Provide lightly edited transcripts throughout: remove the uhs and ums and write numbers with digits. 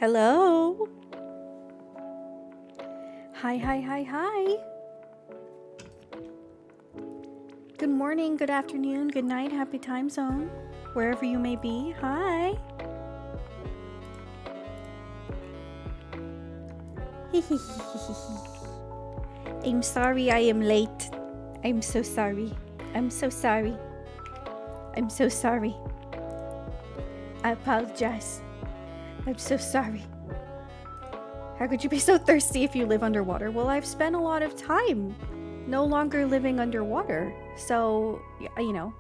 Hello. Hi, hi, hi, hi. Good morning, good afternoon, good night, happy time zone, wherever you may be. Hi. I'm sorry I am late. I'm so sorry. I'm so sorry. I'm so sorry. I apologize. I'm so sorry. How could you be so thirsty if you live underwater? Well, I've spent a lot of time no longer living underwater. So, you know,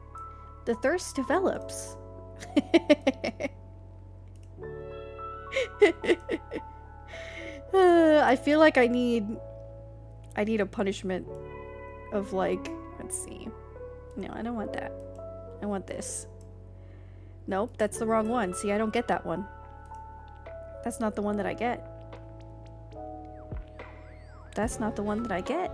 the thirst develops. I feel like I need a punishment of like, let's see. No, I don't want that. I want this. Nope, that's the wrong one. See, I don't get that one. That's not the one that I get. That's not the one that I get.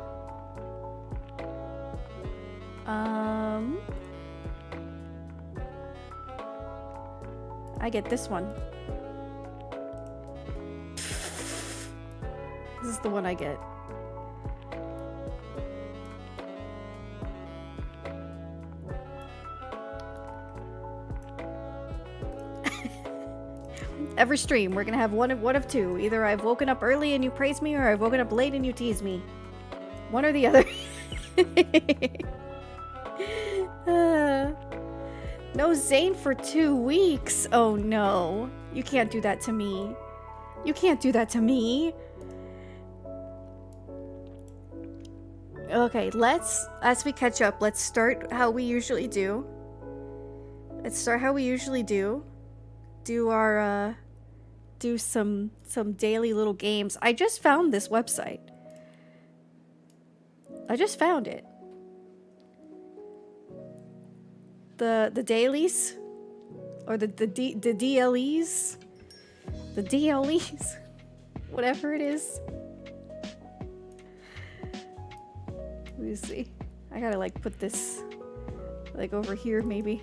I get this one. This is the one I get. Every stream, we're gonna have one of two. Either I've woken up early and you praise me, or I've woken up late and you tease me. One or the other. No Zane for 2 weeks. Oh no. You can't do that to me. You can't do that to me. Okay, as we catch up, let's start how we usually do. Do our, do some daily little games. I just found this website. I just found it. The dailies, or the DLEs, the DLEs, whatever it is. Let me see. I gotta like put this like over here maybe.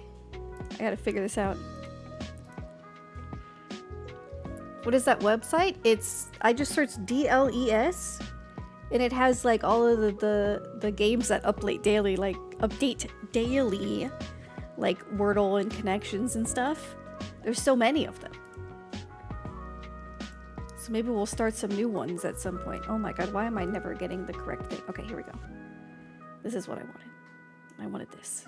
I gotta figure this out. What is that website? I just searched DLES, and it has like all of the games that update daily, like like Wordle and connections and stuff. There's so many of them. So maybe we'll start some new ones at some point. Oh my god, why am I never getting the correct thing? Okay, here we go. This is what I wanted. I wanted this.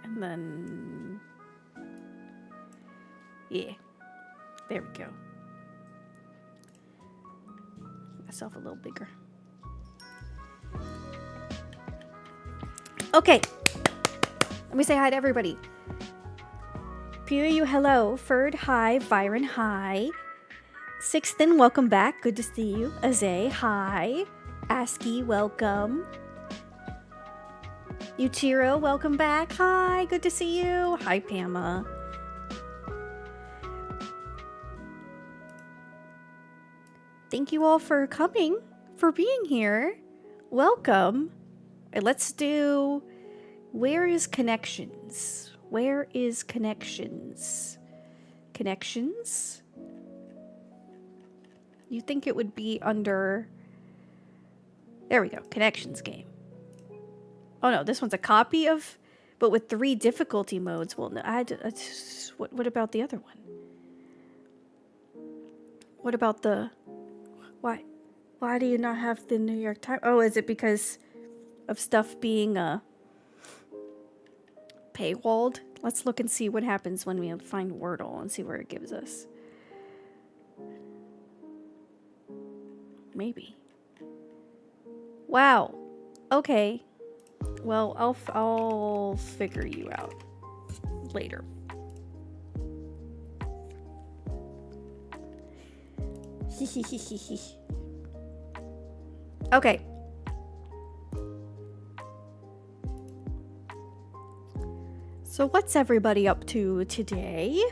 And then... yeah. There we go. Myself a little bigger. Okay. Let me say hi to everybody. Pew, hello. Ferd, hi. Byron, hi. Sixten, welcome back. Good to see you. Aze, hi. Aski, welcome. Uchiro, welcome back. Hi, good to see you. Hi, Pama. Thank you all for coming, for being here. Welcome. Let's do... where is connections? Where is connections? Connections? You think it would be under... there we go. Connections game. Oh no, this one's a copy of... but with 3 difficulty modes. Well, no, what about the other one? What about the... Why do you not have the New York Times? Oh, is it because of stuff being paywalled? Let's look and see what happens when we find Wordle and see where it gives us. Maybe. Wow. Okay. Well, I'll figure you out later. Okay. So what's everybody up to today?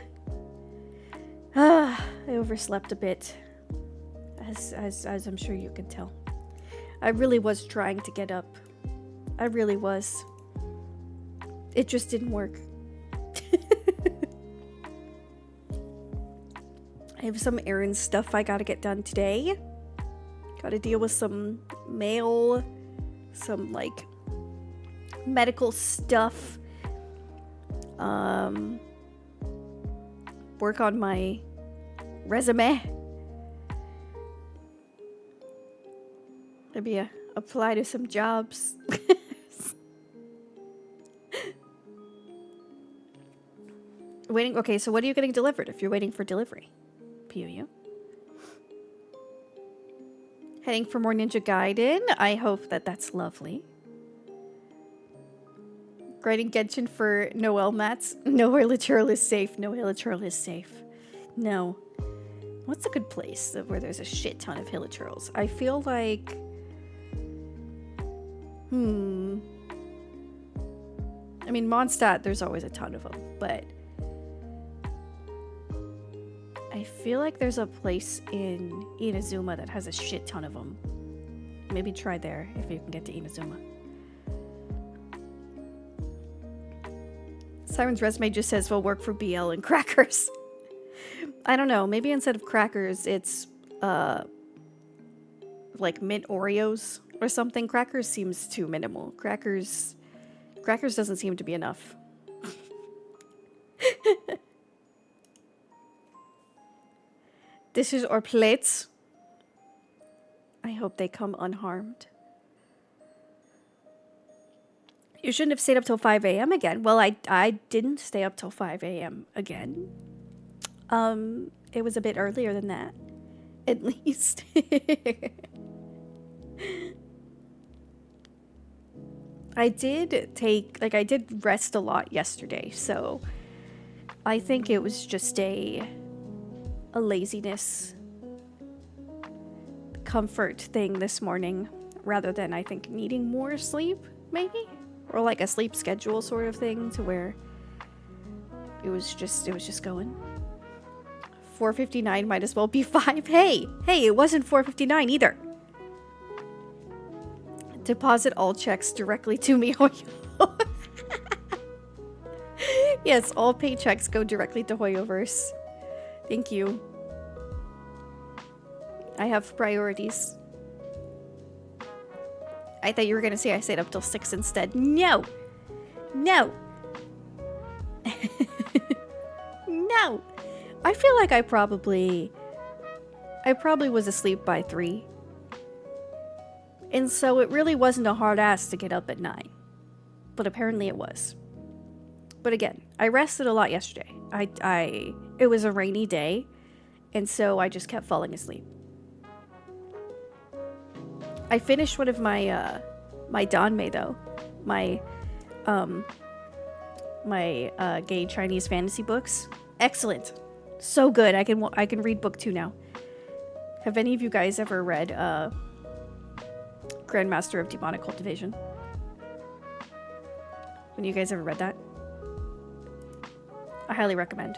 I overslept a bit, as I'm sure you can tell. I really was trying to get up I really was. It just didn't work. I have some errand stuff I gotta get done today. Gotta deal with some mail, some like medical stuff. Work on my resume. Maybe apply to some jobs. Waiting. Okay, so what are you getting delivered if you're waiting for delivery? POU. Heading for more Ninja Gaiden. I hope that that's lovely. Grinding Genshin for Noel mats. No Hilichurl is safe. No Hilichurl is safe. No. What's a good place where there's a shit ton of Hilichurls? I feel like... I mean, Mondstadt, there's always a ton of them, but... I feel like there's a place in Inazuma that has a shit ton of them. Maybe try there if you can get to Inazuma. Siren's resume just says we'll work for BL and crackers. I don't know. Maybe instead of crackers, it's like mint Oreos or something. Crackers seems too minimal. Crackers doesn't seem to be enough. Dishes or plates. I hope they come unharmed. You shouldn't have stayed up till 5 a.m. again. Well, I didn't stay up till 5 a.m. again. It was a bit earlier than that. At least. I did rest a lot yesterday, so I think it was just a laziness comfort thing this morning rather than I think needing more sleep, maybe? Or like a sleep schedule sort of thing to where it was just going. 4:59 might as well be 5. Hey, it wasn't 4:59 either. Deposit all checks directly to me. Yes, all paychecks go directly to Hoyoverse. Thank you. I have priorities. I thought you were gonna say I stayed up till 6 instead. No! No! No! I feel like I probably was asleep by 3. And so it really wasn't a hard ass to get up at 9. But apparently it was. But again, I rested a lot yesterday. It was a rainy day, and so I just kept falling asleep. I finished one of my my Danmei though, my gay Chinese fantasy books. Excellent, so good. I can read book 2 now. Have any of you guys ever read Grandmaster of Demonic Cultivation? When you guys ever read that? I highly recommend.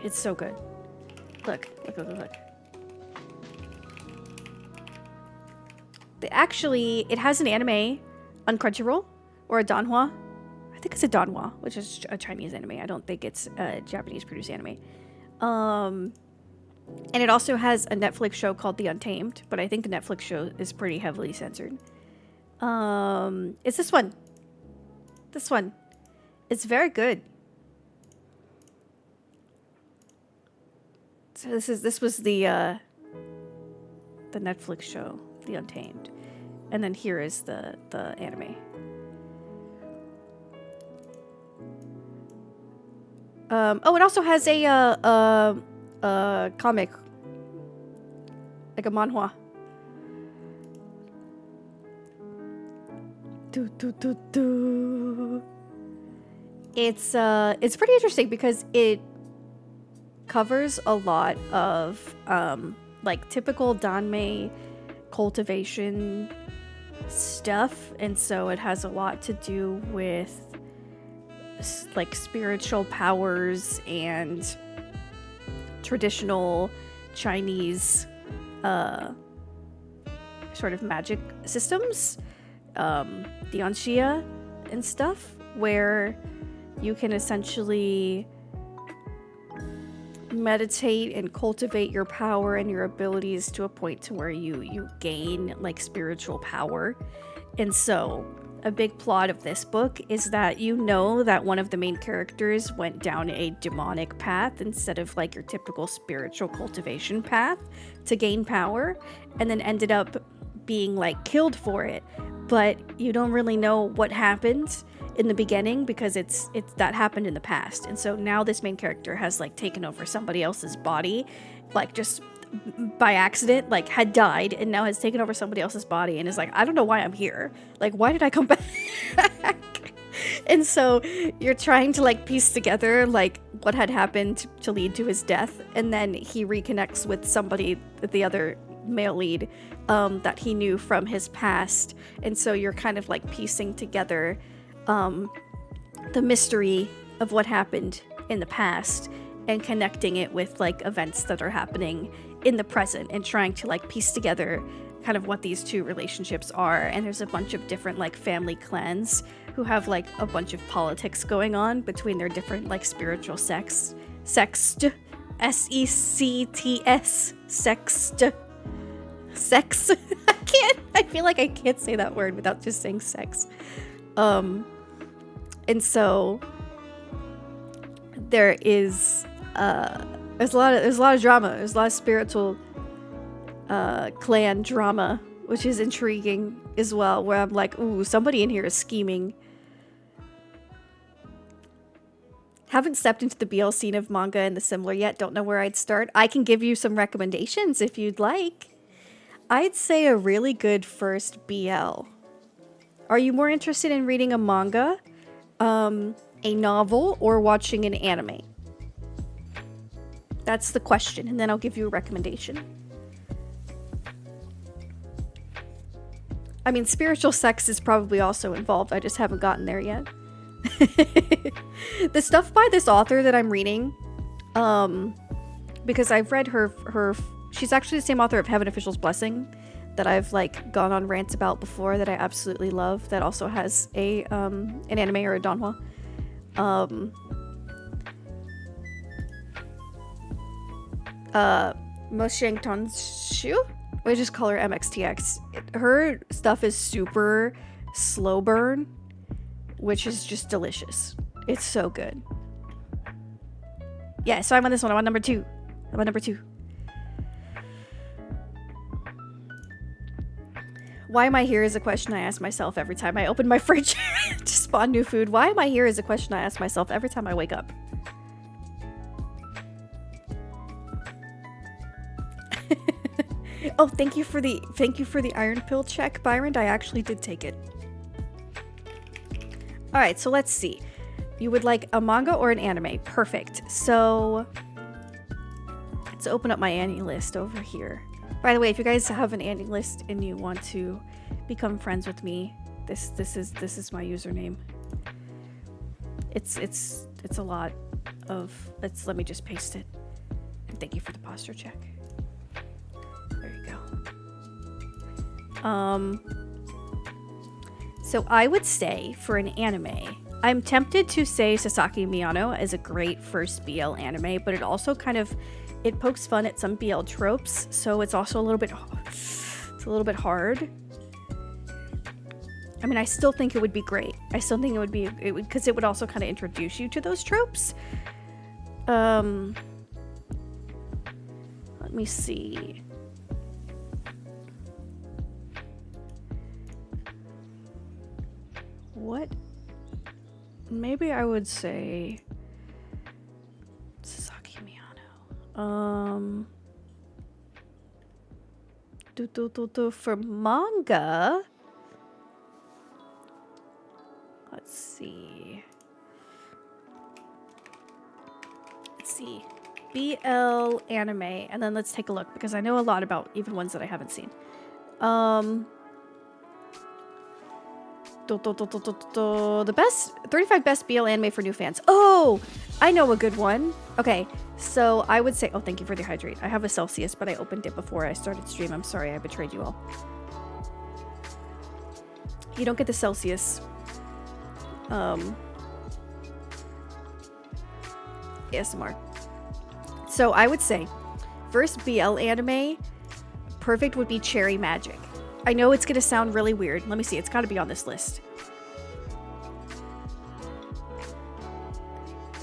It's so good. Look. It has an anime on Crunchyroll, or a Danhua. I think it's a Danhua, which is a Chinese anime. I don't think it's a Japanese produced anime. And it also has a Netflix show called The Untamed, but I think the Netflix show is pretty heavily censored. It's this one. This one. It's very good. So this was the Netflix show, The Untamed. And then here is the anime. Oh, it also has a comic, like a manhwa. It's pretty interesting because it covers a lot of like typical Danmei cultivation stuff, and so it has a lot to do with like spiritual powers and traditional Chinese sort of magic systems, the Anshia and stuff, where you can essentially meditate and cultivate your power and your abilities to a point to where you gain like spiritual power. And so a big plot of this book is that you know that one of the main characters went down a demonic path instead of like your typical spiritual cultivation path to gain power, and then ended up being like killed for it. But you don't really know what happened in the beginning because it's that happened in the past. And so now this main character has like taken over somebody else's body, like just by accident, like had died, and now has taken over somebody else's body and is like, I don't know why I'm here. Like, why did I come back? And so you're trying to like piece together like what had happened to lead to his death. And then he reconnects with somebody, the other male lead, that he knew from his past. And so you're kind of like piecing together the mystery of what happened in the past and connecting it with like events that are happening in the present, and trying to like piece together kind of what these two relationships are. And there's a bunch of different like family clans who have like a bunch of politics going on between their different like spiritual sext, S-E-C-T-S, sext, sex. I feel like I can't say that word without just saying sex. And so there is there's a lot of drama. There's a lot of spiritual clan drama, which is intriguing as well, where I'm like, ooh, somebody in here is scheming. Haven't stepped into the BL scene of manga and the similar yet. Don't know where I'd start. I can give you some recommendations if you'd like. I'd say a really good first BL. Are you more interested in reading a manga, a novel, or watching an anime? That's the question, and then I'll give you a recommendation. I mean, spiritual sex is probably also involved. I just haven't gotten there yet. The stuff by this author that I'm reading, because I've read her, she's actually the same author of Heaven Official's Blessing that I've like gone on rants about before, that I absolutely love, that also has a an anime or a donhua. Mosheng Tonshu? We just call her MXTX. Her stuff is super slow burn, which is just delicious. It's so good. Yeah, so I'm on this one. I'm on number 2. Why am I here is a question I ask myself every time I open my fridge to spawn new food. Why am I here is a question I ask myself every time I wake up. Oh, thank you for the iron pill check, Byron. I actually did take it. All right, so let's see. You would like a manga or an anime? Perfect. So let's open up my Annie list over here. By the way, if you guys have an Annie list and you want to become friends with me, this is my username. It's a lot of. Let me just paste it. And thank you for the posture check. There you go. So I would say for an anime, I'm tempted to say Sasaki Miyano is a great first BL anime, but it also kind of, it pokes fun at some BL tropes, so it's also a little bit hard. I mean, I still think it would be great. I still think it would be, because it would also kind of introduce you to those tropes. Let me see. What? Maybe I would say Sasaki Miyano. For manga, let's see. BL anime, and then let's take a look, because I know a lot about even ones that I haven't seen. The best 35 best BL anime for new fans. Oh, I know a good one. Okay, so I would say, oh, thank you for the hydrate. I have a Celsius, but I opened it before I started stream. I'm sorry, I betrayed you all. You don't get the Celsius. ASMR. So I would say, first BL anime, perfect would be Cherry Magic. I know it's gonna sound really weird. Let me see, it's gotta be on this list.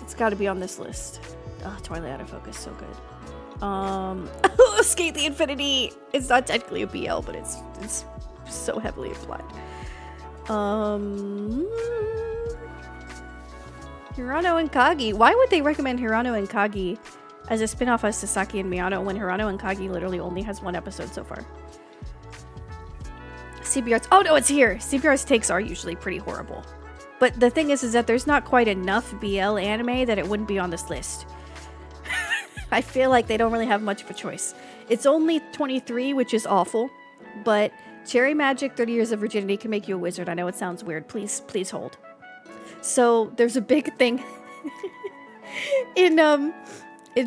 It's gotta be on this list. Oh, Twilight out of focus, so good. Skate the Infinity! It's not technically a BL, but it's so heavily implied. Hirano and Kagi. Why would they recommend Hirano and Kagi as a spin-off of Sasaki and Miyano when Hirano and Kagi literally only has one episode so far? CBR's. Oh no, it's here! CBR's takes are usually pretty horrible. But the thing is that there's not quite enough BL anime that it wouldn't be on this list. I feel like they don't really have much of a choice. It's only 23, which is awful, but Cherry Magic 30 Years of Virginity can make you a wizard. I know it sounds weird. Please hold. So there's a big thing in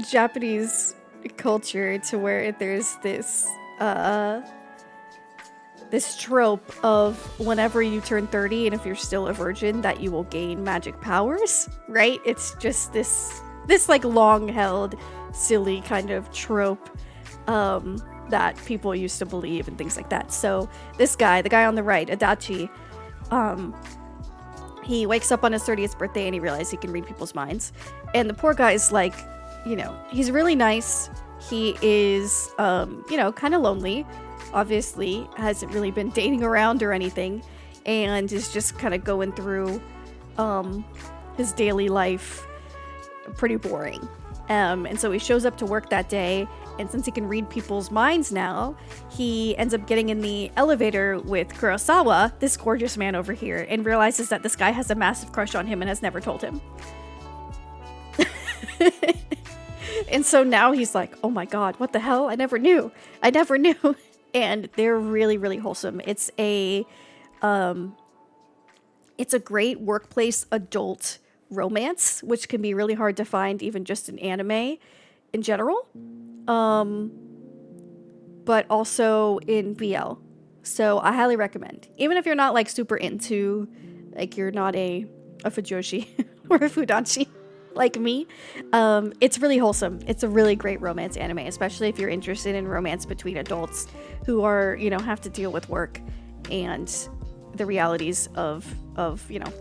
Japanese culture to where there's this this trope of whenever you turn 30 and if you're still a virgin that you will gain magic powers, right? It's just this like long-held silly kind of trope that people used to believe and things like that. So this guy, the guy on the right, Adachi, he wakes up on his 30th birthday and he realizes he can read people's minds. And the poor guy's like, you know, he's really nice. He is, you know, kind of lonely. Obviously, hasn't really been dating around or anything. And is just kind of going through his daily life. Pretty boring. And so he shows up to work that day. And since he can read people's minds now, he ends up getting in the elevator with Kurosawa, this gorgeous man over here, and realizes that this guy has a massive crush on him and has never told him. And so now he's like, oh my god, what the hell? I never knew. And they're really, really wholesome. It's a great workplace adult romance, which can be really hard to find even just in anime in general. But also in BL. So I highly recommend. Even if you're not like super into, like you're not a fujoshi or a fudanshi like me, it's really wholesome. It's a really great romance anime, especially if you're interested in romance between adults who are, you know, have to deal with work and the realities of you know,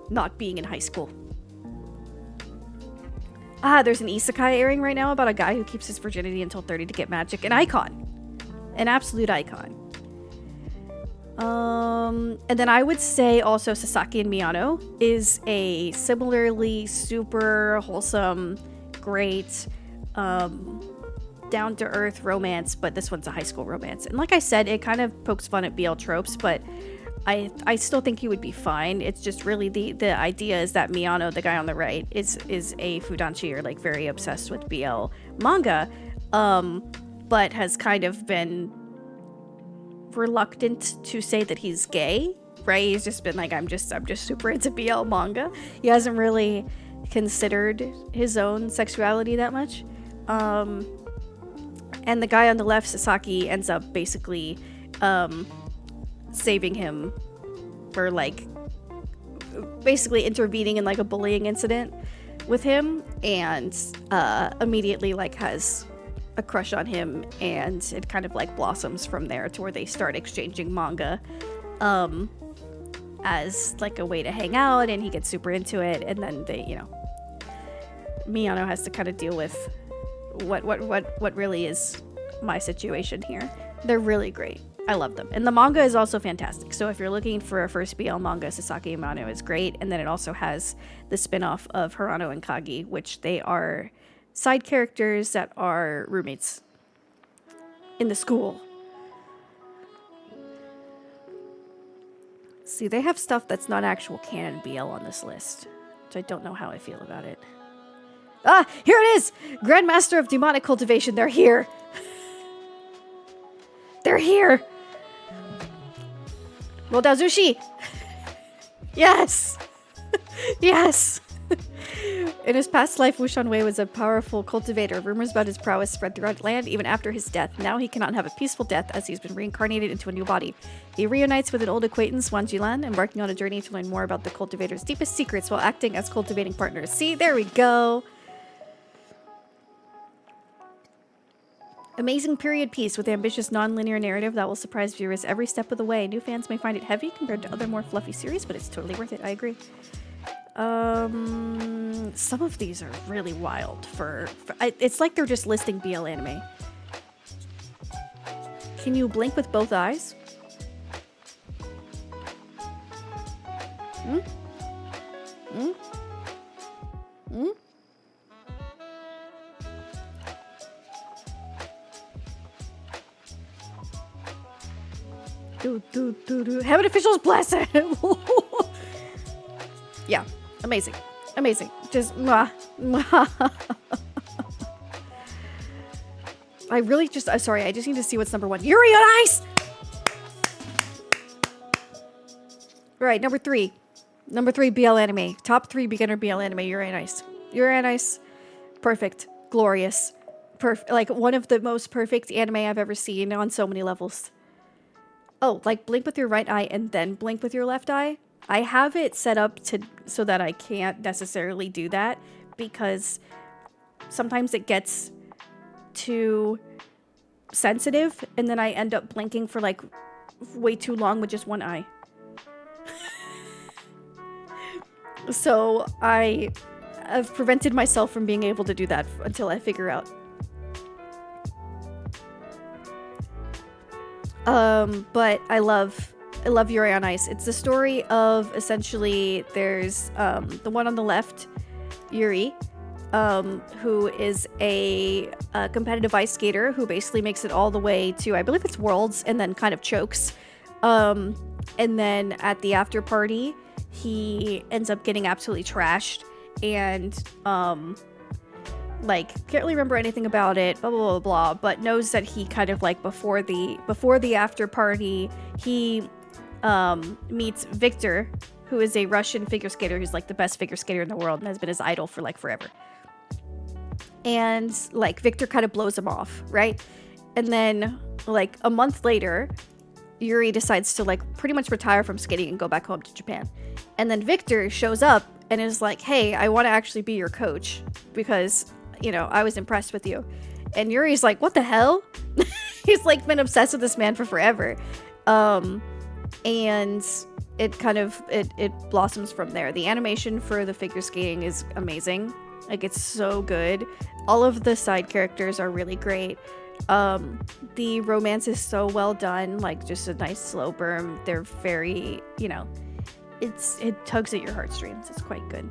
not being in high school. There's an isekai airing right now about a guy who keeps his virginity until 30 to get magic. An icon. An absolute icon. And then I would say also Sasaki and Miyano is a similarly super wholesome, great, down-to-earth romance, but this one's a high school romance. And like I said, it kind of pokes fun at BL tropes, but I still think he would be fine. It's just really the idea is that Miyano, the guy on the right, is a fudanshi or like very obsessed with BL manga, but has kind of been reluctant to say that he's gay, right? He's just been like, I'm just super into BL manga. He hasn't really considered his own sexuality that much. And the guy on the left, Sasaki, ends up basically saving him for like basically intervening in like a bullying incident with him, and immediately like has a crush on him, and it kind of like blossoms from there to where they start exchanging manga as like a way to hang out, and he gets super into it, and then they, you know, Miyano has to kind of deal with what really is my situation here. They're really great. I love them. And the manga is also fantastic. So if you're looking for a first BL manga, Sasaki and Miyano is great. And then it also has the spin-off of Hirano and Kagi, which they are side characters that are roommates in the school. See, they have stuff that's not actual canon BL on this list, which I don't know how I feel about it. Here it is! Grandmaster of Demonic Cultivation, they're here! They're here! Rodazushi! Yes! Yes! In his past life, Wuxian Wei was a powerful cultivator. Rumors about his prowess spread throughout the land even after his death. Now he cannot have a peaceful death as he's been reincarnated into a new body. He reunites with an old acquaintance, Wan Jilan, embarking on a journey to learn more about the cultivator's deepest secrets while acting as cultivating partners. See, there we go. Amazing period piece with ambitious non-linear narrative that will surprise viewers every step of the way. New fans may find it heavy compared to other more fluffy series, but it's totally worth it. I agree. Some of these are really wild it's like they're just listing BL anime. Can you blink with both eyes? Hmm? Hmm? Hmm? Heaven officials bless it. Yeah, amazing, amazing. Just mwah, mwah. I really just sorry. I just need to see what's number 1. Yuri on Ice. All right, number 3. Number 3 BL anime. Top 3 beginner BL anime. Yuri on Ice. Yuri on Ice. Perfect. Glorious. Like one of the most perfect anime I've ever seen on so many levels. Oh, like blink with your right eye and then blink with your left eye? I have it set up so that I can't necessarily do that because sometimes it gets too sensitive and then I end up blinking for like way too long with just one eye. So I have prevented myself from being able to do that until I figure out. But I love Yuri on Ice. It's the story of essentially there's the one on the left, Yuri, who is a competitive ice skater who basically makes it all the way to, I believe it's Worlds, and then kind of chokes. And then at the after party, he ends up getting absolutely trashed and like can't really remember anything about it, blah blah blah blah, but knows that he kind of like before the after party he meets Victor, who is a Russian figure skater who's like the best figure skater in the world and has been his idol for like forever. And like Victor kind of blows him off, right? And then like a month later, Yuri decides to like pretty much retire from skating and go back home to Japan. And then Victor shows up and is like, hey, I want to actually be your coach because, you know, I was impressed with you. And Yuri's like, what the hell? He's like been obsessed with this man for forever. And it kind of, it blossoms from there. The animation for the figure skating is amazing. Like, it's so good. All of the side characters are really great. The romance is so well done, like just a nice slow burn. They're very, you know, it tugs at your heartstrings. It's quite good.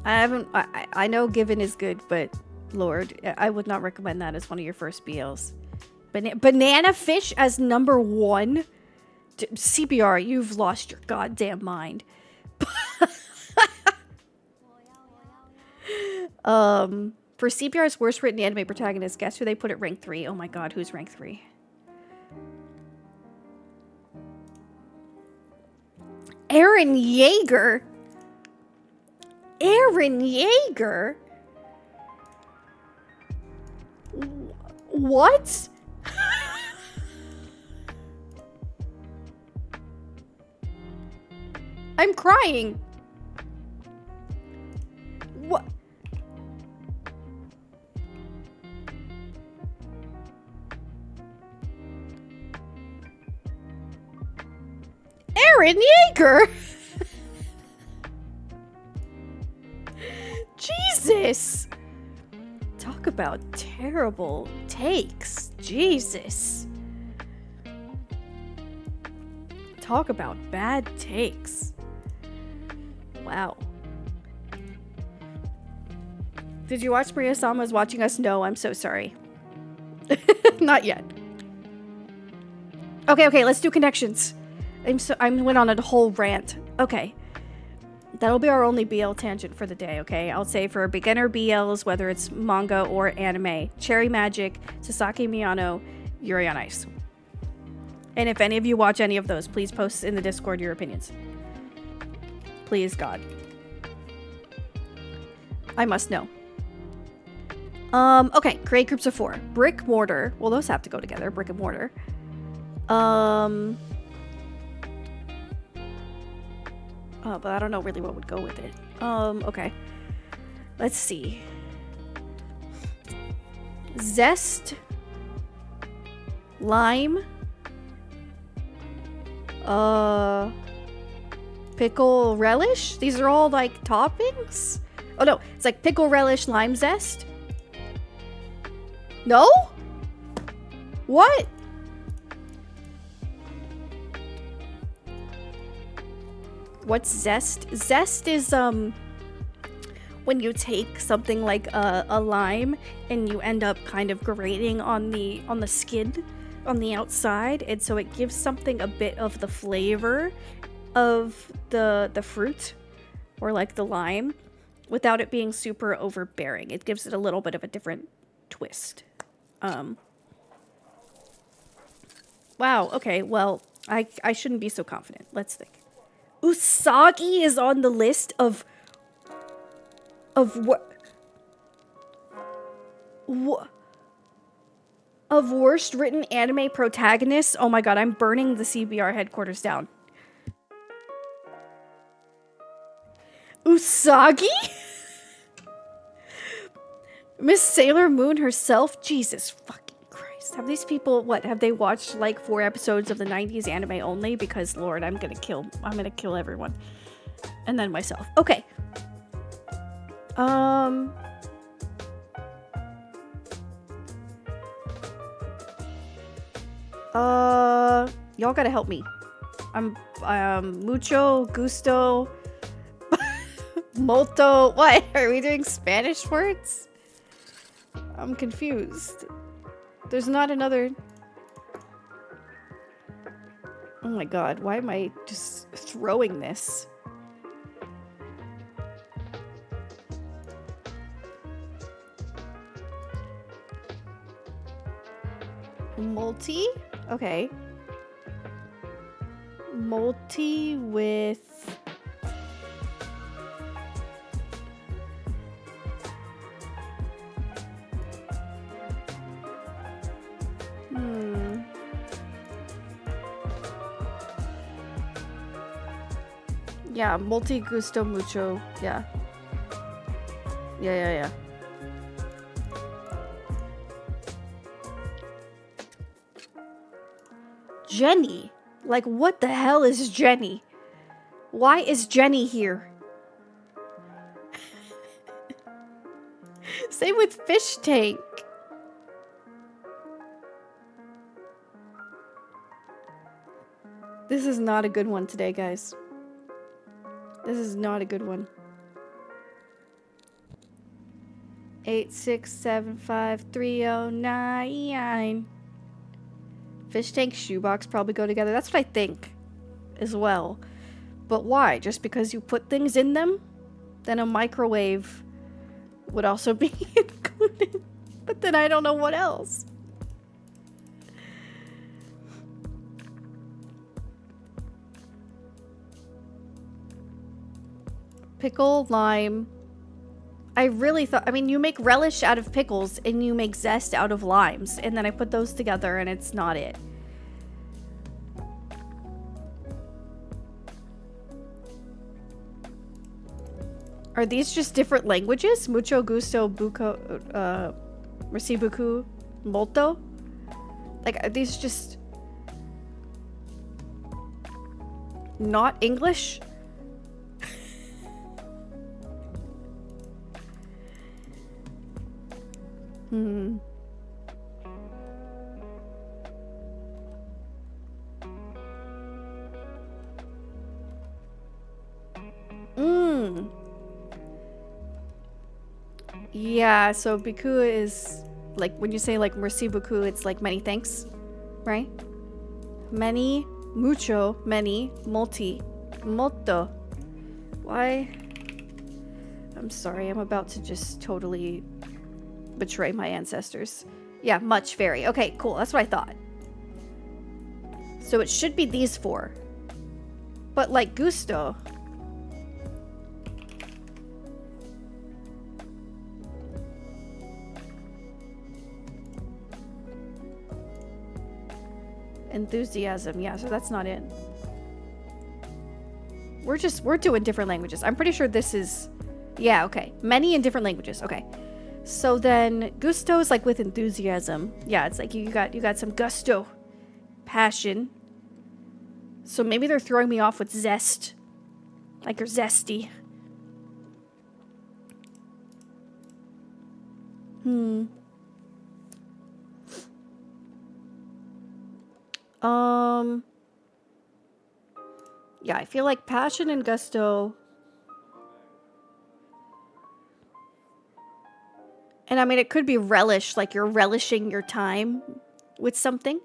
I know Given is good, but Lord, I would not recommend that as one of your first BLs. Banana Fish as number 1? CBR, you've lost your goddamn mind. For CPR's worst written anime protagonist, guess who they put at rank 3? Oh my god, who's rank 3? Eren Yeager? Eren Yeager? What? I'm crying. What? Eren Yeager? Jesus. Talk about terrible takes. Jesus. Talk about bad takes. Wow. Did you watch Maria-sama watching us? No, I'm so sorry. Not yet. Okay, let's do connections. I went on a whole rant. Okay. That'll be our only BL tangent for the day, okay? I'll say for beginner BLs, whether it's manga or anime, Cherry Magic, Sasaki Miyano, Yuri on Ice. And if any of you watch any of those, please post in the Discord your opinions. Please, God. I must know. Okay, create groups of 4. Brick, mortar. Well, those have to go together. Brick and mortar. Oh, but I don't know really what would go with it. Okay. Let's see. Zest. Lime. Pickle relish? These are all like toppings? Oh no, it's like pickle relish, lime zest. No? What? What's zest? Zest is when you take something like a lime and you end up kind of grating on the skin on the outside, and so it gives something a bit of the flavor of the fruit or like the lime without it being super overbearing. It gives it a little bit of a different twist. Wow, okay, well, I shouldn't be so confident. Let's think. Usagi is on the list of what? Of worst written anime protagonists? Oh my god, I'm burning the CBR headquarters down. Usagi? Miss Sailor Moon herself? Jesus fucking Christ. Have these people, what, have they watched like 4 episodes of the 90s anime only? Because Lord, I'm gonna kill everyone. And then myself. Okay. Y'all gotta help me. I'm mucho gusto molto. What? Are we doing Spanish words? I'm confused. There's not another. Oh my god, why am I just throwing this? Multi? Okay. Multi with... Yeah, multi gusto mucho. Yeah. Yeah. Jenny? Like, what the hell is Jenny? Why is Jenny here? Same with Fish Tank. This is not a good one today, guys. This is not a good one. 8675309. Fish tank, shoebox probably go together. That's what I think as well. But why? Just because you put things in them? Then a microwave would also be included. But then I don't know what else. Pickle, lime. I really thought, I mean, you make relish out of pickles and you make zest out of limes. And then I put those together and it's not it. Are these just different languages? Mucho gusto, buco, merci beaucoup, molto? Like, are these just not English? Yeah, so beaucoup is like when you say like merci beaucoup, it's like many thanks, right? Many, mucho, many, multi, molto. Why? I'm sorry, I'm about to just totally betray my ancestors. Yeah, much, very. Okay, cool. That's what I thought. So it should be these 4. But like gusto. Enthusiasm. Yeah, so that's not in. We're doing different languages. I'm pretty sure this is... Yeah, okay. Many in different languages. Okay. So then gusto is like with enthusiasm. Yeah, it's like you got some gusto. Passion. So maybe they're throwing me off with zest. Like you're zesty. Yeah, I feel like passion and gusto. And I mean, it could be relish, like you're relishing your time with something.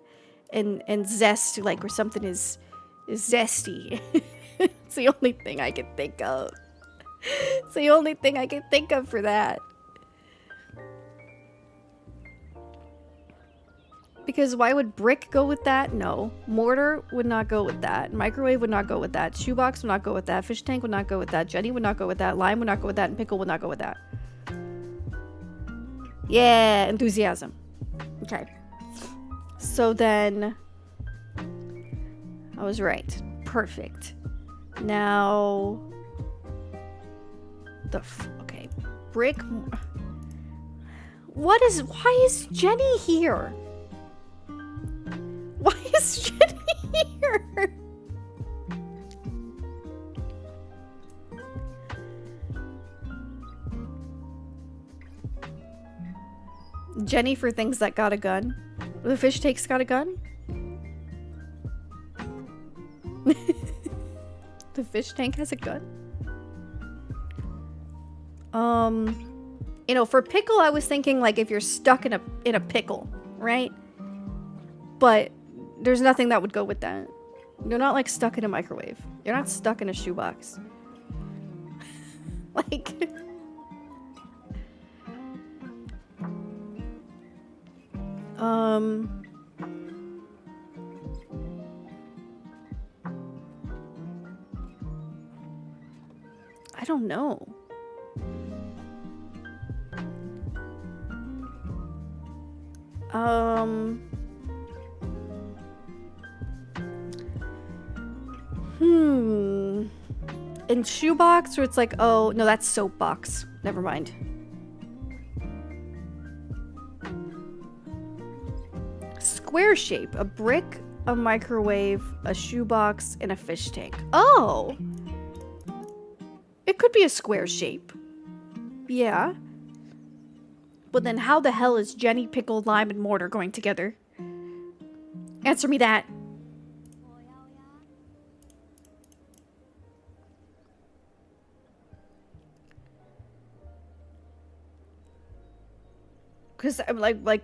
And zest, like where something is zesty. It's the only thing I can think of. It's the only thing I can think of for that. Because why would brick go with that? No. Mortar would not go with that. Microwave would not go with that. Shoebox would not go with that. Fish tank would not go with that. Jenny would not go with that. Lime would not go with that. And pickle would not go with that. Yeah, enthusiasm. Okay. So then... I was right. Perfect. Now... Okay. Brick... Why is Jenny here? Why is Jenny here? Jenny for things that got a gun. The fish tank's got a gun? The fish tank has a gun? You know, for pickle, I was thinking like if you're stuck in a pickle, right? But there's nothing that would go with that. You're not like stuck in a microwave. You're not stuck in a shoebox. Like... I don't know. In shoebox, where it's like, oh, no, that's soapbox. Never mind. Square shape. A brick, a microwave, a shoebox, and a fish tank. Oh! It could be a square shape. Yeah. But then how the hell is Jenny, pickle, lime, and mortar going together? Answer me that. Because I'm like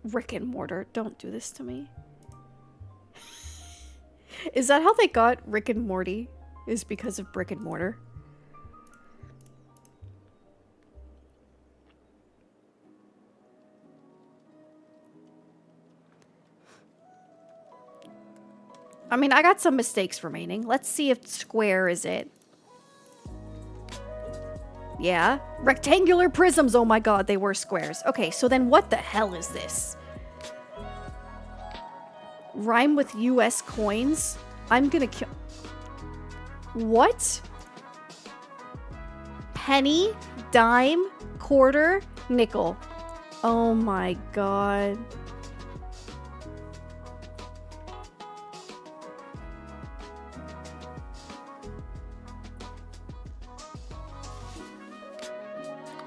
Rick and Mortar, don't do this to me. Is that how they got Rick and Morty? Is because of brick and mortar? I mean, I got some mistakes remaining. Let's see if square is it. Yeah. Rectangular prisms. Oh my god, they were squares. Okay, so then what the hell is this? Rhyme with US coins? I'm gonna kill... What? Penny, dime, quarter, nickel. Oh my god.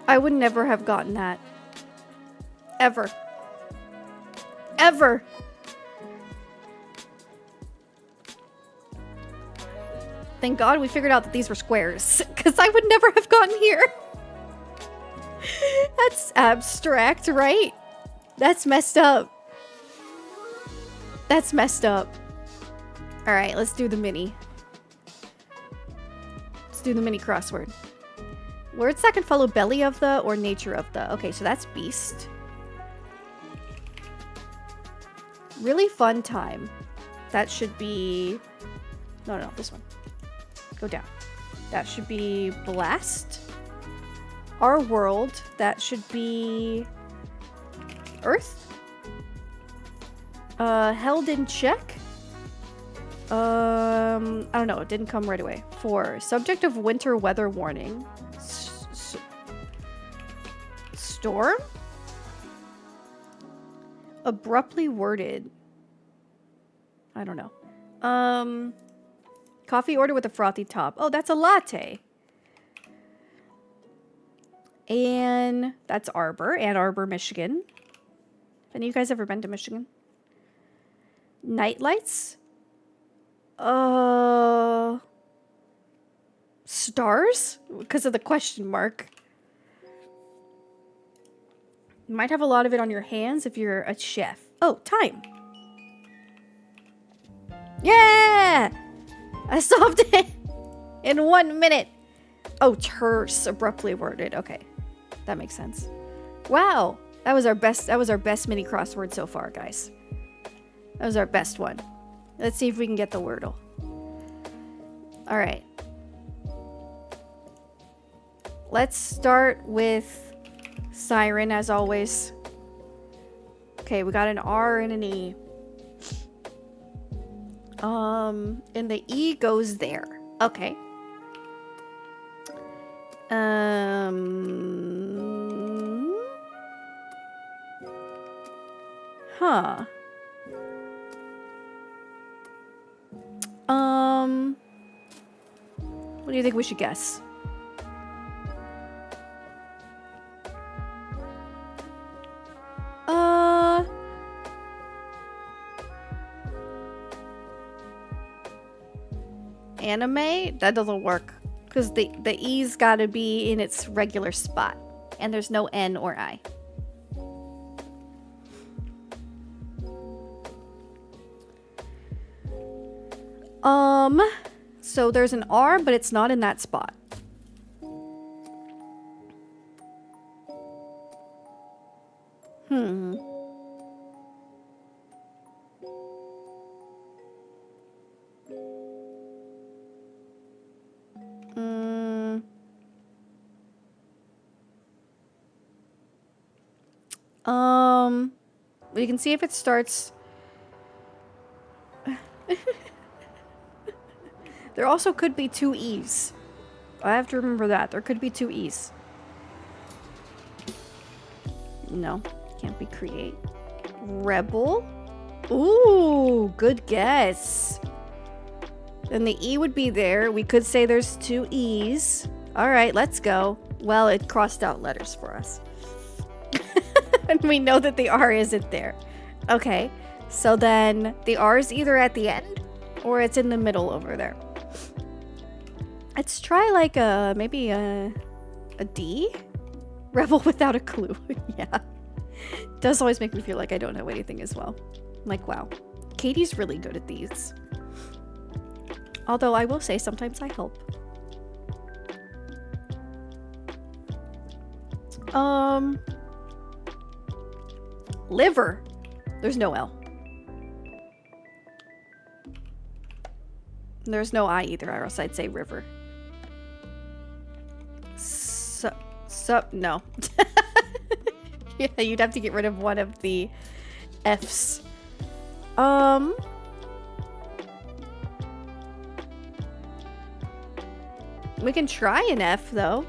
I would never have gotten that. Ever. Ever. Thank God we figured out that these were squares, because I would never have gotten here. That's abstract, right? That's messed up. That's messed up. Alright, let's do the mini. Let's do the mini crossword. Words that can follow belly of the or nature of the. Okay, so that's beast. Really fun time. That should be... No, this one. Go down. That should be blast. Our world. That should be... Earth? Held in check. I don't know. It didn't come right away. 4. Subject of winter weather warning. Storm? Abruptly worded. I don't know. Coffee order with a frothy top. Oh, that's a latte. And that's Arbor. Ann Arbor, Michigan. Have any of you guys ever been to Michigan? Night lights? Stars? Because of the question mark. You might have a lot of it on your hands if you're a chef. Oh, time. Yeah! I solved it in 1 minute. Oh, terse, abruptly worded. Okay. That makes sense. Wow. That was our best mini crossword so far, guys. That was our best one. Let's see if we can get the Wordle. All right. Let's start with Siren, as always. Okay, we got an R and an E. And the E goes there. Okay. Huh. What do you think we should guess? Anime? That doesn't work. Because the E's gotta be in its regular spot. And there's no N or I. So there's an R, but it's not in that spot. We can see if it starts. There also could be 2 E's. I have to remember that. There could be 2 E's. No, can't be create. Rebel? Ooh, good guess. Then the E would be there. We could say there's 2 E's. All right, let's go. Well, it crossed out letters for us. And we know that the R isn't there. Okay, so then the R is either at the end or it's in the middle over there. Let's try like maybe a D? Rebel without a clue. Yeah. Does always make me feel like I don't know anything as well. I'm like, wow. Katie's really good at these. Although I will say sometimes I help. Liver. There's no L. There's no I either, or else I'd say river. No. Yeah, you'd have to get rid of one of the F's. We can try an F, though.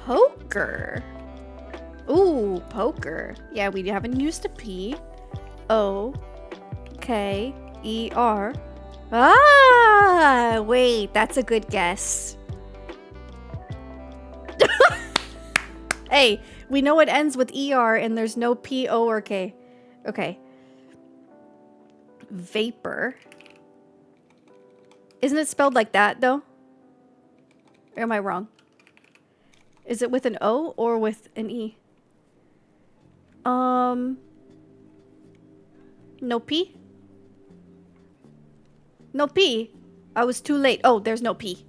Poker. Ooh, poker. Yeah, we haven't used a P. O-K-E-R. Ah, wait, that's a good guess. Hey, we know it ends with ER and there's no P, O, or K. Okay. Vapor. Isn't it spelled like that, though? Or am I wrong? Is it with an O or with an E? No P? No P? I was too late. Oh, there's no P.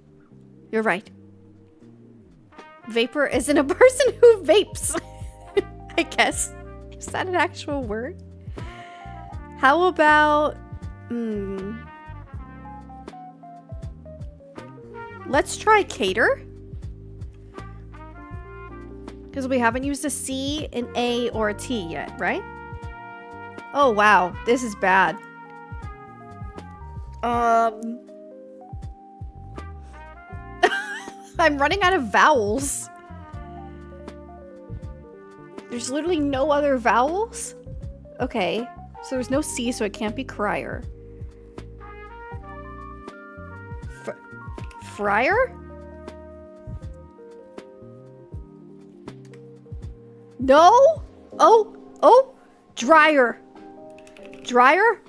You're right. Vapor isn't a person who vapes. I guess. Is that an actual word? How about... Let's try cater. Because we haven't used a C, an A, or a T yet, right? Oh, wow. This is bad. I'm running out of vowels. There's literally no other vowels? Okay. So there's no C, so it can't be crier. Friar? No? Oh! Dryer. Dryer?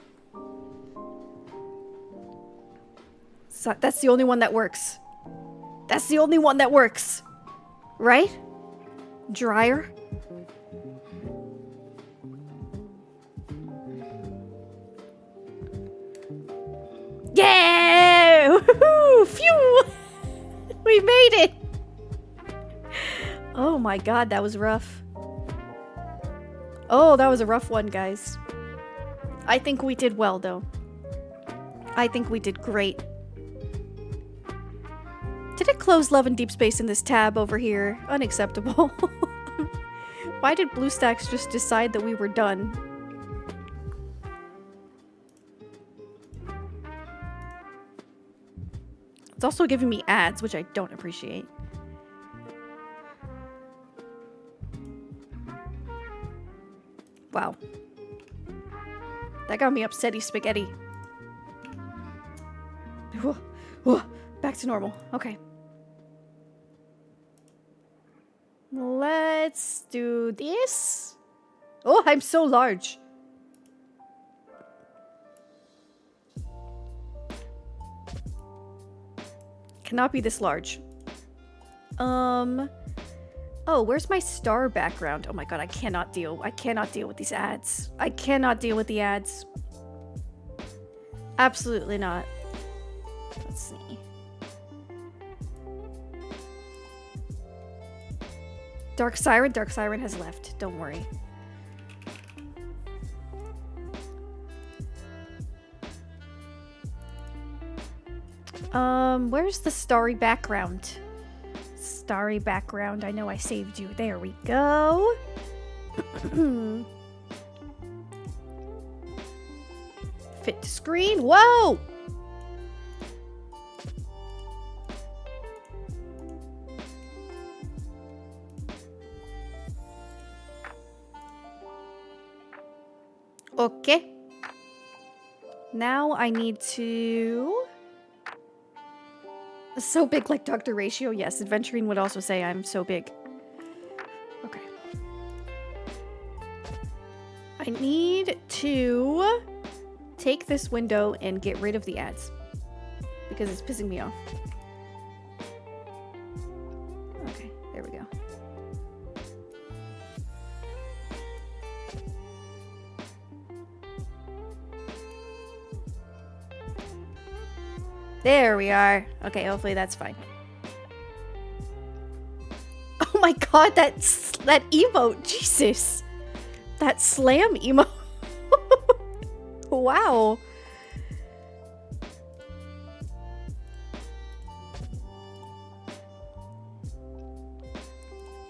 So that's the only one that works. That's the only one that works. Right? Dryer? Yeah! Woohoo! Phew! We made it! Oh my god, that was rough. Oh, that was a rough one, guys. I think we did well, though. I think we did great. Did it close Love and Deepspace in this tab over here? Unacceptable. Why did BlueStacks just decide that we were done? It's also giving me ads, which I don't appreciate. Wow. That got me upsetty spaghetti. Back to normal. Okay. Let's do this. Oh, I'm so large. Cannot be this large. Oh, where's my star background? Oh my god, I cannot deal with these ads. I cannot deal with the ads. Absolutely not. Let's see. Dark Siren has left. Don't worry. Where's the starry background? Starry background. I know I saved you. There we go. Fit to screen. Whoa! Okay. Now I need to... So big like Dr. Ratio? Yes, Adventurine would also say I'm so big. Okay. I need to take this window and get rid of the ads. Because it's pissing me off. Okay, there we go. There we are. Okay, hopefully that's fine. Oh my god, that emote. Jesus. That slam emote. Wow.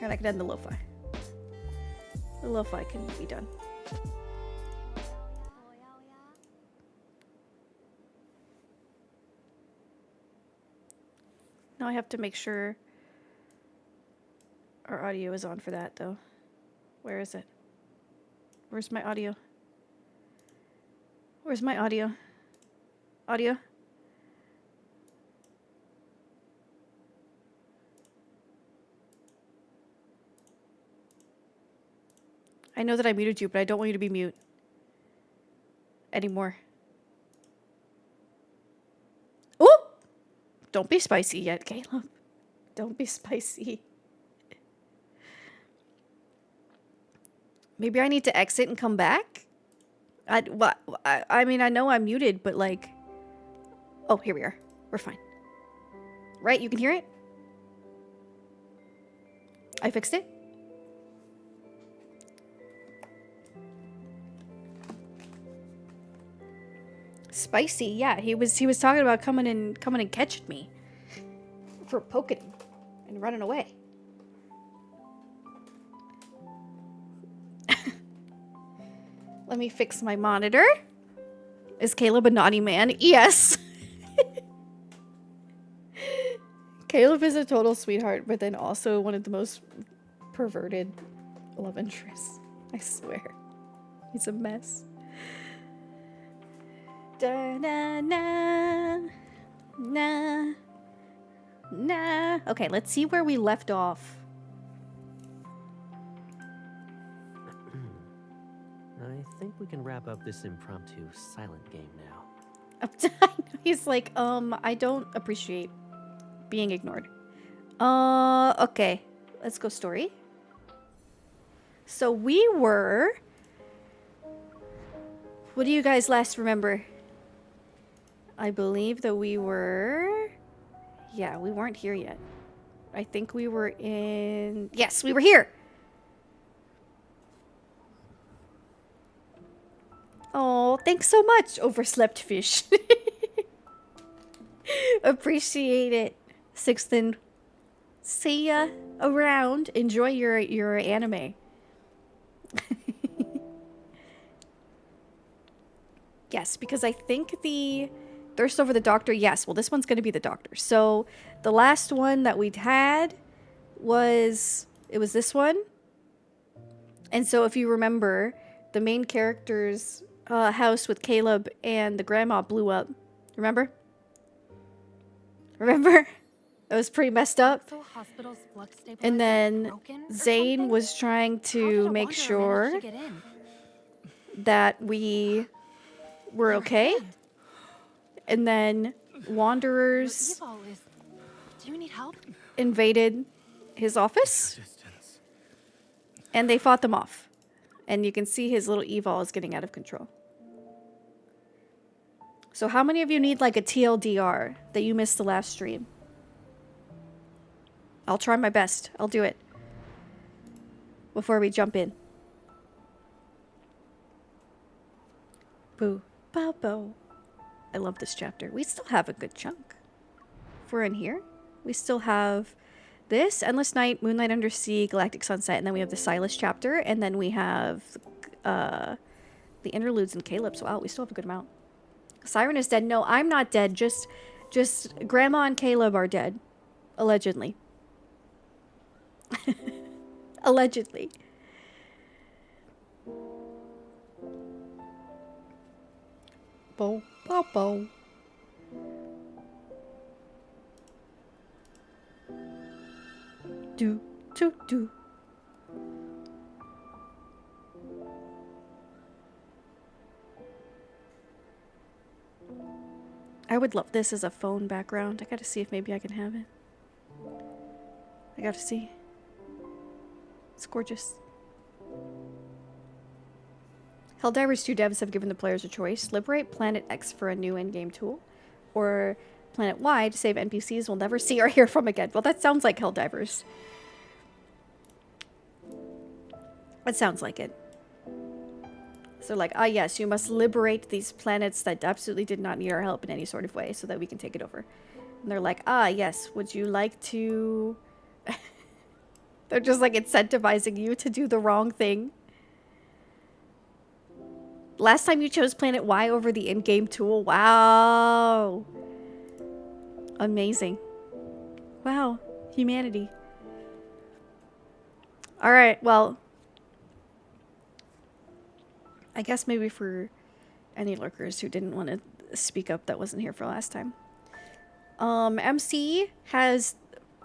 And I can end the lo-fi. The lo-fi can be done. Now I have to make sure our audio is on for that, though. Where is it? Where's my audio? Where's my audio? Audio? I know that I muted you, but I don't want you to be mute anymore. Ooh! Don't be spicy yet, Caleb. Don't be spicy. Maybe I need to exit and come back? I mean, I know I'm muted, but like... Oh, here we are. We're fine. Right? You can hear it? I fixed it? Spicy, yeah. He was talking about coming and catching me. for poking him and running away. Let me fix my monitor. Is Caleb a naughty man? Yes. Caleb is a total sweetheart, but then also one of the most perverted love interests. I swear. He's a mess. Da na na na na. Okay, let's see where we left off. I think we can wrap up this impromptu silent game now. He's like, I don't appreciate being ignored. Okay. Let's go story. So we were... What do you guys last remember? I believe that we were... Yeah, we weren't here yet. I think we were in... Yes, we were here! Oh, thanks so much, overslept fish. Appreciate it, Sixten. See ya around. Enjoy your anime. Yes, because I think the Thirst Over the Doctor, yes. Well, this one's going to be the Doctor. So the last one that we'd had was... It was this one. And so if you remember, the main character's house with Caleb and the grandma blew up. Remember? Remember? It was pretty messed up. So hospital's flux stabilizer And then broken or Zane something? was trying How did to a make wanderer sure manage to get in? that we were okay. And then Your Wanderers eval is... Do you need help? invaded his office. And they fought them off. And you can see his little evil is getting out of control. So how many of you need like a TLDR that you missed the last stream? I'll try my best. I'll do it. Before we jump in. Boo. Bow bow. I love this chapter. We still have a good chunk. If we're in here, we still have this, Endless Night, Moonlight Undersea, Galactic Sunset, and then we have the Silas chapter, and then we have the interludes and Caleb's. Wow, we still have a good amount. Siren is dead. No, I'm not dead. Just Grandma and Caleb are dead. Allegedly. Allegedly. Bo, bo, bo. Do, do, do. I would love this as a phone background. I gotta see if maybe I can have it. I gotta see. It's gorgeous. Helldivers 2 devs have given the players a choice. Liberate Planet X for a new in-game tool. Or Planet Y to save NPCs we'll never see or hear from again. Well, that sounds like Helldivers. That sounds like it. So like, ah yes, you must liberate these planets that absolutely did not need our help in any sort of way so that we can take it over. And they're like, ah yes, would you like to... They're just like incentivizing you to do the wrong thing. Last time you chose Planet Y over the in-game tool. Wow. Amazing. Wow. Humanity. Alright, well... I guess maybe for any lurkers who didn't want to speak up that wasn't here for last time. MC has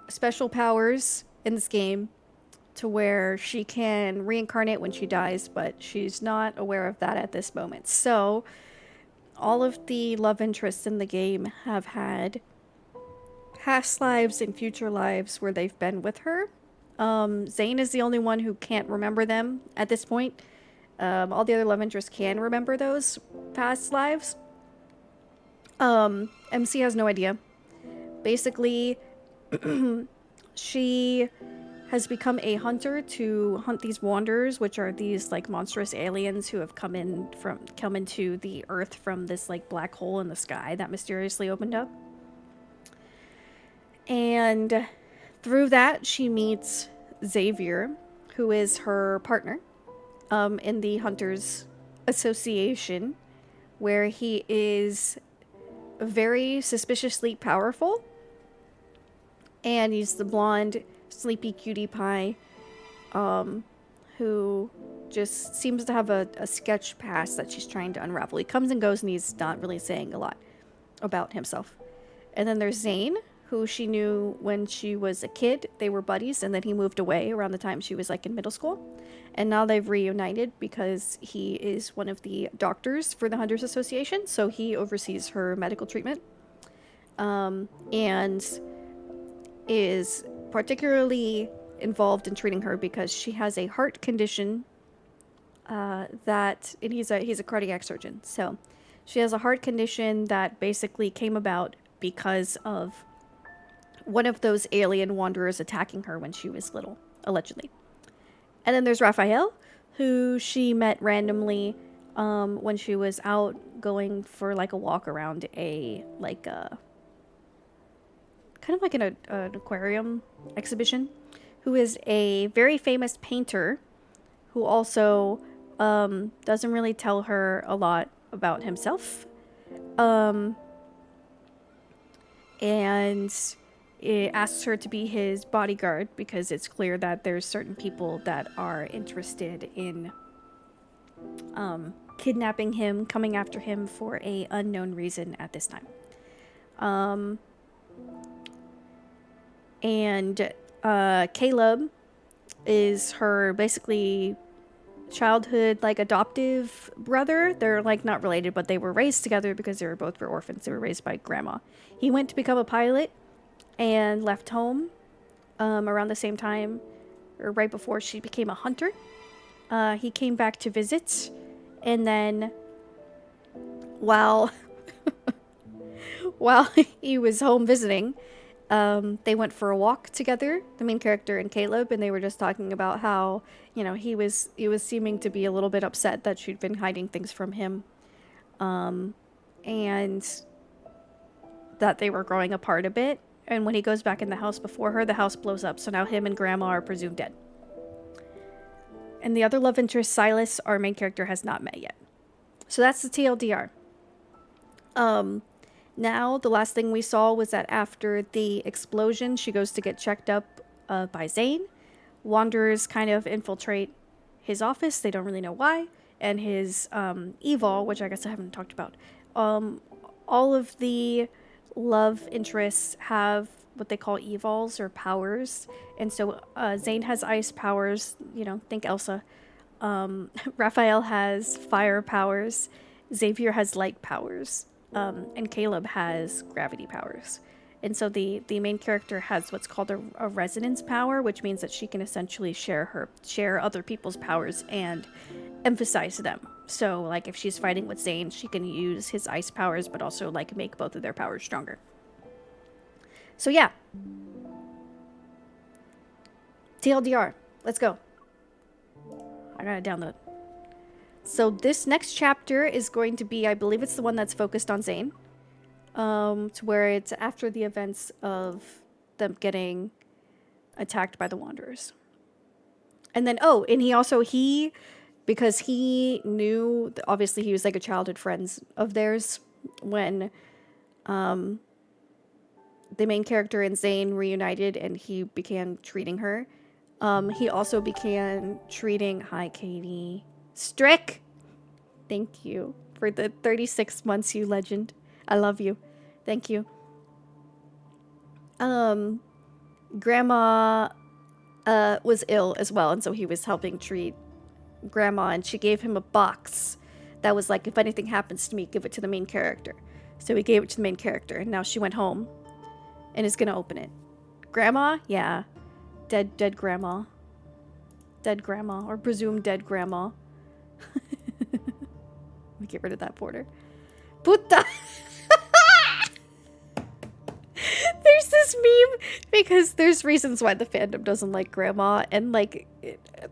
special powers in this game to where she can reincarnate when she dies, but she's not aware of that at this moment. So all of the love interests in the game have had past lives and future lives where they've been with her. Zane is the only one who can't remember them at this point. All the other love interests can remember those past lives. MC has no idea. Basically, she has become a hunter to hunt these wanderers, which are these like monstrous aliens who have come into the Earth from this like black hole in the sky that mysteriously opened up. And through that, she meets Xavier, who is her partner in the Hunters Association, where he is very suspiciously powerful. And he's the blonde, sleepy cutie pie who just seems to have a sketch past that she's trying to unravel. He comes and goes, and he's not really saying a lot about himself. And then there's Zane, who she knew when she was a kid. They were buddies, and then he moved away around the time she was like in middle school. And now they've reunited because he is one of the doctors for the Hunters Association, so he oversees her medical treatment. And is particularly involved in treating her because she has a heart condition and he's a cardiac surgeon. So she has a heart condition that basically came about because of one of those alien wanderers attacking her when she was little, allegedly. And then there's Raphael, who she met randomly when she was out going for like a walk around kind of like an aquarium exhibition, who is a very famous painter who also doesn't really tell her a lot about himself. And it asks her to be his bodyguard because it's clear that there's certain people that are interested in kidnapping him, coming after him for a unknown reason at this time. And Caleb is her basically childhood like adoptive brother. They're like not related, but they were raised together because they were both were orphans. They were raised by grandma. He went to become a pilot and left home around the same time, or right before she became a hunter. He came back to visit, and then while he was home visiting, they went for a walk together, the main character and Caleb, and they were just talking about how, you know, he was seeming to be a little bit upset that she'd been hiding things from him, and that they were growing apart a bit. And when he goes back in the house before her, the house blows up, so now him and Grandma are presumed dead. And the other love interest, Silas, our main character, has not met yet. So that's the TLDR. Now, the last thing we saw was that after the explosion, she goes to get checked up by Zane. Wanderers kind of infiltrate his office. They don't really know why. And his evol, which I guess I haven't talked about. All of the love interests have what they call evols or powers. And so Zane has ice powers. You know, think Elsa. Raphael has fire powers. Xavier has light powers. And Caleb has gravity powers. And so the main character has what's called a resonance power, which means that she can essentially share other people's powers and emphasize them. So, like, if she's fighting with Zane, she can use his ice powers, but also, like, make both of their powers stronger. So, yeah. TLDR. Let's go. I gotta download. So this next chapter is going to be, I believe it's the one that's focused on Zane. To where it's after the events of them getting attacked by the Wanderers. And then, because he knew, obviously he was like a childhood friend of theirs when the main character and Zane reunited and he began treating her. He also began treating, hi Katie, Strick, thank you for the 36 months, you legend. I love you. Thank you. Grandma was ill as well, and so he was helping treat Grandma, and she gave him a box that was like, if anything happens to me, give it to the main character. So he gave it to the main character, and now she went home and is gonna open it. Grandma? Yeah. Dead grandma. Dead grandma, or presumed dead grandma. Let me get rid of that border. Puta! There's this meme because there's reasons why the fandom doesn't like grandma, and like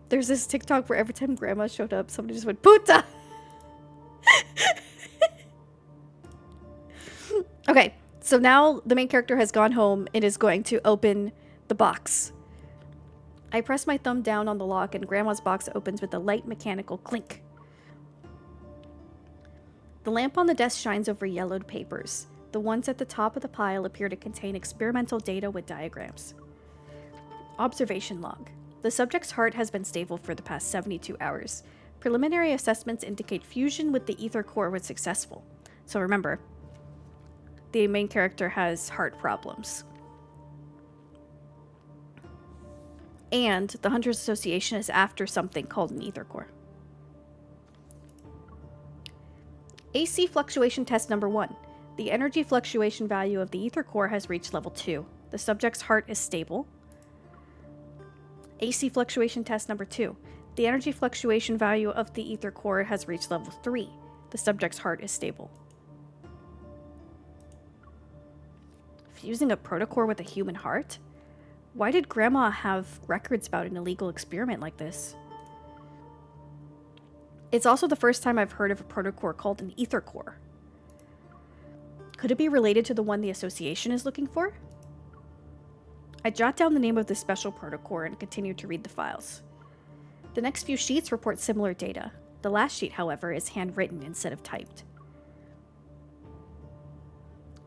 there's this TikTok where every time grandma showed up, somebody just went puta. Okay, So now the main character has gone home and is going to open the box. I press my thumb down on the lock and Grandma's box opens with a light mechanical clink. The lamp on the desk shines over yellowed papers. The ones at the top of the pile appear to contain experimental data with diagrams. Observation log. The subject's heart has been stable for the past 72 hours. Preliminary assessments indicate fusion with the ether core was successful. So remember, the main character has heart problems. And the Hunters Association is after something called an ether core. AC fluctuation test number 1. The energy fluctuation value of the ether core has reached level 2. The subject's heart is stable. AC fluctuation test number 2. The energy fluctuation value of the ether core has reached level 3. The subject's heart is stable. Fusing a protocore with a human heart? Why did Grandma have records about an illegal experiment like this? It's also the first time I've heard of a protocore called an ether core. Could it be related to the one the association is looking for? I jot down the name of this special protocore and continue to read the files. The next few sheets report similar data. The last sheet, however, is handwritten instead of typed.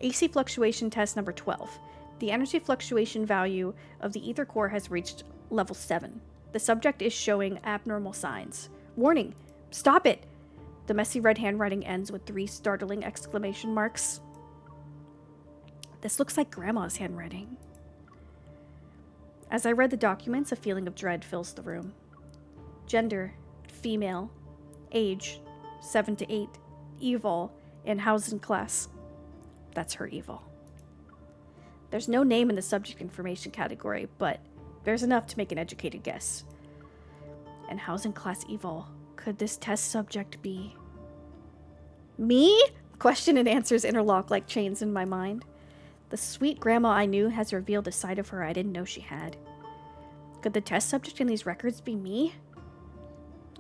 AC fluctuation test number 12. The energy fluctuation value of the ether core has reached level 7. The subject is showing abnormal signs. Warning! Stop it! The messy red handwriting ends with 3 startling exclamation marks. This looks like Grandma's handwriting. As I read the documents, a feeling of dread fills the room. Gender, female. Age, 7 to 8. Evol, in housing class. That's her evil. There's no name in the subject information category, but there's enough to make an educated guess. And housing class evil. Could this test subject be... me? Question and answers interlock like chains in my mind. The sweet Grandma I knew has revealed a side of her I didn't know she had. Could the test subject in these records be me?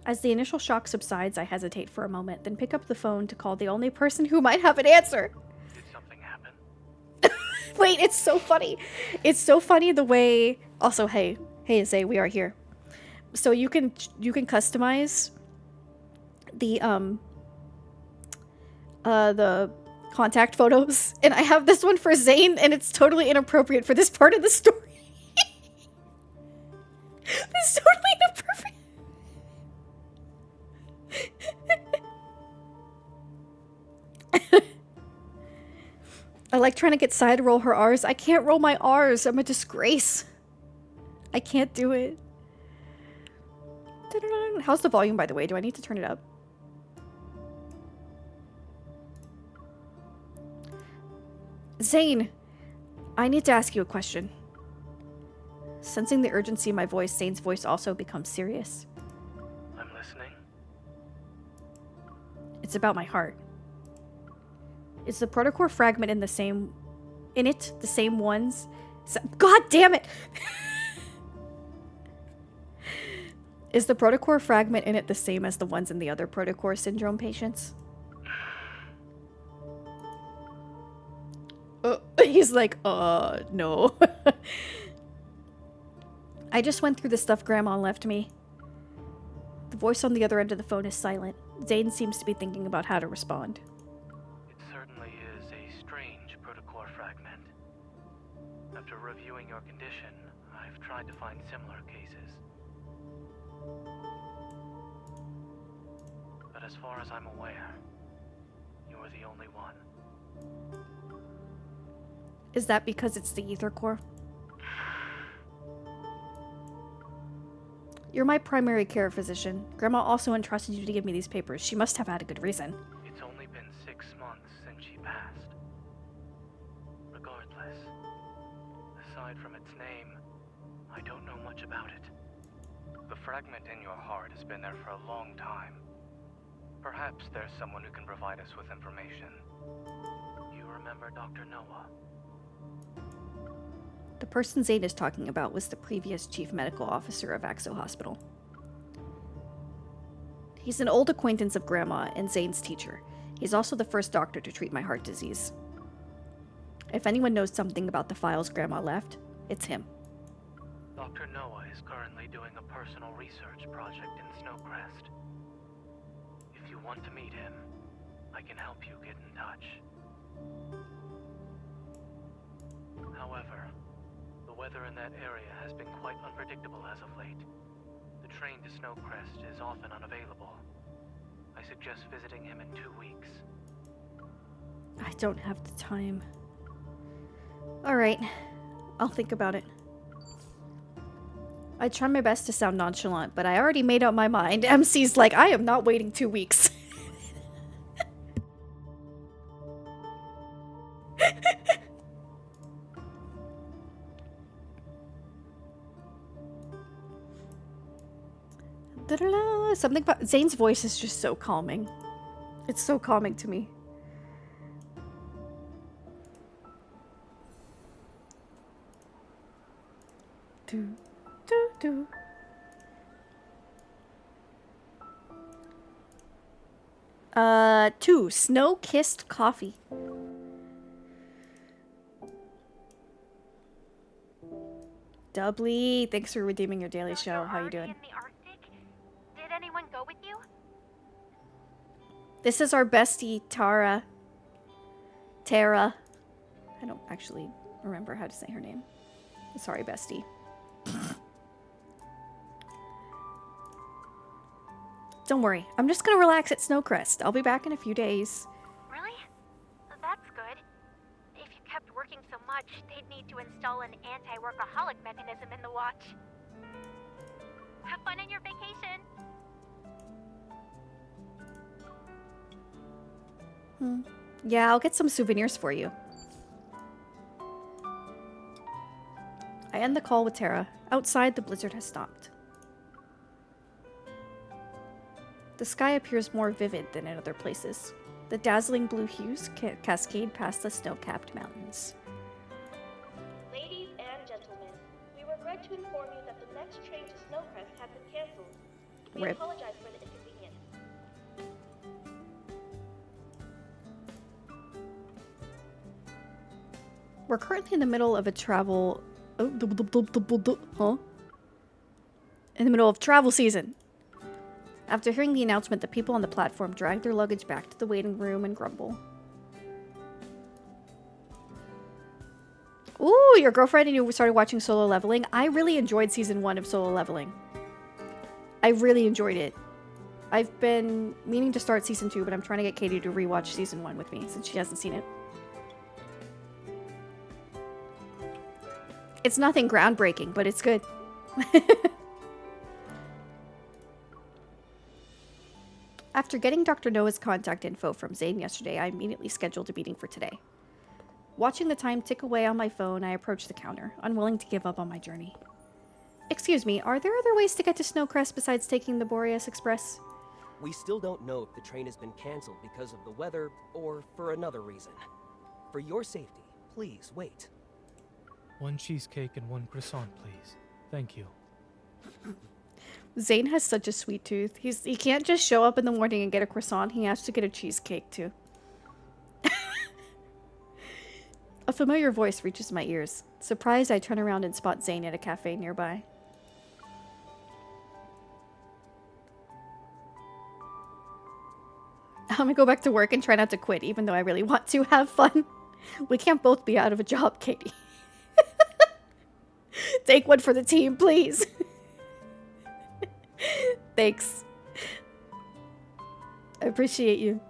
As the initial shock subsides, I hesitate for a moment, then pick up the phone to call the only person who might have an answer. Did something happen? Wait, it's so funny. It's so funny the way... Also, hey, Zay, we are here. So you can customize the contact photos, and I have this one for Zane, and it's totally inappropriate for this part of the story. It's totally inappropriate. I like trying to get Sai to roll her R's. I can't roll my R's. I'm a disgrace. I can't do it. How's the volume, by the way? Do I need to turn it up? Zane, I need to ask you a question. Sensing the urgency in my voice, Zane's voice also becomes serious. I'm listening. It's about my heart. Is the protocore fragment in the same ones? God damn it! Is the protocore fragment in it the same as the ones in the other protocore syndrome patients? He's like, no. I just went through the stuff Grandma left me. The voice on the other end of the phone is silent. Zane seems to be thinking about how to respond. It certainly is a strange protocore fragment. After reviewing your condition, I've tried to find similar cases. But as far as I'm aware, you are the only one. Is that because it's the ether core? You're my primary care physician. Grandma also entrusted you to give me these papers. She must have had a good reason. It's only been 6 months since she passed. Regardless, aside from its name, I don't know much about it. The fragment in your heart has been there for a long time. Perhaps there's someone who can provide us with information. You remember Dr. Noah? The person Zane is talking about was the previous chief medical officer of Axo Hospital. He's an old acquaintance of Grandma and Zane's teacher. He's also the first doctor to treat my heart disease. If anyone knows something about the files Grandma left, it's him. Dr. Noah is currently doing a personal research project in Snowcrest. If you want to meet him, I can help you get in touch. However, the weather in that area has been quite unpredictable as of late. The train to Snowcrest is often unavailable. I suggest visiting him in 2 weeks. I don't have the time. Alright, I'll think about it. I try my best to sound nonchalant, but I already made up my mind. MC's like, I am not waiting 2 weeks. Something about Zane's voice is just so calming. It's so calming to me. Do, do, do. Two, snow-kissed coffee. Doubly, thanks for redeeming your daily show. How you doing? In the Arctic? Did anyone go with you? This is our bestie, Tara. Tara. I don't actually remember how to say her name. Sorry, bestie. Don't worry. I'm just gonna relax at Snowcrest. I'll be back in a few days. Really? That's good. If you kept working so much, they'd need to install an anti-workaholic mechanism in the watch. Have fun on your vacation. Yeah, I'll get some souvenirs for you. I end the call with Tara. Outside, the blizzard has stopped. The sky appears more vivid than in other places. The dazzling blue hues cascade past the snow-capped mountains. Ladies and gentlemen, we regret to inform you that the next train to Snowcrest has been cancelled. We Rip. apologize for the inconvenience. We're currently in the middle of a travel... Huh? In the middle of travel season. After hearing the announcement, the people on the platform drag their luggage back to the waiting room and grumble. Ooh, your girlfriend and you started watching Solo Leveling. I really enjoyed season 1 of Solo Leveling. I really enjoyed it. I've been meaning to start season 2, but I'm trying to get Katie to rewatch season 1 with me since she hasn't seen it. It's nothing groundbreaking, but it's good. After getting Dr. Noah's contact info from Zane yesterday, I immediately scheduled a meeting for today. Watching the time tick away on my phone, I approached the counter, unwilling to give up on my journey. Excuse me, are there other ways to get to Snowcrest besides taking the Boreas Express? We still don't know if the train has been canceled because of the weather or for another reason. For your safety, please wait. 1 cheesecake and 1 croissant, please. Thank you. Zane has such a sweet tooth. He can't just show up in the morning and get a croissant. He has to get a cheesecake too. A familiar voice reaches my ears. Surprised, I turn around and spot Zane at a cafe nearby. I'm gonna go back to work and try not to quit, even though I really want to have fun. We can't both be out of a job, Katie. Take one for the team, please. Thanks. I appreciate you.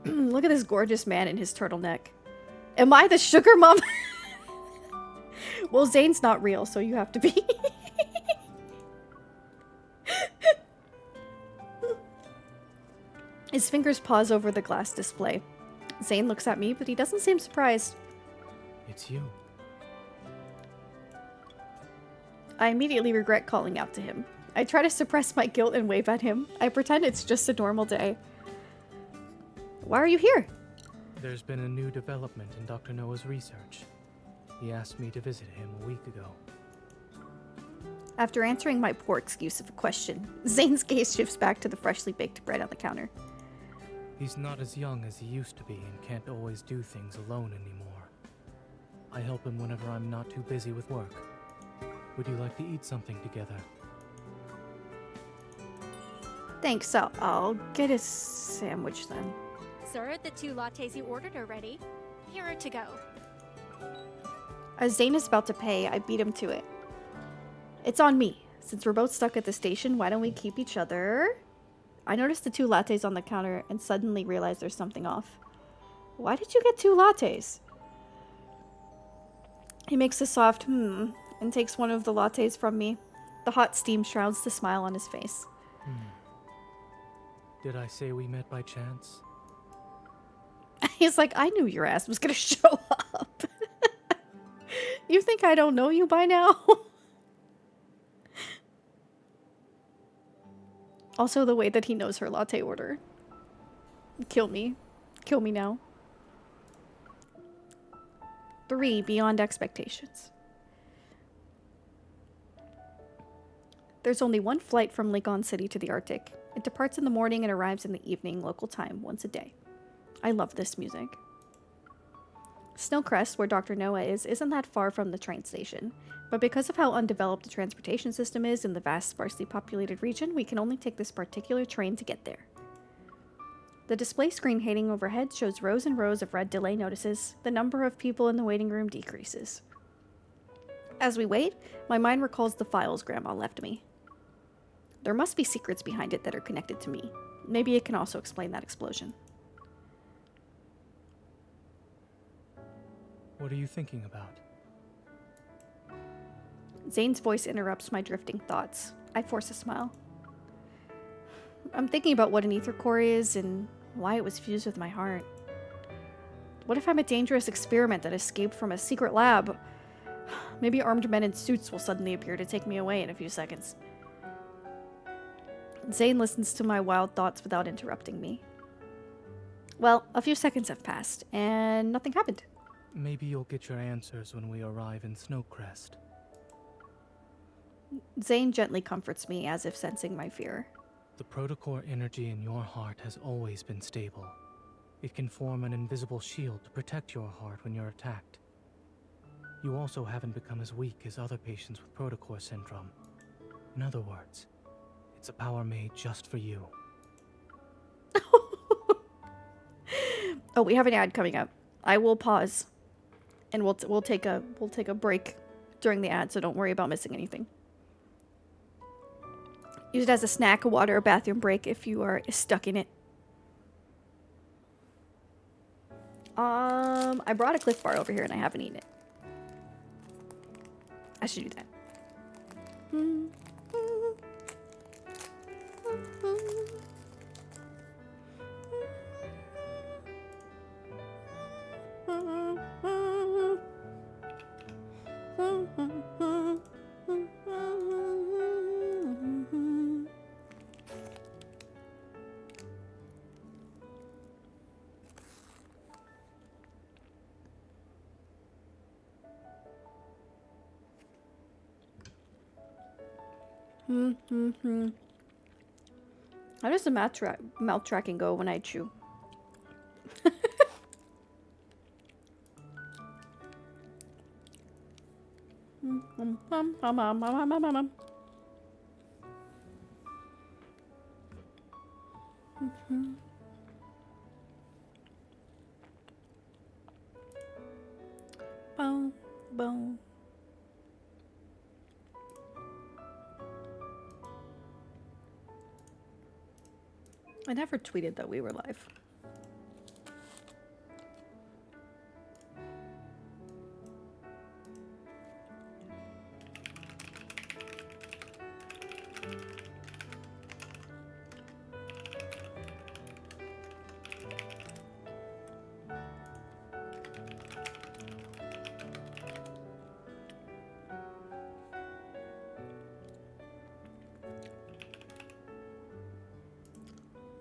Look at this gorgeous man in his turtleneck. Am I the sugar mom? Well, Zane's not real, so you have to be. His fingers pause over the glass display. Zane looks at me, but he doesn't seem surprised. It's you. I immediately regret calling out to him. I try to suppress my guilt and wave at him. I pretend it's just a normal day. Why are you here? There's been a new development in Dr. Noah's research. He asked me to visit him a week ago. After answering my poor excuse of a question, Zane's gaze shifts back to the freshly baked bread on the counter. He's not as young as he used to be and can't always do things alone anymore. I help him whenever I'm not too busy with work. Would you like to eat something together? Thanks, I'll get a sandwich then. Sir, the 2 lattes you ordered are ready. Here are to go. As Zane is about to pay, I beat him to it. It's on me. Since we're both stuck at the station, why don't we keep each other? I noticed the 2 lattes on the counter and suddenly realized there's something off. Why did you get 2 lattes? He makes a soft and takes one of the lattes from me. The hot steam shrouds the smile on his face. Did I say we met by chance? He's like, I knew your ass was gonna show up. You think I don't know you by now? Also, the way that he knows her latte order. Kill me. Kill me now. 3, beyond expectations. There's only one flight from Legon City to the Arctic. It departs in the morning and arrives in the evening, local time, once a day. I love this music. Snowcrest, where Dr. Noah is, isn't that far from the train station. But because of how undeveloped the transportation system is in the vast, sparsely populated region, we can only take this particular train to get there. The display screen hanging overhead shows rows and rows of red delay notices. The number of people in the waiting room decreases. As we wait, my mind recalls the files Grandma left me. There must be secrets behind it that are connected to me. Maybe it can also explain that explosion. What are you thinking about? Zane's voice interrupts my drifting thoughts. I force a smile. I'm thinking about what an ether core is and why it was fused with my heart. What if I'm a dangerous experiment that escaped from a secret lab? Maybe armed men in suits will suddenly appear to take me away in a few seconds. Zane listens to my wild thoughts without interrupting me. Well, a few seconds have passed, and nothing happened. Maybe you'll get your answers when we arrive in Snowcrest. Zane gently comforts me, as if sensing my fear. The protocore energy in your heart has always been stable. It can form an invisible shield to protect your heart when you're attacked. You also haven't become as weak as other patients with protocore syndrome. In other words, it's a power made just for you. Oh, we have an ad coming up. I will pause, and we'll take a break during the ad, so don't worry about missing anything. Use it as a snack, a water, or bathroom break if you are stuck in it. I brought a Cliff Bar over here and I haven't eaten it. I should do that. How does the mouth tracking go when I chew? Boom, boom. I never tweeted that we were live.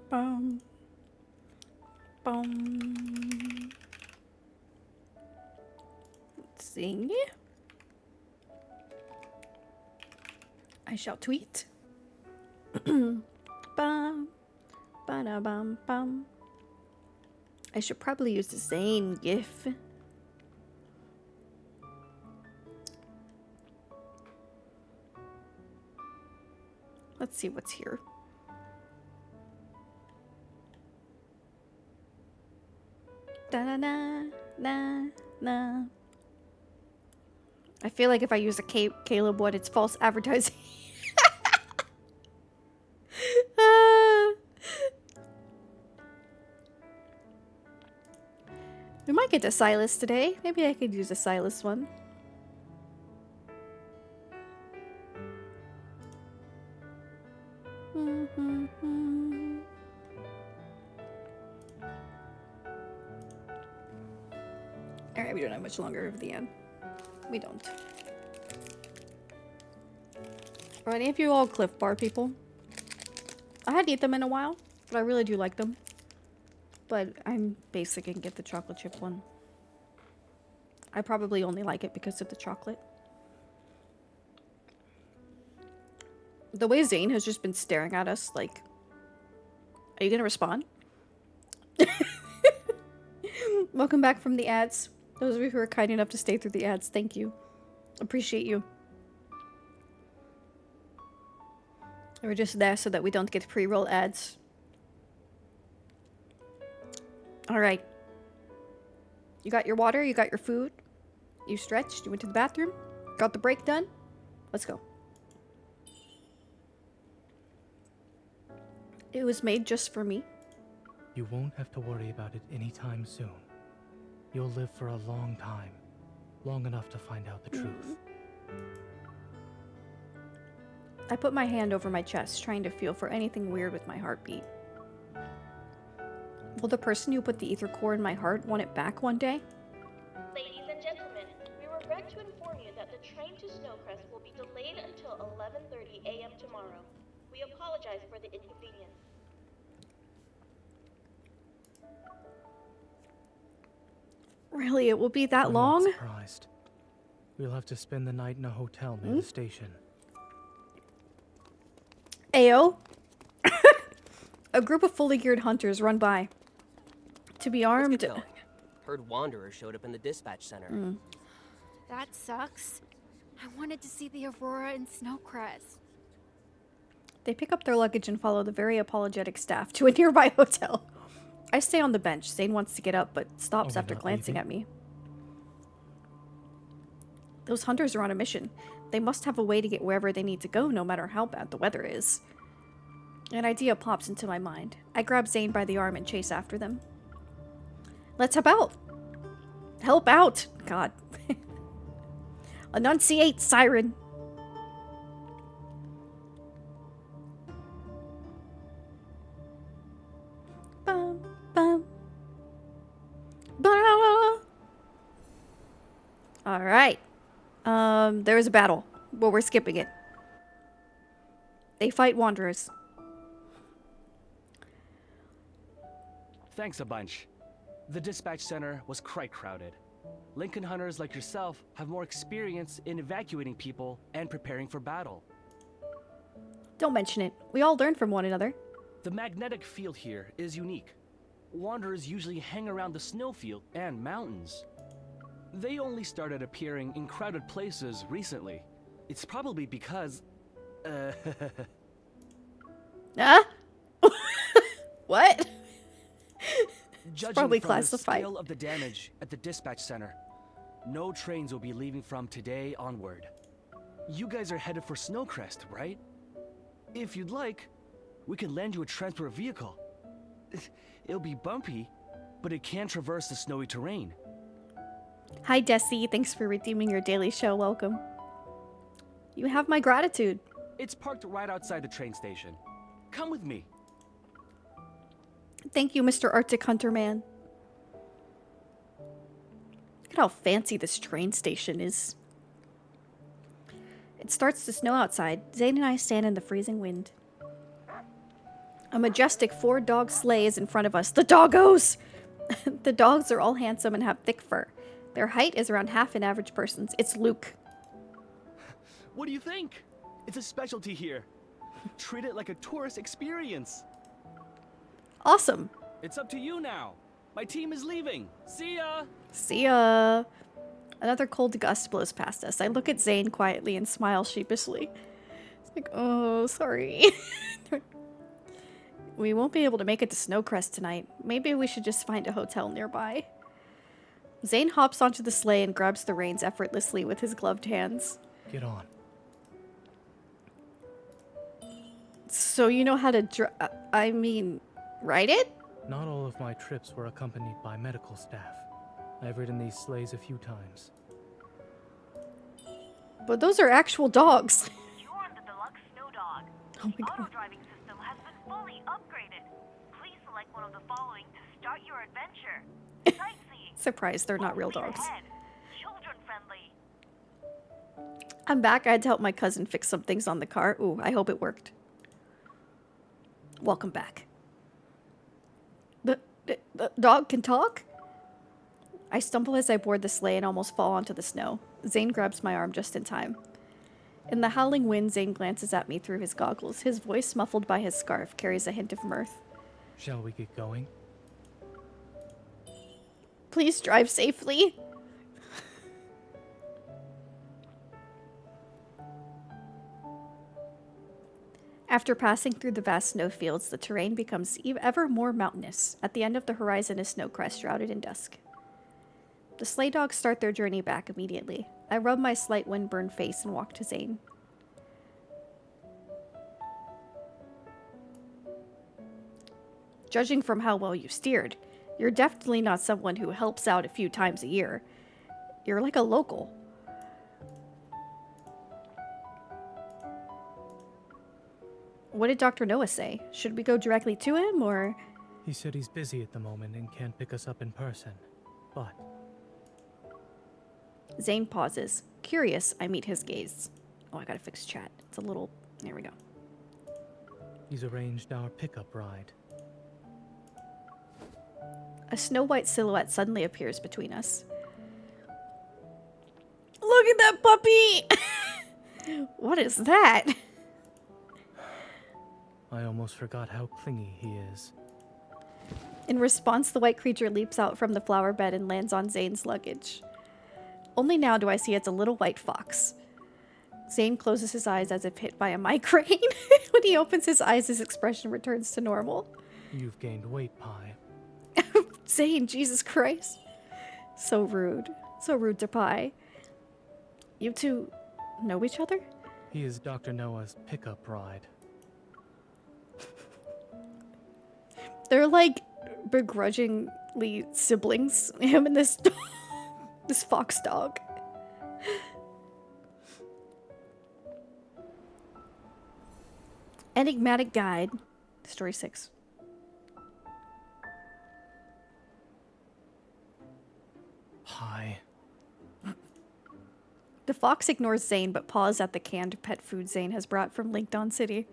Boom. Boom. Let's see. I shall tweet. Bum. Ba-da-bum bum. I should probably use the same GIF. Let's see what's here. Da-na-na-na-na. I feel like if I use a Caleb one, it's false advertising. We might get to Silas today. Maybe I could use a Silas one. Alright, we don't have much longer of the end. We don't. Are any of you all Cliff Bar people? I hadn't eaten them in a while, but I really do like them. But I'm basic and get the chocolate chip one. I probably only like it because of the chocolate. The way Zane has just been staring at us like... Are you gonna respond? Welcome back from the ads. Those of you who are kind enough to stay through the ads, thank you. Appreciate you. We're just there so that we don't get pre-roll ads. Alright. You got your water, you got your food. You stretched, you went to the bathroom. Got the break done. Let's go. It was made just for me. You won't have to worry about it anytime soon. You'll live for a long time. Long enough to find out the truth. I put my hand over my chest, trying to feel for anything weird with my heartbeat. Will the person who put the ether core in my heart want it back one day? Ladies and gentlemen, we regret to inform you that the train to Snowcrest will be delayed until 11:30 a.m. tomorrow. We apologize for the inconvenience. Really, it will be that I'm long? not surprised. We'll have to spend the night in a hotel near the station. Ayo. A group of fully geared hunters run by. To be armed. Let's get going. Heard wanderers showed up in the dispatch center. That sucks. I wanted to see the Aurora and Snowcrest. They pick up their luggage and follow the very apologetic staff to a nearby hotel. I stay on the bench. Zane wants to get up, but stops Are we after not glancing leaving? at me. Those hunters are on a mission. They must have a way to get wherever they need to go, no matter how bad the weather is. An idea pops into my mind. I grab Zane by the arm and chase after them. Let's help out! Help out! God. Enunciate, Siren! Bum, bum. Ba. Alright. There is a battle, but we're skipping it. They fight wanderers. Thanks a bunch. The dispatch center was quite crowded. Lincoln hunters like yourself have more experience in evacuating people and preparing for battle. Don't mention it. We all learn from one another. The magnetic field here is unique. Wanderers usually hang around the snowfield and mountains. They only started appearing in crowded places recently. It's probably because... Huh? What? Judging probably from classified. the scale of the damage at the dispatch center, no trains will be leaving from today onward. You guys are headed for Snowcrest, right? If you'd like, we can lend you a transport vehicle. It'll be bumpy, but it can traverse the snowy terrain. Hi, Desi. Thanks for redeeming your daily show. Welcome. You have my gratitude. It's parked right outside the train station. Come with me. Thank you, Mr. Arctic Hunter Man. Look at how fancy this train station is. It starts to snow outside. Zane and I stand in the freezing wind. A majestic 4-dog sleigh is in front of us. The doggos! The dogs are all handsome and have thick fur. Their height is around half an average person's. It's Luke. What do you think? It's a specialty here. Treat it like a tourist experience. Awesome. It's up to you now. My team is leaving. See ya! See ya! Another cold gust blows past us. I look at Zane quietly and smile sheepishly. It's like, oh, sorry. We won't be able to make it to Snowcrest tonight. Maybe we should just find a hotel nearby. Zane hops onto the sleigh and grabs the reins effortlessly with his gloved hands. Get on. So you know how to ride it? Not all of my trips were accompanied by medical staff. I've ridden these sleighs a few times. But those are actual dogs. You're on the deluxe snow dog. Oh my The god. auto-driving system has been fully upgraded. Please select one of the following to start your adventure. Sightseeing. Surprised they're not real dogs. Children friendly. I'm back. I had to help my cousin fix some things on the car. Ooh, I hope it worked. Welcome back. The dog can talk? I stumble as I board the sleigh and almost fall onto the snow. Zane grabs my arm just in time. In the howling wind, Zane glances at me through his goggles. His voice, muffled by his scarf, carries a hint of mirth. Shall we get going? Please drive safely. After passing through the vast snowfields, the terrain becomes ever more mountainous. At the end of the horizon is Snowcrest, shrouded in dusk. The sleigh dogs start their journey back immediately. I rub my slight windburned face and walk to Zane. Judging from how well you steered, you're definitely not someone who helps out a few times a year. You're like a local. What did Dr. Noah say? Should we go directly to him, or...? He said he's busy at the moment and can't pick us up in person. But Zane pauses. Curious, I meet his gaze. Oh, I gotta fix chat. It's a little... There we go. he's arranged our pickup ride. A snow-white silhouette suddenly appears between us. Look at that puppy! What is that? I almost forgot how clingy he is. In response, the white creature leaps out from the flower bed and lands on Zane's luggage. Only now do I see it's a little white fox. Zane closes his eyes as if hit by a migraine. When he opens his eyes, his expression returns to normal. You've gained weight, Pi. Zane, Jesus Christ. So rude. So rude to Pi. You two know each other? He is Dr. Noah's pickup ride. They're like begrudgingly siblings. Him and this this fox dog. Enigmatic Guide. Story 6. Pi. The fox ignores Zane but paws at the canned pet food Zane has brought from Linkdon City.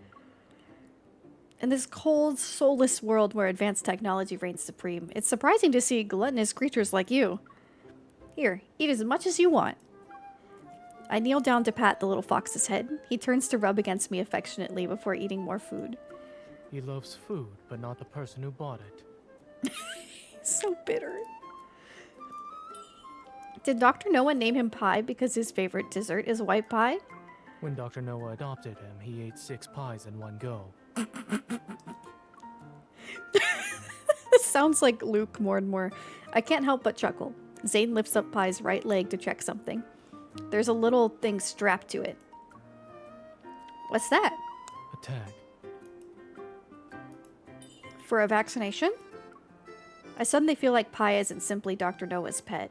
In this cold, soulless world where advanced technology reigns supreme, it's surprising to see gluttonous creatures like you. Here, eat as much as you want. I kneel down to pat the little fox's head. He turns to rub against me affectionately before eating more food. He loves food, but not the person who bought it. So bitter. Did Dr. Noah name him Pie because his favorite dessert is white pie? When Dr. Noah adopted him, he ate 6 pies in one go. This sounds like Luke more and more. I can't help but chuckle. Zane lifts up Pie's right leg to check something. There's a little thing strapped to it. What's that? A tag. For a vaccination? I suddenly feel like Pie isn't simply Dr. Noah's pet.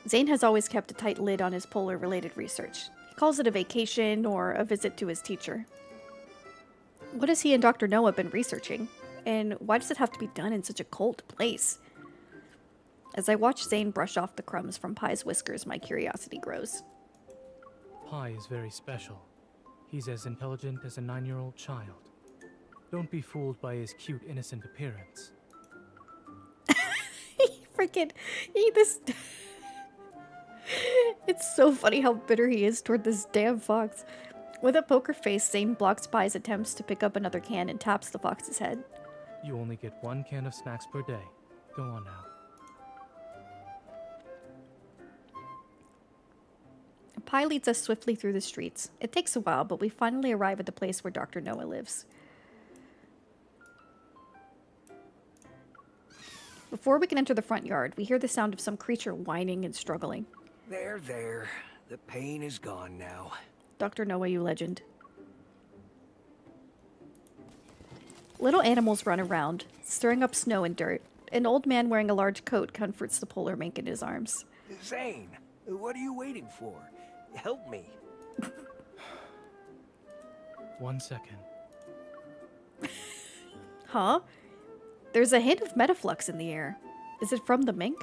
Zane has always kept a tight lid on his polar-related research. He calls it a vacation or a visit to his teacher. What has he and Dr. Noah been researching? And why does it have to be done in such a cold place? As I watch Zane brush off the crumbs from Pie's whiskers, my curiosity grows. Pi is very special. He's as intelligent as a 9-year-old child. Don't be fooled by his cute, innocent appearance. This... It's so funny how bitter he is toward this damn fox. With a poker face, Zane blocks Pie's attempts to pick up another can and taps the fox's head. You only get 1 can of snacks per day. Go on now. Pi leads us swiftly through the streets. It takes a while, but we finally arrive at the place where Dr. Noah lives. Before we can enter the front yard, we hear the sound of some creature whining and struggling. There, there. The pain is gone now. Dr. Noah, you legend. Little animals run around, stirring up snow and dirt. An old man wearing a large coat comforts the polar mink in his arms. Zane, what are you waiting for? Help me. 1 second. Huh? There's a hint of metaflux in the air. Is it from the mink?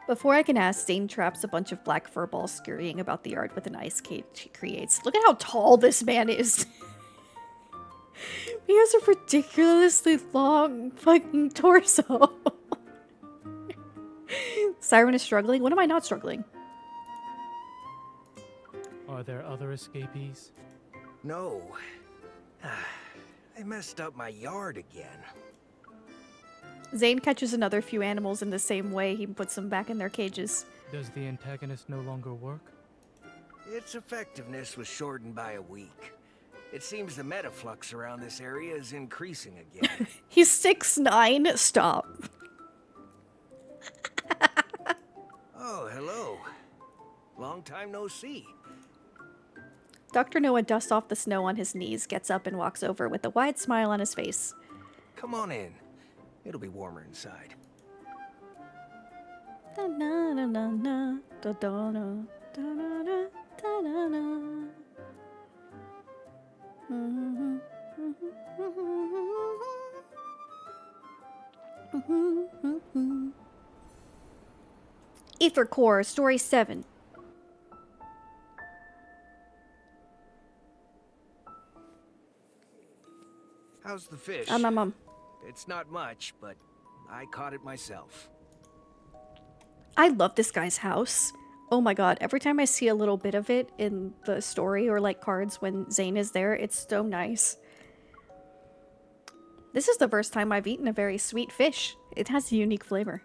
Before I can ask, Zane traps a bunch of black fur balls scurrying about the yard with an ice cage he creates. Look at how tall this man is. He has a ridiculously long fucking torso. Siren is struggling. When am I not struggling? Are there other escapees? No. I messed up my yard again. Zane catches another few animals in the same way. He puts them back in their cages. Does the antagonist no longer work? Its effectiveness was shortened by a week. It seems the metaflux around this area is increasing again. He's 6'9". Stop. Oh, hello. Long time no see. Dr. Noah dusts off the snow on his knees, gets up and walks over with a wide smile on his face. Come on in. It'll be warmer inside. Ether Core, Story 7. How's the fish? It's not much, but I caught it myself. I love this guy's house. Oh my god, every time I see a little bit of it in the story or like cards when Zane is there, it's so nice. This is the first time I've eaten a very sweet fish. It has a unique flavor.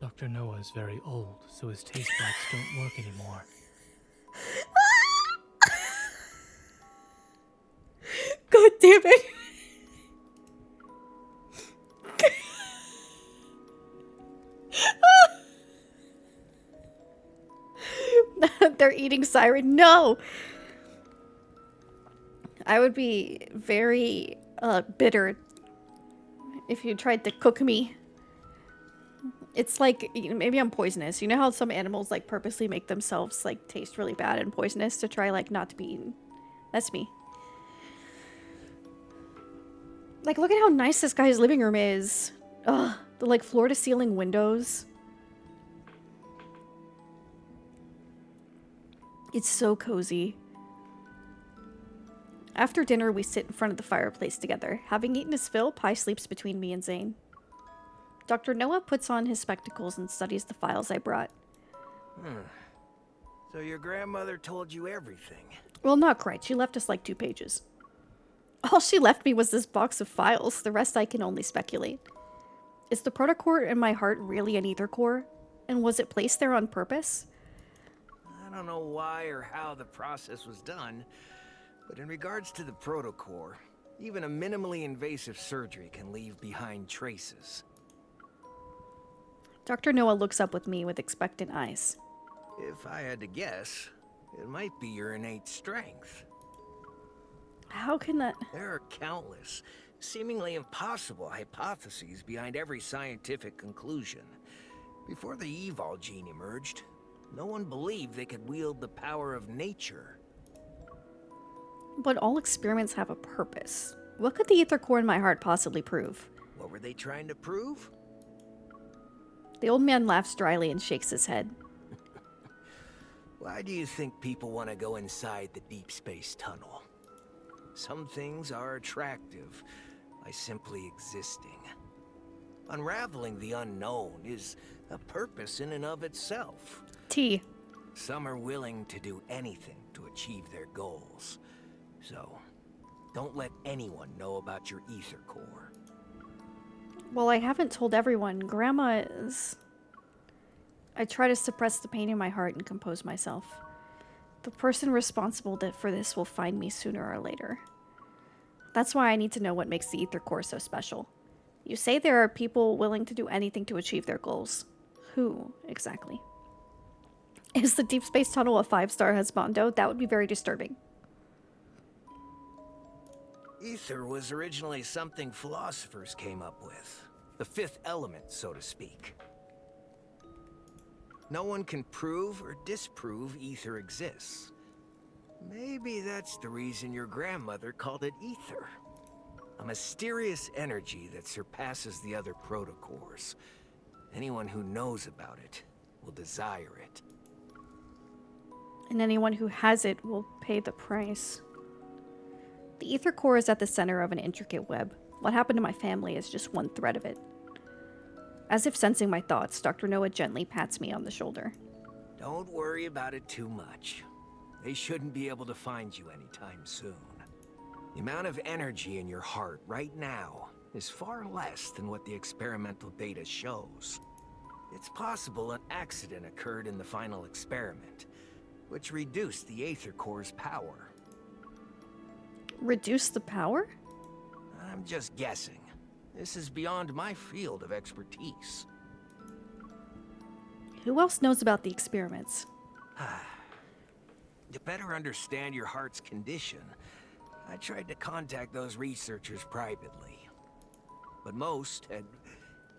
Dr. Noah is very old, so his taste buds don't work anymore. God damn it. They're eating Siren. No! I would be very bitter if you tried to cook me. It's like, maybe I'm poisonous. You know how some animals like purposely make themselves like taste really bad and poisonous to try like not to be eaten? That's me. Like, look at how nice this guy's living room is. Ugh, the like floor to ceiling windows. It's so cozy. After dinner, we sit in front of the fireplace together. Having eaten his fill, Pi sleeps between me and Zane. Dr. Noah puts on his spectacles and studies the files I brought. So your grandmother told you everything? Well, not quite. She left us like 2 pages. All she left me was this box of files. The rest I can only speculate. Is the protocore in my heart really an ether core? And was it placed there on purpose? I don't know why or how the process was done, but in regards to the protocore, even a minimally invasive surgery can leave behind traces. Dr. Noah looks up with me with expectant eyes. If I had to guess, it might be your innate strength. How can that... There are countless, seemingly impossible hypotheses behind every scientific conclusion. Before the evol gene emerged, no one believed they could wield the power of nature. But all experiments have a purpose. What could the ether core in my heart possibly prove? What were they trying to prove? The old man laughs dryly and shakes his head. Why do you think people want to go inside the deep space tunnel? Some things are attractive by simply existing. Unraveling the unknown is a purpose in and of itself. T. Some are willing to do anything to achieve their goals. So, don't let anyone know about your ether core. Well, I haven't told everyone. Grandma is... I try to suppress the pain in my heart and compose myself. The person responsible for this will find me sooner or later. That's why I need to know what makes the ether core so special. You say there are people willing to do anything to achieve their goals. Who, exactly? Is the deep space tunnel a 5-star husbando? That would be very disturbing. Ether was originally something philosophers came up with. The fifth element, so to speak. No one can prove or disprove ether exists. Maybe that's the reason your grandmother called it ether. A mysterious energy that surpasses the other protocores. Anyone who knows about it will desire it. And anyone who has it will pay the price. The ether core is at the center of an intricate web. What happened to my family is just one thread of it. As if sensing my thoughts, Dr. Noah gently pats me on the shoulder. Don't worry about it too much. They shouldn't be able to find you anytime soon. The amount of energy in your heart right now is far less than what the experimental data shows. It's possible an accident occurred in the final experiment, which reduced the Aether Core's power. Reduce the power? I'm just guessing. This is beyond my field of expertise. Who else knows about the experiments? To better understand your heart's condition, I tried to contact those researchers privately. But most had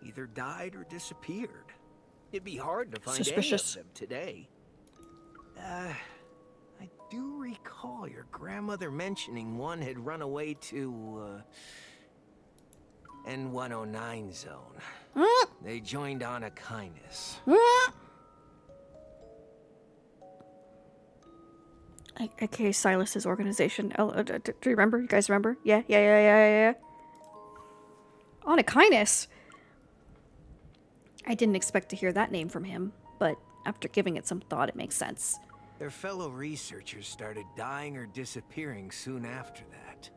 either died or disappeared. It'd be hard to find Suspicious. any of them today. I do recall your grandmother mentioning one had run away to, N109 zone. They joined on a kindness. Okay, Silas's organization. Do you remember? You guys remember? Yeah. On a kindness. I didn't expect to hear that name from him, but after giving it some thought, it makes sense. Their fellow researchers started dying or disappearing soon after that.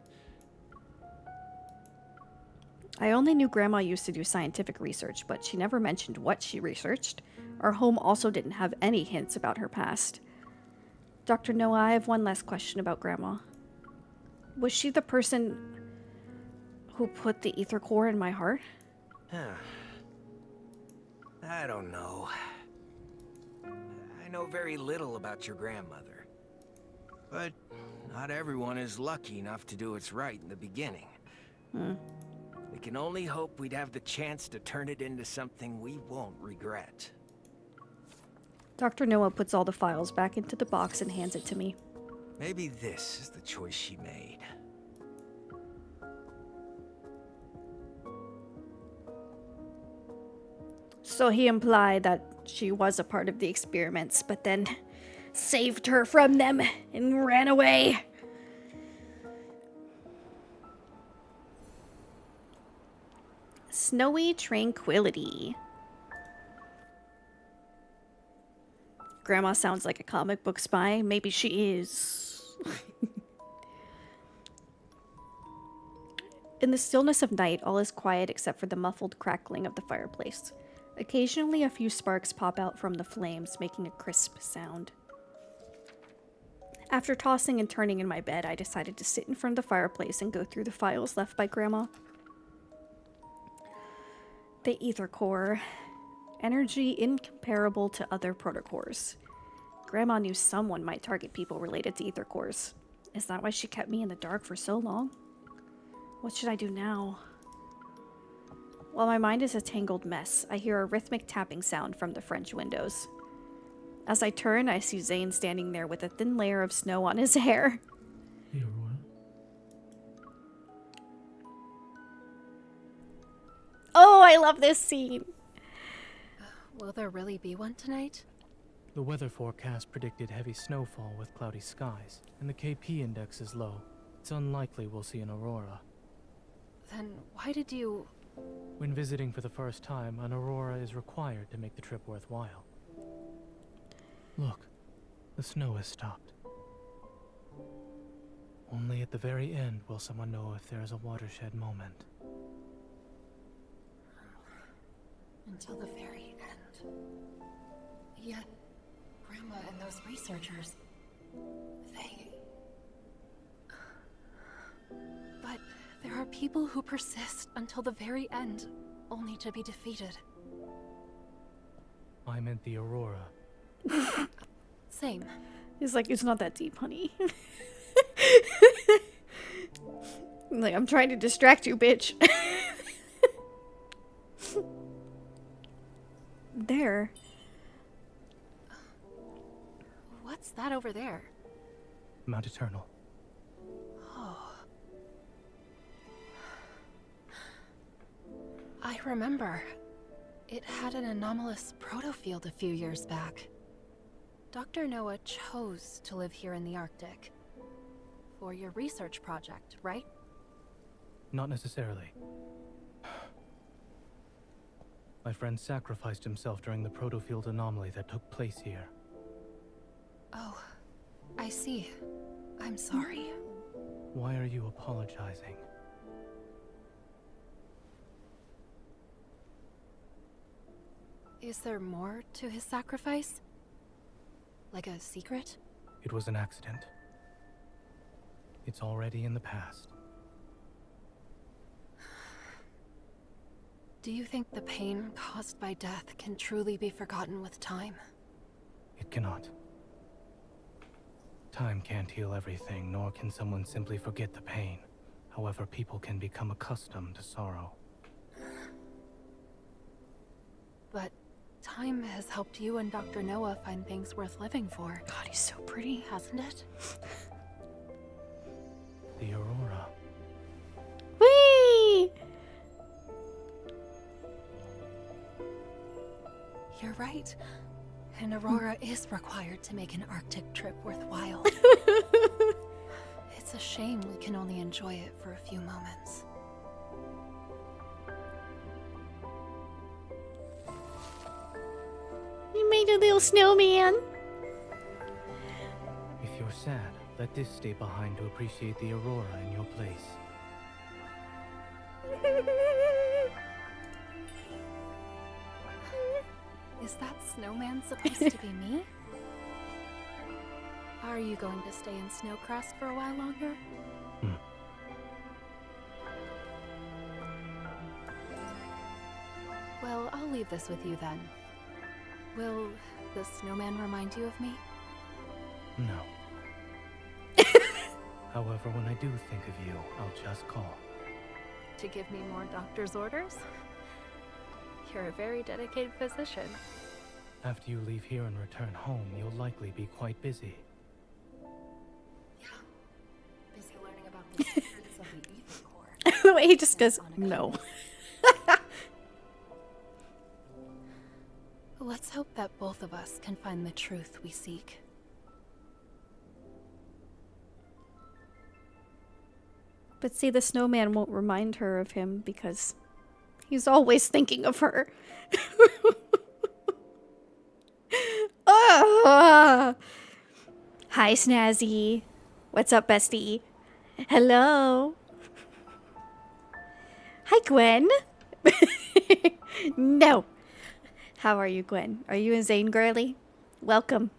I only knew Grandma used to do scientific research, but she never mentioned what she researched. Our home also didn't have any hints about her past. Dr. Noah, I have one last question about Grandma. Was she the person who put the ether core in my heart? I don't know. I know very little about your grandmother. But not everyone is lucky enough to do what's right in the beginning. We can only hope we'd have the chance to turn it into something we won't regret. Dr. Noah puts all the files back into the box and hands it to me. Maybe this is the choice she made. So he implied that she was a part of the experiments, but then saved her from them and ran away. Snowy tranquility. Grandma sounds like a comic book spy. Maybe she is. In the stillness of night, all is quiet except for the muffled crackling of the fireplace. Occasionally, a few sparks pop out from the flames, making a crisp sound. After tossing and turning in my bed, I decided to sit in front of the fireplace and go through the files left by Grandma. The ether core. Energy incomparable to other protocores. Grandma knew someone might target people related to ether cores. Is that why she kept me in the dark for so long? What should I do now? While my mind is a tangled mess, I hear a rhythmic tapping sound from the French windows. As I turn, I see Zane standing there with a thin layer of snow on his hair. Hey, Aurora. Oh, I love this scene! Will there really be one tonight? The weather forecast predicted heavy snowfall with cloudy skies, and the KP index is low. It's unlikely we'll see an aurora. Then why did you... When visiting for the first time, an aurora is required to make the trip worthwhile. Look, The snow has stopped. Only at the very end will someone know if there is a watershed moment. Until the very end. Yet, Grandma and those researchers, they... But there are people who persist until the very end, only to be defeated. I meant the Aurora. Same. He's like, it's not that deep, honey. Like, I'm trying to distract you, bitch. There. What's that over there? Mount Eternal. Oh. I remember. It had an anomalous protofield a few years back. Dr. Noah chose to live here in the Arctic. For your research project, right? Not necessarily. My friend sacrificed himself during the protofield anomaly that took place here. Oh, I see. I'm sorry. Why are you apologizing? Is there more to his sacrifice? Like a secret? It was an accident. It's already in the past. Do you think the pain caused by death can truly be forgotten with time? It cannot. Time can't heal everything, nor can someone simply forget the pain. However, people can become accustomed to sorrow. But time has helped you and Dr. Noah find things worth living for. God, he's so pretty. Hasn't it? The Aurora. Whee! You're right. An Aurora is required to make an Arctic trip worthwhile. It's a shame we can only enjoy it for a few moments. You made a little snowman. If you're sad, let this stay behind to appreciate the Aurora in your place. Is that snowman supposed to be me? Are you going to stay in Snowcrest for a while longer? Well, I'll leave this with you then. Will the snowman remind you of me? No. However, when I do think of you, I'll just call. To give me more doctor's orders? You're a very dedicated physician. After you leave here and return home, you'll likely be quite busy. Yeah. Busy learning about the secrets of the ether core. The way he just goes, no. Let's hope that both of us can find the truth we seek. But see, the snowman won't remind her of him because he's always thinking of her. Ah! Hi, Snazzy. What's up, bestie? Hello. Hi, Gwen. No. How are you, Gwen? Are you a Zane girly? Welcome.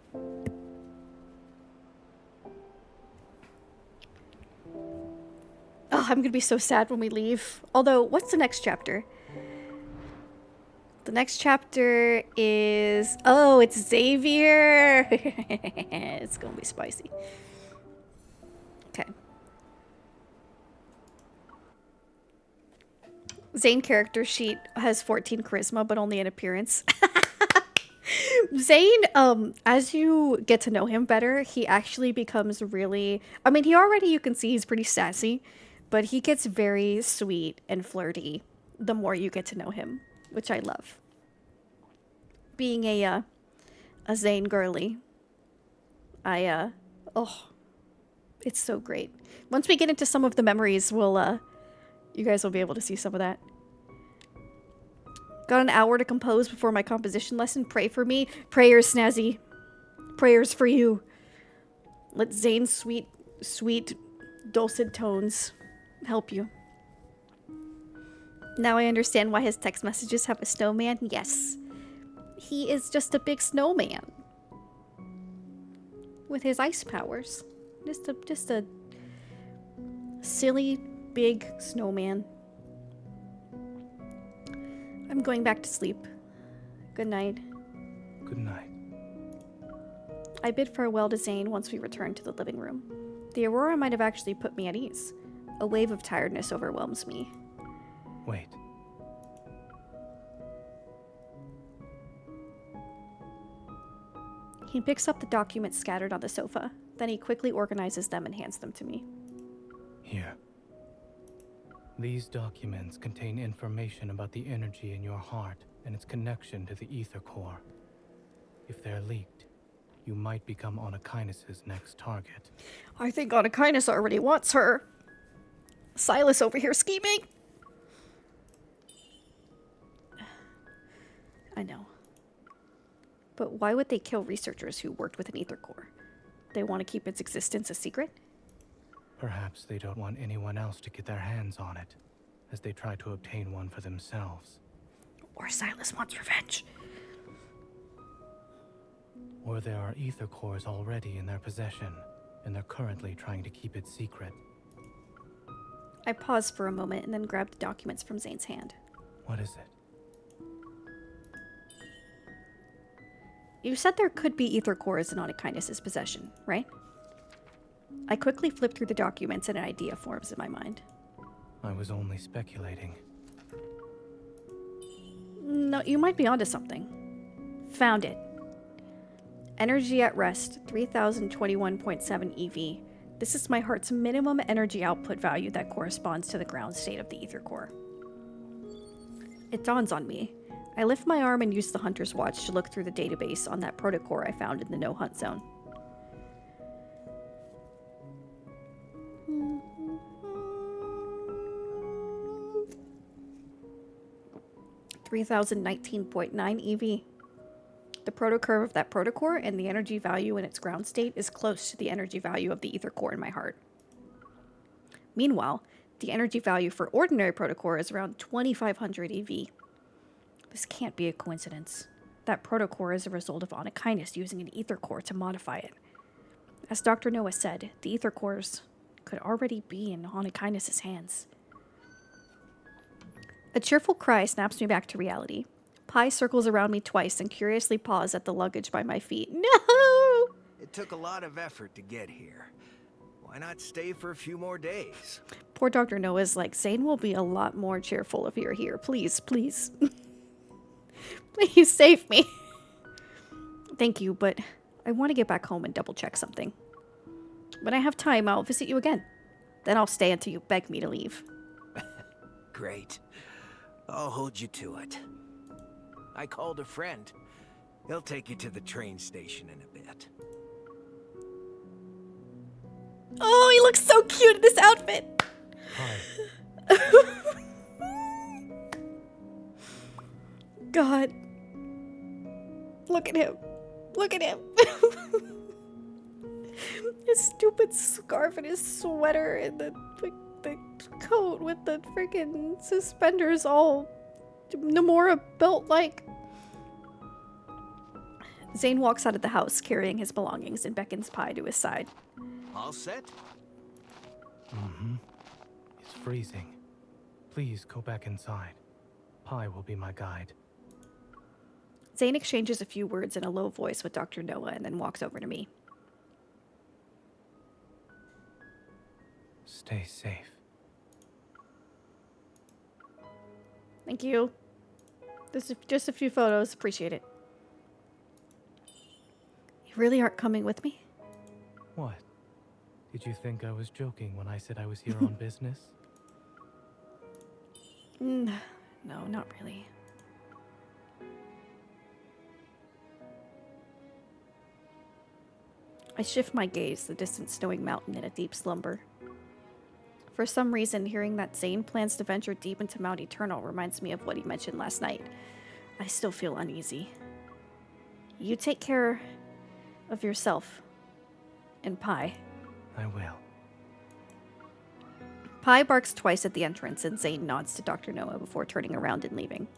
Oh, I'm gonna be so sad when we leave. Although, what's the next chapter? The next chapter is... Oh, it's Xavier! It's gonna be spicy. Okay. Zane character sheet has 14 charisma, but only in appearance. Zane, as you get to know him better, he actually becomes really... I mean, he already, you can see he's pretty sassy, but he gets very sweet and flirty the more you get to know him, which I love. Being a Zane girly, oh, it's so great. Once we get into some of the memories, we'll, you guys will be able to see some of that. Got an hour to compose before my composition lesson. Pray for me. Prayers, Snazzy. Prayers for you. Let Zane's sweet, dulcet tones help you. Now I understand why his text messages have a snowman. Yes. He is just a big snowman. With his ice powers. Just a silly, big snowman. I'm going back to sleep. Good night. Good night. I bid farewell to Zane once we return to the living room. The aurora might have actually put me at ease. A wave of tiredness overwhelms me. Wait. He picks up the documents scattered on the sofa. Then he quickly organizes them and hands them to me. Here. These documents contain information about the energy in your heart and its connection to the ether core. If they're leaked, you might become Anakinus' next target. I think Anakinus already wants her. Silas over here scheming. I know. But why would they kill researchers who worked with an ether core? They want to keep its existence a secret? Perhaps they don't want anyone else to get their hands on it, as they try to obtain one for themselves. Or Silas wants revenge. Or there are ether cores already in their possession, and they're currently trying to keep it secret. I pause for a moment and then grab the documents from Zane's hand. What is it? You said there could be ether cores in Anakinus' possession, right? I quickly flip through the documents and an idea forms in my mind. I was only speculating. No, you might be onto something. Found it. Energy at rest, 3021.7 EV. This is my heart's minimum energy output value that corresponds to the ground state of the ether core. It dawns on me. I lift my arm and use the hunter's watch to look through the database on that protocore I found in the no-hunt zone. 3019.9 EV. The protocurve of that protocore and the energy value in its ground state is close to the energy value of the ether core in my heart. Meanwhile, the energy value for ordinary protocore is around 2500 EV. This can't be a coincidence. That protocore is a result of Anakinus using an ether core to modify it. As Dr. Noah said, the ether cores could already be in Anakinus' hands. A cheerful cry snaps me back to reality. Pi circles around me twice and curiously paws at the luggage by my feet. No! It took a lot of effort to get here. Why not stay for a few more days? Poor Dr. Noah's like, Zane will be a lot more cheerful if you're here. Please, please. Please save me. Thank you, but I want to get back home and double check something. When I have time, I'll visit you again. Then I'll stay until you beg me to leave. Great. I'll hold you to it. I called a friend. He'll take you to the train station in a bit. Oh, he looks so cute in this outfit. Hi. God. Look at him. Look at him. His stupid scarf and his sweater and the coat with the freaking suspenders all Namora belt-like. Zane walks out of the house carrying his belongings and beckons Pi to his side. All set? Mm-hmm. It's freezing. Please go back inside. Pi will be my guide. Zane exchanges a few words in a low voice with Dr. Noah and then walks over to me. Stay safe. Thank you. This is just a few photos. Appreciate it. You really aren't coming with me? What? Did you think I was joking when I said I was here on business? No, not really. I shift my gaze to the distant snowing mountain in a deep slumber. For some reason, hearing that Zane plans to venture deep into Mount Eternal reminds me of what he mentioned last night. I still feel uneasy. You take care of yourself. and Pi. I will. Pi barks twice at the entrance, and Zane nods to Dr. Noah before turning around and leaving.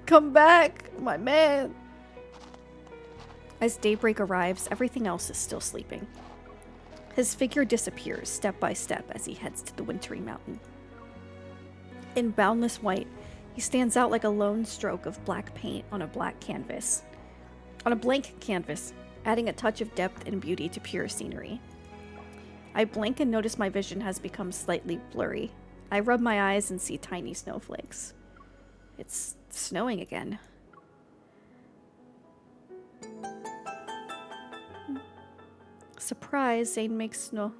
Come back, my man. As daybreak arrives, everything else is still sleeping. His figure disappears step by step as he heads to the wintry mountain. In boundless white, he stands out like a lone stroke of black paint on a blank canvas, adding a touch of depth and beauty to pure scenery. I blink and notice my vision has become slightly blurry. I rub my eyes and see tiny snowflakes. It's snowing again. Surprise, Zane makes snow.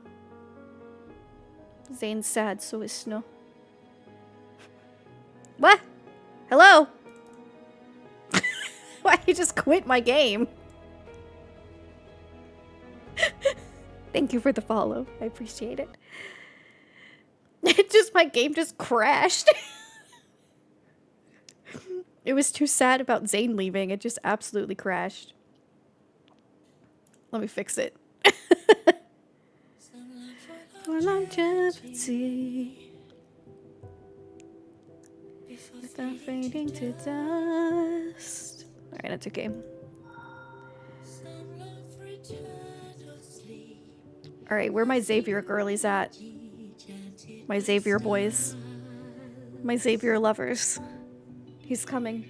Zane's sad, so is snow. What? Hello? Why you just quit my game? Thank you for the follow. I appreciate it. My game just crashed. It was too sad about Zane leaving. It just absolutely crashed. Let me fix it. For longevity, without fading to dust. Alright, that's okay. Alright, where my Xavier girlies at? My Xavier boys. My Xavier lovers. He's coming.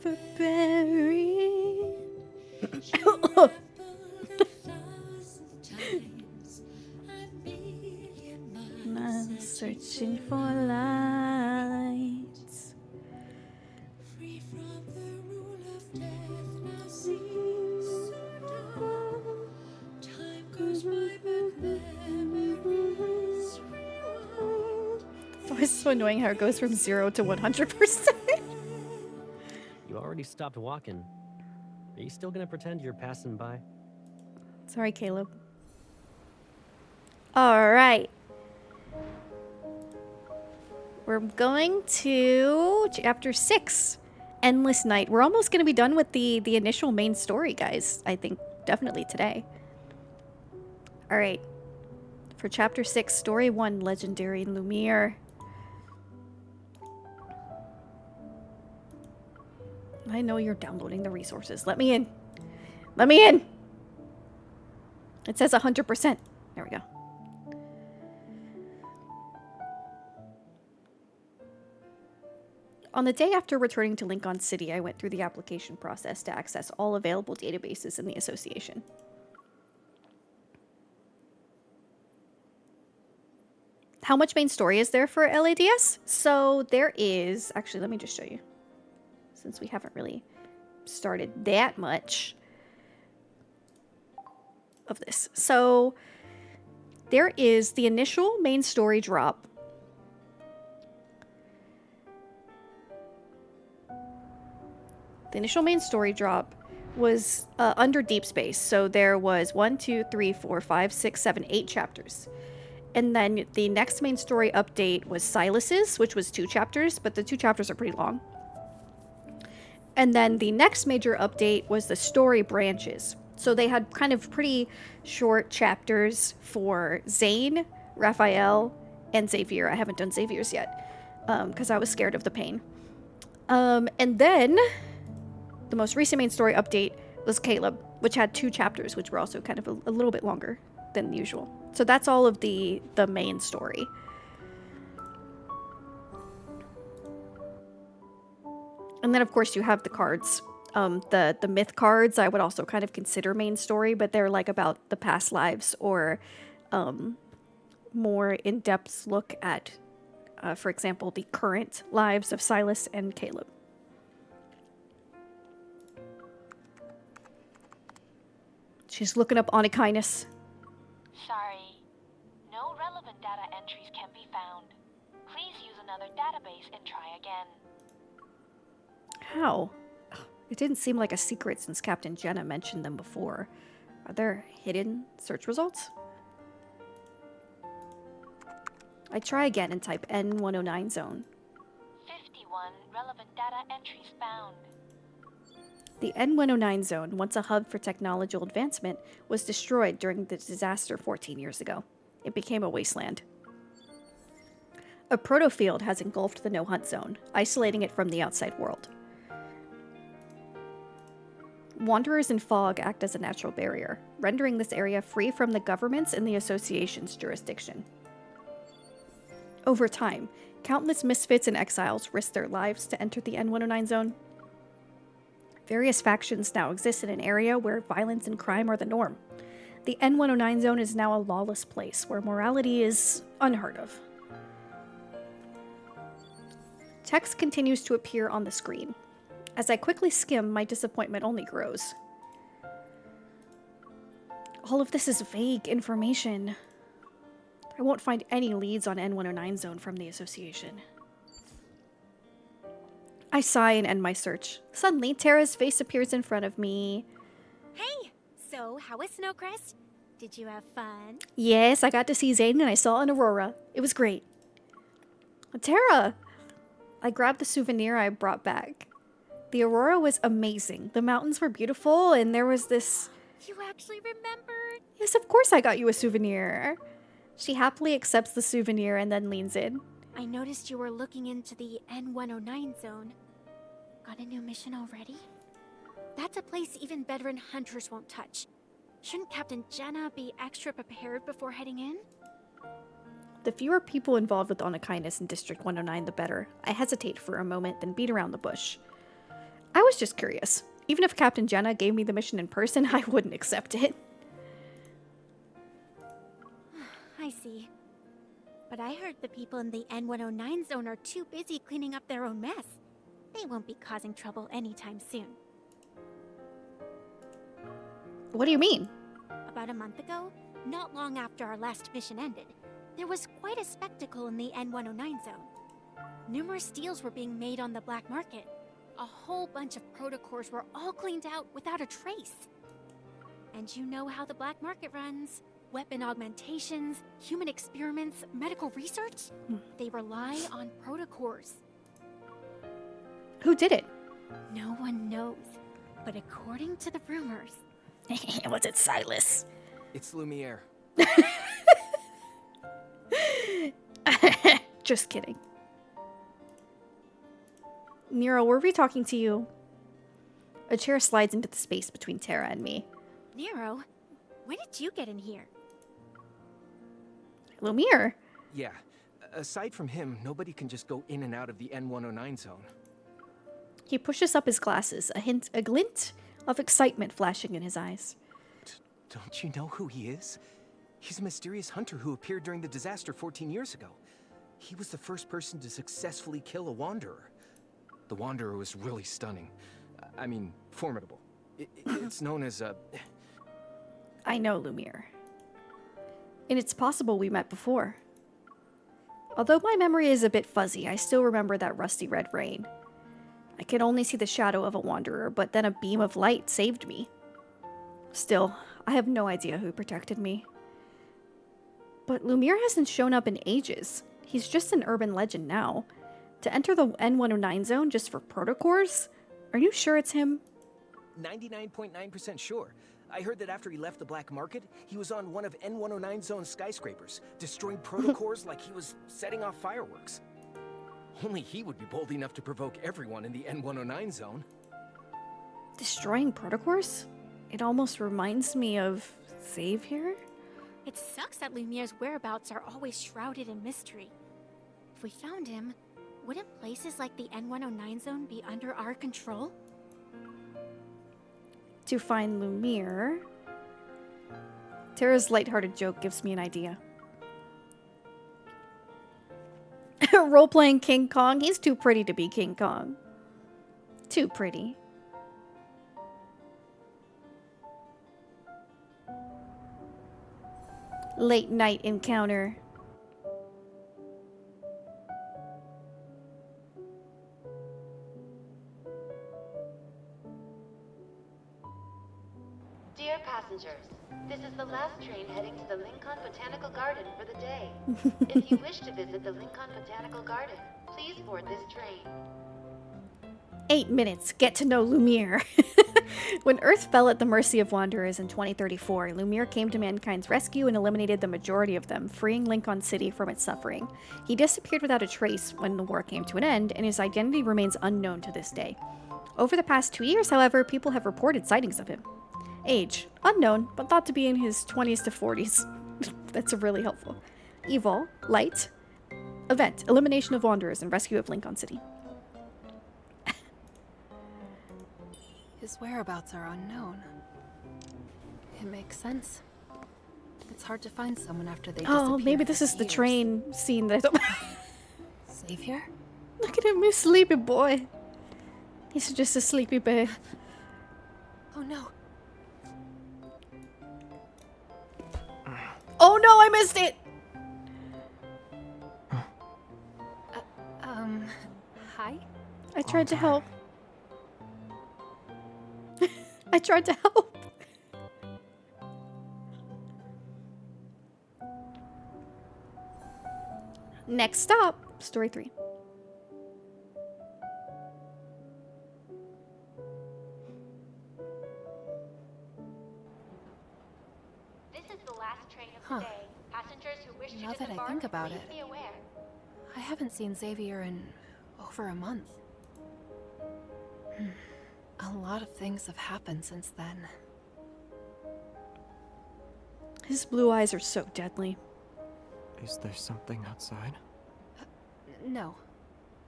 Forever buried. I'm searching for lights. Free from the rule of death, now seems time goes by, but memories rewind. It's always so annoying how it goes from 0 to 100%. You already stopped walking. Are you still gonna pretend you're passing by? Sorry, Caleb. Alright. We're going to chapter 6. Endless Night. We're almost going to be done with the initial main story, guys. I think definitely today. Alright. For chapter 6, story 1, Legendary Lumiere. I know you're downloading the resources. Let me in. Let me in! It says 100%. There we go. On the day after returning to Lincoln City, I went through the application process to access all available databases in the association. How much main story is there for LADS? So there is... Actually, let me just show you. Since we haven't really started that much of this. So there is the initial main story drop. The initial main story drop was under Deepspace. So there was 1, 2, 3, 4, 5, 6, 7, 8 chapters. And then the next main story update was Silas's, which was 2 chapters, but the 2 chapters are pretty long. And then the next major update was the story branches. So they had kind of pretty short chapters for Zane, Raphael, and Xavier. I haven't done Xavier's yet because I was scared of the pain. And then the most recent main story update was Caleb, which had 2 chapters, which were also kind of a little bit longer than usual. So that's all of the main story. And then, of course, you have the cards. The myth cards, I would also kind of consider main story, but they're like about the past lives or more in-depth look at, for example, the current lives of Silas and Caleb. She's looking up Onikinus. Sorry. No relevant data entries can be found. Please use another database and try again. How? It didn't seem like a secret since Captain Jenna mentioned them before. Are there hidden search results? I try again and type N109 zone. 51 relevant data entries found. The N109 zone, once a hub for technological advancement, was destroyed during the disaster 14 years ago. It became a wasteland. A protofield has engulfed the no-hunt zone, isolating it from the outside world. Wanderers and fog act as a natural barrier, rendering this area free from the government's and the association's jurisdiction. Over time, countless misfits and exiles risked their lives to enter the N109 zone. Various factions now exist in an area where violence and crime are the norm. The N109 zone is now a lawless place where morality is unheard of. Text continues to appear on the screen. As I quickly skim, my disappointment only grows. All of this is vague information. I won't find any leads on N109 zone from the association. I sigh and end my search. Suddenly, Tara's face appears in front of me. Hey! So, how was Snowcrest? Did you have fun? Yes, I got to see Zayden and I saw an aurora. It was great. Tara! I grabbed the souvenir I brought back. The aurora was amazing. The mountains were beautiful and there was this... You actually remembered? Yes, of course I got you a souvenir. She happily accepts the souvenir and then leans in. I noticed you were looking into the N109 zone. Got a new mission already? That's a place even veteran hunters won't touch. Shouldn't Captain Jenna be extra prepared before heading in? The fewer people involved with honor kindness in District 109, the better. I hesitate for a moment, then beat around the bush. I was just curious. Even if Captain Jenna gave me the mission in person, I wouldn't accept it. I see. But I heard the people in the N109 zone are too busy cleaning up their own mess. They won't be causing trouble anytime soon. What do you mean? About a month ago, not long after our last mission ended, there was quite a spectacle in the N109 zone. Numerous deals were being made on the black market. A whole bunch of protocors were all cleaned out without a trace. And you know how the black market runs. Weapon augmentations, human experiments, medical research. They rely on protocors. Who did it? No one knows. But according to the rumors... Was it Silas? It's Lumiere. Just kidding. Nero, were we talking to you? A chair slides into the space between Tara and me. Nero, when did you get in here? Lumiere? Yeah. Aside from him, nobody can just go in and out of the N109 zone. He pushes up his glasses, a glint of excitement flashing in his eyes. Don't you know who he is? He's a mysterious hunter who appeared during the disaster 14 years ago. He was the first person to successfully kill a Wanderer. The Wanderer was really stunning. I mean, formidable. It's known as a... I know Lumiere. And it's possible we met before. Although my memory is a bit fuzzy, I still remember that rusty red rain. I could only see the shadow of a Wanderer, but then a beam of light saved me. Still, I have no idea who protected me. But Lumiere hasn't shown up in ages. He's just an urban legend now. To enter the N109 zone just for protocors? Are you sure it's him? 99.9% sure. I heard that after he left the black market, he was on one of N109 zone's skyscrapers, destroying protocors like he was setting off fireworks. Only he would be bold enough to provoke everyone in the N109 zone. Destroying protocors? It almost reminds me of Xavier? It sucks that Lumiere's whereabouts are always shrouded in mystery. If we found him, wouldn't places like the N109 zone be under our control? To find Lumiere... Tara's lighthearted joke gives me an idea. Role-playing King Kong? He's too pretty to be King Kong. Too pretty. Late night encounter. Dear passengers, this is the last train heading to the Lincoln Botanical Garden for the day. If you wish to visit the Lincoln Botanical Garden, please board this train. 8 minutes. Get to know Lumiere. When Earth fell at the mercy of wanderers in 2034, Lumiere came to mankind's rescue and eliminated the majority of them, freeing Lincoln City from its suffering. He disappeared without a trace when the war came to an end, and his identity remains unknown to this day. Over the past 2 years, however, people have reported sightings of him. Age: unknown, but thought to be in his 20s to 40s. That's really helpful. Evil: light. Event: elimination of wanderers and rescue of Lincoln City. His whereabouts are unknown. It makes sense. It's hard to find someone after they disappear. Oh, maybe this is the years. train scene that I thought. Xavier? Look at him, he's sleepy boy. He's just a sleepy bear. Oh no. Oh no, I missed it! Hi? I tried to help. I tried to help. Next stop, story 3. This is the last train of Huh. the day. Passengers who wish to Now that I disembark, think about please it. be aware. I haven't seen Xavier in over a month. A lot of things have happened since then. His blue eyes are so deadly. Is there something outside? No,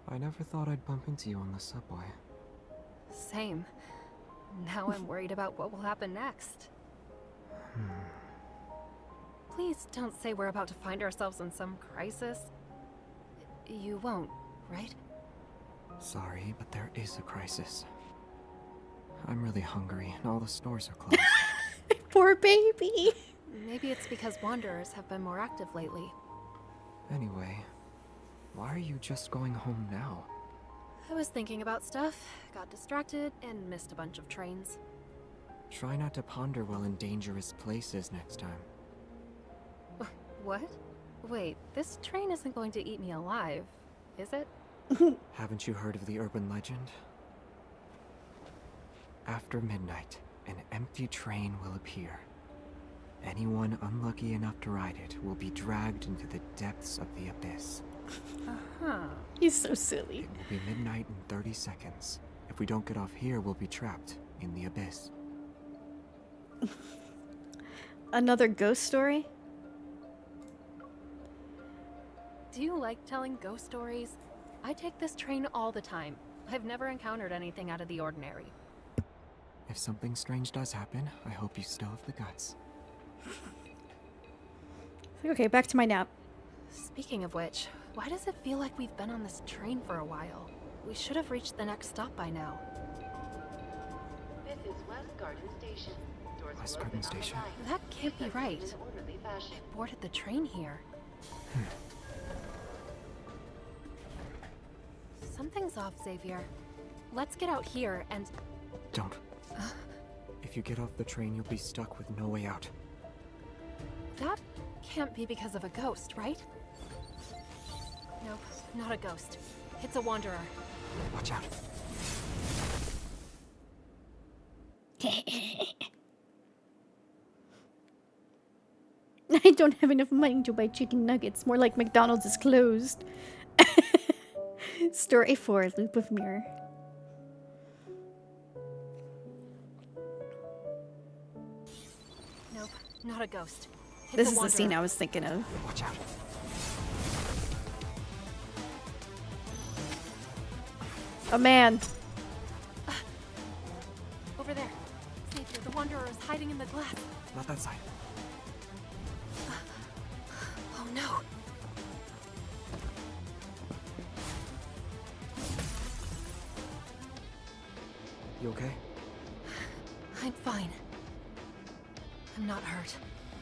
I never thought I'd bump into you on the subway. same. Now I'm worried about what will happen next. Please don't say we're about to find ourselves in some crisis. You won't, right? Sorry, but there is a crisis. I'm really hungry, and all the stores are closed. Poor baby. Maybe it's because wanderers have been more active lately. Anyway, why are you just going home now? I was thinking about stuff, got distracted, and missed a bunch of trains. Try not to ponder while in dangerous places next time. What? Wait, this train isn't going to eat me alive, is it? Haven't you heard of the urban legend? After midnight, an empty train will appear. Anyone unlucky enough to ride it will be dragged into the depths of the abyss. Uh-huh. He's so silly. It will be midnight in 30 seconds. If we don't get off here, we'll be trapped in the abyss. Another ghost story? Do you like telling ghost stories? I take this train all the time. I've never encountered anything out of the ordinary. If something strange does happen, I hope you still have the guts. Okay, back to my nap. Speaking of which, why does it feel like we've been on this train for a while? We should have reached the next stop by now. This is West Garden Station. Doors West will Garden open on the Station? right. That can't be Please right. exit in an orderly fashion. I boarded the train here. Something's off, Xavier. Let's get out here and... Don't. If you get off the train, you'll be stuck with no way out. That can't be because of a ghost, right? Nope, not a ghost. It's a wanderer. Watch out. I don't have enough money to buy chicken nuggets. More like McDonald's is closed. Story 4, Loop of Mirror. Nope, not a ghost. It's This a is the wanderer. scene I was thinking of. Watch out. A man. Over there. Xavier, the wanderer is hiding in the glass. Not that side. Oh no. You okay? I'm fine. I'm not hurt.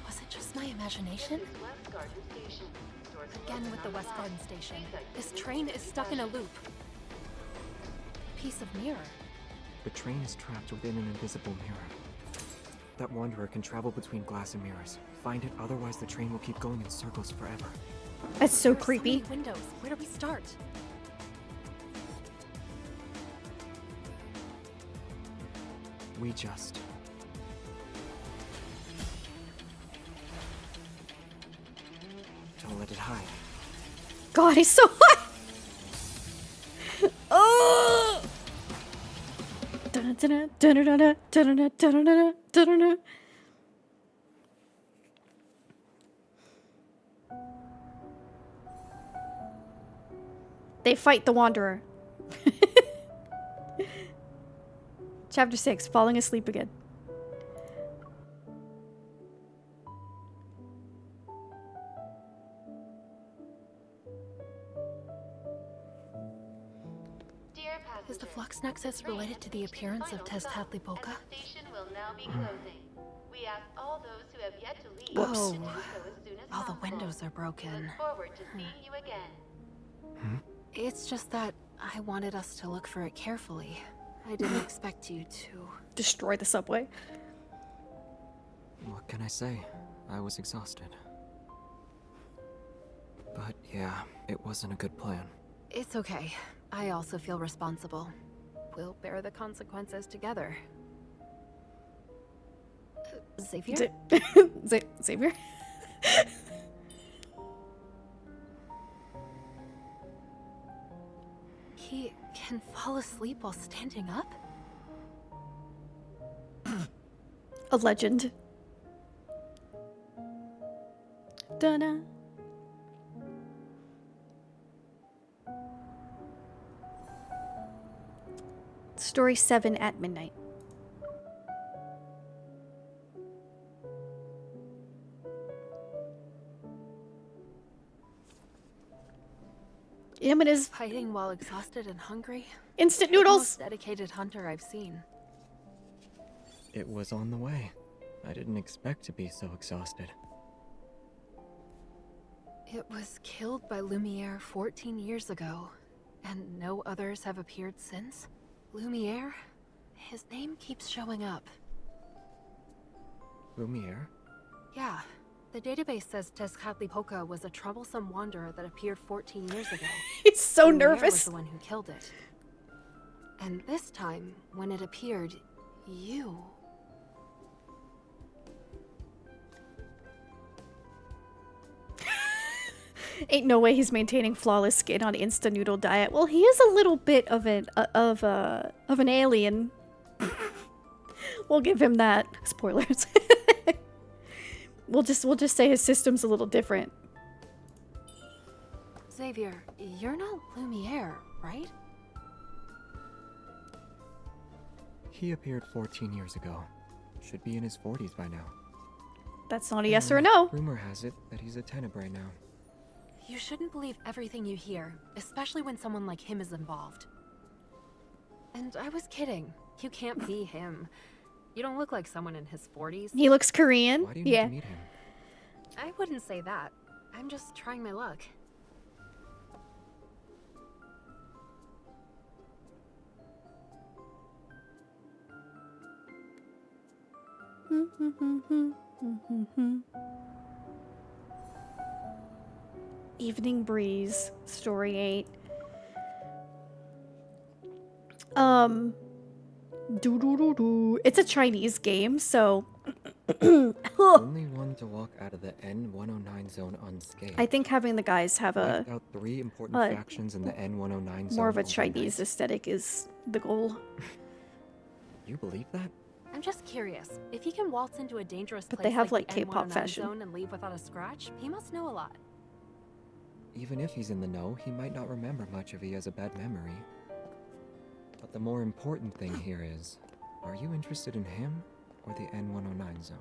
Was it just my imagination? West Garden Station. Doors will Again open with on the the West right. Garden Station. Please exit This in an train is orderly stuck in a fashion. loop. A piece of mirror. The train is trapped within an invisible mirror. that Wanderer can travel between glass and mirrors. Find it, otherwise the train will keep going in circles forever. That's so There are creepy. So many windows. Where do we start? We just... don't let it hide. God, he's so hot. Oh! Dun-dun-dun, dun-dun-dun, dun-dun-dun, dun-dun-dun, dun-dun-dun. They fight the Wanderer. Chapter 6, falling asleep again. Is the Flux Nexus related to the appearance of Tezcatlipoca? The station will now be closing. We ask all those who have yet to leave Whoops. to do so as soon as All the possible. windows are broken. Look forward to seeing you again. It's just that I wanted us to look for it carefully. I didn't expect you to destroy the subway. What can I say? I was exhausted. But yeah, it wasn't a good plan. It's okay. I also feel responsible. We'll bear the consequences together. Xavier? Xavier? He can fall asleep while standing up? A legend. Donna. Story 7 at midnight. Him and his Fighting while exhausted and hungry? instant The noodles. most dedicated hunter I've seen. It was on the way. I didn't expect to be so exhausted. It was killed by Lumiere 14 years ago, and no others have appeared since? Lumiere? His name keeps showing up. Lumiere? Yeah. The database says Tezcatlipoca was a troublesome wanderer that appeared 14 years ago. He's so Lumiere nervous. was the one who killed it. And this time, when it appeared, you... Ain't no way he's maintaining flawless skin on instant noodle diet. Well, he is a little bit of an alien. We'll give him that. Spoilers. We'll just say his system's a little different. Xavier, you're not Lumiere, right? He appeared 14 years ago. Should be in his 40s by now. That's not a yes or a no. Rumor has it that he's a Tenebrae now. You shouldn't believe everything you hear, especially when someone like him is involved. And I was kidding. You can't be him. You don't look like someone in his 40s. He looks Korean. Why do you need Yeah. to meet him? I wouldn't say that. I'm just trying my luck. Evening Breeze, Story 8. It's a Chinese game, so Only one to walk out of the N109 zone unscathed. I think having the guys have a Wiped out 3 important factions in the N109 zone. more of a overnight. Chinese aesthetic is the goal. You believe that? I'm just curious. If he can waltz into a dangerous But place they have, like like, the K-pop N109 fashion. zone and leave without a scratch, he must know a lot. Even if he's in the know, he might not remember much if he has a bad memory. But the more important thing here is, are you interested in him or the N109 zone?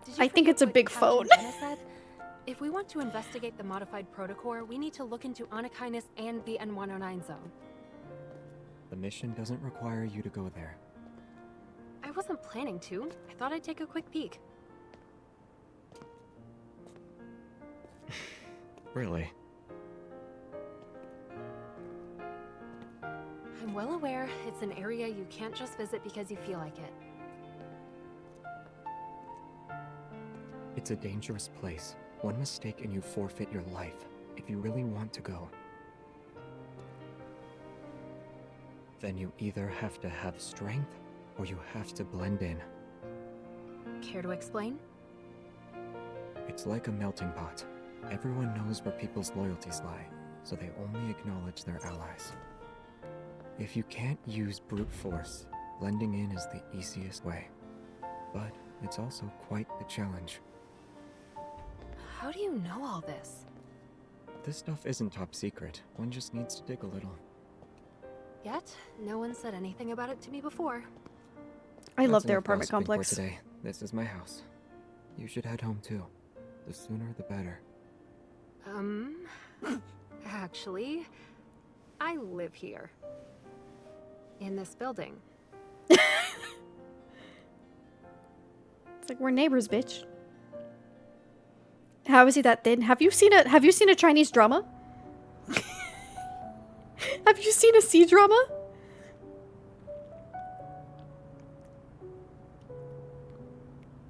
Did you I think forget it's a what big Captain phone. Jenna said? If we want to investigate the modified protocore, we need to look into Anakinus and the N109 zone. The mission doesn't require you to go there. I wasn't planning to. I thought I'd take a quick peek. Really? I'm well aware it's an area you can't just visit because you feel like it. It's a dangerous place. One mistake and you forfeit your life, if you really want to go. Then you either have to have strength, or you have to blend in. Care to explain? It's like a melting pot. Everyone knows where people's loyalties lie, so they only acknowledge their allies. If you can't use brute force, blending in is the easiest way. But it's also quite the challenge. How do you know all this? This stuff isn't top secret. One just needs to dig a little. Yet, no one said anything about it to me before. I love That's their enough apartment gossiping complex. For today. This is my house. You should head home too. The sooner the better. Actually, I live here. In this building. It's like we're neighbors, bitch. How is he that thin? Have you seen a Chinese drama? Have you seen a C-drama?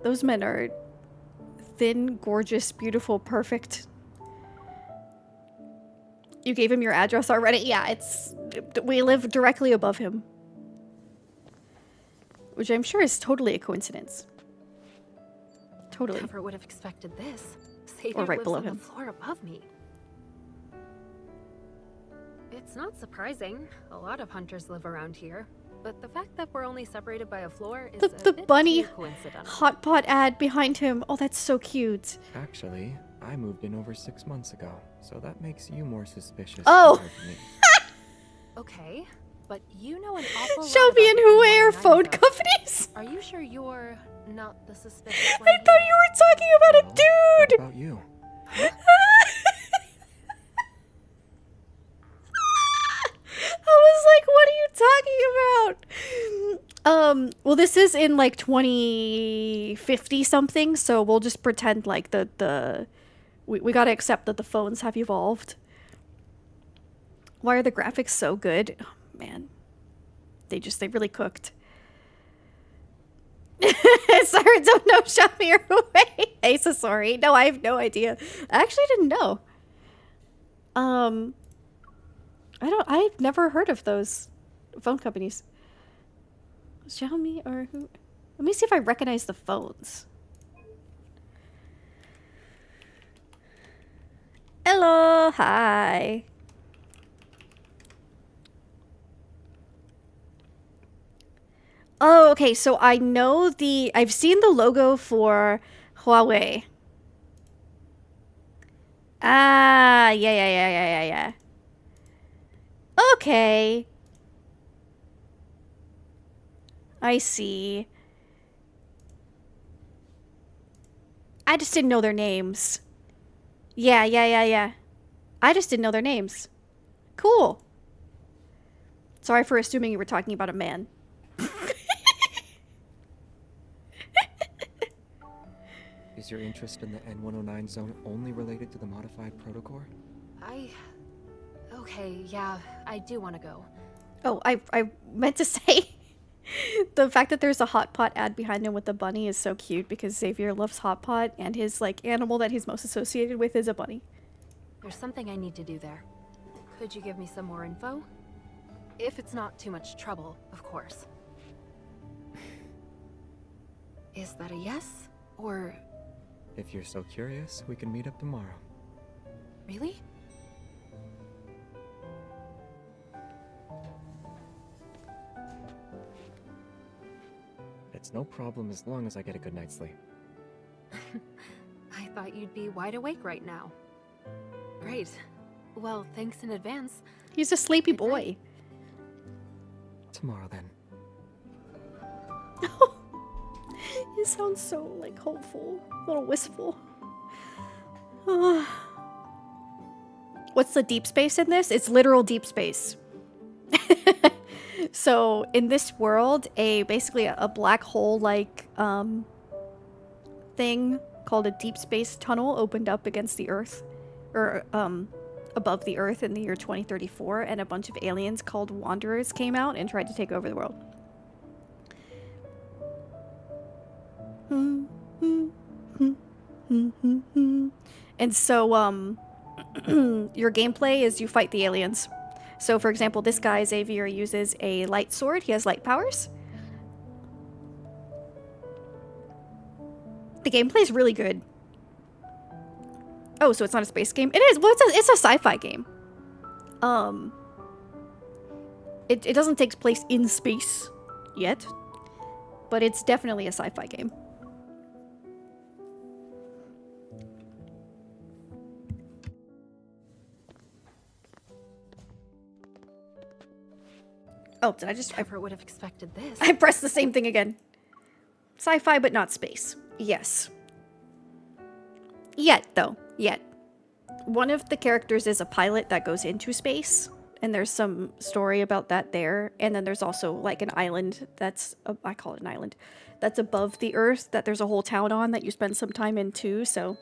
Those men are thin, gorgeous, beautiful, perfect. You gave him your address already? Yeah, we live directly above him. Which I'm sure is totally a coincidence. Totally. Never would have expected this. Xavier Or right lives below on him. the floor above me. It's not surprising. A lot of hunters live around here. But the fact that we're only separated by a floor is The a bit bunny too coincidental. hot pot ad behind him. Oh, that's so cute. Actually, I moved in over 6 months ago, so that makes you more suspicious. Oh. compared to me. Okay, but you know an awful lot Shelby about and the Huey are 119 phone zone. companies. Are you sure you're not the suspicious one? I thought you were talking about a dude. What about you? I was like, what are you talking about? Well, this is in like 2050 something, so we'll just pretend like we gotta accept that the phones have evolved. Why are the graphics so good? Oh, man. They really cooked. Sorry, don't know Shami or Huey. Asa, sorry. No, I have no idea. I actually didn't know. I've never heard of those phone companies. Xiaomi or who? Let me see if I recognize the phones. Hello, hi. Oh, okay, so I know I've seen the logo for Huawei. Ah, yeah. Okay. I see. I just didn't know their names. Yeah. I just didn't know their names. Cool. Sorry for assuming you were talking about a man. Is your interest in the N109 zone only related to the modified protocore? Okay, yeah, I do want to go. Oh, I meant to say the fact that there's a hot pot ad behind him with the bunny is so cute because Xavier loves hot pot and his like animal that he's most associated with is a bunny. There's something I need to do there. Could you give me some more info? If it's not too much trouble, of course. Is that a yes? Or... If you're so curious, we can meet up tomorrow. Really? It's no problem as long as I get a good night's sleep. I thought you'd be wide awake right now. Great. Well, thanks in advance. He's a sleepy boy. Tomorrow then. It sounds so like hopeful, a little wistful. What's the deep space in this? It's literal deep space. So in this world, basically a black hole like thing called a deep space tunnel opened up against the Earth, or above the Earth in the year 2034, and a bunch of aliens called Wanderers came out and tried to take over the world. And so, your gameplay is you fight the aliens. So, for example, this guy, Xavier, uses a light sword. He has light powers. The gameplay is really good. Oh, so it's not a space game? It is. Well, it's a sci-fi game. It doesn't take place in space yet, but it's definitely a sci-fi game. Oh, did I just... Never would have expected this. I pressed the same thing again. Sci-fi, but not space. Yes. Yet, though. Yet. One of the characters is a pilot that goes into space, and there's some story about that there. And then there's also, like, an island that's... I call it an island. That's above the Earth, that there's a whole town on that you spend some time in, too, so...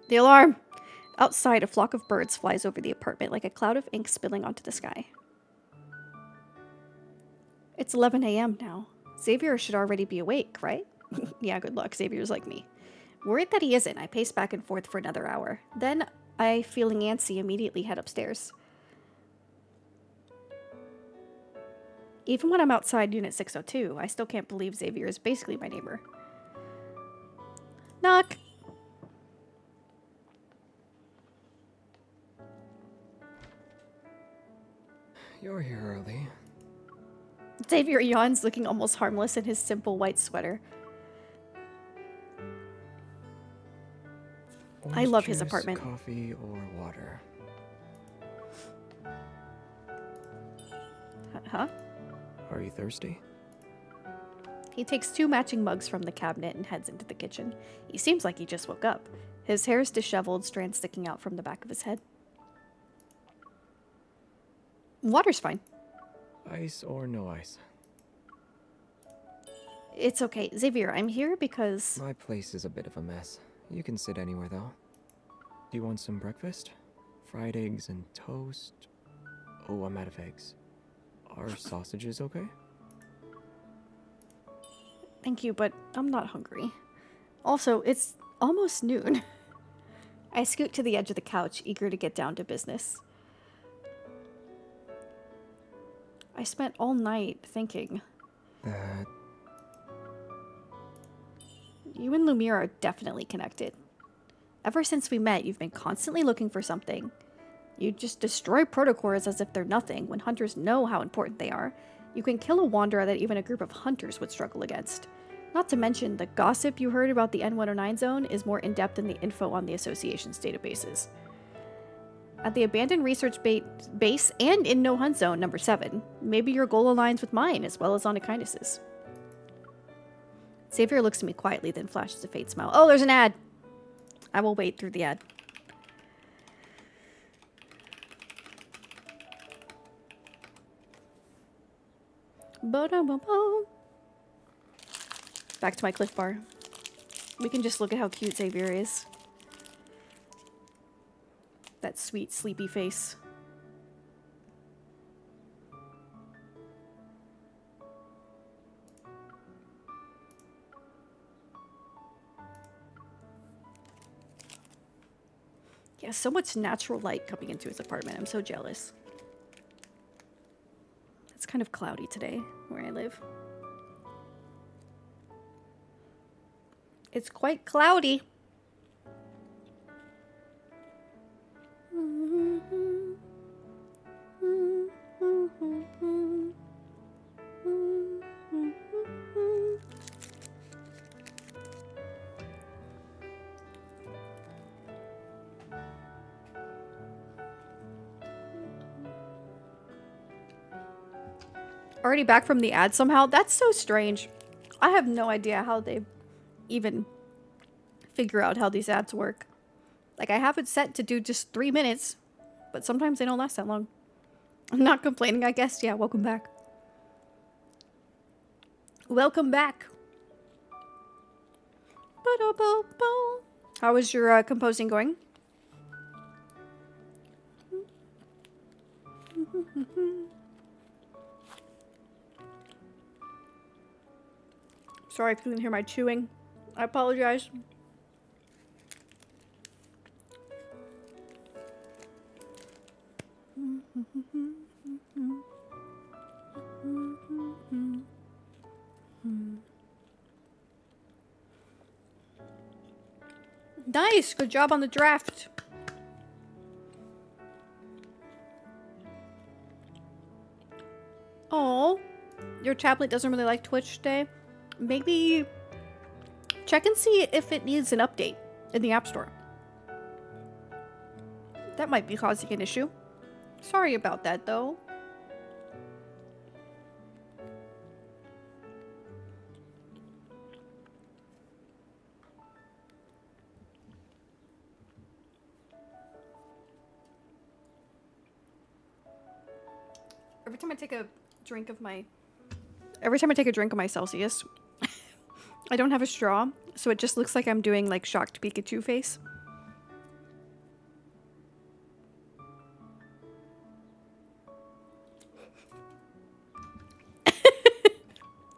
The alarm! Outside, a flock of birds flies over the apartment like a cloud of ink spilling onto the sky. It's 11 a.m. now. Xavier should already be awake, right? Yeah, good luck. Xavier's like me. Worried that he isn't, I pace back and forth for another hour. Then, I, feeling antsy, immediately head upstairs. Even when I'm outside Unit 602, I still can't believe Xavier is basically my neighbor. Knock! You're here early. Xavier yawns, looking almost harmless in his simple white sweater. I love his apartment. Coffee or water? Huh? Are you thirsty? He takes 2 matching mugs from the cabinet and heads into the kitchen. He seems like he just woke up. His hair is disheveled, strands sticking out from the back of his head. Water's fine. Ice or no ice? It's okay. Xavier, I'm here because... My place is a bit of a mess. You can sit anywhere, though. Do you want some breakfast? Fried eggs and toast? Oh, I'm out of eggs. Are sausages okay? Thank you, but I'm not hungry. Also, it's almost noon. I scoot to the edge of the couch, eager to get down to business. I spent all night thinking. You and Lumiere are definitely connected. Ever since we met, you've been constantly looking for something. You just destroy protocores as if they're nothing, when hunters know how important they are. You can kill a wanderer that even a group of hunters would struggle against. Not to mention, the gossip you heard about the N109 zone is more in-depth than the info on the Association's databases. At the abandoned research base and in No Hunt Zone number 7, maybe your goal aligns with mine as well as Onakindus's. Xavier looks at me quietly, then flashes a faint smile. Oh, there's an ad! I will wait through the ad. Back to my Cliff Bar. We can just look at how cute Xavier is. That sweet, sleepy face. Yeah, so much natural light coming into his apartment. I'm so jealous. It's kind of cloudy today where I live. It's quite cloudy. Already back from the ad somehow? That's so strange. I have no idea how they even figure out how these ads work. Like, I have it set to do just 3 minutes, but sometimes they don't last that long. I'm not complaining, I guess. Yeah, welcome back. Welcome back. How is your composing going? Sorry if you couldn't hear my chewing. I apologize. Nice! Good job on the draft. Oh, your tablet doesn't really like Twitch today. Maybe check and see if it needs an update in the App Store. That might be causing an issue. Sorry about that, though. Every time I take a drink of my Celsius, I don't have a straw, so it just looks like I'm doing like shocked Pikachu face.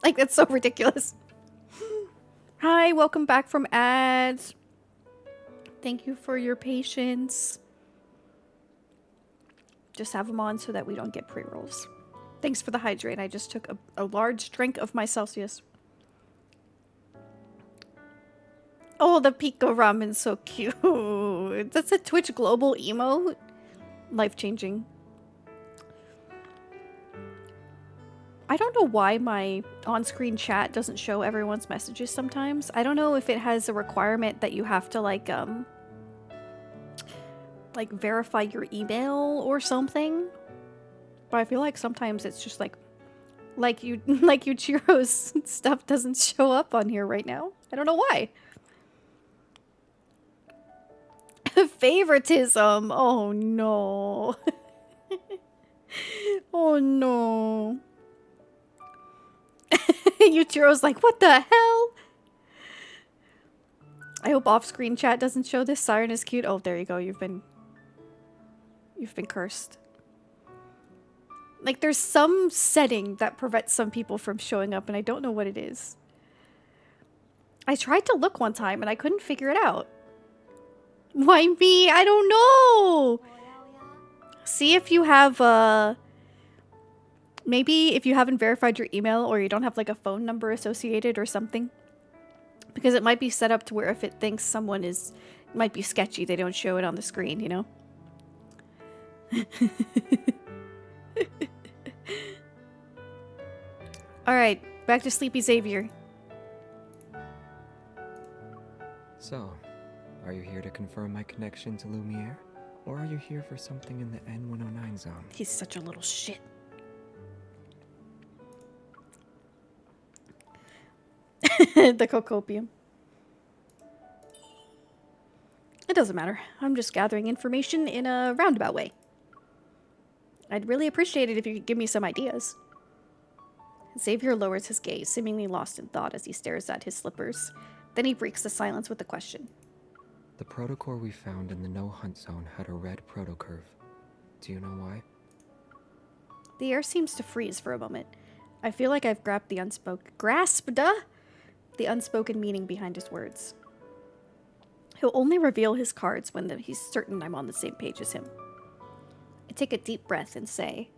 Like, that's so ridiculous. Hi, welcome back from ads. Thank you for your patience. Just have them on so that we don't get pre-rolls. Thanks for the hydrate. I just took a large drink of my Celsius. Oh, the Pico Ramen's so cute. That's a Twitch global emote. Life-changing. I don't know why my on-screen chat doesn't show everyone's messages sometimes. I don't know if it has a requirement that you have to like verify your email or something. But I feel like sometimes it's just like Yuchiro's stuff doesn't show up on here right now. I don't know why. Favoritism. Oh no. Oh no. Yuchiro's like, what the hell? I hope off-screen chat doesn't show this. Siren is cute. Oh, there you go. You've been cursed. Like, there's some setting that prevents some people from showing up, and I don't know what it is. I tried to look one time, and I couldn't figure it out. Why me? I don't know! See if you have, maybe if you haven't verified your email, or you don't have, like, a phone number associated or something. Because it might be set up to where if it thinks someone might be sketchy, they don't show it on the screen, you know? Alright, back to Sleepy Xavier. So, are you here to confirm my connection to Lumiere? Or are you here for something in the N109 zone? He's such a little shit. The cocopium. It doesn't matter. I'm just gathering information in a roundabout way. I'd really appreciate it if you could give me some ideas. Xavier lowers his gaze, seemingly lost in thought as he stares at his slippers. Then he breaks the silence with a question. The protocore we found in the no-hunt zone had a red protocurve. Do you know why? The air seems to freeze for a moment. I feel like I've grasped the unspoken meaning behind his words. He'll only reveal his cards when he's certain I'm on the same page as him. I take a deep breath and say,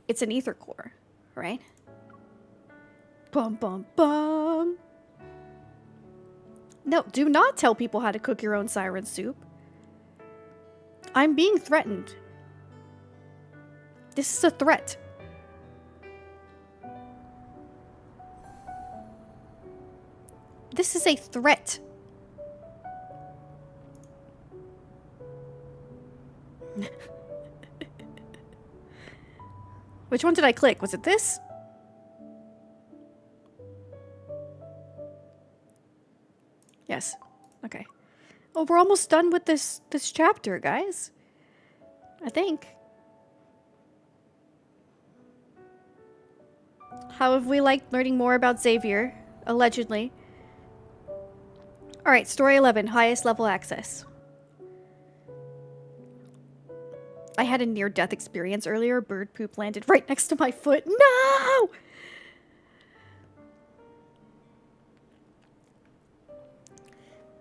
it's an ether core, right? Bum bum bum. No, do not tell people how to cook your own siren soup. I'm being threatened. This is a threat. This is a threat. Which one did I click? Was it this? Yes. Okay. Oh, we're almost done with this chapter, guys. I think. How have we liked learning more about Xavier? Allegedly. Alright, story 11, highest level access. I had a near-death experience earlier. Bird poop landed right next to my foot. No!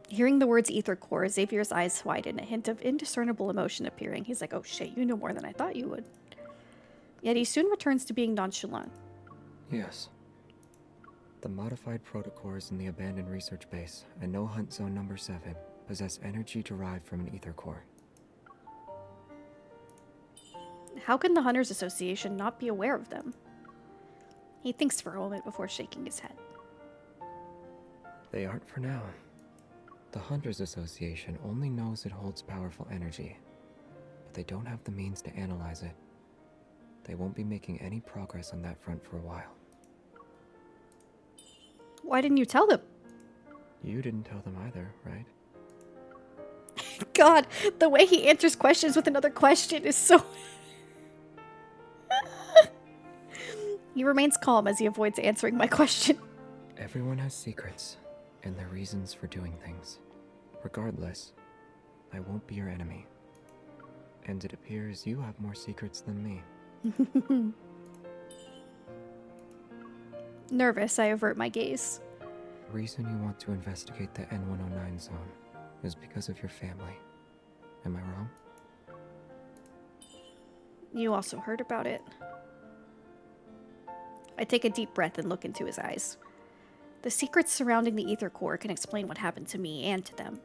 Hearing the words ether core, Xavier's eyes widen, a hint of indiscernible emotion appearing. He's like, oh shit, you know more than I thought you would. Yet he soon returns to being nonchalant. Yes. The modified protocores in the abandoned research base and no hunt zone number 7 possess energy derived from an ether core. How can the Hunters Association not be aware of them? He thinks for a moment before shaking his head. They aren't for now. The Hunters Association only knows it holds powerful energy, but they don't have the means to analyze it. They won't be making any progress on that front for a while. Why didn't you tell them? You didn't tell them either, right? God, the way he answers questions with another question is so... He remains calm as he avoids answering my question. Everyone has secrets and their reasons for doing things. Regardless, I won't be your enemy. And it appears you have more secrets than me. Nervous, I avert my gaze. The reason you want to investigate the N109 zone is because of your family. Am I wrong? You also heard about it. I take a deep breath and look into his eyes. The secrets surrounding the ether core can explain what happened to me and to them.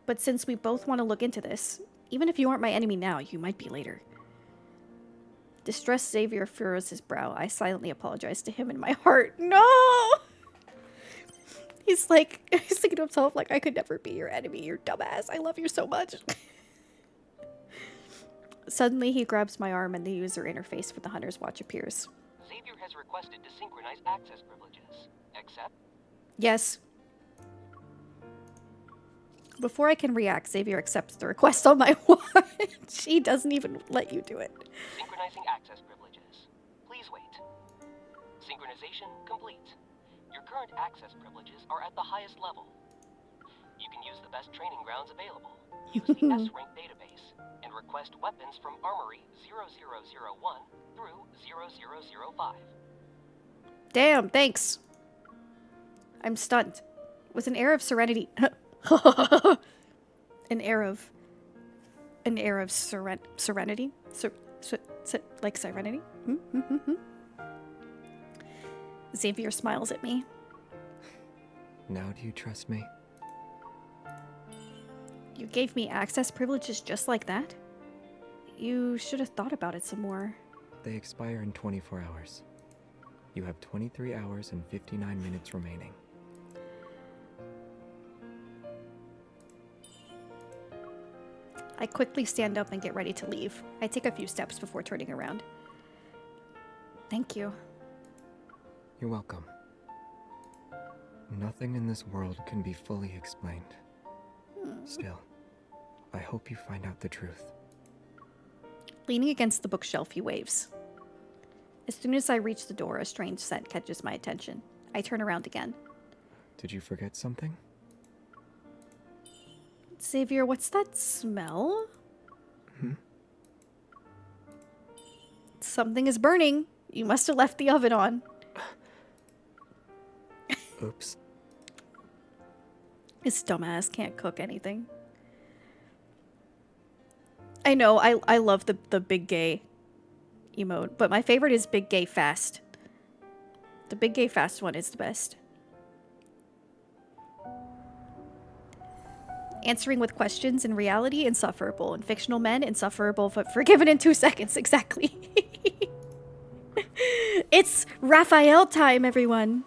But since we both want to look into this, even if you aren't my enemy now, you might be later. Distressed Xavier furrows his brow. I silently apologize to him in my heart. No! He's thinking to himself, like, I could never be your enemy, you dumbass. I love you so much. Suddenly, he grabs my arm and the user interface for the Hunter's Watch appears. Xavier has requested to synchronize access privileges. Accept? Yes. Before I can react, Xavier accepts the request on my watch. He doesn't even let you do it. Synchronizing access privileges. Please wait. Synchronization complete. Your current access privileges are at the highest level. You can use the best training grounds available. Use the S-Rank database and request weapons from Armory 0001 through 0005. Damn, thanks. I'm stunned. With an air of serenity... An air of serenity? Like serenity? Xavier smiles at me. Now do you trust me? You gave me access privileges just like that? You should have thought about it some more. They expire in 24 hours. You have 23 hours and 59 minutes remaining. I quickly stand up and get ready to leave. I take a few steps before turning around. Thank you. You're welcome. Nothing in this world can be fully explained. Still, I hope you find out the truth. Leaning against the bookshelf, he waves. As soon as I reach the door, a strange scent catches my attention. I turn around again. Did you forget something? Xavier, what's that smell? Something is burning. You must have left the oven on. Oops. His dumbass can't cook anything. I know, I love the big gay emote, but my favorite is big gay fast. The big gay fast one is the best. Answering with questions in reality, insufferable. In fictional men, insufferable, but forgiven in 2 seconds, exactly. It's Raphael time, everyone.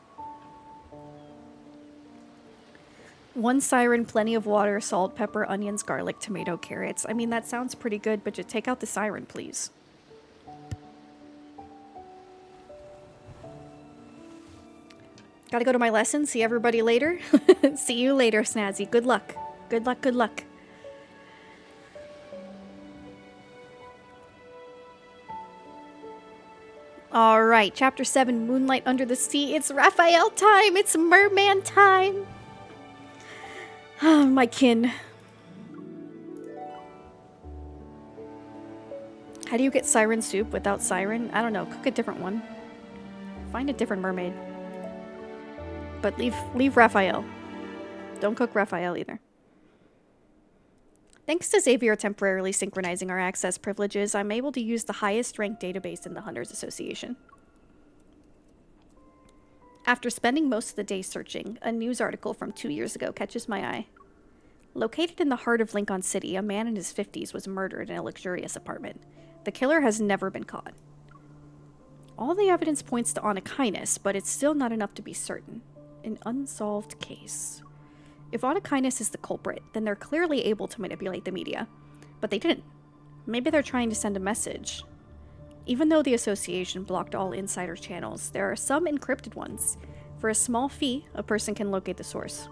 1 siren, plenty of water, salt, pepper, onions, garlic, tomato, carrots. I mean, that sounds pretty good, but just take out the siren, please. Gotta go to my lesson. See everybody later. See you later, Snazzy. Good luck. Good luck, good luck. Alright, Chapter 7, Moonlight Under the Sea. It's Raphael time! It's merman time! My kin. How do you get siren soup without siren? I don't know. Cook a different one. Find a different mermaid. But leave Raphael. Don't cook Raphael either. Thanks to Xavier temporarily synchronizing our access privileges, I'm able to use the highest ranked database in the Hunters Association. After spending most of the day searching, a news article from 2 years ago catches my eye. Located in the heart of Lincoln City, a man in his 50s was murdered in a luxurious apartment. The killer has never been caught. All the evidence points to Onychines, but it's still not enough to be certain. An unsolved case. If Onychines is the culprit, then they're clearly able to manipulate the media. But they didn't. Maybe they're trying to send a message. Even though the association blocked all insider channels, there are some encrypted ones. For a small fee, a person can locate the source.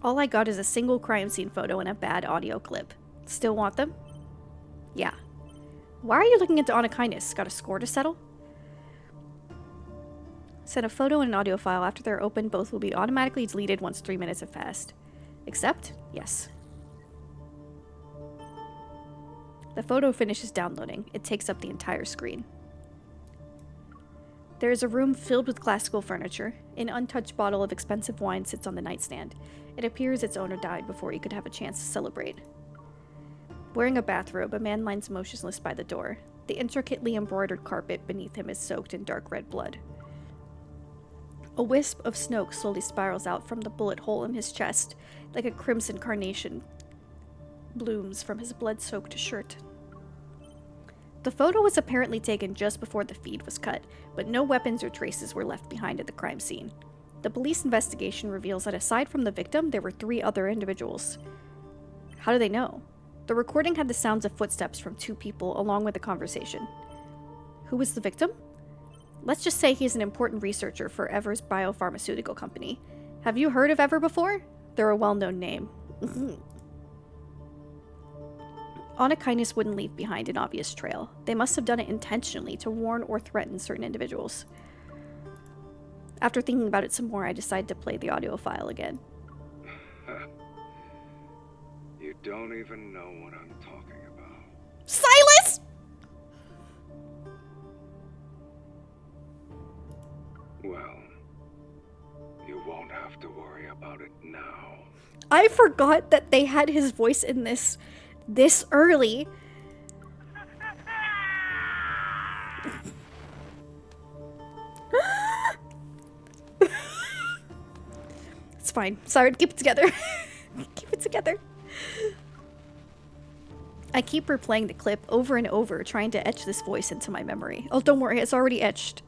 All I got is a single crime scene photo and a bad audio clip. Still want them? Yeah. Why are you looking into Onychines? Got a score to settle? Send a photo and an audio file. After they're opened, both will be automatically deleted once 3 minutes have passed. Accept? Yes. The photo finishes downloading. It takes up the entire screen. There is a room filled with classical furniture. An untouched bottle of expensive wine sits on the nightstand. It appears its owner died before he could have a chance to celebrate. Wearing a bathrobe, a man lies motionless by the door. The intricately embroidered carpet beneath him is soaked in dark red blood. A wisp of smoke slowly spirals out from the bullet hole in his chest, like a crimson carnation blooms from his blood-soaked shirt. The photo was apparently taken just before the feed was cut, but no weapons or traces were left behind at the crime scene. The police investigation reveals that aside from the victim, there were 3 other individuals. How do they know? The recording had the sounds of footsteps from 2 people along with a conversation. Who was the victim? Let's just say he's an important researcher for Ever's biopharmaceutical company. Have you heard of Ever before? They're a well-known name. Onychines wouldn't leave behind an obvious trail. They must have done it intentionally to warn or threaten certain individuals. After thinking about it some more, I decided to play the audio file again. You don't even know what I'm talking about. Silas! Well, you won't have to worry about it now. I forgot that they had his voice in this early. It's fine. Siren, keep it together. Keep it together. I keep replaying the clip over and over, trying to etch this voice into my memory. Oh, don't worry, it's already etched.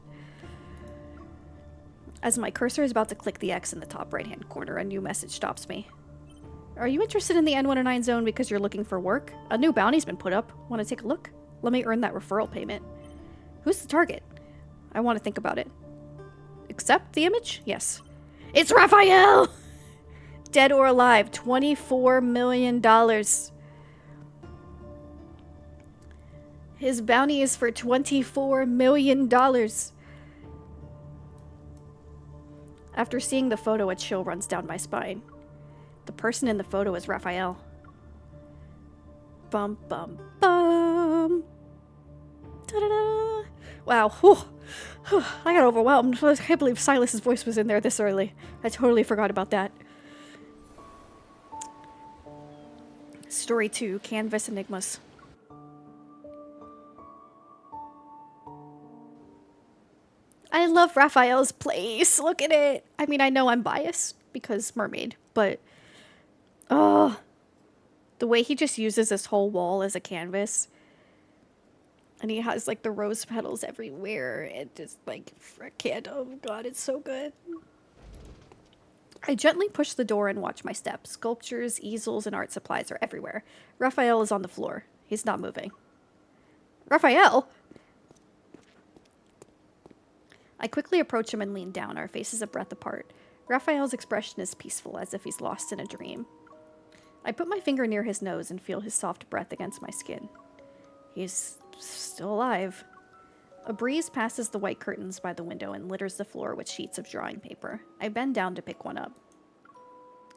As my cursor is about to click the X in the top right-hand corner, a new message stops me. Are you interested in the N109 zone because you're looking for work? A new bounty's been put up. Want to take a look? Let me earn that referral payment. Who's the target? I want to think about it. Accept the image? Yes. It's Raphael! Dead or alive, $24 million. His bounty is for $24 million. After seeing the photo, a chill runs down my spine. The person in the photo is Raphael. Bum, bum, bum. Da-da-da. Wow. Whew. I got overwhelmed. I can't believe Silas's voice was in there this early. I totally forgot about that. Story 2, Canvas Enigmas. I love Raphael's place. Look at it. I mean, I know I'm biased because mermaid, but the way he just uses this whole wall as a canvas, and he has like the rose petals everywhere and just like frickin', oh god, it's so good. I gently push the door and watch my steps. Sculptures, easels, and art supplies are everywhere. Raphael is on the floor. He's not moving. Raphael? I quickly approach him and lean down, our faces a breath apart. Raphael's expression is peaceful, as if he's lost in a dream. I put my finger near his nose and feel his soft breath against my skin. He's still alive. A breeze passes the white curtains by the window and litters the floor with sheets of drawing paper. I bend down to pick one up.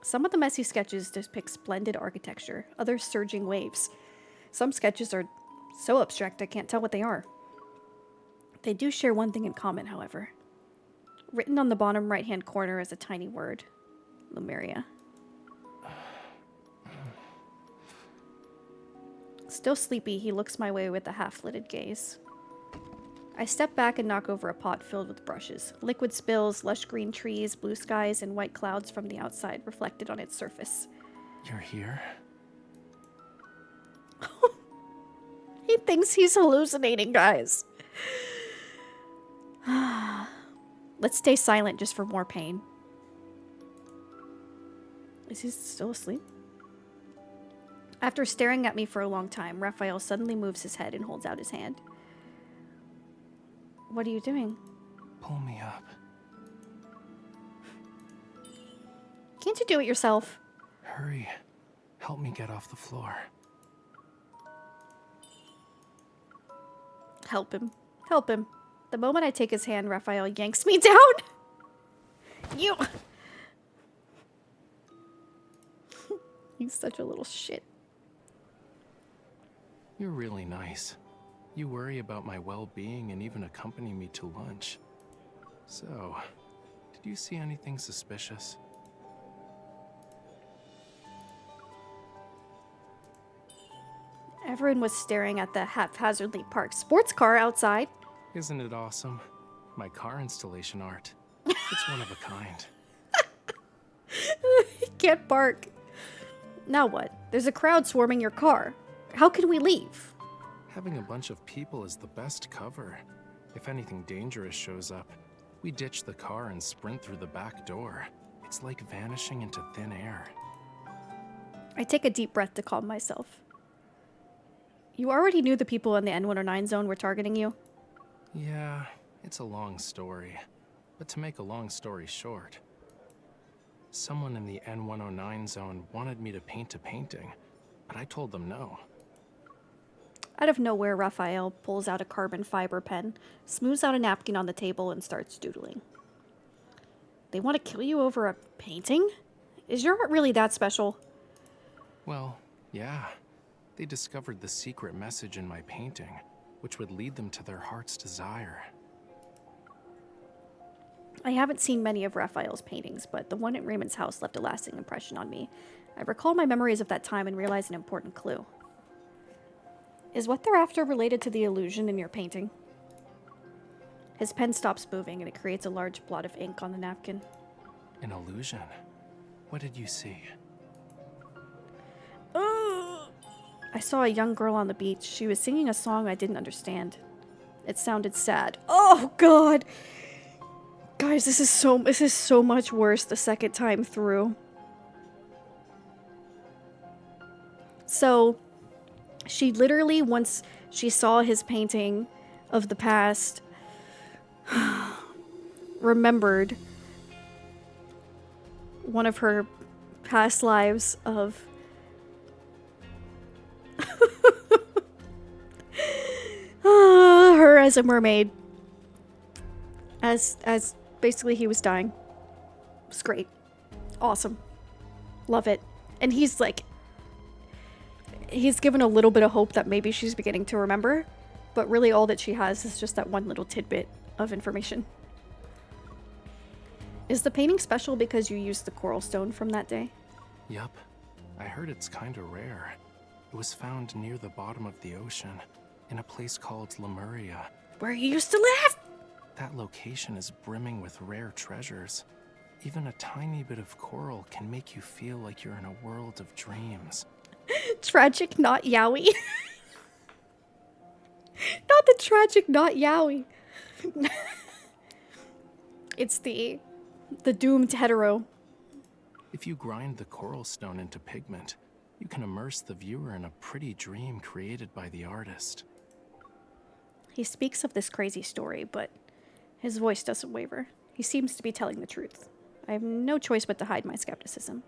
Some of the messy sketches depict splendid architecture, others surging waves. Some sketches are so abstract I can't tell what they are. They do share one thing in common, however. Written on the bottom right-hand corner is a tiny word. Lemuria. Still sleepy, he looks my way with a half-lidded gaze. I step back and knock over a pot filled with brushes. Liquid spills, lush green trees, blue skies, and white clouds from the outside reflected on its surface. You're here? He thinks he's hallucinating, guys. Let's stay silent just for more pain. Is he still asleep? After staring at me for a long time, Raphael suddenly moves his head and holds out his hand. What are you doing? Pull me up. Can't you do it yourself? Hurry. Help me get off the floor. Help him. Help him. The moment I take his hand, Raphael yanks me down. You. He's such a little shit. You're really nice. You worry about my well-being and even accompany me to lunch. So, did you see anything suspicious? Everyone was staring at the haphazardly parked sports car outside. Isn't it awesome? My car installation art. It's one of a kind. He can't bark. Now what? There's a crowd swarming your car. How can we leave? Having a bunch of people is the best cover. If anything dangerous shows up, we ditch the car and sprint through the back door. It's like vanishing into thin air. I take a deep breath to calm myself. You already knew the people in the N109 zone were targeting you? Yeah, it's a long story. But to make a long story short, someone in the N109 zone wanted me to paint a painting, but I told them no. Out of nowhere, Raphael pulls out a carbon fiber pen, smooths out a napkin on the table, and starts doodling. They want to kill you over a painting? Is your art really that special? Well, yeah. They discovered the secret message in my painting, which would lead them to their heart's desire. I haven't seen many of Raphael's paintings, but the one at Raymond's house left a lasting impression on me. I recall my memories of that time and realize an important clue. Is what they're after related to the illusion in your painting? His pen stops moving and it creates a large blot of ink on the napkin. An illusion? What did you see? I saw a young girl on the beach. She was singing a song I didn't understand. It sounded sad. Oh, God! Guys, this is so much worse the second time through. So, she literally, once she saw his painting of the past, remembered one of her past lives of her as a mermaid. As basically he was dying. It's great. Awesome. Love it. And he's like, he's given a little bit of hope that maybe she's beginning to remember, but really all that she has is just that one little tidbit of information. Is the painting special because you used the coral stone from that day? Yup. I heard it's kinda rare. It was found near the bottom of the ocean, in a place called Lemuria. Where you used to live? That location is brimming with rare treasures. Even a tiny bit of coral can make you feel like you're in a world of dreams. Tragic, not yaoi. Not the tragic, not yaoi. It's the doomed hetero. If you grind the coral stone into pigment, you can immerse the viewer in a pretty dream created by the artist. He speaks of this crazy story, but his voice doesn't waver. He seems to be telling the truth. I have no choice but to hide my skepticism.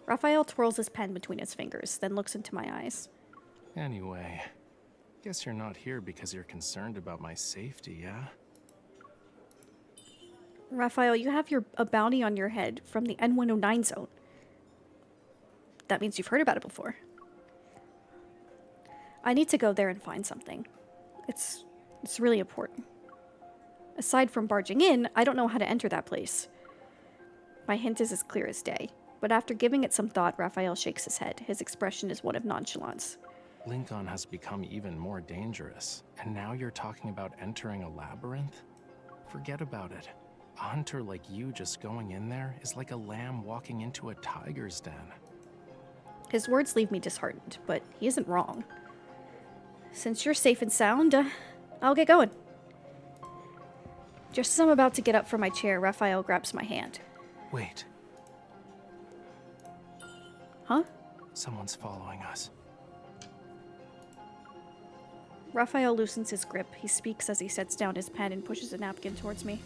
Raphael twirls his pen between his fingers, then looks into my eyes. Anyway, Guess you're not here because you're concerned about my safety, yeah? Raphael, you have a bounty on your head from the N109 zone. That means you've heard about it before. I need to go there and find something. It's really important. Aside from barging in, I don't know how to enter that place. My hint is as clear as day, but after giving it some thought, Raphael shakes his head. His expression is one of nonchalance. Lincoln has become even more dangerous, and now you're talking about entering a labyrinth? Forget about it. A hunter like you just going in there is like a lamb walking into a tiger's den. His words leave me disheartened, but he isn't wrong. Since you're safe and sound, I'll get going. Just as I'm about to get up from my chair, Raphael grabs my hand. Wait. Huh? Someone's following us. Raphael loosens his grip. He speaks as he sets down his pen and pushes a napkin towards me.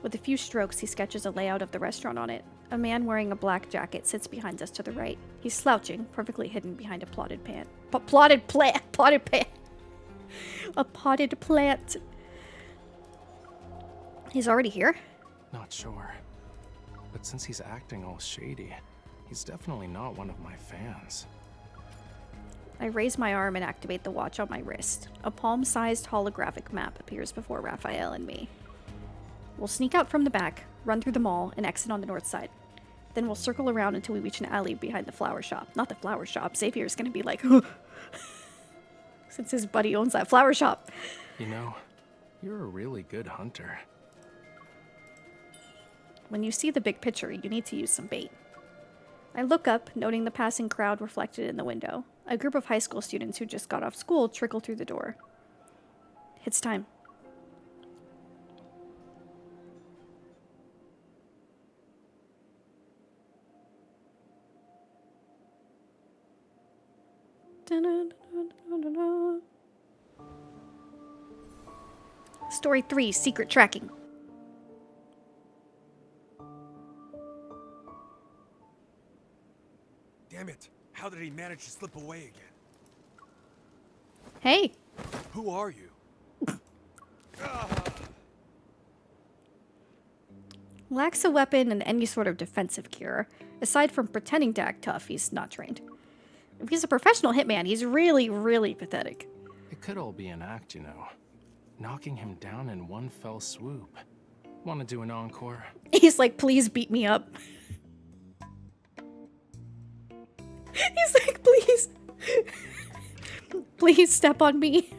With a few strokes, he sketches a layout of the restaurant on it. A man wearing a black jacket sits behind us to the right. He's slouching, perfectly hidden behind a potted plant. A potted plant. He's already here? Not sure. But since he's acting all shady, he's definitely not one of my fans. I raise my arm and activate the watch on my wrist. A palm-sized holographic map appears before Raphael and me. We'll sneak out from the back, run through the mall, and exit on the north side. Then we'll circle around until we reach an alley behind the flower shop. Not the flower shop. Xavier's gonna be like, since his buddy owns that flower shop. You know, you're a really good hunter. When you see the big picture, you need to use some bait. I look up, noting the passing crowd reflected in the window. A group of high school students who just got off school trickle through the door. It's time. Story 3, Secret Tracking. Damn it! How did he manage to slip away again? Hey! Who are you? Lacks a weapon and any sort of defensive gear. Aside from pretending to act tough, he's not trained. If he's a professional hitman, he's really, really pathetic. It could all be an act, you know. Knocking him down in one fell swoop. Want to do an encore? He's like, please beat me up. He's like, please. Please step on me.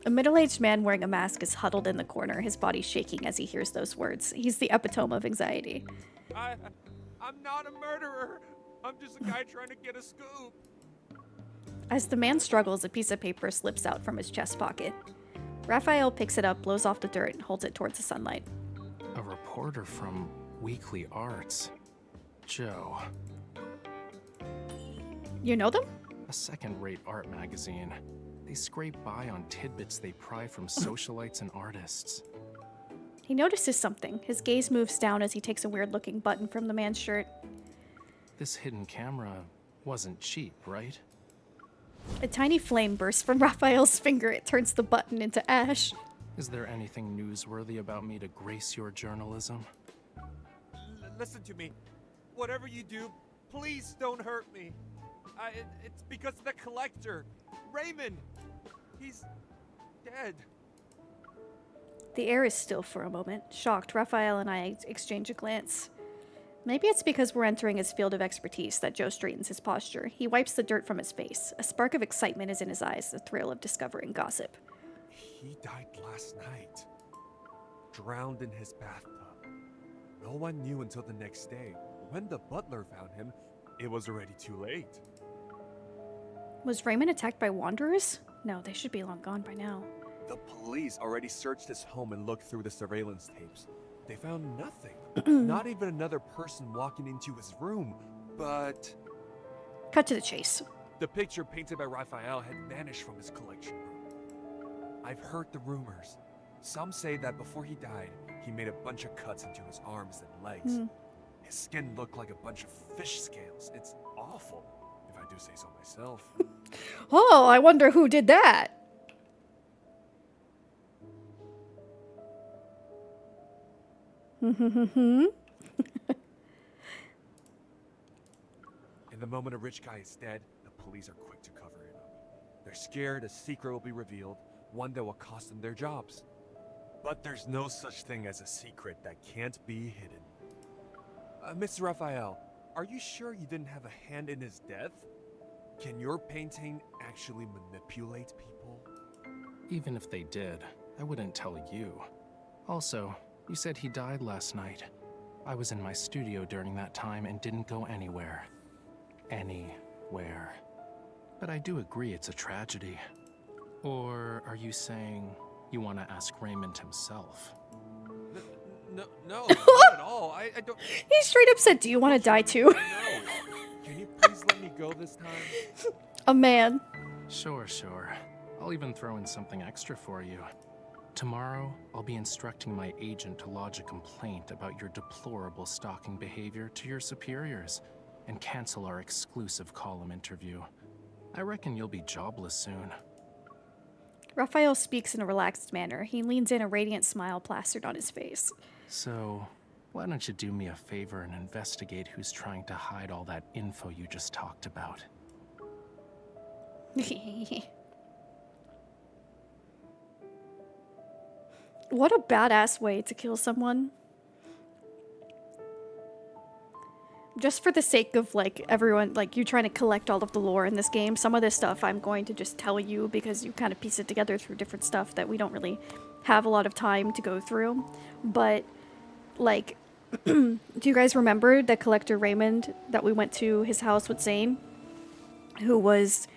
A middle-aged man wearing a mask is huddled in the corner, his body shaking as he hears those words. He's the epitome of anxiety. I'm not a murderer. I'm just a guy trying to get a scoop. As the man struggles, a piece of paper slips out from his chest pocket. Raphael picks it up, blows off the dirt, and holds it towards the sunlight. A reporter from Weekly Arts. Joe. You know them? A second-rate art magazine. They scrape by on tidbits they pry from socialites and artists. He notices something. His gaze moves down as he takes a weird-looking button from the man's shirt. This hidden camera wasn't cheap, right? A tiny flame bursts from Raphael's finger. It turns the button into ash. Is there anything newsworthy about me to grace your journalism? Listen to me. Whatever you do, please don't hurt me. It's because of the collector. Raymond! He's dead. The air is still for a moment. Shocked, Raphael and I exchange a glance. Maybe it's because we're entering his field of expertise that Joe straightens his posture. He wipes the dirt from his face. A spark of excitement is in his eyes, the thrill of discovering gossip. He died last night. Drowned in his bathtub. No one knew until the next day. When the butler found him, it was already too late. Was Raymond attacked by wanderers? No, they should be long gone by now. The police already searched his home and looked through the surveillance tapes. They found nothing. Not even another person walking into his room, but... Cut to the chase. The picture painted by Raphael had vanished from his collection room. I've heard the rumors. Some say that before he died, he made a bunch of cuts into his arms and legs. His skin looked like a bunch of fish scales. It's awful, if I do say so myself. Oh, I wonder who did that. In the moment a rich guy is dead, the police are quick to cover it up. They're scared a secret will be revealed, one that will cost them their jobs. But there's no such thing as a secret that can't be hidden. Mr. Raphael, are you sure you didn't have a hand in his death? Can your painting actually manipulate people? Even if they did, I wouldn't tell you. Also, you said he died last night. I was in my studio during that time and didn't go anywhere. Anywhere. But I do agree it's a tragedy. Or are you saying you want to ask Raymond himself? No, not at all. I don't... He straight up said, do you want to die too? No. Can you please let me go this time? A man. Sure. I'll even throw in something extra for you. Tomorrow, I'll be instructing my agent to lodge a complaint about your deplorable stalking behavior to your superiors and cancel our exclusive column interview. I reckon you'll be jobless soon. Raphael speaks in a relaxed manner. He leans in, a radiant smile plastered on his face. So, why don't you do me a favor and investigate who's trying to hide all that info you just talked about? What a badass way to kill someone. Just for the sake of, like, everyone, like, you trying to collect all of the lore in this game, some of this stuff I'm going to just tell you because you kind of piece it together through different stuff that we don't really have a lot of time to go through. But, like, do you guys remember the collector Raymond that we went to his house with Zane? Who was,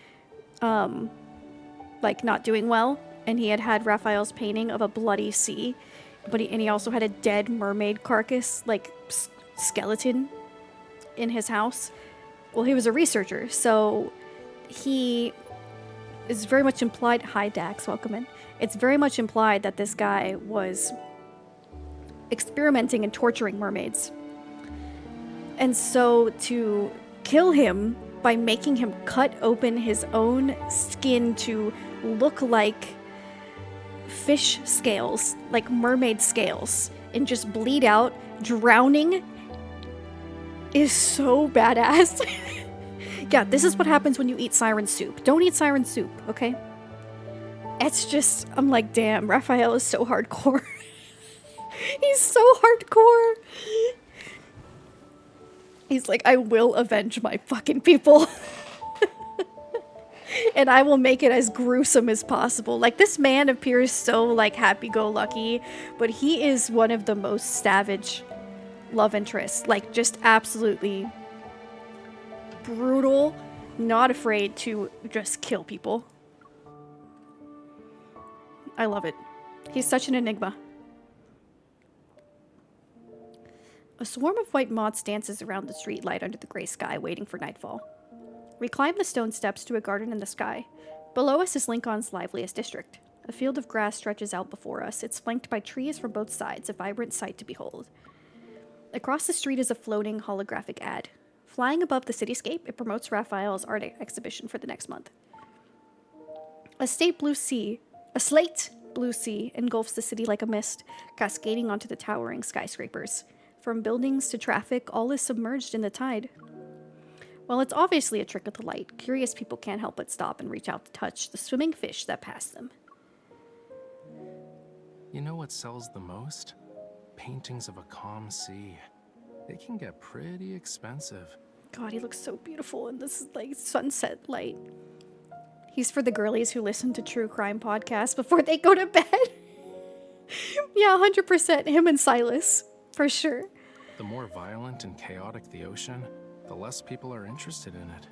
like, not doing well? And he had Raphael's painting of a bloody sea. But he also had a dead mermaid carcass, like, skeleton in his house. Well, he was a researcher, so he is very much implied. Hi, Dax, welcome in. It's very much implied that this guy was experimenting and torturing mermaids. And so to kill him by making him cut open his own skin to look like fish scales, like mermaid scales, and just bleed out, drowning, is so badass. Yeah, this is what happens when you eat siren soup. Don't eat siren soup, okay? It's just, I'm like, damn, Raphael is so hardcore. He's so hardcore. He's like, I will avenge my fucking people. And I will make it as gruesome as possible. Like, this man appears so, like, happy-go-lucky, but he is one of the most savage love interests. Like, just absolutely brutal, not afraid to just kill people. I love it. He's such an enigma. A swarm of white moths dances around the street light under the gray sky, waiting for nightfall. We climb the stone steps to a garden in the sky. Below us is Lincoln's liveliest district. A field of grass stretches out before us. It's flanked by trees from both sides, a vibrant sight to behold. Across the street is a floating holographic ad. Flying above the cityscape, it promotes Raphael's art exhibition for the next month. A slate blue sea engulfs the city like a mist, cascading onto the towering skyscrapers. From buildings to traffic, all is submerged in the tide. While it's obviously a trick of the light, curious people can't help but stop and reach out to touch the swimming fish that pass them. You know what sells the most? Paintings of a calm sea. They can get pretty expensive. God, he looks so beautiful in this, like, sunset light. He's for the girlies who listen to true crime podcasts before they go to bed. Yeah, 100% him and Silas, for sure. The more violent and chaotic the ocean, the less people are interested in it.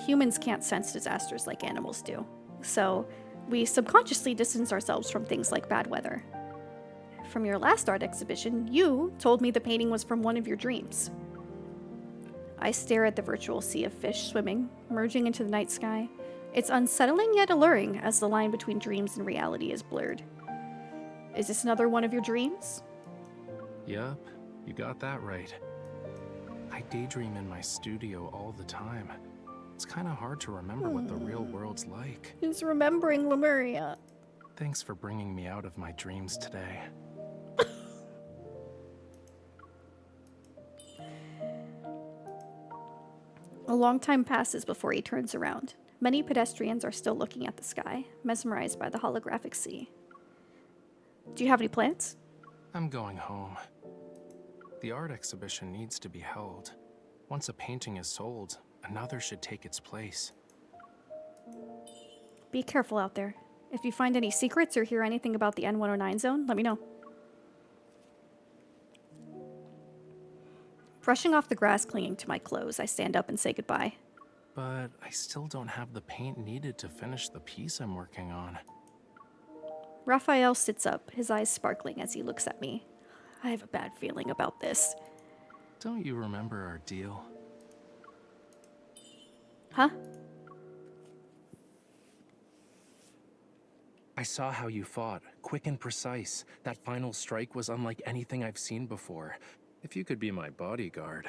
Humans can't sense disasters like animals do, so we subconsciously distance ourselves from things like bad weather. From your last art exhibition, you told me the painting was from one of your dreams. I stare at the virtual sea of fish swimming, merging into the night sky. It's unsettling yet alluring as the line between dreams and reality is blurred. Is this another one of your dreams? Yup, you got that right. I daydream in my studio all the time. It's kind of hard to remember what the real world's like. He's remembering Lemuria. Thanks for bringing me out of my dreams today. A long time passes before he turns around. Many pedestrians are still looking at the sky, mesmerized by the holographic sea. Do you have any plans? I'm going home. The art exhibition needs to be held. Once a painting is sold, another should take its place. Be careful out there. If you find any secrets or hear anything about the N109 zone, let me know. Brushing off the grass clinging to my clothes, I stand up and say goodbye. But I still don't have the paint needed to finish the piece I'm working on. Raphael sits up, his eyes sparkling as he looks at me. I have a bad feeling about this. Don't you remember our deal? Huh? I saw how you fought, quick and precise. That final strike was unlike anything I've seen before. If you could be my bodyguard.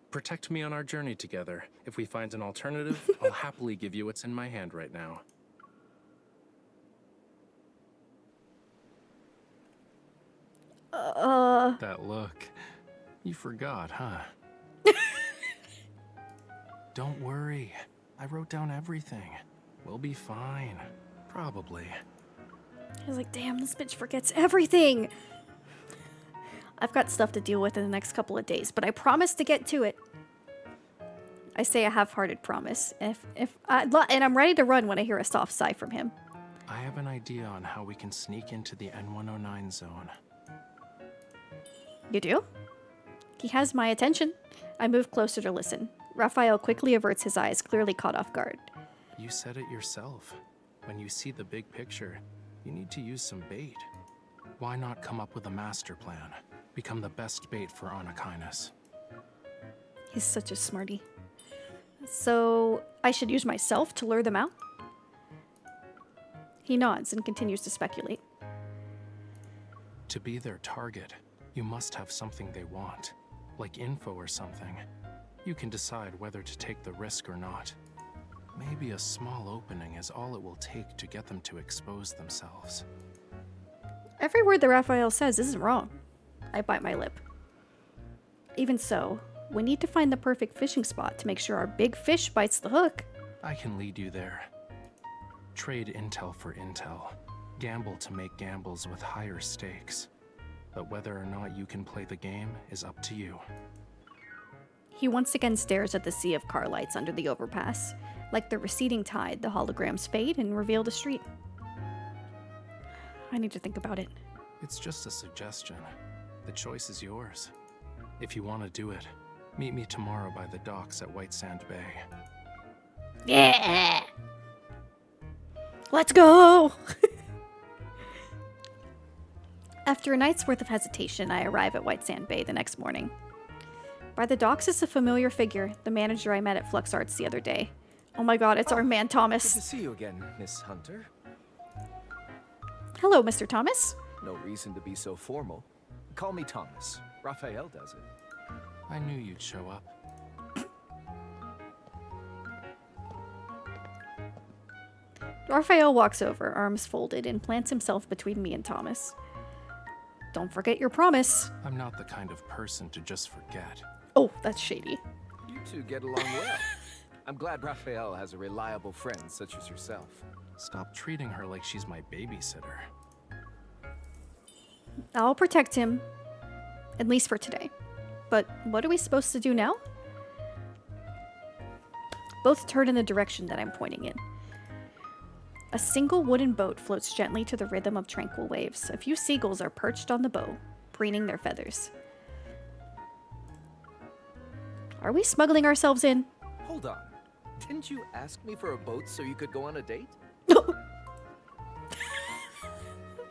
Protect me on our journey together. If we find an alternative, I'll happily give you what's in my hand right now. That look. You forgot, huh? Don't worry. I wrote down everything. We'll be fine. Probably. I was like, damn, this bitch forgets everything. I've got stuff to deal with in the next couple of days, but I promise to get to it. I say a half-hearted promise, and I'm ready to run when I hear a soft sigh from him. I have an idea on how we can sneak into the N109 zone. You do? He has my attention. I move closer to listen. Raphael quickly averts his eyes, clearly caught off guard. You said it yourself. When you see the big picture, you need to use some bait. Why not come up with a master plan? Become the best bait for Anakinus. He's such a smarty. So, I should use myself to lure them out? He nods and continues to speculate. To be their target, you must have something they want, like info or something. You can decide whether to take the risk or not. Maybe a small opening is all it will take to get them to expose themselves. Every word that Raphael says isn't wrong. I bite my lip. Even so, we need to find the perfect fishing spot to make sure our big fish bites the hook. I can lead you there. Trade intel for intel. Gamble to make gambles with higher stakes. But whether or not you can play the game is up to you. He once again stares at the sea of car lights under the overpass. Like the receding tide, the holograms fade and reveal the street. I need to think about it. It's just a suggestion. The choice is yours. If you want to do it, meet me tomorrow by the docks at White Sand Bay. Yeah! Let's go! After a night's worth of hesitation, I arrive at White Sand Bay the next morning. By the docks is a familiar figure, the manager I met at Flux Arts the other day. Oh my god, it's our man Thomas. Good to see you again, Miss Hunter. Hello, Mr. Thomas. No reason to be so formal. Call me Thomas. Raphael does it. I knew you'd show up. Raphael walks over, arms folded, and plants himself between me and Thomas. Don't forget your promise. I'm not the kind of person to just forget. Oh, that's shady. You two get along well. I'm glad Raphael has a reliable friend such as yourself. Stop treating her like she's my babysitter. I'll protect him, at least for today. But what are we supposed to do now? Both turn in the direction that I'm pointing in. A single wooden boat floats gently to the rhythm of tranquil waves. A few seagulls are perched on the bow, preening their feathers. Are we smuggling ourselves in? Hold on. Didn't you ask me for a boat so you could go on a date?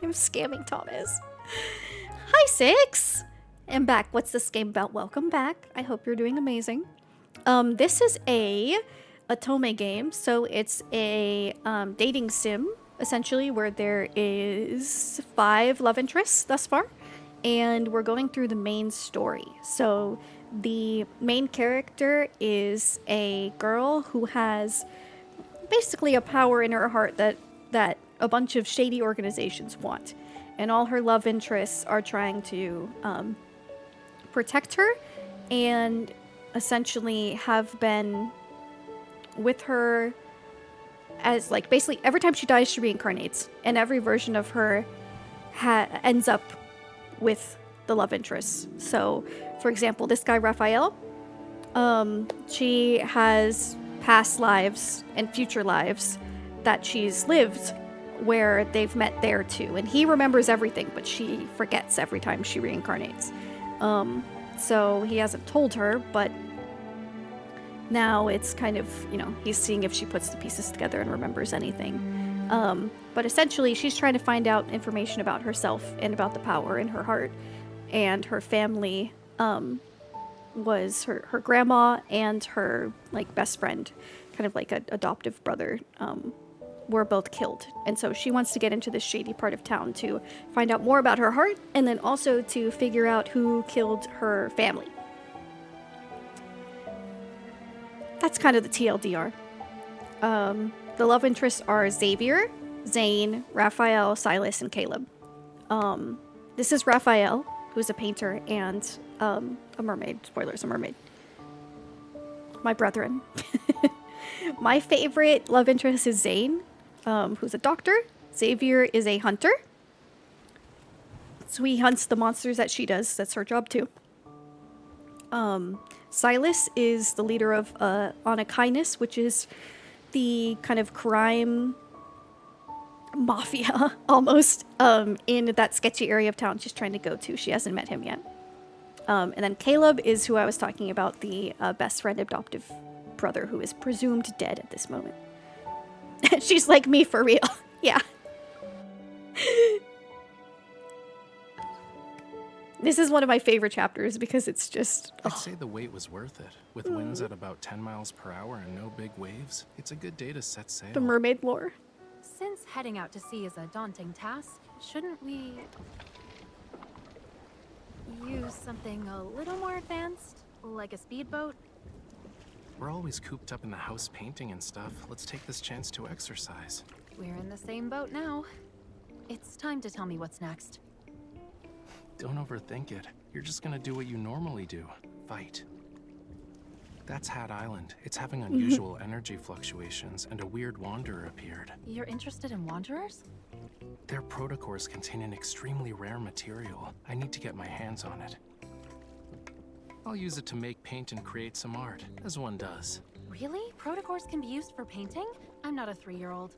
I'm scamming Thomas. Hi, Six! I'm back. What's this game about? Welcome back. I hope you're doing amazing. This is a Otome game, so it's a dating sim, essentially, where there is 5 love interests thus far, and we're going through the main story. So the main character is a girl who has basically a power in her heart that a bunch of shady organizations want. And all her love interests are trying to protect her and essentially have been with her as, like, basically every time she dies, she reincarnates. And every version of her ends up with the love interests. So, for example, this guy, Raphael, she has past lives and future lives that she's lived where they've met there too. And he remembers everything, but she forgets every time she reincarnates. So he hasn't told her, but now it's kind of, you know, he's seeing if she puts the pieces together and remembers anything. But essentially, she's trying to find out information about herself and about the power in her heart. And her family was her grandma and her, like, best friend, kind of like an adoptive brother, were both killed. And so she wants to get into this shady part of town to find out more about her heart and then also to figure out who killed her family. That's kind of the TLDR. The love interests are Xavier, Zane, Raphael, Silas, and Caleb. This is Raphael, who's a painter and a mermaid. Spoilers, a mermaid. My brethren. My favorite love interest is Zane, who's a doctor. Xavier is a hunter. So he hunts the monsters that she does. That's her job too. Silas is the leader of Anakinus, which is the kind of crime mafia almost in that sketchy area of town she's trying to go to. She hasn't met him yet. And then Caleb is who I was talking about, the best friend adoptive brother who is presumed dead at this moment. She's like me for real. Yeah. This is one of my favorite chapters because it's just... I'd say the wait was worth it. With winds at about 10 miles per hour and no big waves, it's a good day to set sail. The mermaid lore. Since heading out to sea is a daunting task, shouldn't we use something a little more advanced, like a speedboat? We're always cooped up in the house painting and stuff. Let's take this chance to exercise. We're in the same boat now. It's time to tell me what's next. Don't overthink it. You're just gonna do what you normally do. Fight. That's Hat Island. It's having unusual energy fluctuations, and a weird wanderer appeared. You're interested in wanderers? Their protocores contain an extremely rare material. I need to get my hands on it. I'll use it to make paint and create some art, as one does. Really? Protocores can be used for painting? I'm not a 3-year-old.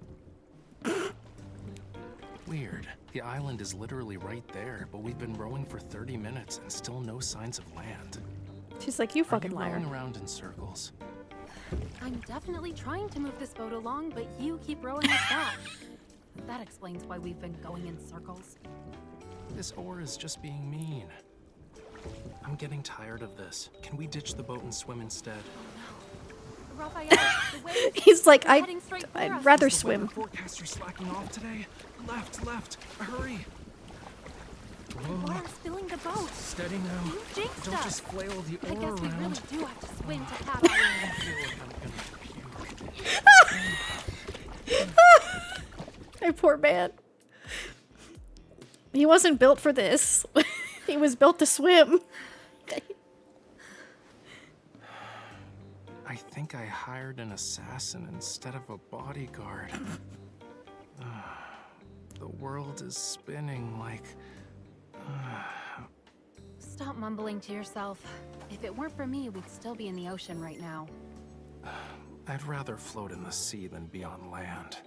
Weird. The island is literally right there, but we've been rowing for 30 minutes and still no signs of land. She's like, you fucking liar. Are you rowing around in circles? I'm definitely trying to move this boat along, but you keep rowing us back. That explains why we've been going in circles. This oar is just being mean. I'm getting tired of this. Can we ditch the boat and swim instead? Raphael, the waves He's like, are heading straight for I'd us. rather Is the swim. weather forecaster slacking off today? Left, hurry! Why I'm spilling the boat? Steady now. You jinxed Don't us. just flail the I oar guess we around. really do have to swim to Hat Island. My poor man. He wasn't built for this. He was built to swim. I think I hired an assassin instead of a bodyguard. The world is spinning like... Stop mumbling to yourself. If it weren't for me, we'd still be in the ocean right now. I'd rather float in the sea than be on land.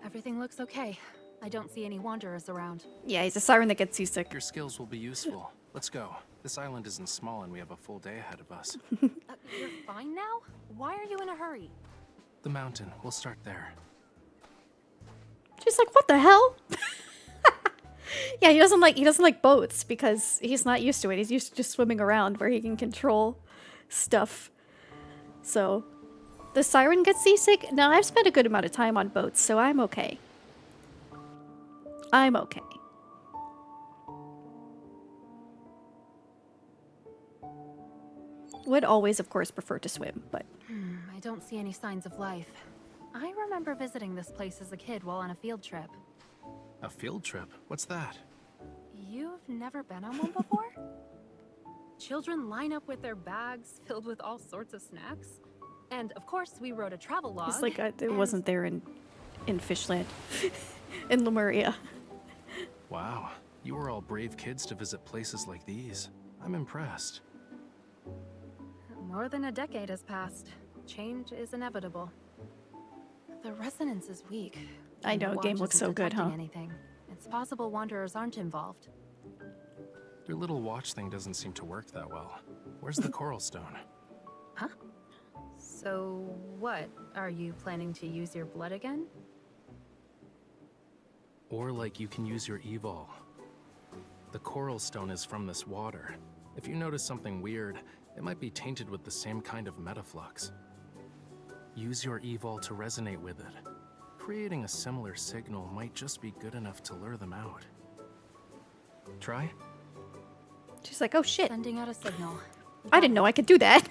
Everything looks okay. I don't see any wanderers around. Yeah, he's a siren that gets seasick. Your skills will be useful. Let's go. This island isn't small and we have a full day ahead of us. You're fine now? Why are you in a hurry? The mountain. We'll start there. She's like, what the hell? Yeah, he doesn't like boats because he's not used to it. He's used to just swimming around where he can control stuff. So, the siren gets seasick? No, I've spent a good amount of time on boats, so I'm okay. I'm okay. Would always, of course, prefer to swim, but... I don't see any signs of life. I remember visiting this place as a kid while on a field trip. A field trip? What's that? You've never been on one before? Children line up with their bags filled with all sorts of snacks. And of course, we wrote a travel log. It's like it wasn't there in Fishland. In Lemuria. Wow, you were all brave kids to visit places like these. I'm impressed. More than a decade has passed. Change is inevitable. The resonance is weak. I and the know, watch game looks isn't so good, detecting huh? Anything. It's possible wanderers aren't involved. Your little watch thing doesn't seem to work that well. Where's the coral stone? Huh? So what? Are you planning to use your blood again? Or like you can use your evol. The coral stone is from this water. If you notice something weird, it might be tainted with the same kind of metaflux. Use your evol to resonate with it. Creating a similar signal might just be good enough to lure them out. Try? She's like, oh shit. Sending out a signal. I didn't know I could do that.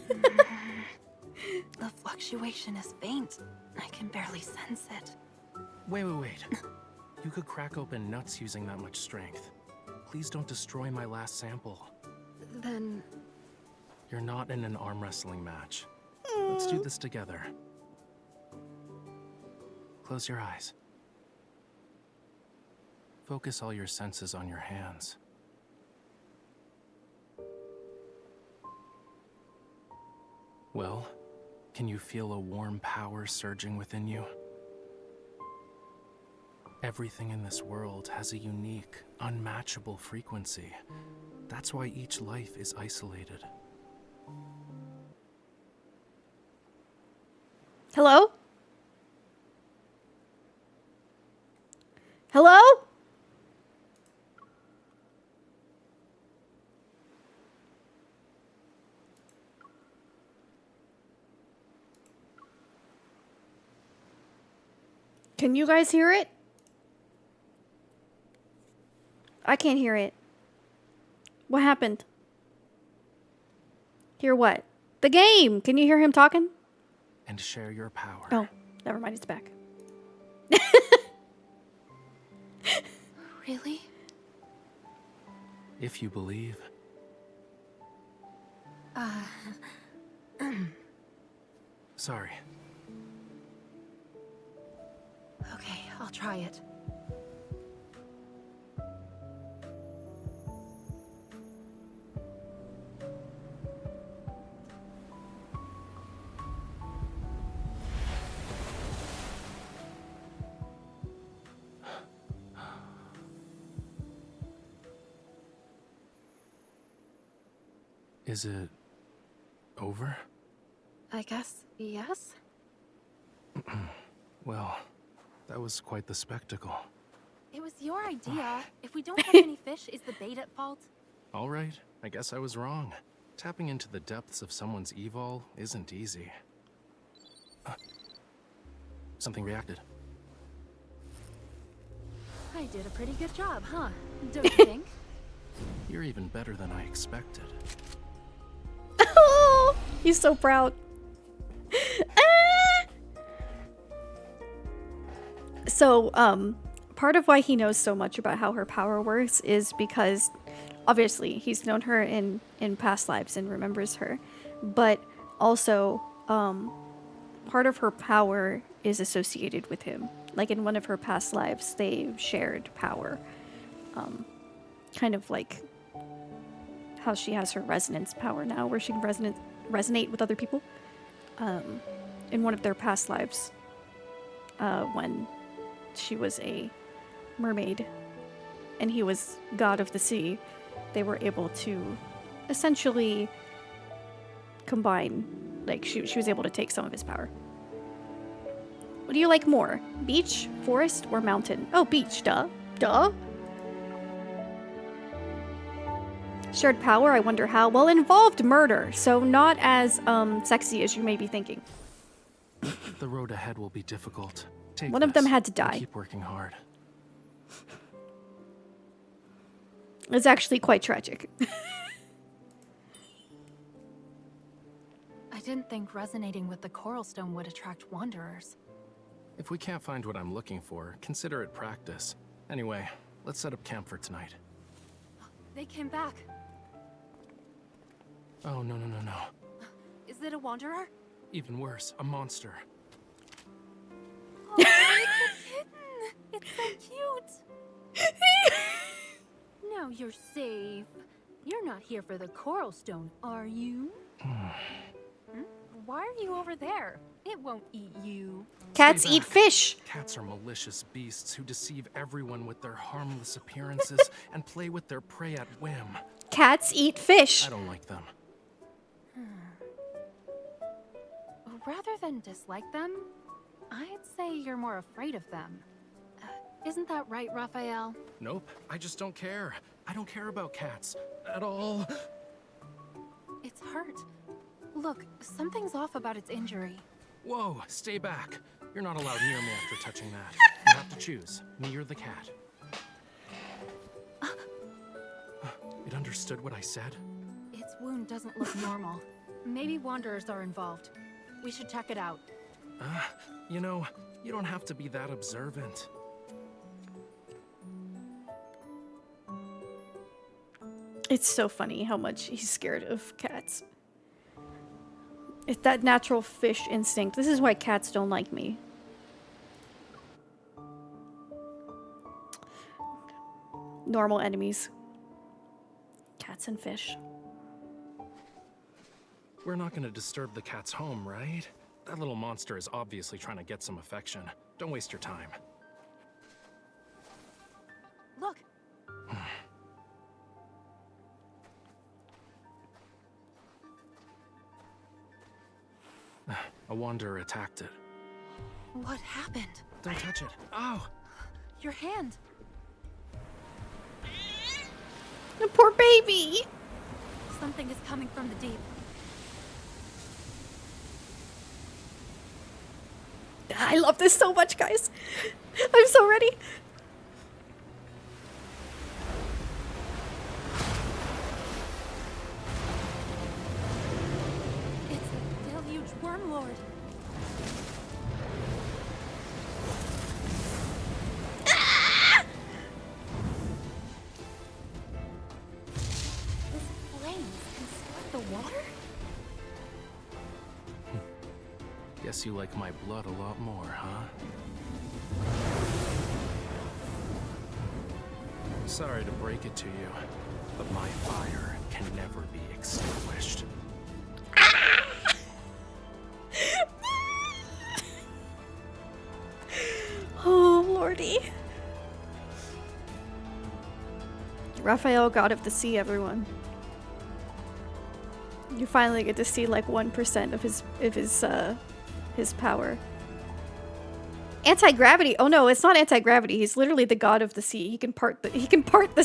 The fluctuation is faint. I can barely sense it. Wait. You could crack open nuts using that much strength. Please don't destroy my last sample. Then... You're not in an arm wrestling match. Let's do this together. Close your eyes. Focus all your senses on your hands. Well, can you feel a warm power surging within you? Everything in this world has a unique, unmatchable frequency. That's why each life is isolated. Hello? Hello? Can you guys hear it? I can't hear it. What happened? Hear what? The game! Can you hear him talking? And share your power. Oh, never mind, it's back. Really? If you believe. Sorry. Okay, I'll try it. Is it over? I guess yes? Well, that was quite the spectacle. It was your idea. If we don't catch any fish, is the bait at fault? All right, I guess I was wrong. Tapping into the depths of someone's evol isn't easy. Something reacted. I did a pretty good job, huh? Don't you think? You're even better than I expected. Oh, he's so proud. So, part of why he knows so much about how her power works is because, obviously, he's known her in past lives and remembers her. But also, part of her power is associated with him. Like, in one of her past lives, they shared power. Kind of like how she has her resonance power now, where she can resonate with other people. In one of their past lives, when she was a mermaid and he was god of the sea, they were able to essentially combine. Like, she was able to take some of his power. What do you like more? Beach, forest, or mountain? Oh, beach, duh. Duh. Shared power, I wonder how. Well, involved murder, so not as sexy as you may be thinking. The road ahead will be difficult. Take One of them this had to and die. Keep working hard. It's actually quite tragic. didn't think resonating with the coral stone would attract wanderers. If we can't find what I'm looking for, consider it practice. Anyway, let's set up camp for tonight. They came back. Oh, no. Is it a wanderer? Even worse, a monster. Oh, it's a kitten! It's so cute! Now you're safe. You're not here for the coral stone, are you? Why are you over there? It won't eat you. Cats Stay eat back. fish. Cats are malicious beasts who deceive everyone with their harmless appearances and play with their prey at whim. Cats eat fish. I don't like them. Rather than dislike them, I'd say you're more afraid of them. Isn't that right, Raphael? Nope, I just don't care. I don't care about cats. At all. It's hurt. Look, something's off about its injury. Whoa, stay back. You're not allowed near me after touching that. You have to choose, me or the cat. It understood what I said? Its wound doesn't look normal. Maybe wanderers are involved. We should check it out. You know, you don't have to be that observant. It's so funny how much he's scared of cats. It's that natural fish instinct. This is why cats don't like me. Normal enemies. Cats and fish. We're not gonna disturb the cat's home, right? That little monster is obviously trying to get some affection. Don't waste your time. Look! A wanderer attacked it. What happened? Don't touch it. Ow! Your hand! The poor baby! Something is coming from the deep. I love this so much, guys. I'm so ready. It's a deluge wormlord. This flames can spread the water? Guess you like my blood a lot more, huh? Sorry to break it to you, but my fire can never be extinguished. Oh, lordy. Raphael, god of the sea, everyone. You finally get to see like 1% of his power. Anti-gravity. Oh no, it's not anti-gravity. He's literally the god of the sea. He can part the sea. He can part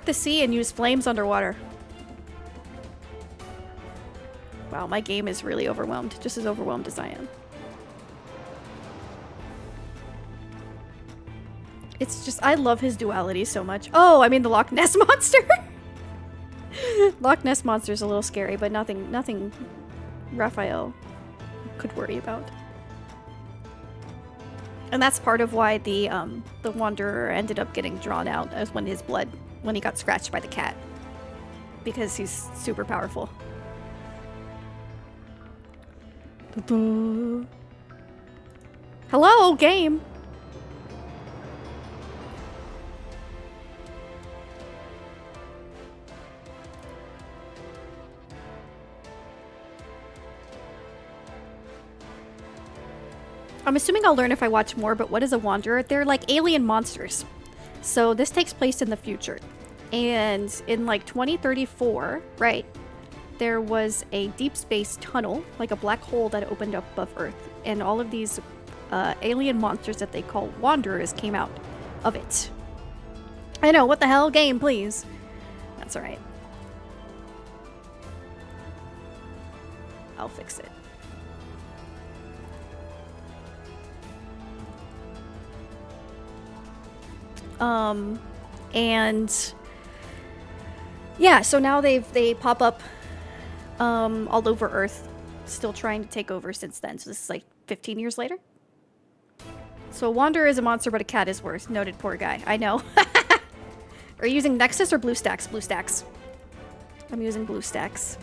the sea and use flames underwater. Wow, my game is really overwhelmed. Just as overwhelmed as I am. It's just, I love his duality so much. Oh, I mean the Loch Ness Monster! Loch Ness Monster's a little scary, but nothing Raphael could worry about. And that's part of why the Wanderer ended up getting drawn out as when he got scratched by the cat. Because he's super powerful. Hello, game! I'm assuming I'll learn if I watch more, but what is a Wanderer? They're like alien monsters. So this takes place in the future. And in like 2034, right, there was a deep space tunnel, like a black hole that opened up above Earth. And all of these alien monsters that they call Wanderers came out of it. I know, what the hell? Game, please. That's alright. I'll fix it. And yeah, so now they pop up all over Earth, still trying to take over since then. So this is like 15 years later. So a wanderer is a monster, but a cat is worse. Noted, poor guy. I know. Are you using Nexus or BlueStacks? BlueStacks. I'm using BlueStacks.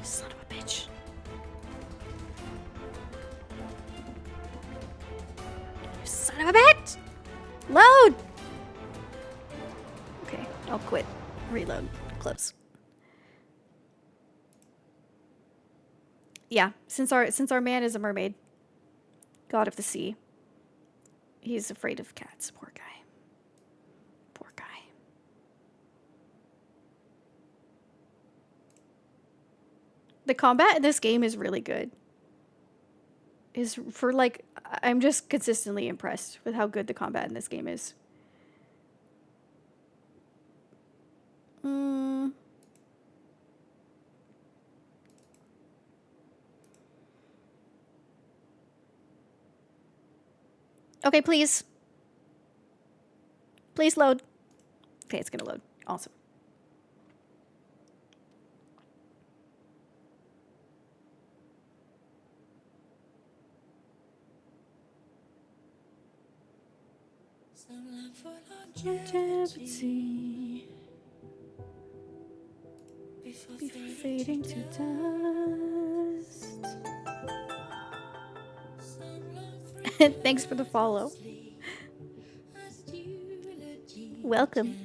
Son of a bitch. You son of a bitch! Load! Okay, I'll quit. Reload. Close. Yeah, since our man is a mermaid, god of the sea, he's afraid of cats. Poor guy. Poor guy. The combat in this game is really good. I'm just consistently impressed with how good the combat in this game is. Okay, please. Please load. Okay, it's gonna load. Awesome. Longevity before fading to dust. Thanks for the follow. Welcome.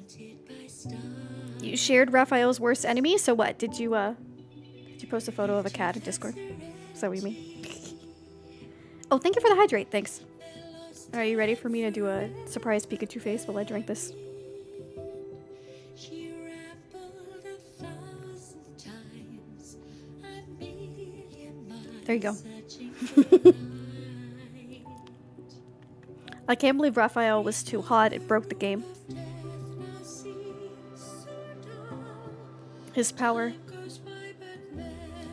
You shared Raphael's worst enemy, so what? Did you post a photo of a cat in Discord? Is that what you mean? Oh, thank you for the hydrate. Thanks. Are you ready for me to do a surprise Pikachu face while I drink this? There you go. I can't believe Raphael was too hot. It broke the game. His power.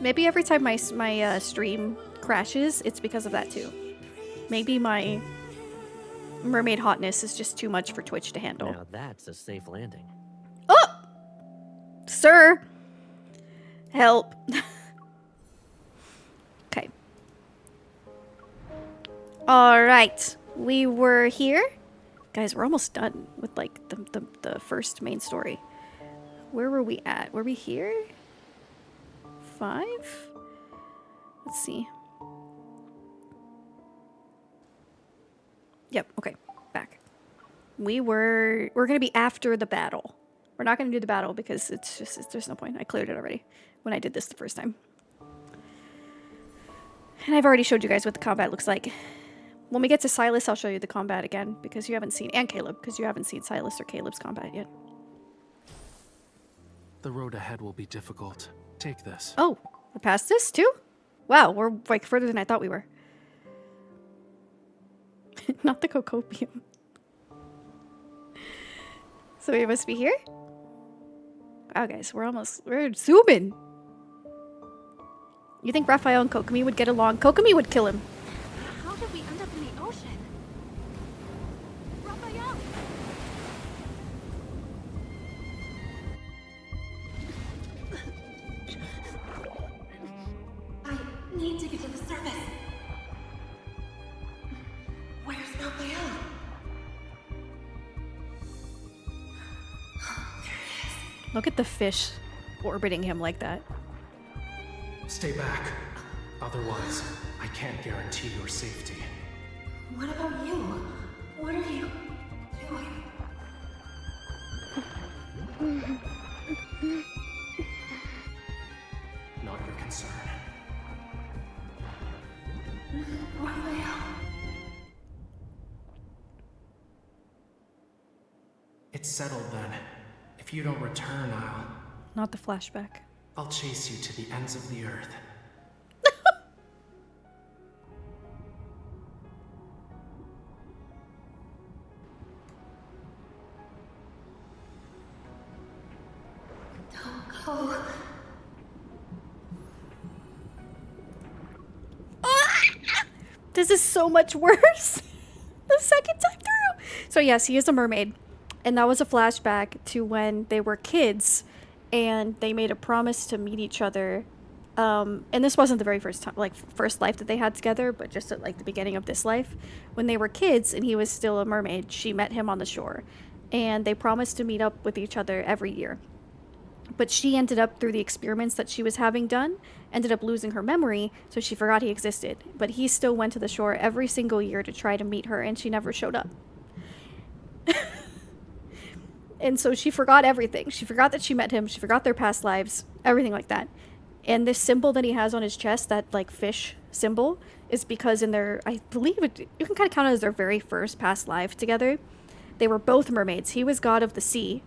Maybe every time my stream crashes, it's because of that too. Maybe my mermaid hotness is just too much for Twitch to handle. Now that's a safe landing. Oh! Sir! Help. Okay. Alright. We were here. Guys, we're almost done with like the first main story. Where were we at? Were we here? 5? Let's see. Yep, okay. Back. We're gonna be after the battle. We're not gonna do the battle because there's no point. I cleared it already when I did this the first time. And I've already showed you guys what the combat looks like. When we get to Silas, I'll show you the combat again because you haven't seen, and Caleb, because you haven't seen Silas or Caleb's combat yet. The road ahead will be difficult. Take this. Oh, we're past this too? Wow, we're like further than I thought we were. Not the cocopium. So we must be here? Wow, guys, we're zooming. You think Raphael and Kokomi would get along? Kokomi would kill him. How did we end up in the ocean? Raphael! I need to get to the surface. Where's Raphael? Look at the fish orbiting him like that. Stay back. Otherwise, I can't guarantee your safety. What about you? What are you doing? Not your concern. Raphael. It's settled then. If you don't return, Not the flashback. I'll chase you to the ends of the earth. Don't go. This is so much worse. The second time through. So yes, he is a mermaid. And that was a flashback to when they were kids and they made a promise to meet each other. And this wasn't the very first time, like first life that they had together, but just at like the beginning of this life. When they were kids and he was still a mermaid, she met him on the shore. And they promised to meet up with each other every year. But she ended up, through the experiments that she was having done, ended up losing her memory, so she forgot he existed. But he still went to the shore every single year to try to meet her, and she never showed up. And so she forgot everything. She forgot that she met him, she forgot their past lives, everything like that. And this symbol that he has on his chest, that like fish symbol, is because in their, I believe it, you can kind of count it as their very first past life together. They were both mermaids. He was god of the sea,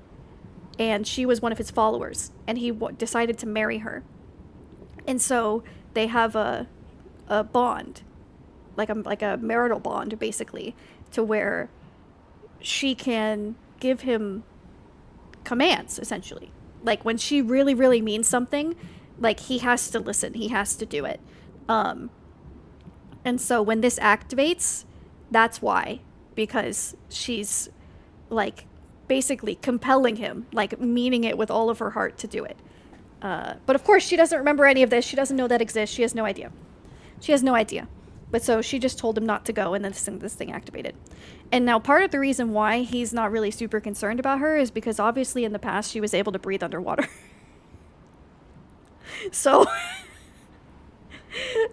and she was one of his followers, and he decided to marry her. And so they have a bond, like a marital bond, basically, to where she can give him commands, essentially. Like, when she really, really means something, like, he has to listen. He has to do it. And so when this activates, that's why. Because she's, like, basically compelling him, like meaning it with all of her heart to do it. But of course, she doesn't remember any of this. She doesn't know that exists. She has no idea. She has no idea. But so she just told him not to go, and then this thing activated. And now part of the reason why he's not really super concerned about her is because obviously in the past she was able to breathe underwater. So,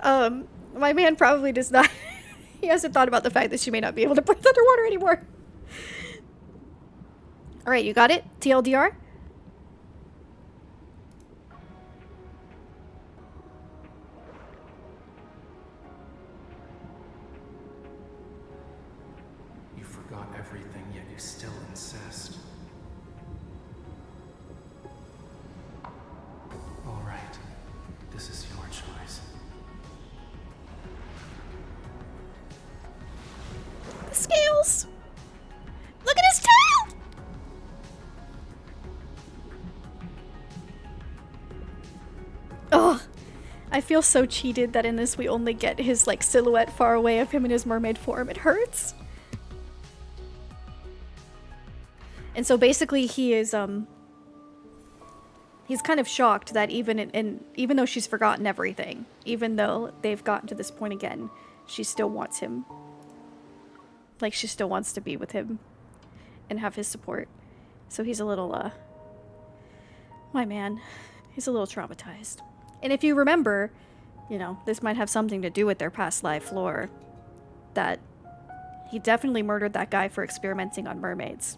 my man probably does not, he hasn't thought about the fact that she may not be able to breathe underwater anymore. All right, you got it? TLDR? You forgot everything, yet you still insist. All right, this is your choice. The scales! Look at his tail! Oh, I feel so cheated that in this we only get his like silhouette far away of him in his mermaid form. It hurts. And so basically he is he's kind of shocked that even though she's forgotten everything, even though they've gotten to this point again, she still wants him. Like, she still wants to be with him and have his support. So he's a little my man, he's a little traumatized. And if you remember, you know, this might have something to do with their past life lore, that he definitely murdered that guy for experimenting on mermaids.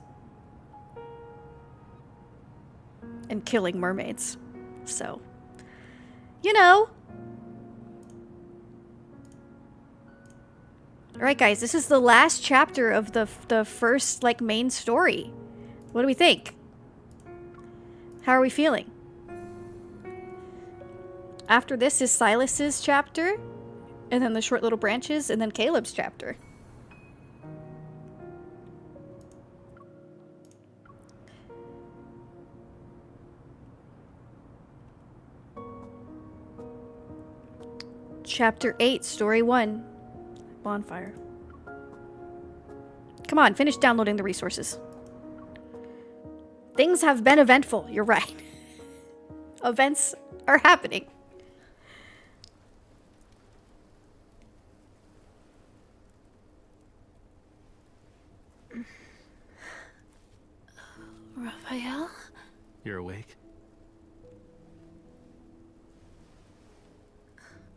And killing mermaids. So, you know. Alright guys, this is the last chapter of the first, like, main story. What do we think? How are we feeling? After this is Silas's chapter, and then the short little branches, and then Caleb's chapter. Chapter 8, Story 1. Bonfire. Come on, finish downloading the resources. Things have been eventful, you're right. Events are happening. Raphael? You're awake?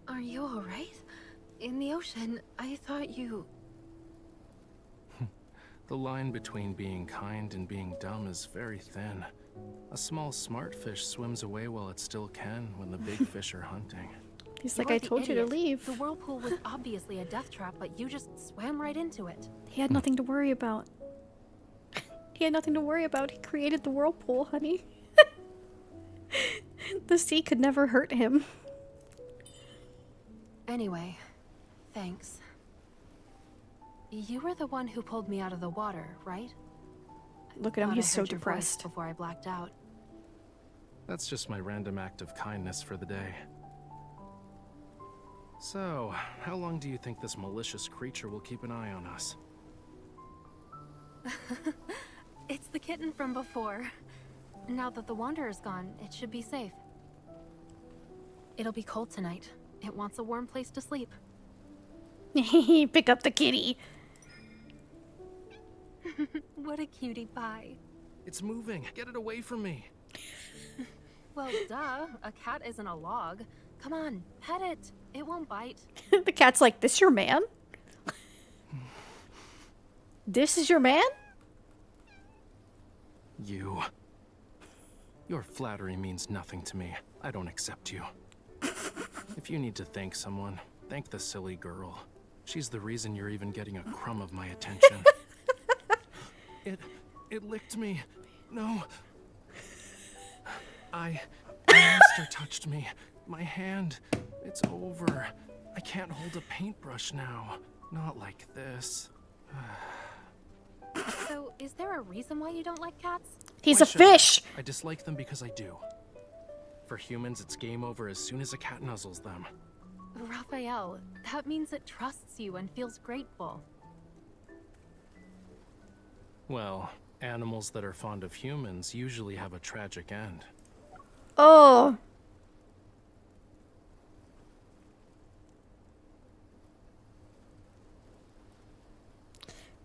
Are you alright? In the ocean, I thought you... The line between being kind and being dumb is very thin. A small smart fish swims away while it still can when the big fish are hunting. He's like, I told you to leave. The whirlpool was obviously a death trap, but you just swam right into it. He had nothing to worry about. He had nothing to worry about. He created the whirlpool, honey. The sea could never hurt him. Anyway, thanks. You were the one who pulled me out of the water, right? Look at him, Thought he's I so heard your voice depressed. before I blacked out. That's just my random act of kindness for the day. So, how long do you think this malicious creature will keep an eye on us? It's the kitten from before. Now that the Wanderer's gone, it should be safe. It'll be cold tonight. It wants a warm place to sleep. Pick up the kitty. What a cutie pie. It's moving. Get it away from me. Well, duh. A cat isn't a log. Come on, pet it. It won't bite. The cat's like, this your man? This is your man? You. Your flattery means nothing to me. I don't accept you. If you need to thank someone, thank the silly girl. She's the reason you're even getting a crumb of my attention. It licked me. No. My master touched me. My hand. It's over. I can't hold a paintbrush now. Not like this. So, is there a reason why you don't like cats? He's Why a should I? fish. I dislike them because I do. For humans, it's game over as soon as a cat nuzzles them. Raphael, that means it trusts you and feels grateful. Well, animals that are fond of humans usually have a tragic end. Oh.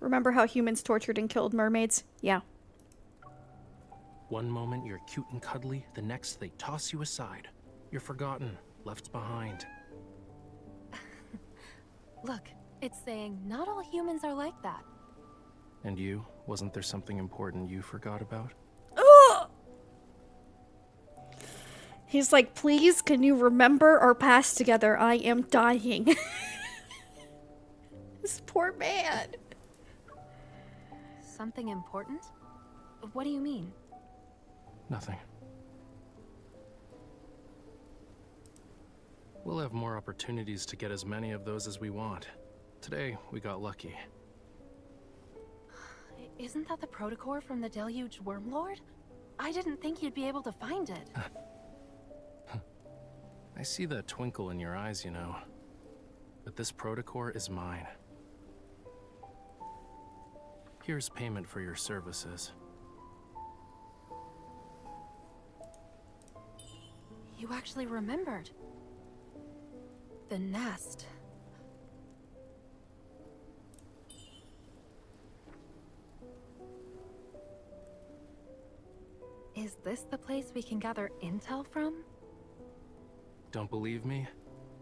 Remember how humans tortured and killed mermaids? Yeah. One moment you're cute and cuddly, the next they toss you aside. You're forgotten, left behind. Look, it's saying not all humans are like that. And you? Wasn't there something important you forgot about? Ugh! He's like, please, can you remember our past together? I am dying. This poor man. Something important? What do you mean? Nothing. We'll have more opportunities to get as many of those as we want. Today, we got lucky. Isn't that the protocore from the Deluge Wormlord? I didn't think you'd be able to find it. I see that twinkle in your eyes, you know. But this protocore is mine. Here's payment for your services. You actually remembered. The nest. Is this the place we can gather intel from? Don't believe me?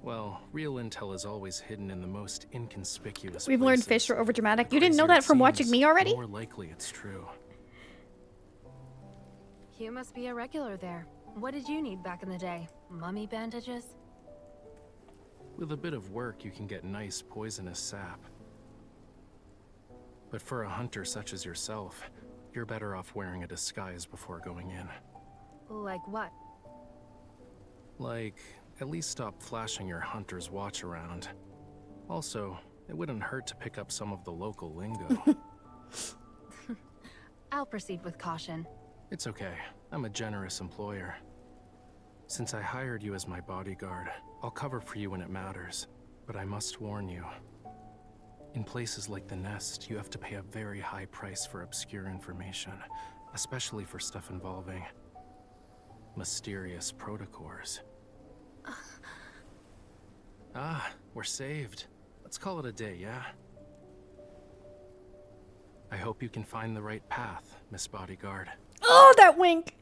Well, real intel is always hidden in the most inconspicuous We've learned fish are overdramatic. You didn't know that from watching me already? More likely it's true. You must be a regular there. What did you need back in the day? Mummy bandages? With a bit of work, you can get nice poisonous sap. But for a hunter such as yourself, you're better off wearing a disguise before going in. Like what? Like, at least stop flashing your hunter's watch around. Also, it wouldn't hurt to pick up some of the local lingo. I'll proceed with caution. It's okay. I'm a generous employer. Since I hired you as my bodyguard, I'll cover for you when it matters. But I must warn you. In places like the Nest, you have to pay a very high price for obscure information, especially for stuff involving mysterious protocores. Ah, we're saved. Let's call it a day, yeah? I hope you can find the right path, Miss Bodyguard. Oh, that wink!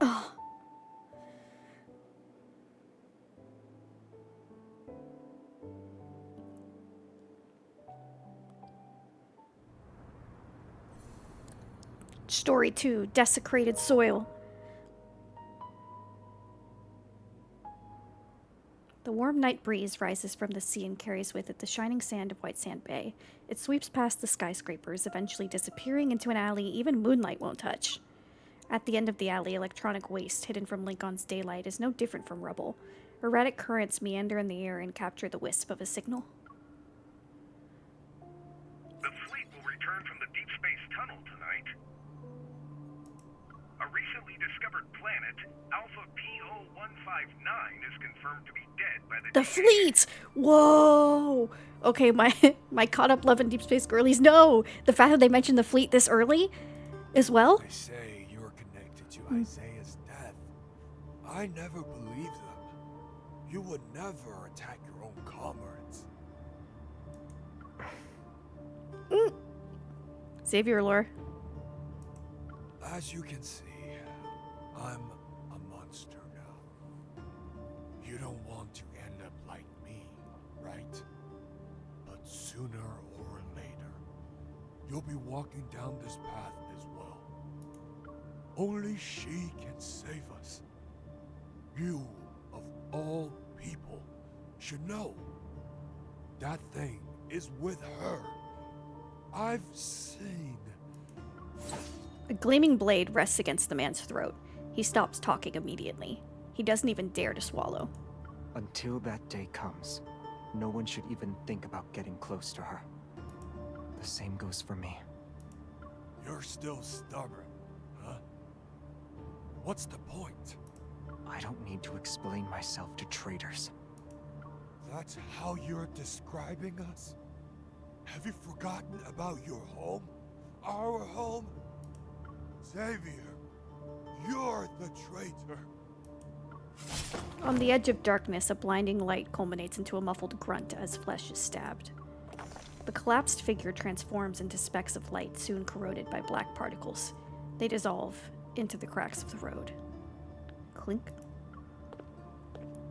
Oh. Story 2, Desecrated Soil. The warm night breeze rises from the sea and carries with it the shining sand of White Sand Bay. It sweeps past the skyscrapers, eventually disappearing into an alley even moonlight won't touch. At the end of the alley, electronic waste hidden from Lincoln's daylight is no different from rubble. Erratic currents meander in the air and capture the wisp of a signal. The fleet will return from the Deep Space Tunnel tonight. A recently discovered planet, Alpha PO-159, is confirmed to be dead by the fleet! Whoa! Okay, my my caught up Love and Deepspace girlies. No! The fact that they mentioned the fleet this early as well? They say you're connected to Isaiah's death. I never believed them. You would never attack your own comrades. Xavier lore. As you can see, I'm a monster now. You don't want to end up like me, right? But sooner or later, you'll be walking down this path as well. Only she can save us. You, of all people, should know. That thing is with her. I've seen. A gleaming blade rests against the man's throat. He stops talking immediately. He doesn't even dare to swallow. Until that day comes, no one should even think about getting close to her. The same goes for me. You're still stubborn, huh? What's the point? I don't need to explain myself to traitors. That's how you're describing us? Have you forgotten about your home? Our home? Xavier, you're the traitor. On the edge of darkness, a blinding light culminates into a muffled grunt as flesh is stabbed. The collapsed figure transforms into specks of light, soon corroded by black particles. They dissolve into the cracks of the road. Clink.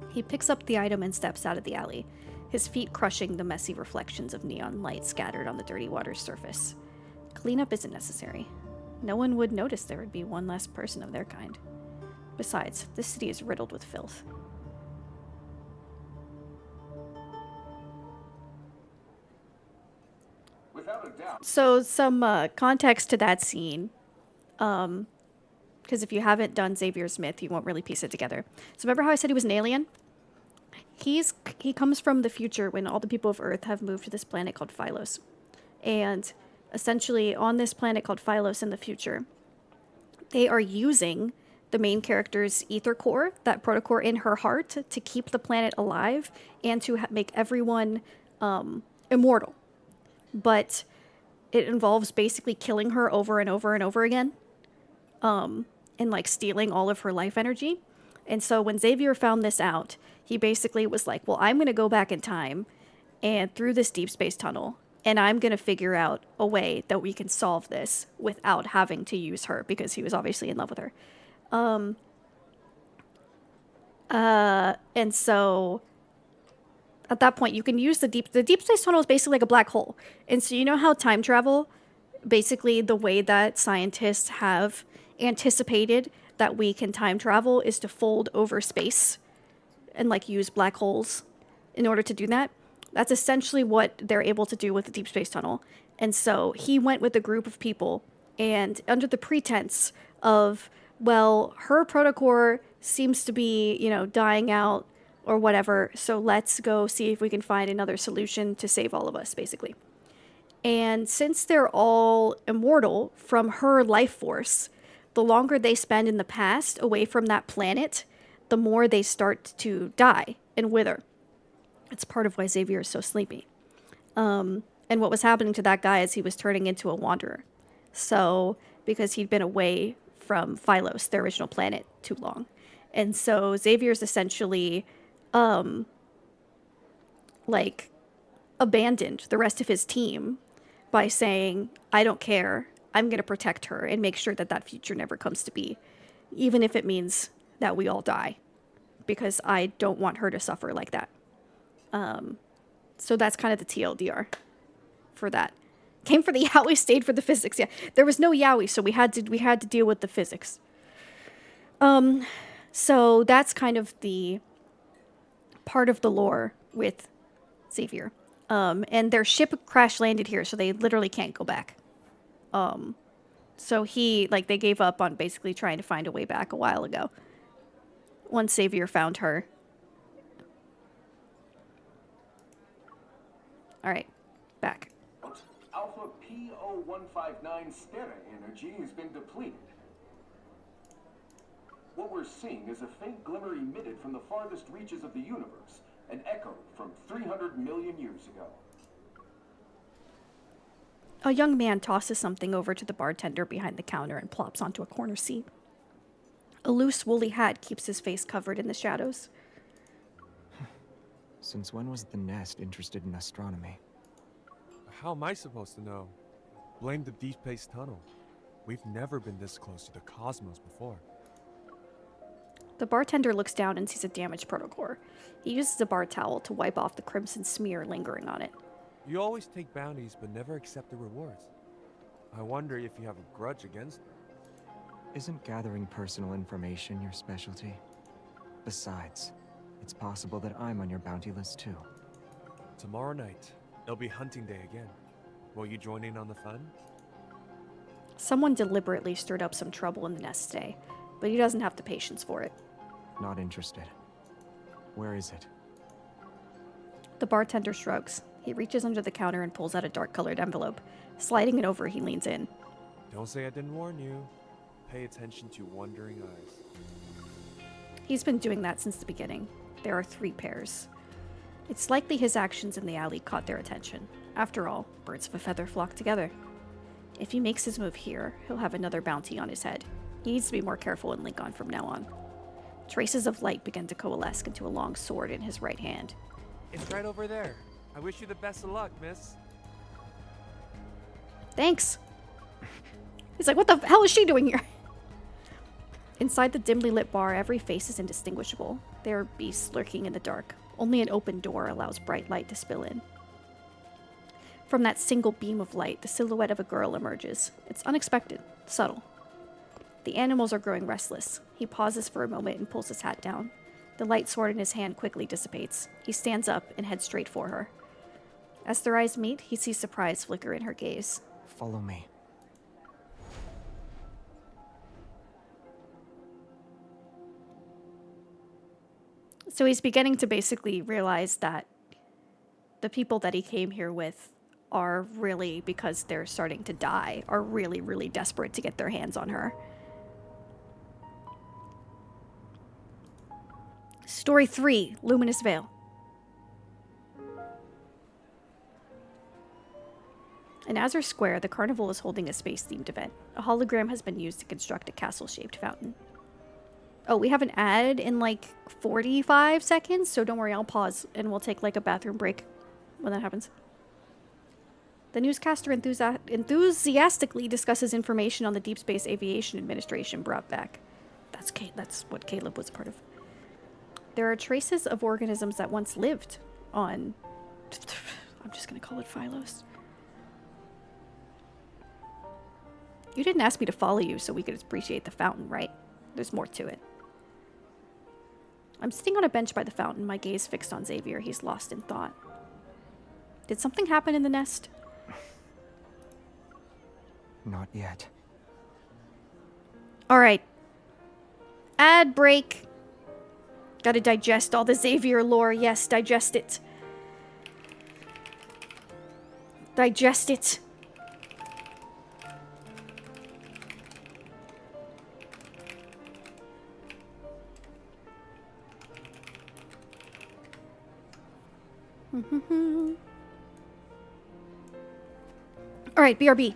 He picks up the item and steps out of the alley, his feet crushing the messy reflections of neon light scattered on the dirty water's surface. Cleanup isn't necessary. No one would notice there would be one less person of their kind. Besides, this city is riddled with filth. Without a doubt. So, some context to that scene. Because if you haven't done Xavier's Myth, you won't really piece it together. So remember how I said he was an alien? He comes from the future when all the people of Earth have moved to this planet called Phylos. And essentially, on this planet called Phylos in the future, they are using the main character's ether core, that protocore in her heart, to keep the planet alive and to make everyone immortal. But it involves basically killing her over and over and over again, and like stealing all of her life energy. And so when Xavier found this out, he basically was like, well, I'm going to go back in time and through this deep space tunnel, and I'm going to figure out a way that we can solve this without having to use her, because he was obviously in love with her. And so at that point, you can use the deep space tunnel is basically like a black hole. And so you know how time travel, basically the way that scientists have anticipated that we can time travel is to fold over space and like use black holes in order to do that. That's essentially what they're able to do with the deep space tunnel. And so he went with a group of people, and under the pretense of, well, her protocore seems to be, dying out or whatever, so let's go see if we can find another solution to save all of us, basically. And since they're all immortal from her life force, the longer they spend in the past away from that planet, the more they start to die and wither. It's part of why Xavier is so sleepy. And what was happening to that guy is he was turning into a wanderer. So, because he'd been away from Phylos, their original planet, too long. And so Xavier's essentially, abandoned the rest of his team by saying, I don't care. I'm going to protect her and make sure that that future never comes to be, even if it means that we all die, because I don't want her to suffer like that. So that's kind of the TLDR for that. Came for the yaoi, stayed for the physics. Yeah, there was no yaoi, so we had to deal with the physics. So that's kind of the part of the lore with Xavier. And their ship crash landed here, so they literally can't go back. So they gave up on basically trying to find a way back a while ago. Once Xavier found her. All right, back. Alpha P0159 Stera energy has been depleted. What we're seeing is a faint glimmer emitted from the farthest reaches of the universe, an echo from 300 million years ago. A young man tosses something over to the bartender behind the counter and plops onto a corner seat. A loose, woolly hat keeps his face covered in the shadows. Since when was the Nest interested in astronomy? How am I supposed to know? Blame the Deep Space Tunnel. We've never been this close to the cosmos before. The bartender looks down and sees a damaged protocore. He uses a bar towel to wipe off the crimson smear lingering on it. You always take bounties but never accept the rewards. I wonder if you have a grudge against them. Isn't gathering personal information your specialty? Besides, it's possible that I'm on your bounty list too. Tomorrow night, it'll be hunting day again. Will you join in on the fun? Someone deliberately stirred up some trouble in the Nest today, but he doesn't have the patience for it. Not interested. Where is it? The bartender shrugs. He reaches under the counter and pulls out a dark-colored envelope. Sliding it over, he leans in. Don't say I didn't warn you. Pay attention to wandering eyes. He's been doing that since the beginning. There are 3 pairs. It's likely his actions in the alley caught their attention. After all, birds of a feather flock together. If he makes his move here, he'll have another bounty on his head. He needs to be more careful in Lincoln from now on. Traces of light begin to coalesce into a long sword in his right hand. It's right over there. I wish you the best of luck, miss. Thanks. He's like, what the hell is she doing here? Inside the dimly lit bar, every face is indistinguishable. There are beasts lurking in the dark. Only an open door allows bright light to spill in. From that single beam of light, the silhouette of a girl emerges. It's unexpected, subtle. The animals are growing restless. He pauses for a moment and pulls his hat down. The light sword in his hand quickly dissipates. He stands up and heads straight for her. As their eyes meet, he sees surprise flicker in her gaze. Follow me. So he's beginning to basically realize that the people that he came here with are really, because they're starting to die, are really, really desperate to get their hands on her. Story 3, Luminous Veil. In Azure Square, the carnival is holding a space-themed event. A hologram has been used to construct a castle-shaped fountain. Oh, we have an ad in like 45 seconds, so don't worry, I'll pause and we'll take like a bathroom break when that happens. The newscaster enthusiastically discusses information on the Deep Space Aviation Administration brought back. That's what Caleb was a part of. There are traces of organisms that once lived on... I'm just going to call it Phylos. You didn't ask me to follow you so we could appreciate the fountain, right? There's more to it. I'm sitting on a bench by the fountain, my gaze fixed on Xavier. He's lost in thought. Did something happen in the nest? Not yet. Alright. Ad break. Gotta digest all the Xavier lore. Yes, digest it. Digest it. Alright, BRB.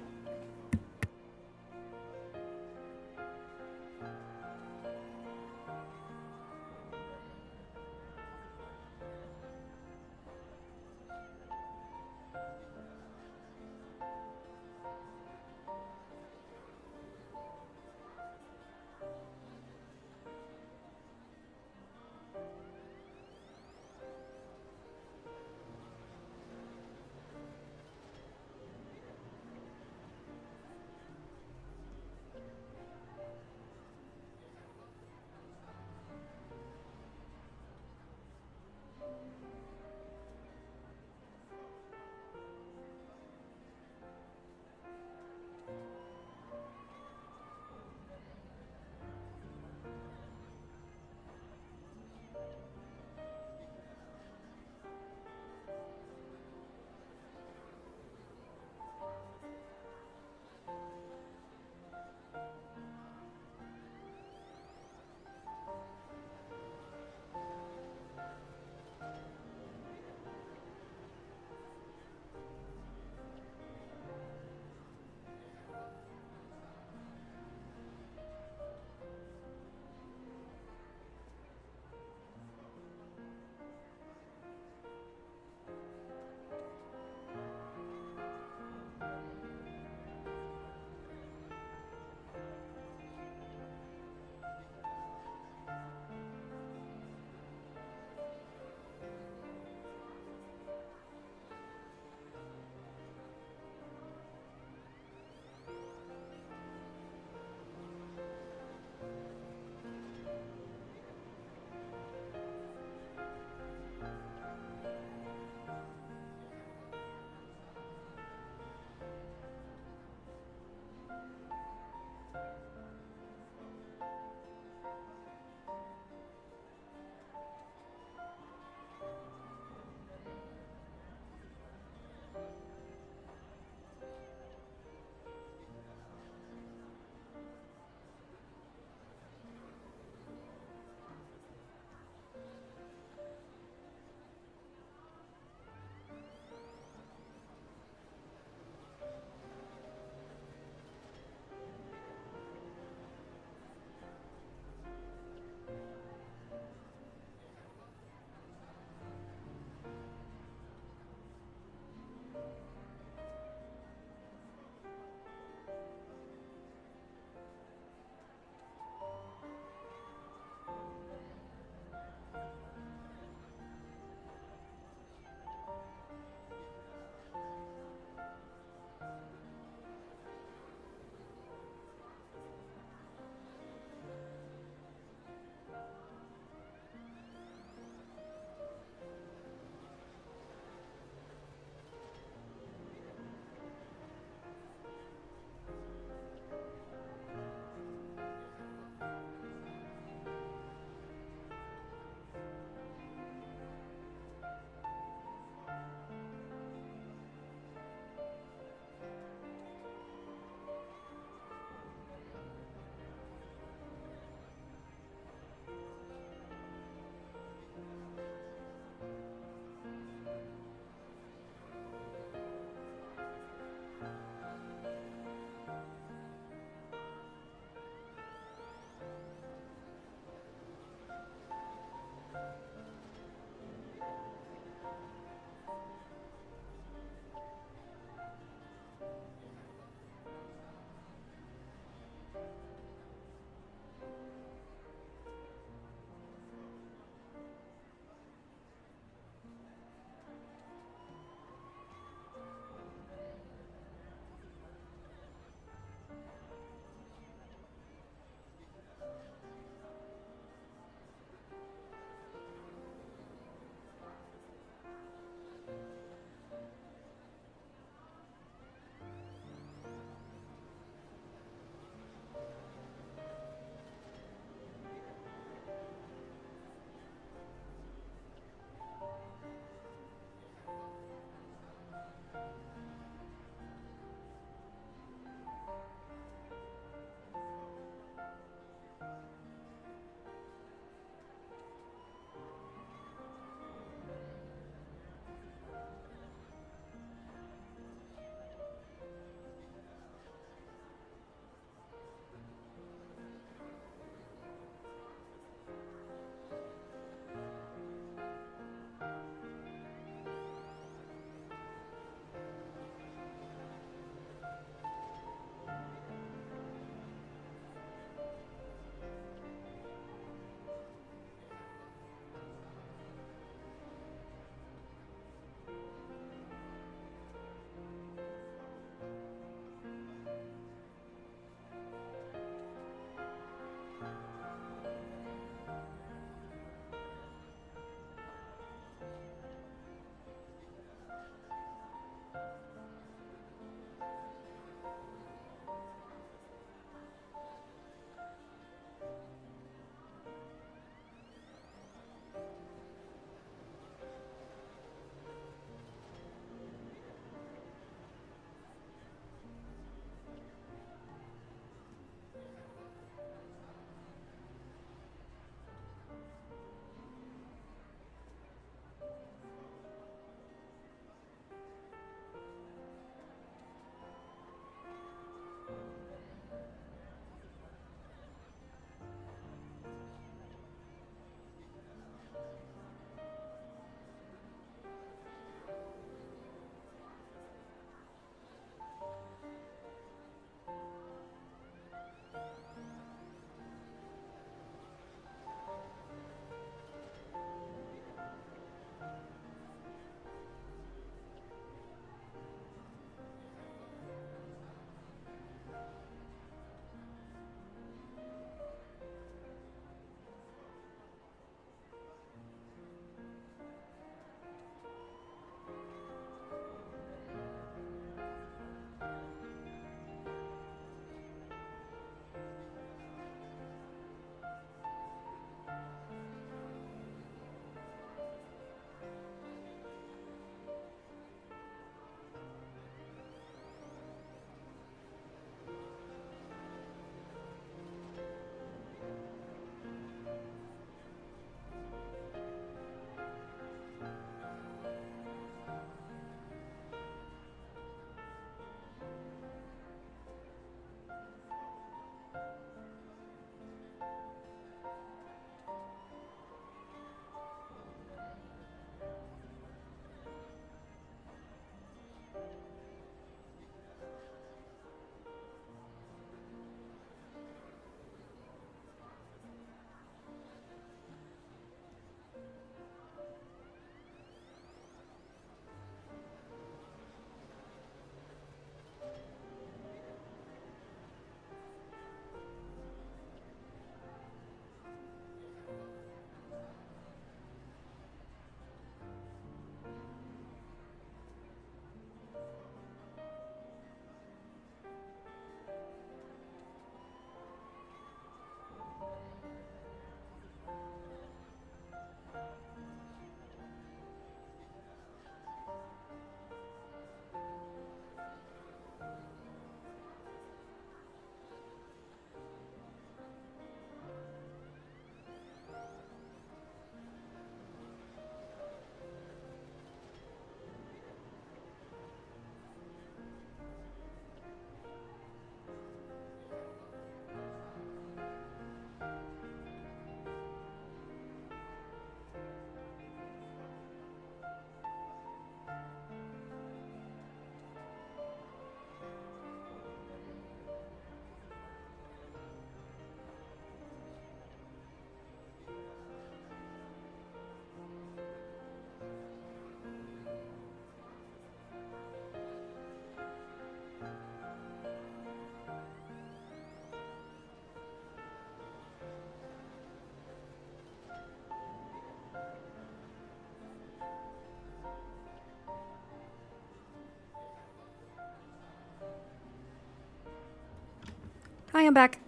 I'm back.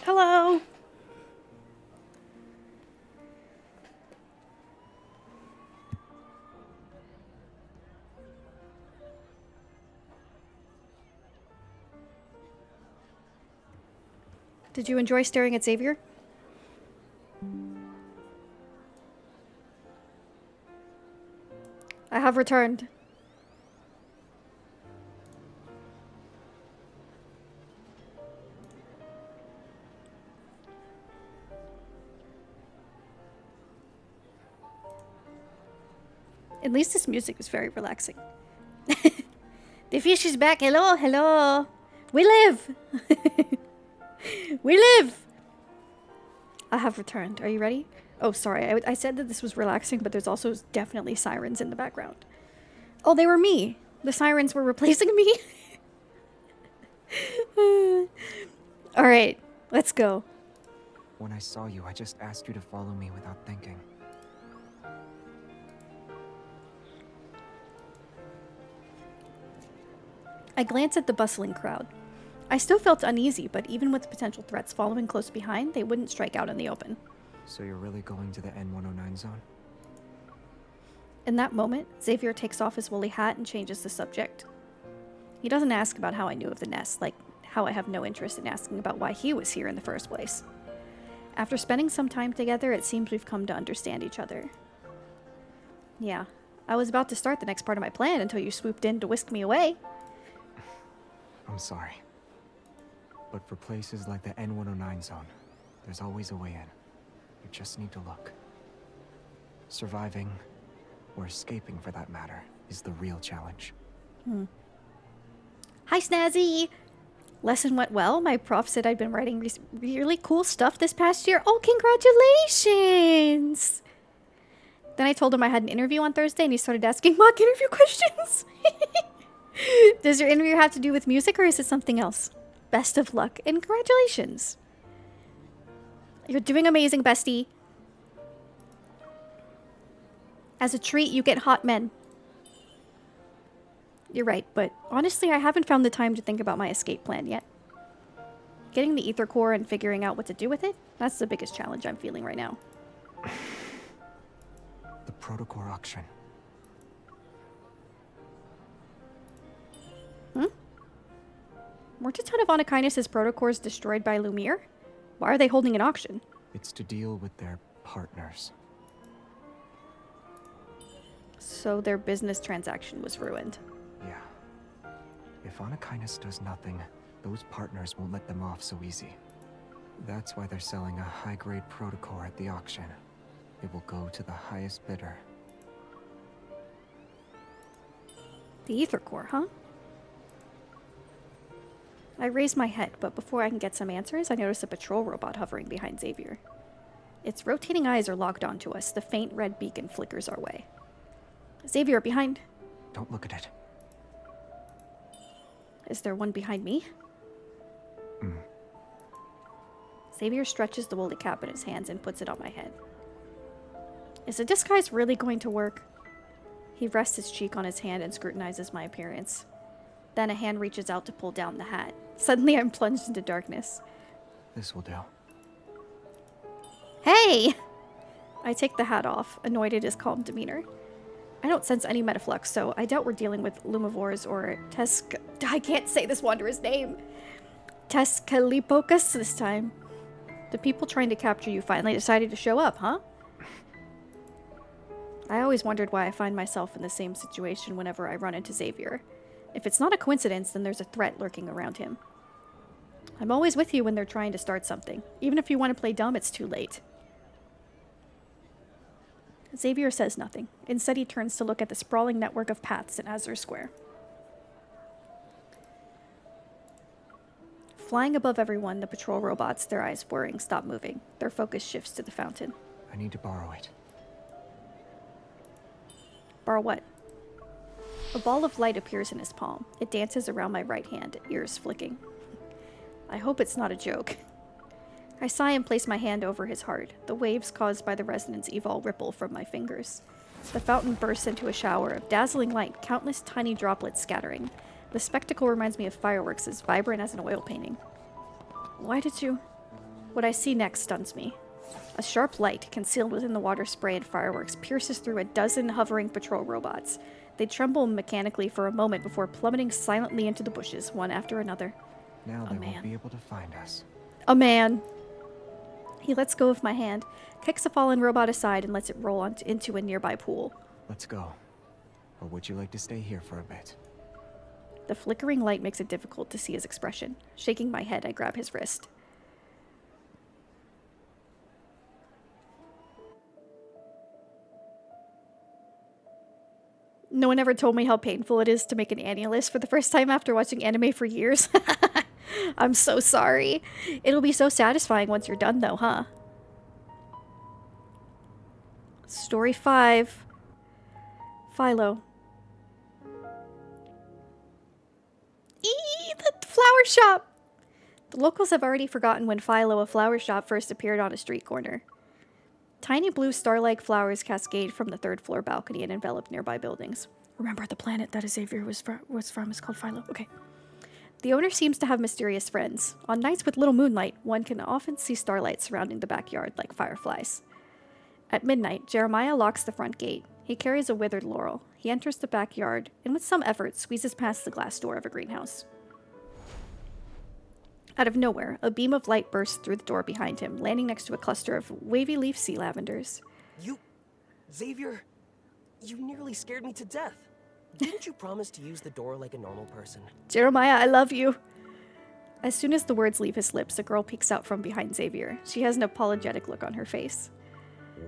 Hello. Did you enjoy staring at Xavier? I have returned. At least this music is very relaxing. The fish is back. Hello, hello. We live. We live. I have returned. Are you ready? Oh, sorry. I said that this was relaxing, but there's also definitely sirens in the background. Oh, they were me. The sirens were replacing me. All right, let's go. When I saw you, I just asked you to follow me without thinking. I glanced at the bustling crowd. I still felt uneasy, but even with potential threats following close behind, they wouldn't strike out in the open. So you're really going to the N109 zone? In that moment, Xavier takes off his woolly hat and changes the subject. He doesn't ask about how I knew of the nest, like how I have no interest in asking about why he was here in the first place. After spending some time together, it seems we've come to understand each other. Yeah, I was about to start the next part of my plan until you swooped in to whisk me away. I'm sorry. But for places like the N109 zone, there's always a way in. You just need to look. Surviving, or escaping for that matter, is the real challenge. Hi, Snazzy! Lesson went well. My prof said I'd been writing really cool stuff this past year. Oh, congratulations! Then I told him I had an interview on Thursday, and he started asking mock interview questions. Does your interview have to do with music, or is it something else? Best of luck, and congratulations. You're doing amazing, bestie. As a treat, you get hot men. You're right, but honestly, I haven't found the time to think about my escape plan yet. Getting the ether core and figuring out what to do with it, that's the biggest challenge I'm feeling right now. The protocore auction. Weren't a ton of Anakinus' protocores destroyed by Lumiere? Why are they holding an auction? It's to deal with their partners. So their business transaction was ruined. Yeah. If Anakinus does nothing, those partners won't let them off so easy. That's why they're selling a high-grade protocore at the auction. It will go to the highest bidder. The ether core, huh? I raise my head, but before I can get some answers, I notice a patrol robot hovering behind Xavier. Its rotating eyes are locked onto us. The faint red beacon flickers our way. Xavier, behind. Don't look at it. Is there one behind me? Xavier stretches the woolly cap in his hands and puts it on my head. Is the disguise really going to work? He rests his cheek on his hand and scrutinizes my appearance. Then a hand reaches out to pull down the hat. Suddenly I'm plunged into darkness. This will do. Hey! I take the hat off, annoyed at his calm demeanor. I don't sense any metaflux, so I doubt we're dealing with Lumivores or I can't say this wanderer's name. Tezcatlipoca this time. The people trying to capture you finally decided to show up, huh? I always wondered why I find myself in the same situation whenever I run into Xavier. If it's not a coincidence, then there's a threat lurking around him. I'm always with you when they're trying to start something. Even if you want to play dumb, it's too late. Xavier says nothing. Instead, he turns to look at the sprawling network of paths in Azure Square. Flying above everyone, the patrol robots, their eyes whirring, stop moving. Their focus shifts to the fountain. I need to borrow it. Borrow what? A ball of light appears in his palm. It dances around my right hand, ears flicking. I hope it's not a joke. I sigh and place my hand over his heart. The waves caused by the resonance evol ripple from my fingers. The fountain bursts into a shower of dazzling light, countless tiny droplets scattering. The spectacle reminds me of fireworks, as vibrant as an oil painting. Why did you... What I see next stuns me. A sharp light, concealed within the water spray and fireworks, pierces through a dozen hovering patrol robots. They tremble mechanically for a moment before plummeting silently into the bushes, one after another. Now they won't be able to find us. A man! He lets go of my hand, kicks a fallen robot aside, and lets it roll into a nearby pool. Let's go. Or would you like to stay here for a bit? The flickering light makes it difficult to see his expression. Shaking my head, I grab his wrist. No one ever told me how painful it is to make an annulus for the first time after watching anime for years. I'm so sorry. It'll be so satisfying once you're done though, huh? Story 5. Philo. The flower shop! The locals have already forgotten when Philo, a flower shop, first appeared on a street corner. Tiny blue star-like flowers cascade from the third-floor balcony and envelop nearby buildings. Remember, the planet that Xavier was from is called Philo. Okay. The owner seems to have mysterious friends. On nights with little moonlight, one can often see starlight surrounding the backyard like fireflies. At midnight, Jeremiah locks the front gate. He carries a withered laurel. He enters the backyard and with some effort squeezes past the glass door of a greenhouse. Out of nowhere, a beam of light bursts through the door behind him, landing next to a cluster of wavy leaf sea lavenders. Xavier, you nearly scared me to death. Didn't you promise to use the door like a normal person? Jeremiah, I love you. As soon as the words leave his lips, a girl peeks out from behind Xavier. She has an apologetic look on her face.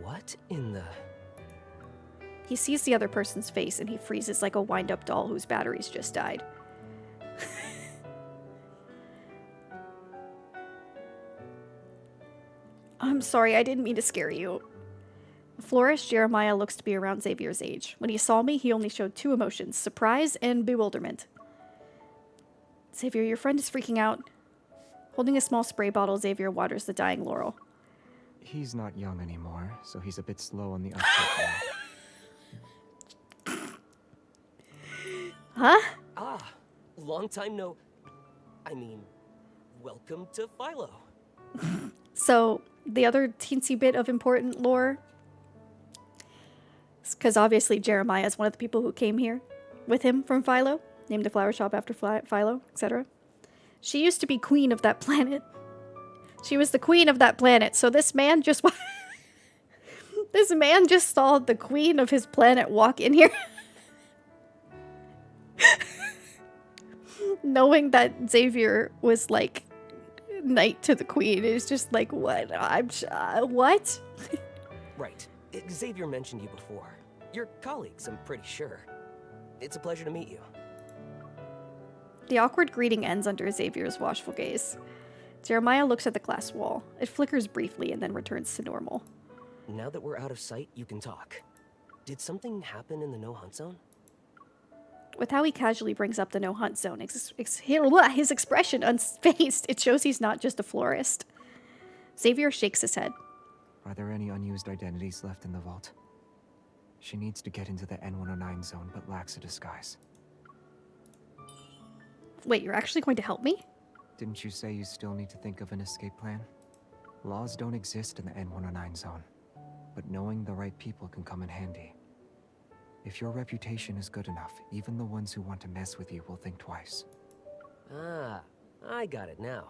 What in the... He sees the other person's face and he freezes like a wind-up doll whose batteries just died. I'm sorry, I didn't mean to scare you. The florist, Jeremiah, looks to be around Xavier's age. When he saw me, he only showed two emotions, surprise and bewilderment. Xavier, your friend is freaking out. Holding a small spray bottle, Xavier waters the dying laurel. He's not young anymore, so he's a bit slow on the uptake now. Huh? Ah, long time no... I mean, welcome to Philo. So, the other teensy bit of important lore, because obviously Jeremiah is one of the people who came here with him from Philo, named the flower shop after Philo, etc. She used to be queen of that planet. She was the queen of that planet, so this man just this man just saw the queen of his planet walk in here. Knowing that Xavier was like knight to the queen is just like, what? What? Right. Xavier mentioned you before. You're colleagues, I'm pretty sure. It's a pleasure to meet you. The awkward greeting ends under Xavier's watchful gaze. Jeremiah looks at the glass wall. It flickers briefly and then returns to normal. Now that we're out of sight, you can talk. Did something happen in the no-hunt zone? With how he casually brings up the no-hunt zone, his expression unfazed, it shows he's not just a florist. Xavier shakes his head. Are there any unused identities left in the vault? She needs to get into the N109 zone, but lacks a disguise. Wait, you're actually going to help me? Didn't you say you still need to think of an escape plan? Laws don't exist in the N109 zone, but knowing the right people can come in handy. If your reputation is good enough, even the ones who want to mess with you will think twice. Ah, I got it now.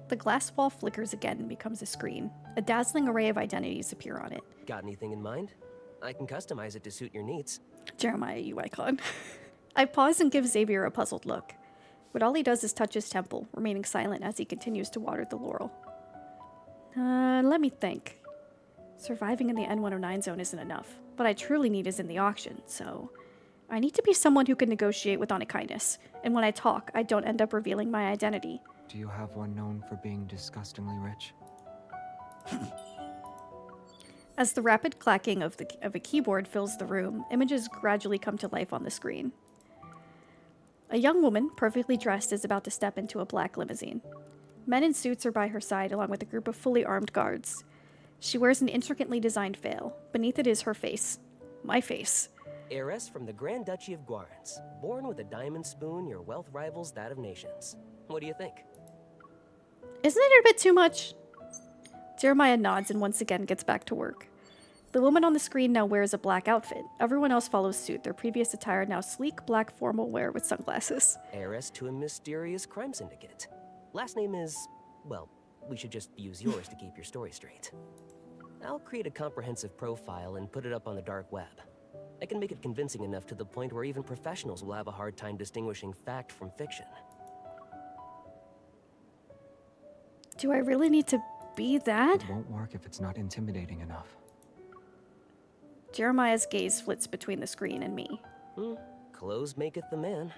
The glass wall flickers again and becomes a screen. A dazzling array of identities appear on it. Got anything in mind? I can customize it to suit your needs. Jeremiah, you icon. I pause and give Xavier a puzzled look. But all he does is touch his temple, remaining silent as he continues to water the laurel. Let me think. Surviving in the N109 zone isn't enough. What I truly need is in the auction, so... I need to be someone who can negotiate with honest kindness. And when I talk, I don't end up revealing my identity. Do you have one known for being disgustingly rich? As the rapid clacking of a keyboard fills the room, images gradually come to life on the screen. A young woman, perfectly dressed, is about to step into a black limousine. Men in suits are by her side, along with a group of fully armed guards. She wears an intricately designed veil. Beneath it is her face. My face. Heiress from the Grand Duchy of Guarns. Born with a diamond spoon, your wealth rivals that of nations. What do you think? Isn't it a bit too much? Jeremiah nods and once again gets back to work. The woman on the screen now wears a black outfit. Everyone else follows suit, their previous attire now sleek black formal wear with sunglasses. Heiress to a mysterious crime syndicate. Last name is, well, we should just use yours to keep your story straight. I'll create a comprehensive profile and put it up on the dark web. I can make it convincing enough to the point where even professionals will have a hard time distinguishing fact from fiction. Do I really need to be that? It won't work if it's not intimidating enough. Jeremiah's gaze flits between the screen and me. Clothes maketh the man.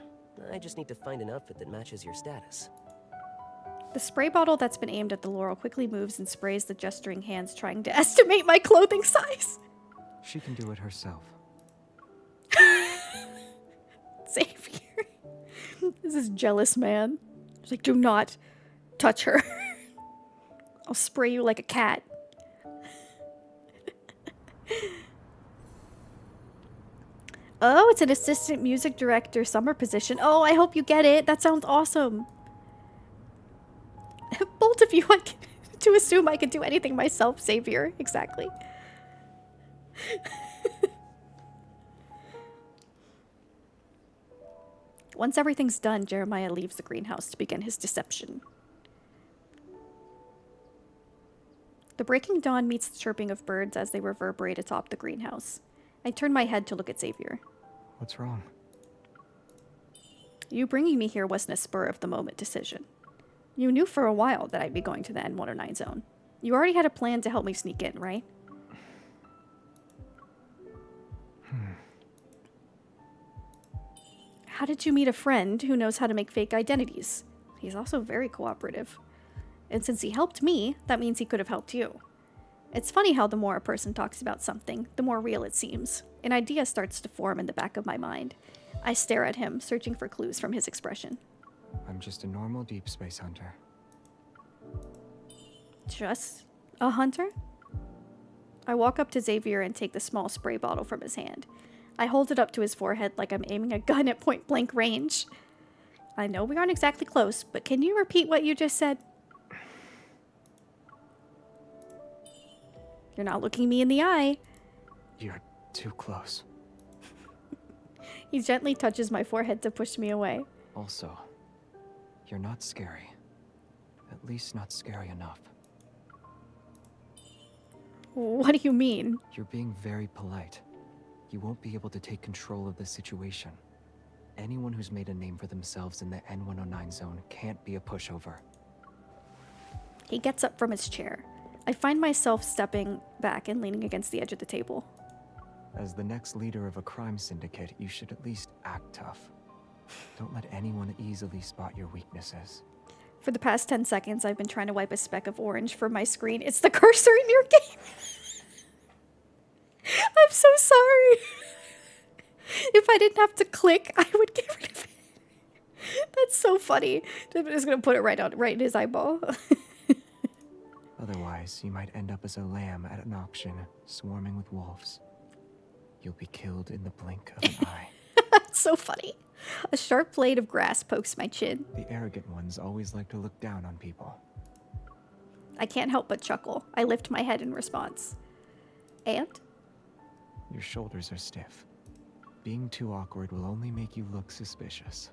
I just need to find an outfit that matches your status. The spray bottle that's been aimed at the Laurel quickly moves and sprays the gesturing hands trying to estimate my clothing size. She can do it herself. Xavier. This is jealous man. He's like, do not touch her. I'll spray you like a cat. Oh, it's an assistant music director summer position. Oh, I hope you get it. That sounds awesome. Bold of you to assume I could do anything myself, Xavier. Exactly. Once everything's done, Jeremiah leaves the greenhouse to begin his deception. The breaking dawn meets the chirping of birds as they reverberate atop the greenhouse. I turn my head to look at Xavier. What's wrong? You bringing me here wasn't a spur-of-the-moment decision. You knew for a while that I'd be going to the N109 zone. You already had a plan to help me sneak in, right? How did you meet a friend who knows how to make fake identities? He's also very cooperative. And since he helped me, that means he could have helped you. It's funny how the more a person talks about something, the more real it seems. An idea starts to form in the back of my mind. I stare at him, searching for clues from his expression. I'm just a normal deep space hunter. Just a hunter? I walk up to Xavier and take the small spray bottle from his hand. I hold it up to his forehead like I'm aiming a gun at point-blank range. I know we aren't exactly close, but can you repeat what you just said? You're not looking me in the eye. You're too close. He gently touches my forehead to push me away. Also, you're not scary. At least not scary enough. What do you mean? You're being very polite. You won't be able to take control of the situation. Anyone who's made a name for themselves in the N109 zone can't be a pushover. He gets up from his chair. I find myself stepping back and leaning against the edge of the table. As the next leader of a crime syndicate, you should at least act tough. Don't let anyone easily spot your weaknesses. For the past 10 seconds, I've been trying to wipe a speck of orange from my screen. It's the cursor in your game! I'm so sorry. If I didn't have to click, I would get rid of it. That's so funny. I'm just gonna put it right in his eyeball. Otherwise, you might end up as a lamb at an auction, swarming with wolves. You'll be killed in the blink of an eye. That's so funny. A sharp blade of grass pokes my chin. The arrogant ones always like to look down on people. I can't help but chuckle. I lift my head in response. And? Your shoulders are stiff. Being too awkward will only make you look suspicious.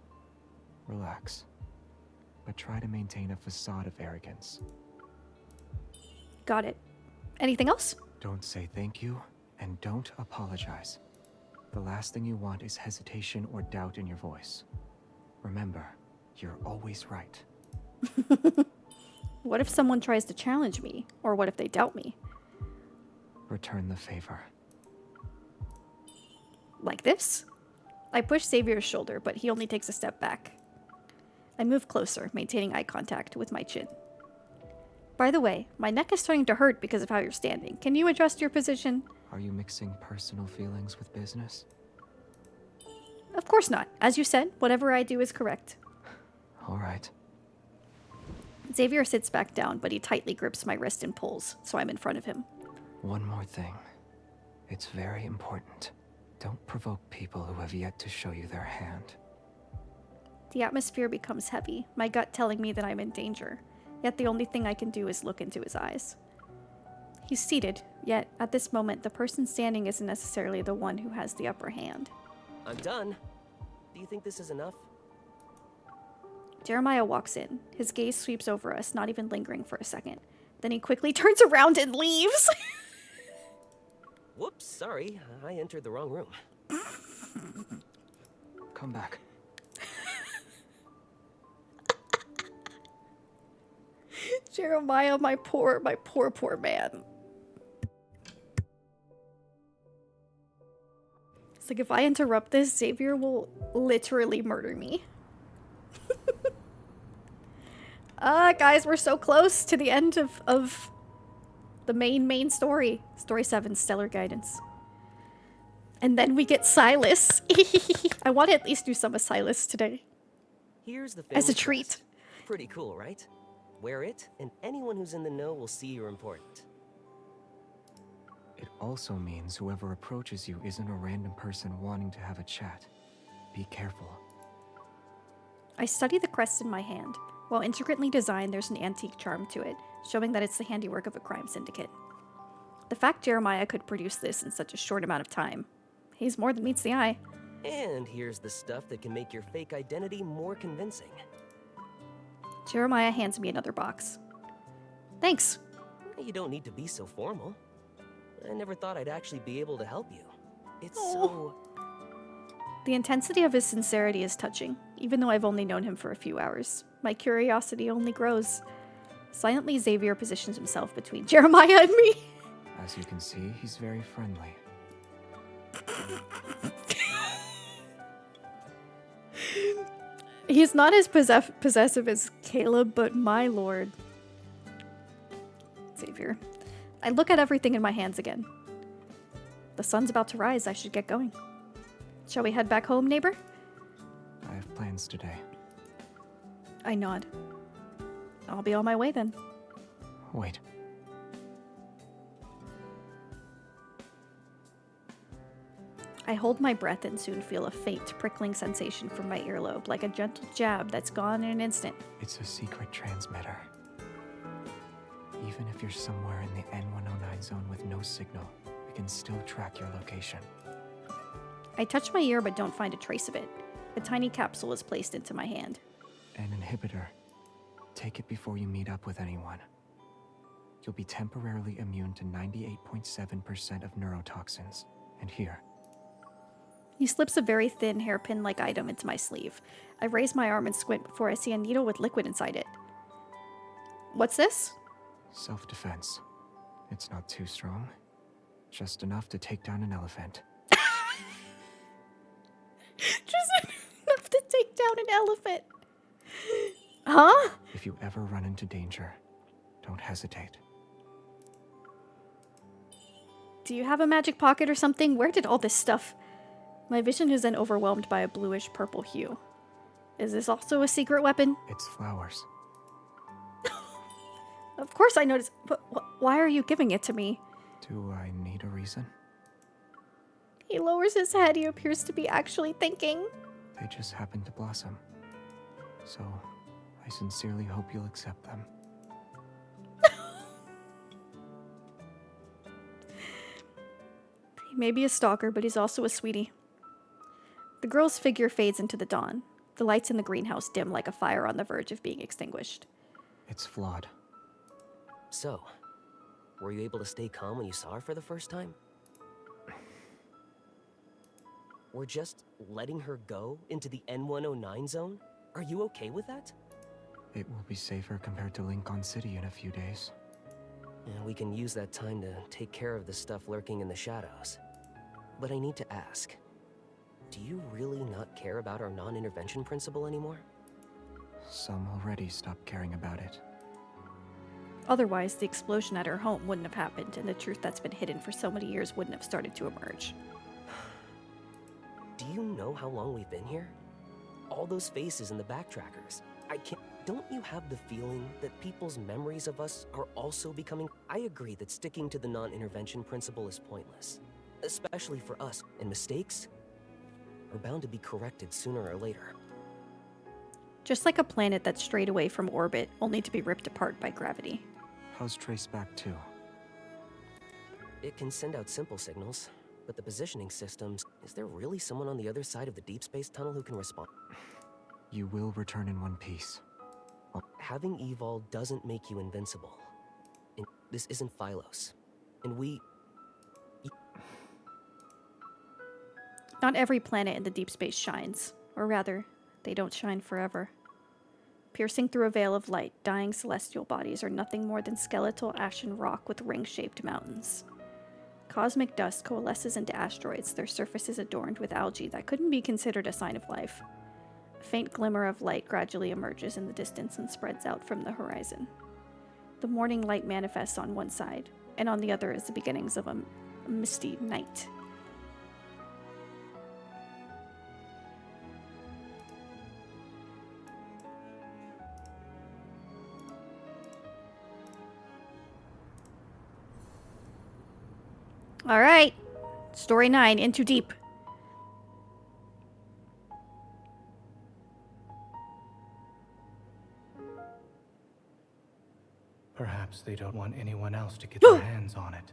Relax. But try to maintain a facade of arrogance. Got it. Anything else? Don't say thank you, and don't apologize. The last thing you want is hesitation or doubt in your voice. Remember, you're always right. What if someone tries to challenge me? Or what if they doubt me? Return the favor. Like this? I push Xavier's shoulder, but he only takes a step back. I move closer, maintaining eye contact with my chin. By the way, my neck is starting to hurt because of how you're standing. Can you adjust your position? Are you mixing personal feelings with business? Of course not. As you said, whatever I do is correct. All right. Xavier sits back down, but he tightly grips my wrist and pulls, so I'm in front of him. One more thing. It's very important. Don't provoke people who have yet to show you their hand. The atmosphere becomes heavy, my gut telling me that I'm in danger. Yet the only thing I can do is look into his eyes. He's seated, yet at this moment, the person standing isn't necessarily the one who has the upper hand. I'm done. Do you think this is enough? Jeremiah walks in. His gaze sweeps over us, not even lingering for a second. Then he quickly turns around and leaves. Whoops, sorry. I entered the wrong room. Come back. Jeremiah, my poor man. It's like if I interrupt this, Xavier will literally murder me. Guys, we're so close to the end of the main story. Story 7, Stellar Guidance. And then we get Silas. I want to at least do some of Silas today. Here's the as a family treat. crest. Pretty cool, right? Wear it, and anyone who's in the know will see you're important. It also means whoever approaches you isn't a random person wanting to have a chat. Be careful. I study the crest in my hand. While intricately designed, there's an antique charm to it, showing that it's the handiwork of a crime syndicate. The fact Jeremiah could produce this in such a short amount of time, he's more than meets the eye. And here's the stuff that can make your fake identity more convincing. Jeremiah hands me another box. Thanks. You don't need to be so formal. I never thought I'd actually be able to help you. It's so... The intensity of his sincerity is touching, even though I've only known him for a few hours. My curiosity only grows. Silently, Xavier positions himself between Jeremiah and me. As you can see, he's very friendly. He's not as possessive as Caleb, but my lord. Xavier. I look at everything in my hands again. The sun's about to rise. I should get going. Shall we head back home, neighbor? I have plans today. I nod. I'll be on my way then. Wait. I hold my breath and soon feel a faint, prickling sensation from my earlobe, like a gentle jab that's gone in an instant. It's a secret transmitter. Even if you're somewhere in the N109 zone with no signal, we can still track your location. I touch my ear but don't find a trace of it. A tiny capsule is placed into my hand. An inhibitor. Take it before you meet up with anyone. You'll be temporarily immune to 98.7% of neurotoxins. And here. He slips a very thin, hairpin-like item into my sleeve. I raise my arm and squint before I see a needle with liquid inside it. What's this? Self-defense. It's not too strong. Just enough to take down an elephant. Just enough to take down an elephant. Huh? If you ever run into danger, don't hesitate. Do you have a magic pocket or something? Where did all this stuff... My vision is then overwhelmed by a bluish-purple hue. Is this also a secret weapon? It's flowers. Of course I noticed, but why are you giving it to me? Do I need a reason? He lowers his head. He appears to be actually thinking. They just happen to blossom. So, I sincerely hope you'll accept them. He may be a stalker, but he's also a sweetie. The girl's figure fades into the dawn. The lights in the greenhouse dim like a fire on the verge of being extinguished. It's flawed. So, were you able to stay calm when you saw her for the first time? Or just letting her go into the N109 zone? Are you okay with that? It will be safer compared to Lincoln City in a few days. And we can use that time to take care of the stuff lurking in the shadows. But I need to ask, do you really not care about our non-intervention principle anymore? Some already stopped caring about it. Otherwise, the explosion at her home wouldn't have happened, and the truth that's been hidden for so many years wouldn't have started to emerge. Do you know how long we've been here? All those faces in the backtrackers. I can't... Don't you have the feeling that people's memories of us are also becoming... I agree that sticking to the non-intervention principle is pointless. especially for us, and mistakes are bound to be corrected sooner or later. Just like a planet that's strayed away from orbit, only to be ripped apart by gravity. How's Trace back too? It can send out simple signals, but the positioning systems... Is there really someone on the other side of the deep space tunnel who can respond? You will return in one piece. Having Evol doesn't make you invincible. And this isn't Phylos. And we... Not every planet in the deep space shines. Or rather, they don't shine forever. Piercing through a veil of light, dying celestial bodies are nothing more than skeletal ashen rock with ring-shaped mountains. Cosmic dust coalesces into asteroids, their surfaces adorned with algae that couldn't be considered a sign of life. A faint glimmer of light gradually emerges in the distance and spreads out from the horizon. The morning light manifests on one side, and on the other is the beginnings of a misty night. All right. Story 9, Into Deep. Perhaps they don't want anyone else to get their hands on it,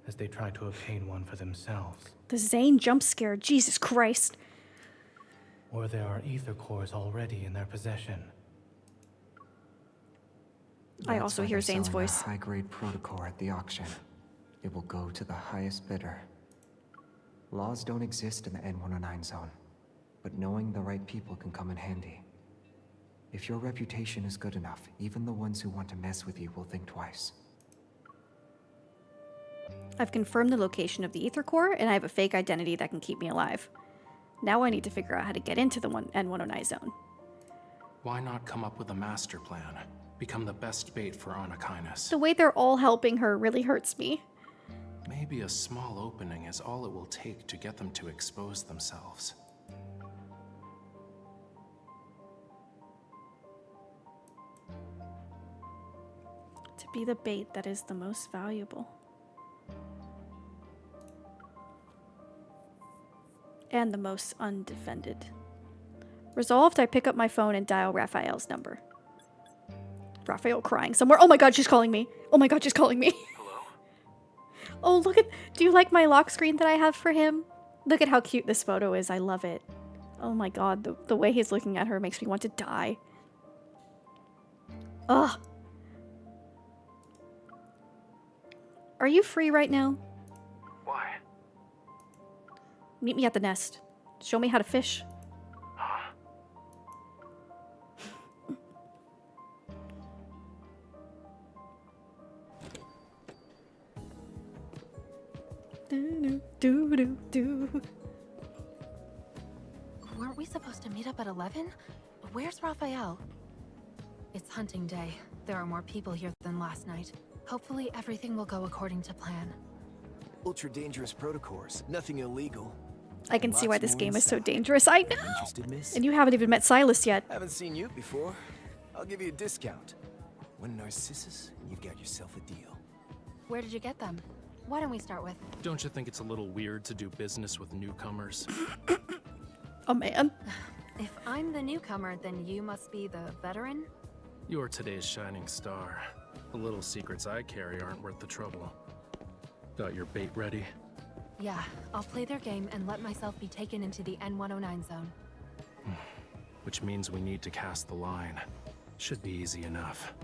as they try to obtain one for themselves. The Zane jump scare, Jesus Christ. Or there are ether cores already in their possession. I also hear Zane's voice. A high-grade protocore at the auction. It will go to the highest bidder. Laws don't exist in the N109 zone, but knowing the right people can come in handy. If your reputation is good enough, even the ones who want to mess with you will think twice. I've confirmed the location of the ether core, and I have a fake identity that can keep me alive. Now I need to figure out how to get into the N109 zone. Why not come up with a master plan? Become the best bait for Anakinus. The way they're all helping her really hurts me. Maybe a small opening is all it will take to get them to expose themselves. To be the bait that is the most valuable. And the most undefended. Resolved, I pick up my phone and dial Raphael's number. Raphael crying somewhere. Oh my god, she's calling me. Oh my god, she's calling me. Oh, look at... Do you like my lock screen that I have for him? Look at how cute this photo is. I love it. Oh my god, the way he's looking at her makes me want to die. Ugh. Are you free right now? Why? Meet me at the nest. Show me how to fish. Weren't we supposed to meet up at 11? Where's Raphael? It's hunting day. There are more people here than last night. Hopefully everything will go according to plan. Ultra dangerous protocores, nothing illegal. I can see why Lots this more game is inside. so dangerous. I know! Interested, miss? And you haven't even met Silas yet. Haven't seen you before. I'll give you a discount. One Narcissus, and you've got yourself a deal. Where did you get them? Why don't we start with... Don't you think it's a little weird to do business with newcomers? Oh man. If I'm the newcomer, then you must be the veteran? You're today's shining star. The little secrets I carry aren't worth the trouble. Got your bait ready? Yeah, I'll play their game and let myself be taken into the N109 zone. Which means we need to cast the line. Should be easy enough.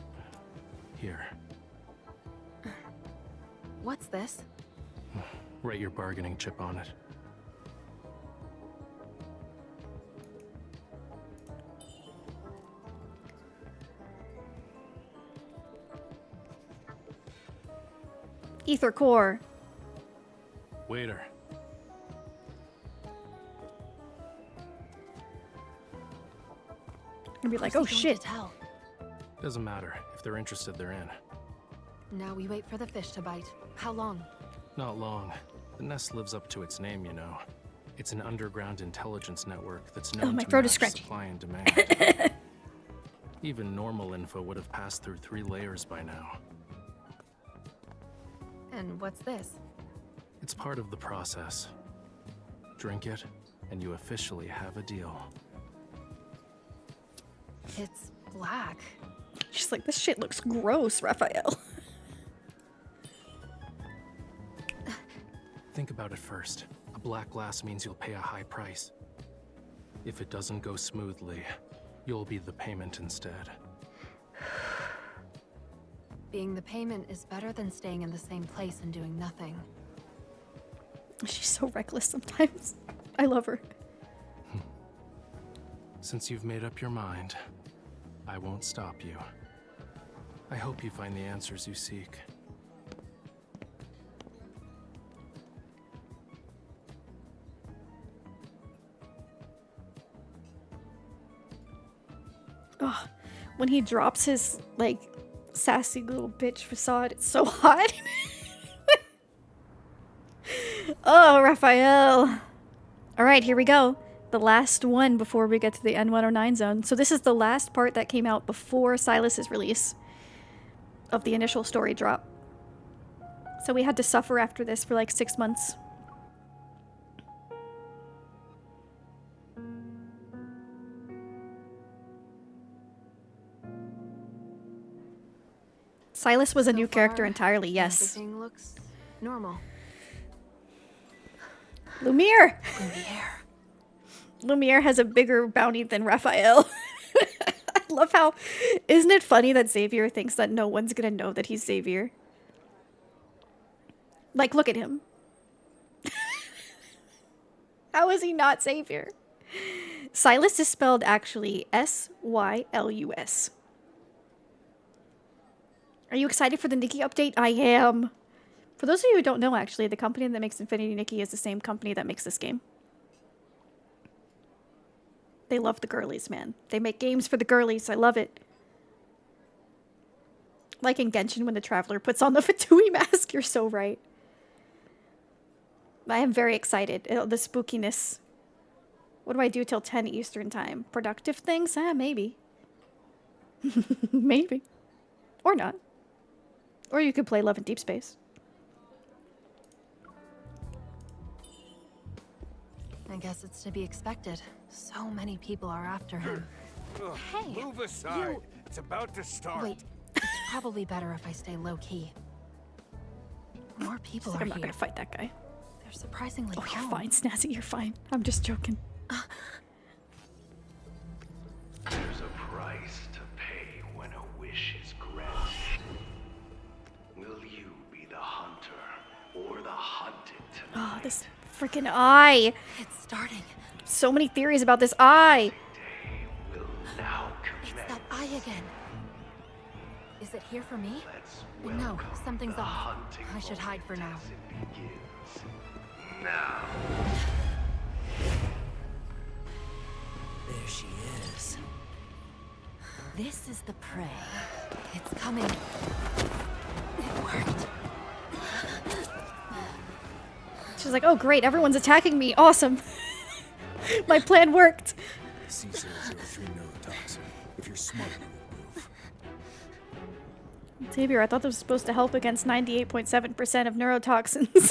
Here. What's this? Write your bargaining chip on it. Ether core. Waiter. And be like, oh shit. Doesn't matter. If they're interested, they're in. Now we wait for the fish to bite. How long? Not long. The nest lives up to its name, you know. It's an underground intelligence network that's known my to throat is match scratchy. supply and demand. Even normal info would have passed through 3 layers by now. And what's this? It's part of the process. Drink it, and you officially have a deal. It's black. She's like, this shit looks gross, Raphael. Think about it first. A black glass means you'll pay a high price. If it doesn't go smoothly, you'll be the payment instead. Being the payment is better than staying in the same place and doing nothing. She's so reckless sometimes. I love her. Since you've made up your mind, I won't stop you. I hope you find the answers you seek. Oh, when he drops his, like, sassy little bitch facade, it's so hot. Oh, Raphael. Alright, here we go. The last one before we get to the N109 zone. So this is the last part that came out before Silas's release of the initial story drop. So we had to suffer after this for like 6 months. Silas was a new character entirely, yes. Everything looks normal. Lumiere! Lumiere has a bigger bounty than Raphael. I love how... Isn't it funny that Xavier thinks that no one's gonna know that he's Xavier? Like, look at him. How is he not Xavier? Silas is spelled actually S-Y-L-U-S. Are you excited for the Nikki update? I am. For those of you who don't know, actually, the company that makes Infinity Nikki is the same company that makes this game. They love the girlies, man. They make games for the girlies. I love it. Like in Genshin when the Traveler puts on the Fatui mask. You're so right. I am very excited. The spookiness. What do I do till 10 Eastern time? Productive things? Maybe. Maybe. Or not. Or you could play Love and Deepspace. I guess it's to be expected. So many people are after him. Ugh, Hey, move aside. you- It's about to start. Wait, it's probably better if I stay low-key. More people She's like, are I'm not here. gonna fight that guy. They're surprisingly Oh, you're calm. fine, Snazzy. You're fine. I'm just joking. There's a price to pay when a wish is granted. Will you be the hunter or the hunted tonight? Oh, this freaking eye. It's starting. So many theories about this eye. Now It's that eye again. Is it here for me? No, something's off. I should hide for now. Now. There she is. This is the prey. It's coming. It worked. She's like, oh great, everyone's attacking me. Awesome. My plan worked. C003 neurotoxin. If you're smart, you will move. Xavier, I thought this was supposed to help against 98.7% of neurotoxins.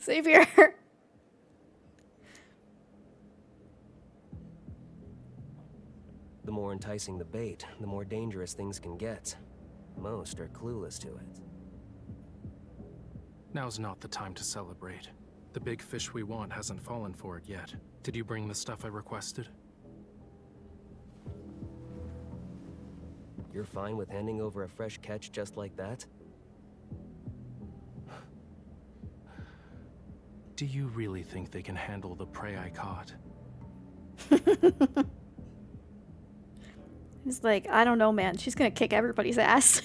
Xavier. The more enticing the bait, the more dangerous things can get. Most are clueless to it. Now's not the time to celebrate. The big fish we want hasn't fallen for it yet. Did you bring the stuff I requested? You're fine with handing over a fresh catch just like that? Do you really think they can handle the prey I caught? He's like, I don't know, man. She's gonna kick everybody's ass.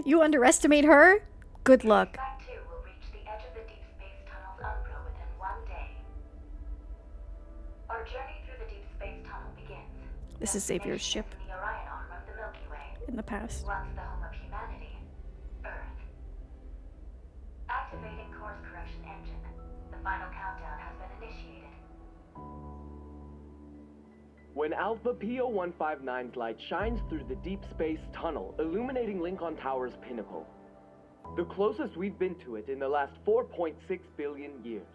You underestimate her? Good luck. Track 2 will reach the edge of the deep space tunnel's umbra within 1 day. Our journey through the deep space tunnel begins. This is Xavier's ship The Orion arm of the Milky Way. in the past. Once the home of humanity, Earth. Activating course correction engine. The final countdown has been initiated. When Alpha PO-159's light shines through the deep space tunnel, illuminating Lincoln Tower's pinnacle, The closest we've been to it in the last 4.6 billion years.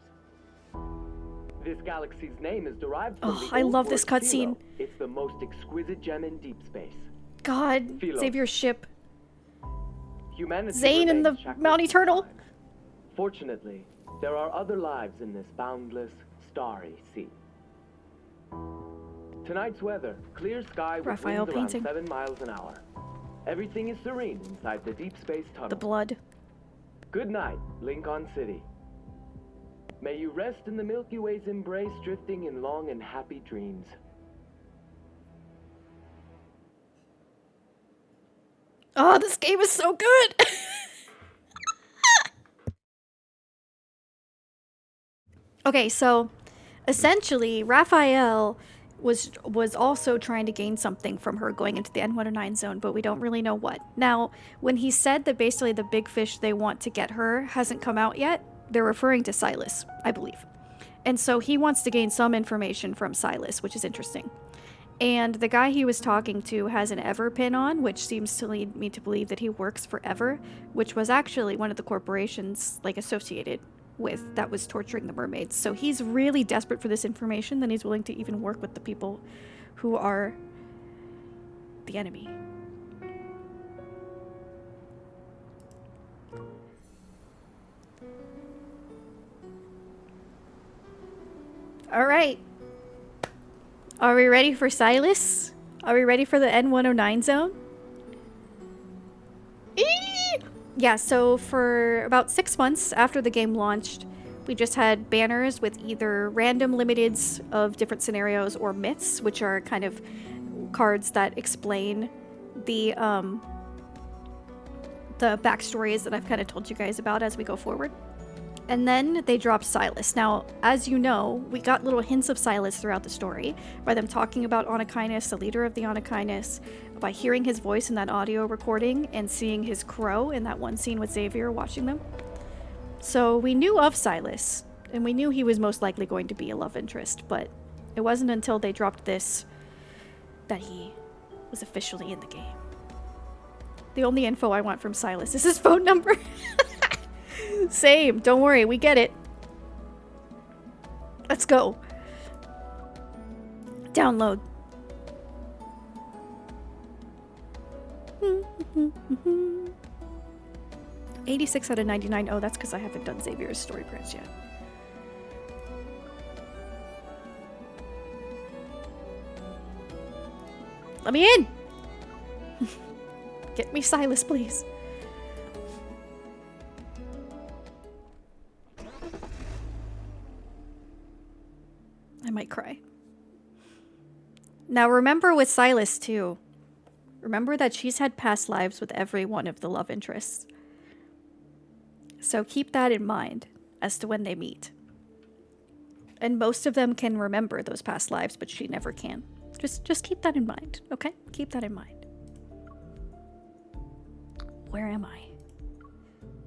This galaxy's name is derived from the I old love this word cutscene. philo. It's the most exquisite gem in deep space. God, Philo. Xavier's ship. Humanity Zane and the remains shackled Mountie to Turtle. time. Fortunately, there are other lives in this boundless, starry sea. Tonight's weather, clear sky with Raphael winds around painting. 7 miles an hour. Everything is serene inside the deep space tunnel. The blood. Good night, Lincoln City. May you rest in the Milky Way's embrace, drifting in long and happy dreams. Oh, this game is so good! Okay, so essentially, Raphael was also trying to gain something from her going into the N109 zone, but we don't really know what. Now, when he said that basically the big fish they want to get her hasn't come out yet, they're referring to Silas, I believe. And so he wants to gain some information from Silas, which is interesting. And the guy he was talking to has an Ever pin on, which seems to lead me to believe that he works for Ever, which was actually one of the corporations like associated with that was torturing the mermaids. So he's really desperate for this information that he's willing to even work with the people who are the enemy. All right. Are we ready for Silas? Are we ready for the N109 zone? Yeah, so for about 6 months after the game launched, we just had banners with either random limiteds of different scenarios or myths, which are kind of cards that explain the backstories that I've kind of told you guys about as we go forward. And then they dropped Silas. Now, as you know, we got little hints of Silas throughout the story, by them talking about Anakinus, the leader of the Anakinus, by hearing his voice in that audio recording, and seeing his crow in that one scene with Xavier watching them. So we knew of Silas, and we knew he was most likely going to be a love interest, but it wasn't until they dropped this that he was officially in the game. The only info I want from Silas is his phone number. Same. Don't worry. We get it. Let's go. Download. 86 out of 99. Oh, that's because I haven't done Xavier's story press yet. Let me in! Get me Silas, please. I might cry. Now remember with Silas too. Remember that she's had past lives with every one of the love interests. So keep that in mind as to when they meet. And most of them can remember those past lives, but she never can. Just keep that in mind, okay? Keep that in mind. Where am I?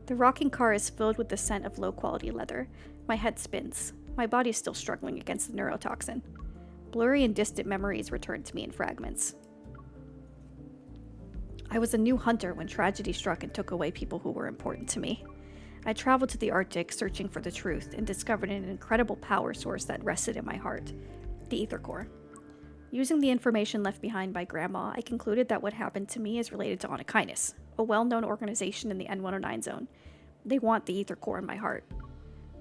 The rocking car is filled with the scent of low-quality leather. My head spins. My body's still struggling against the neurotoxin. Blurry and distant memories return to me in fragments. I was a new hunter when tragedy struck and took away people who were important to me. I traveled to the Arctic searching for the truth and discovered an incredible power source that rested in my heart, the Ether Core. Using the information left behind by Grandma, I concluded that what happened to me is related to Anakinus, a well-known organization in the N109 zone. They want the Ether Core in my heart.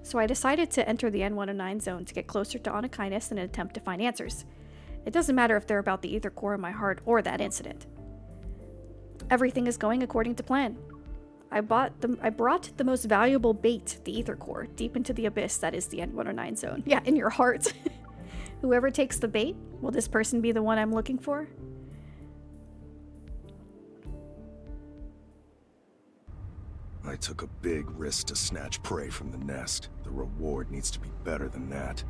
So I decided to enter the N109 zone to get closer to Anakinus in an attempt to find answers. It doesn't matter if they're about the Ether Core in my heart or that incident. Everything is going according to plan. I brought the most valuable bait, the Ether Core, deep into the abyss that is the N109 zone. Yeah, in your heart. Whoever takes the bait, will this person be the one I'm looking for? I took a big risk to snatch prey from the nest. The reward needs to be better than that.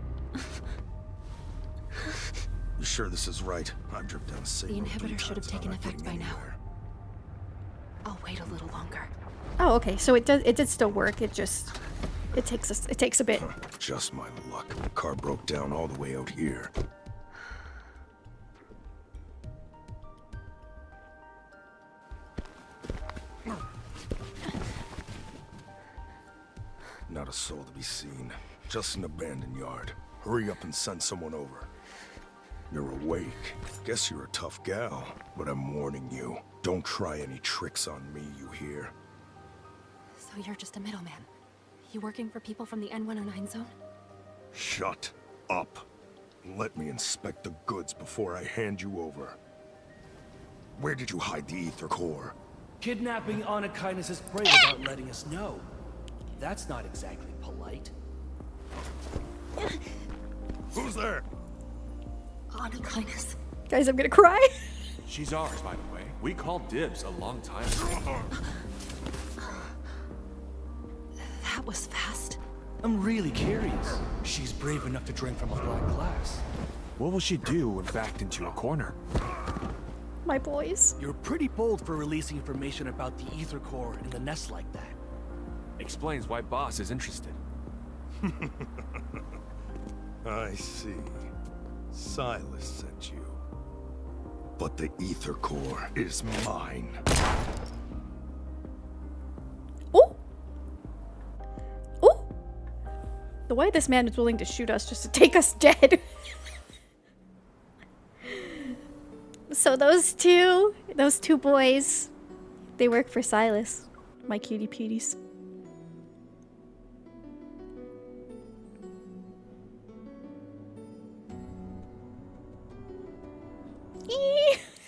You sure this is right? I've dripped down a The signal 3 inhibitor should have times, I'm taken not effect getting by now. anywhere. I'll wait a little longer. Oh, okay. So it did still work. It takes a bit. Just my luck. The car broke down all the way out here. a soul to be seen. Just an abandoned yard. Hurry up and send someone over. You're awake. Guess you're a tough gal, but I'm warning you. Don't try any tricks on me, you hear? So you're just a middleman. You working for people from the N109 zone? Shut up. Let me inspect the goods before I hand you over. Where did you hide the ether core? Kidnapping Anna Kindness's prey without letting us know. That's not exactly polite. Who's there? Anna Kindness. Guys, I'm gonna cry. She's ours, by the way. We called dibs a long time ago. That was fast. I'm really curious. She's brave enough to drink from a black glass. What will she do when backed into a corner? My boys. You're pretty bold for releasing information about the ether core in the nest like that. Explains why Boss is interested. I see. Silas sent you. But the ether core is mine. Oh! Oh! The way this man is willing to shoot us just to take us dead. So those two boys, they work for Silas. My cutie peeties.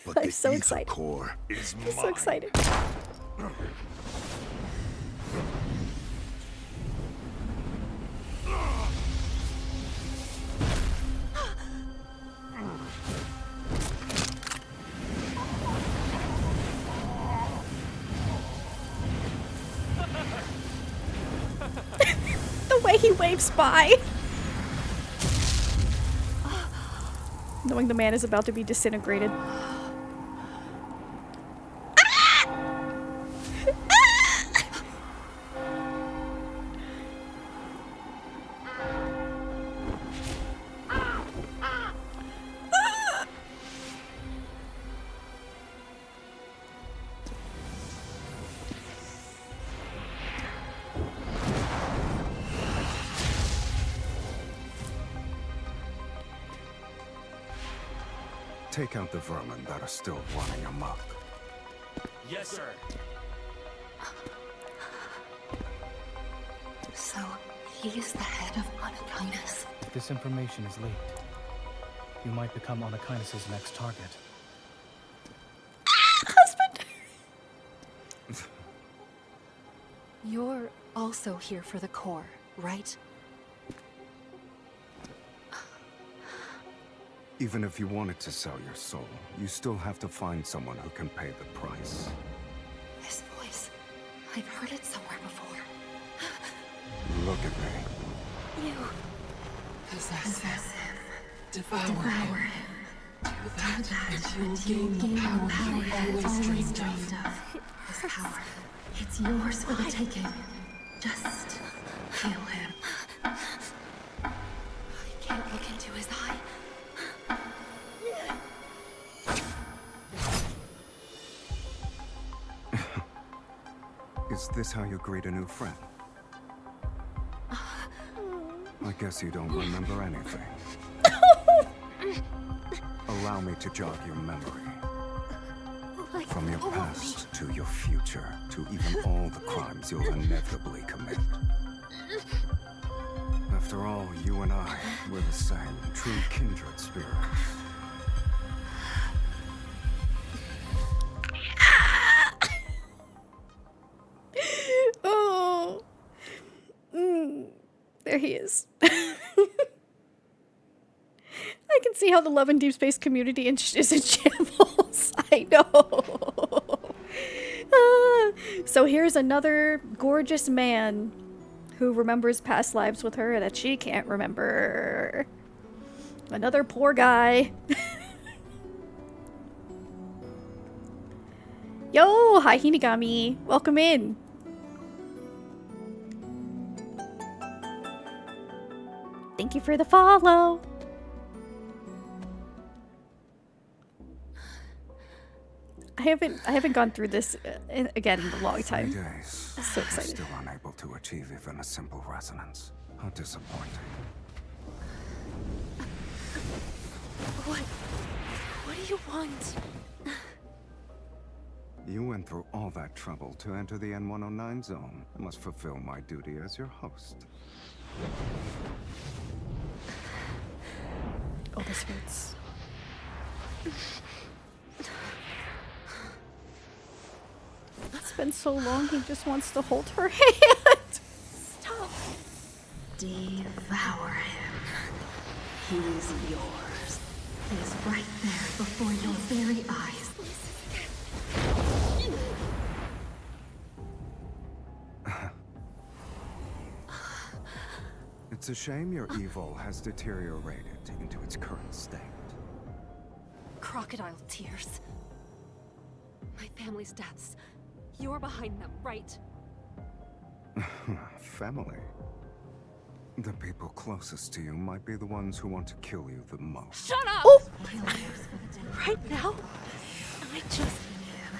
But I'm so ether excited. Core is I'm so excited. The way he waves by. Knowing the man is about to be disintegrated. Take out the vermin that are still running amok. Yes, sir. So, he's the head of Anna Kindness. If this information is leaked, you might become Anna Kindness's next target. Husband! You're also here for the core, right? Even if you wanted to sell your soul, you still have to find someone who can pay the price. His voice. I've heard it somewhere before. Look at me. You. Possess him. Devour him. Do that and you will gain the power you always dreamed of. His power. It's yours for the taking. Just kill him. I can't look into his eye. Is this how you greet a new friend? I guess you don't remember anything. Allow me to jog your memory. From your past to your future, to even all the crimes you'll inevitably commit. After all, you and I, we're the same, true kindred spirits. Oh. There he is. I can see how the Love and Deepspace community is in shambles. I know. So here's another gorgeous man who remembers past lives with her that she can't remember. Another poor guy. Yo, hi Hinigami. Welcome in. Thank you for the follow. I haven't gone through this again in a long 3 time. days. I'm so excited. Still unable to achieve even a simple resonance. How disappointing. What do you want? You went through all that trouble to enter the N109 zone. I must fulfill my duty as your host. Oh, this hurts. It's been so long, he just wants to hold her hand. Stop. Devour him. He's yours. He's right there before your very eyes. It's a shame your evil has deteriorated into its current state. Crocodile tears. My family's deaths. You're behind them, right? Family. The people closest to you might be the ones who want to kill you the most. Shut up! Oh. Right now?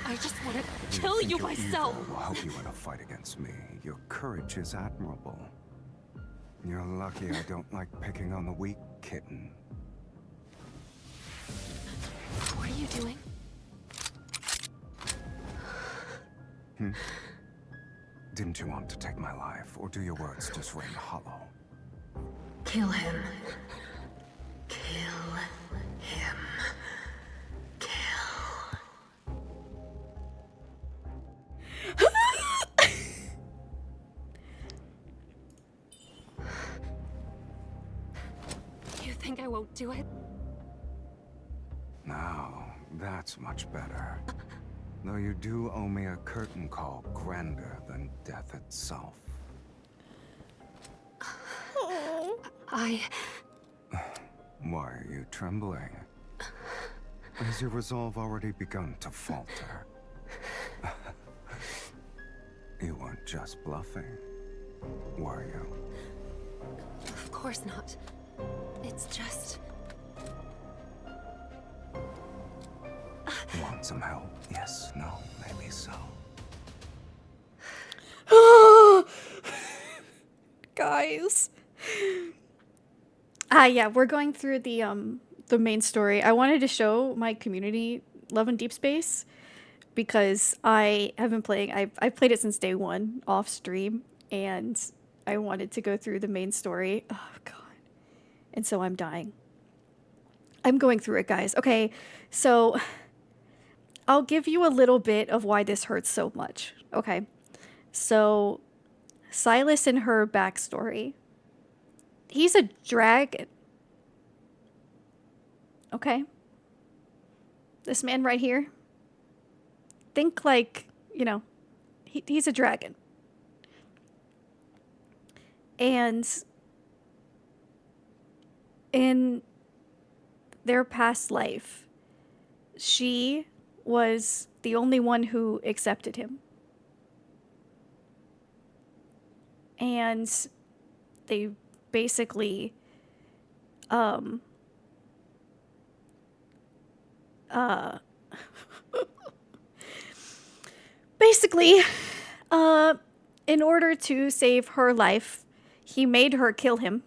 I just want to kill you your myself. Evil will help you in a fight against me. Your courage is admirable. You're lucky I don't like picking on the weak, kitten. What are you doing? Didn't you want to take my life, or do your words just ring hollow? Kill him. Kill him. Kill. You think I won't do it? Now, that's much better. Though you do owe me a curtain call grander than death itself. Why are you trembling? Has your resolve already begun to falter? You weren't just bluffing, were you? Of course not. It's just... Want some help? Yes, no, maybe so. Guys. Yeah, we're going through the main story. I wanted to show my community Love and Deepspace because I have been playing. I've played it since day one off stream, and I wanted to go through the main story. Oh god. And so I'm dying. I'm going through it, guys. Okay, so I'll give you a little bit of why this hurts so much. Okay, so Silas and her backstory. He's a dragon. Okay? This man right here. Think like, you know, he's a dragon. And in their past life, she was the only one who accepted him. And they basically in order to save her life, he made her kill him.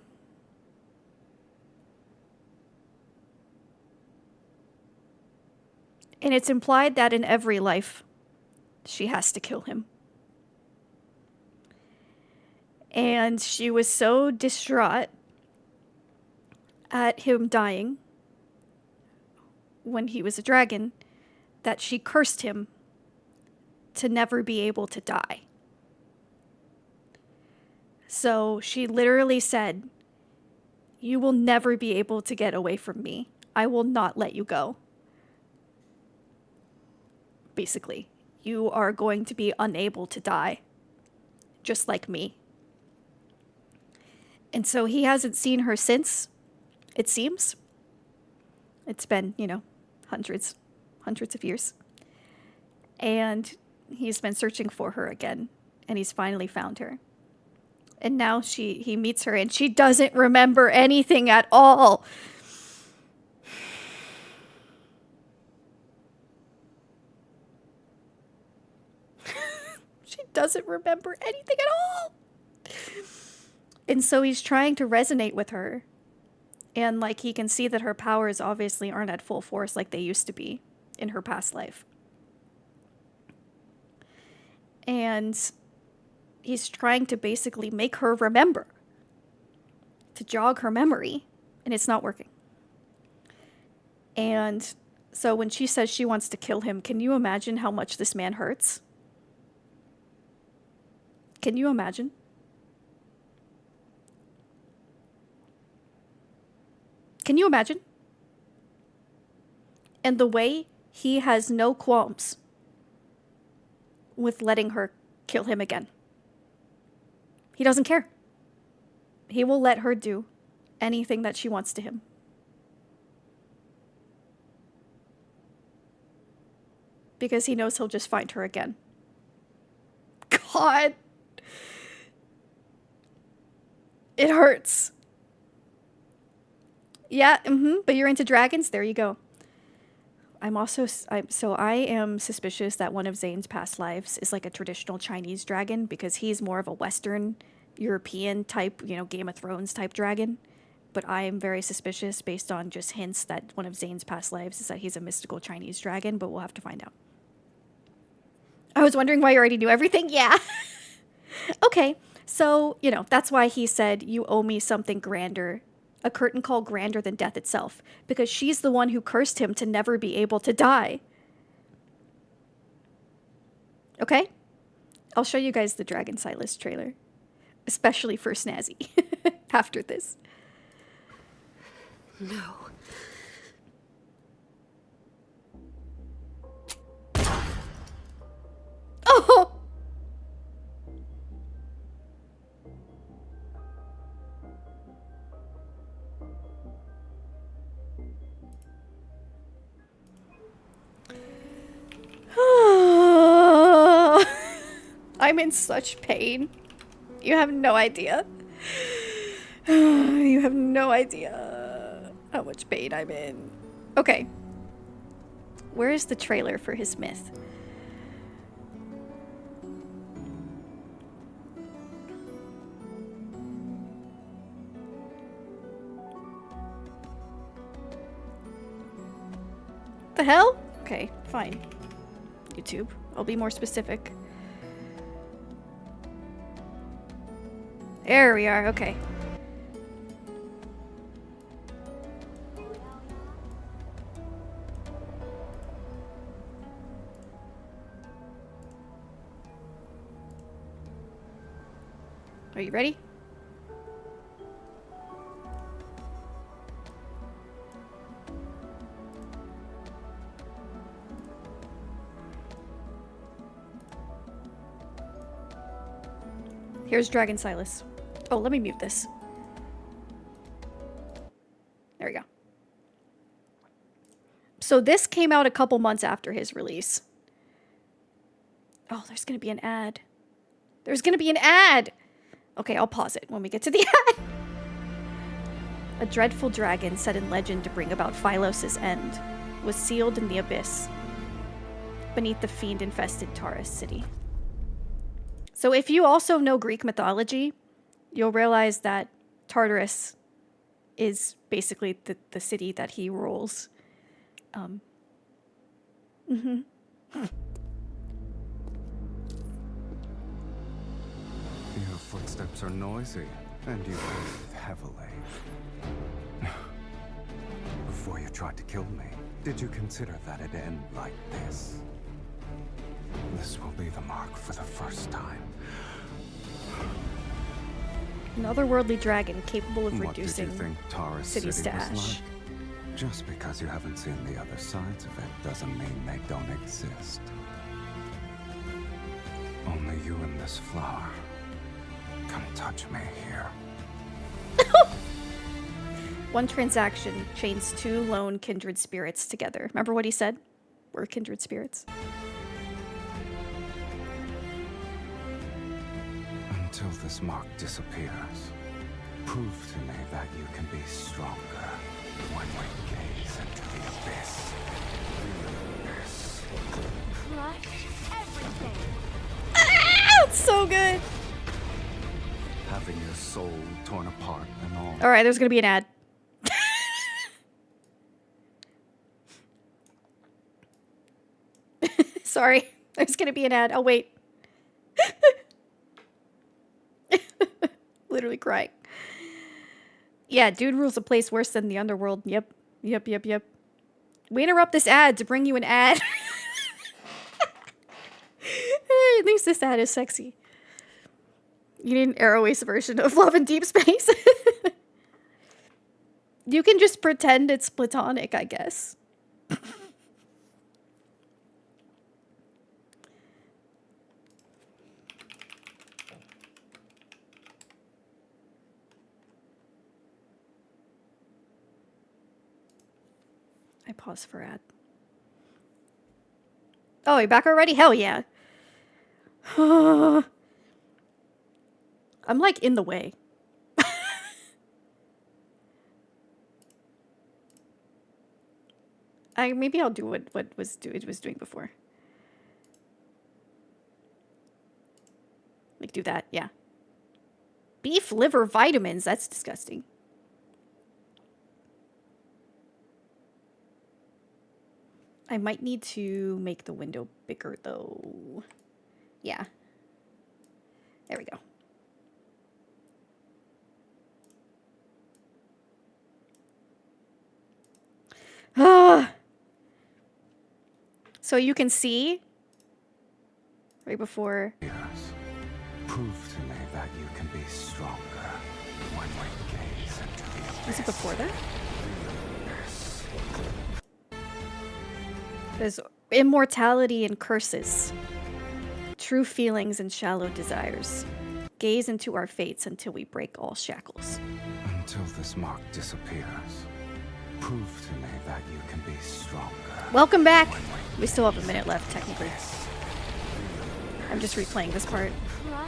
And it's implied that in every life, she has to kill him. And she was so distraught at him dying when he was a dragon that she cursed him to never be able to die. So she literally said, "You will never be able to get away from me. I will not let you go." Basically, you are going to be unable to die, just like me. And so he hasn't seen her since, it seems. It's been, you know, hundreds of years. And he's been searching for her again, and he's finally found her. And now he meets her, and she doesn't remember anything at all. doesn't remember anything at all. And so he's trying to resonate with her. And like he can see that her powers obviously aren't at full force like they used to be in her past life. And he's trying to basically make her remember, to jog her memory, and it's not working. And so when she says she wants to kill him, can you imagine how much this man hurts? Can you imagine? Can you imagine? And the way he has no qualms with letting her kill him again. He doesn't care. He will let her do anything that she wants to him. Because he knows he'll just find her again. God. It hurts. Yeah, but you're into dragons? There you go. I am suspicious that one of Zane's past lives is like a traditional Chinese dragon because he's more of a Western European type, Game of Thrones type dragon. But I am very suspicious based on just hints that one of Zane's past lives is that he's a mystical Chinese dragon, but we'll have to find out. I was wondering why you already knew everything. Yeah. Okay. So, that's why he said, you owe me something grander. A curtain call grander than death itself, because she's the one who cursed him to never be able to die. Okay? I'll show you guys the Dragon Silas trailer, especially for Snazzy after this. No. Oh! I'm in such pain. You have no idea. You have no idea how much pain I'm in. Okay. Where is the trailer for his myth? The hell? Okay, fine. YouTube. I'll be more specific. There we are, okay. Are you ready? Here's Dragon Silas. Oh, let me mute this. There we go. So this came out a couple months after his release. Oh, there's going to be an ad. There's going to be an ad! Okay, I'll pause it when we get to the ad. A dreadful dragon set in legend to bring about Phylos's end was sealed in the abyss beneath the fiend-infested Taurus city. So if you also know Greek mythology, you'll realize that Tartarus is basically the city that he rules. Your footsteps are noisy, and you breathe heavily. Before you tried to kill me, did you consider that it'd end like this? This will be the mark for the first time. An otherworldly dragon capable of What did reducing you think Taurus cities City to was ash. like? Just because you haven't seen the other sides of it doesn't mean they don't exist. Only you and this flower can touch me here. One transaction chains two lone kindred spirits together. Remember what he said? We're kindred spirits. Until this mark disappears, prove to me that you can be stronger when we gaze into the abyss. Crush everything. Ah, so good. Having your soul torn apart and all. All right, there's gonna be an ad. Sorry, there's gonna be an ad. I'll wait. Literally crying. Yeah, dude rules a place worse than the underworld. Yep. Yep. We interrupt this ad to bring you an ad. At least this ad is sexy. You need an Arrow-Ace version of Love and Deepspace. You can just pretend it's platonic, I guess. I pause for ad. Oh, you back already? Hell yeah. I'm like in the way. Maybe I'll do what it was doing before. Like do that, yeah. Beef liver vitamins, that's disgusting. I might need to make the window bigger though. Yeah. There we go. Ah. So you can see right before. Yes. Prove to me that you can be stronger when we gaze into the abyss. Was it before that? There's immortality and curses. True feelings and shallow desires. Gaze into our fates until we break all shackles. Until this mark disappears. Prove to me that you can be stronger. Welcome back! We still have a minute left, technically. I'm just replaying this part.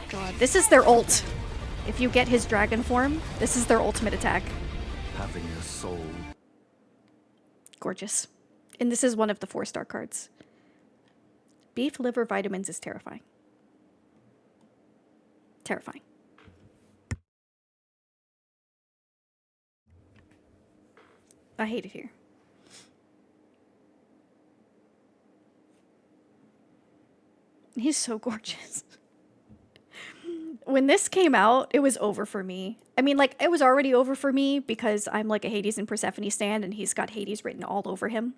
God, this is their ult. If you get his dragon form, this is their ultimate attack. Having your soul. Gorgeous. And this is one of the 4-star cards. Beef liver vitamins is terrifying. Terrifying. I hate it here. He's so gorgeous. When this came out, it was over for me. I mean, like, it was already over for me because I'm like a Hades and Persephone stan and he's got Hades written all over him.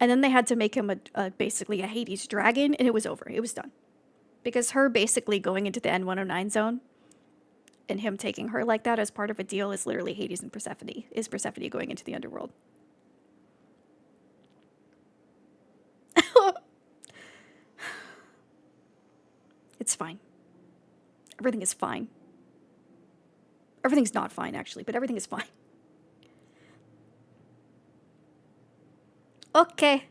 And then they had to make him basically a Hades dragon, and it was over. It was done. Because her basically going into the N109 zone and him taking her like that as part of a deal is literally Hades and Persephone. Is Persephone going into the underworld. It's fine. Everything is fine. Everything's not fine, actually, but everything is fine. Okay.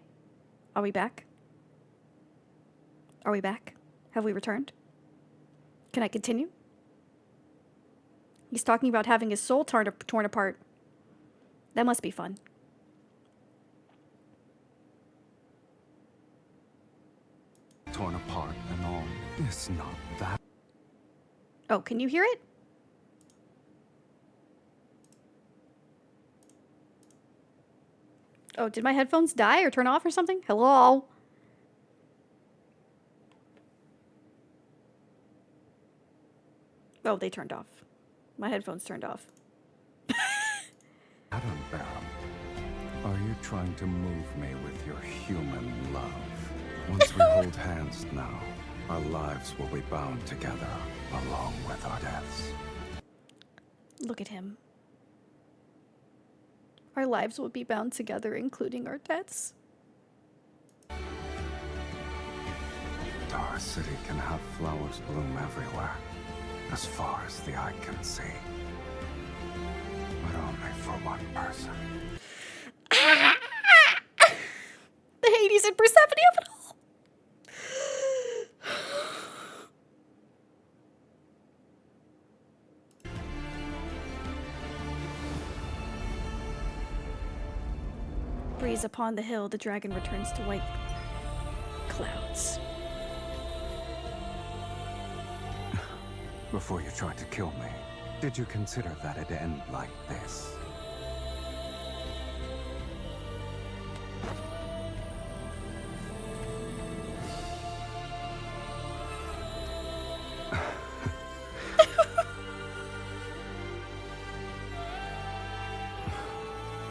Are we back? Are we back? Have we returned? Can I continue? He's talking about having his soul torn apart. That must be fun. Torn apart and all. It's not that. Oh, can you hear it? Oh, did my headphones die or turn off or something? Hello? Oh, they turned off. My headphones turned off. Adam Barham, are you trying to move me with your human love? Once we hold hands now, our lives will be bound together along with our deaths. Look at him. Our lives will be bound together, including our deaths. Our city can have flowers bloom everywhere, as far as the eye can see. But only for one person. The Hades and Persephone of it all. Breeze upon the hill, the dragon returns to white clouds. Before you tried to kill me, did you consider that it'd end like this?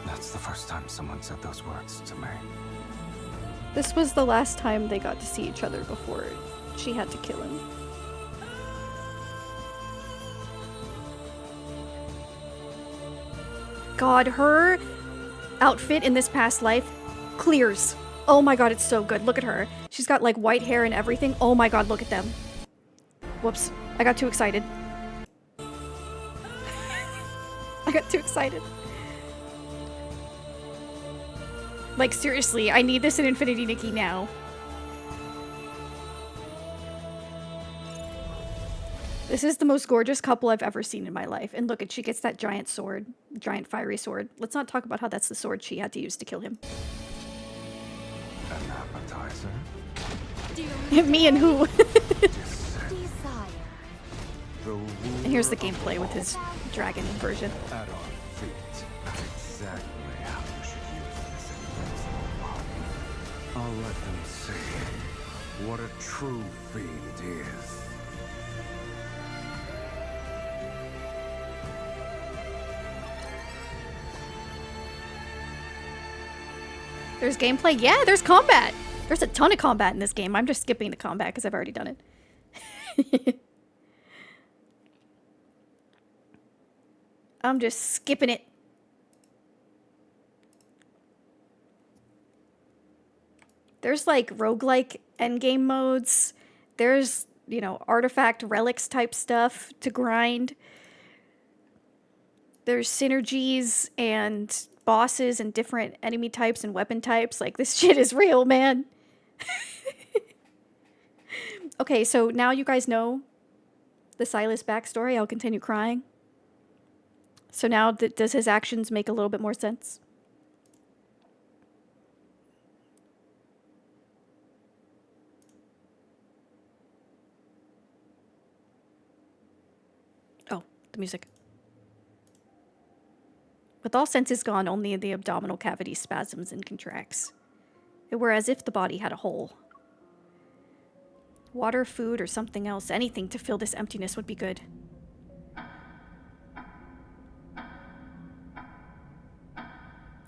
That's the first time someone said those words to me. This was the last time they got to see each other before she had to kill him. God, her outfit in this past life clears. Oh my god, it's so good. Look at her. She's got like white hair and everything. Oh my god, look at them. Whoops. I got too excited. I got too excited. Like, seriously, I need this in Infinity Nikki now. This is the most gorgeous couple I've ever seen in my life. And look, she gets that giant sword. Giant fiery sword. Let's not talk about how that's the sword she had to use to kill him. An appetizer? Me and who? The And here's the gameplay with his dragon version. At our feet. Exactly how you should use this invincible body. I'll let them see what a true fiend is. There's gameplay? Yeah, there's combat! There's a ton of combat in this game. I'm just skipping the combat because I've already done it. I'm just skipping it. There's like roguelike endgame modes. There's, you know, artifact relics type stuff to grind. There's synergies and bosses and different enemy types and weapon types. Like, this shit is real, man. Okay, so now you guys know the Silas backstory. I'll continue crying. So now, does his actions make a little bit more sense? Oh, the music. With all senses gone, only the abdominal cavity spasms and contracts. It were as if the body had a hole. Water, food, or something else, anything to fill this emptiness would be good.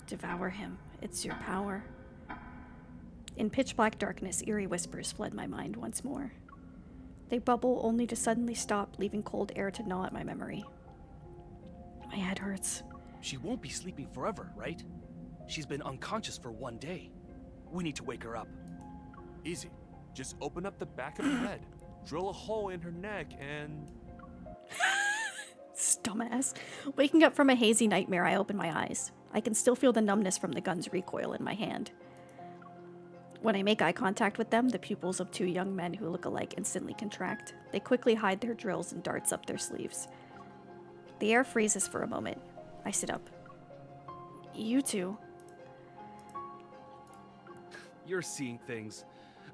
Devour him. It's your power. In pitch black darkness, eerie whispers flood my mind once more. They bubble only to suddenly stop, leaving cold air to gnaw at my memory. My head hurts. She won't be sleeping forever, right? She's been unconscious for 1 day. We need to wake her up. Easy. Just open up the back of her head, drill a hole in her neck, and... Dumbass. Waking up from a hazy nightmare, I open my eyes. I can still feel the numbness from the gun's recoil in my hand. When I make eye contact with them, the pupils of two young men who look alike instantly contract. They quickly hide their drills and darts up their sleeves. The air freezes for a moment. I sit up. You two. You're seeing things.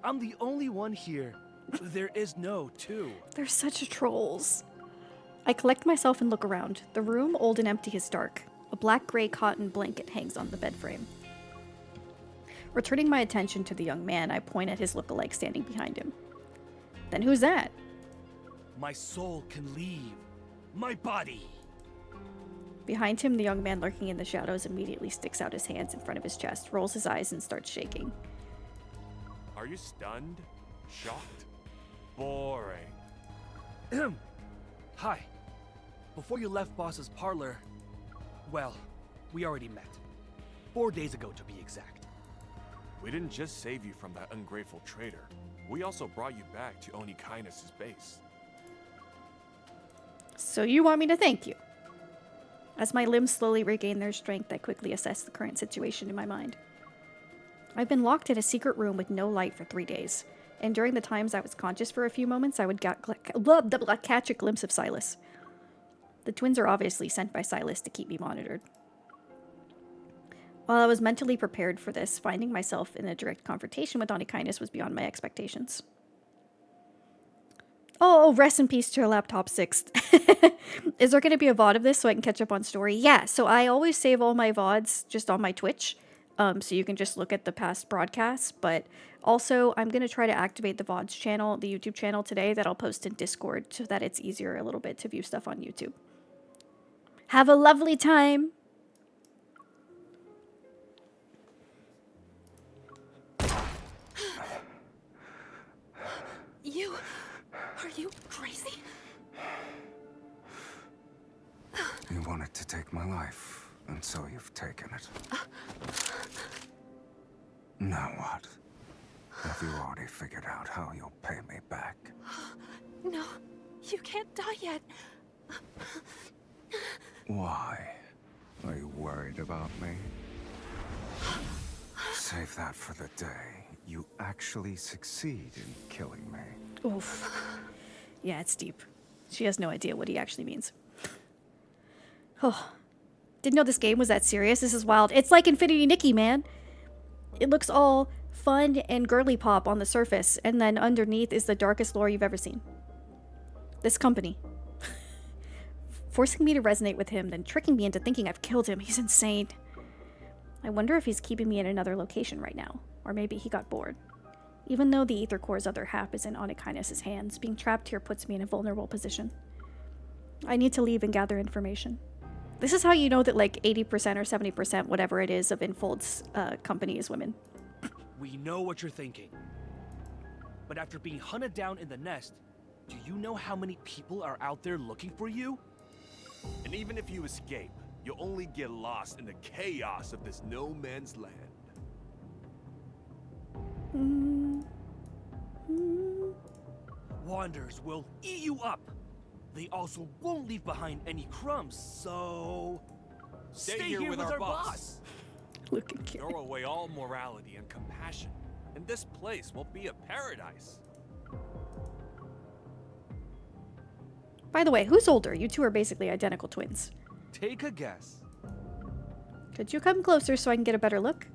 I'm the only one here. There is no two. They're such trolls. I collect myself and look around. The room, old and empty, is dark. A black-gray cotton blanket hangs on the bed frame. Returning my attention to the young man, I point at his look-alike standing behind him. Then who's that? My soul can leave. My body. Behind him, the young man lurking in the shadows immediately sticks out his hands in front of his chest, rolls his eyes, and starts shaking. Are you stunned? Shocked? Boring. Hi. Before you left Boss's parlor, well, we already met. 4 days ago, to be exact. We didn't just save you from that ungrateful traitor. We also brought you back to Oni Kindness's base. So you want me to thank you? As my limbs slowly regain their strength, I quickly assess the current situation in my mind. I've been locked in a secret room with no light for 3 days, and during the times I was conscious for a few moments, I would catch a glimpse of Silas. The twins are obviously sent by Silas to keep me monitored. While I was mentally prepared for this, finding myself in a direct confrontation with Oni Kindness was beyond my expectations. Oh, rest in peace to your laptop 6th. Is there going to be a VOD of this so I can catch up on story? Yeah, so I always save all my VODs just on my Twitch. So you can just look at the past broadcasts. But also, I'm going to try to activate the Vods channel, the YouTube channel today that I'll post in Discord so that it's easier a little bit to view stuff on YouTube. Have a lovely time. Are you crazy? You wanted to take my life, and so you've taken it. Now what? Have you already figured out how you'll pay me back? No, you can't die yet. Why? Are you worried about me? Save that for the day you actually succeed in killing me. Oof. Yeah, it's deep. She has no idea what he actually means. Oh. Didn't know this game was that serious. This is wild. It's like Infinity Nikki, man. It looks all fun and girly pop on the surface, and then underneath is the darkest lore you've ever seen. This company. Forcing me to resonate with him, then tricking me into thinking I've killed him. He's insane. I wonder if he's keeping me in another location right now. Or maybe he got bored. Even though the Ether Core's other half is in Onykinus' hands, being trapped here puts me in a vulnerable position. I need to leave and gather information. This is how you know that like 80% or 70%, whatever it is, of Infold's company is women. We know what you're thinking. But after being hunted down in the nest, do you know how many people are out there looking for you? And even if you escape, you'll only get lost in the chaos of this no man's land. Wanderers will eat you up. They also won't leave behind any crumbs, so... Stay here with our boss. Look at Kieran. Throw away all morality and compassion, and this place will be a paradise. By the way, who's older? You two are basically identical twins. Take a guess. Could you come closer so I can get a better look?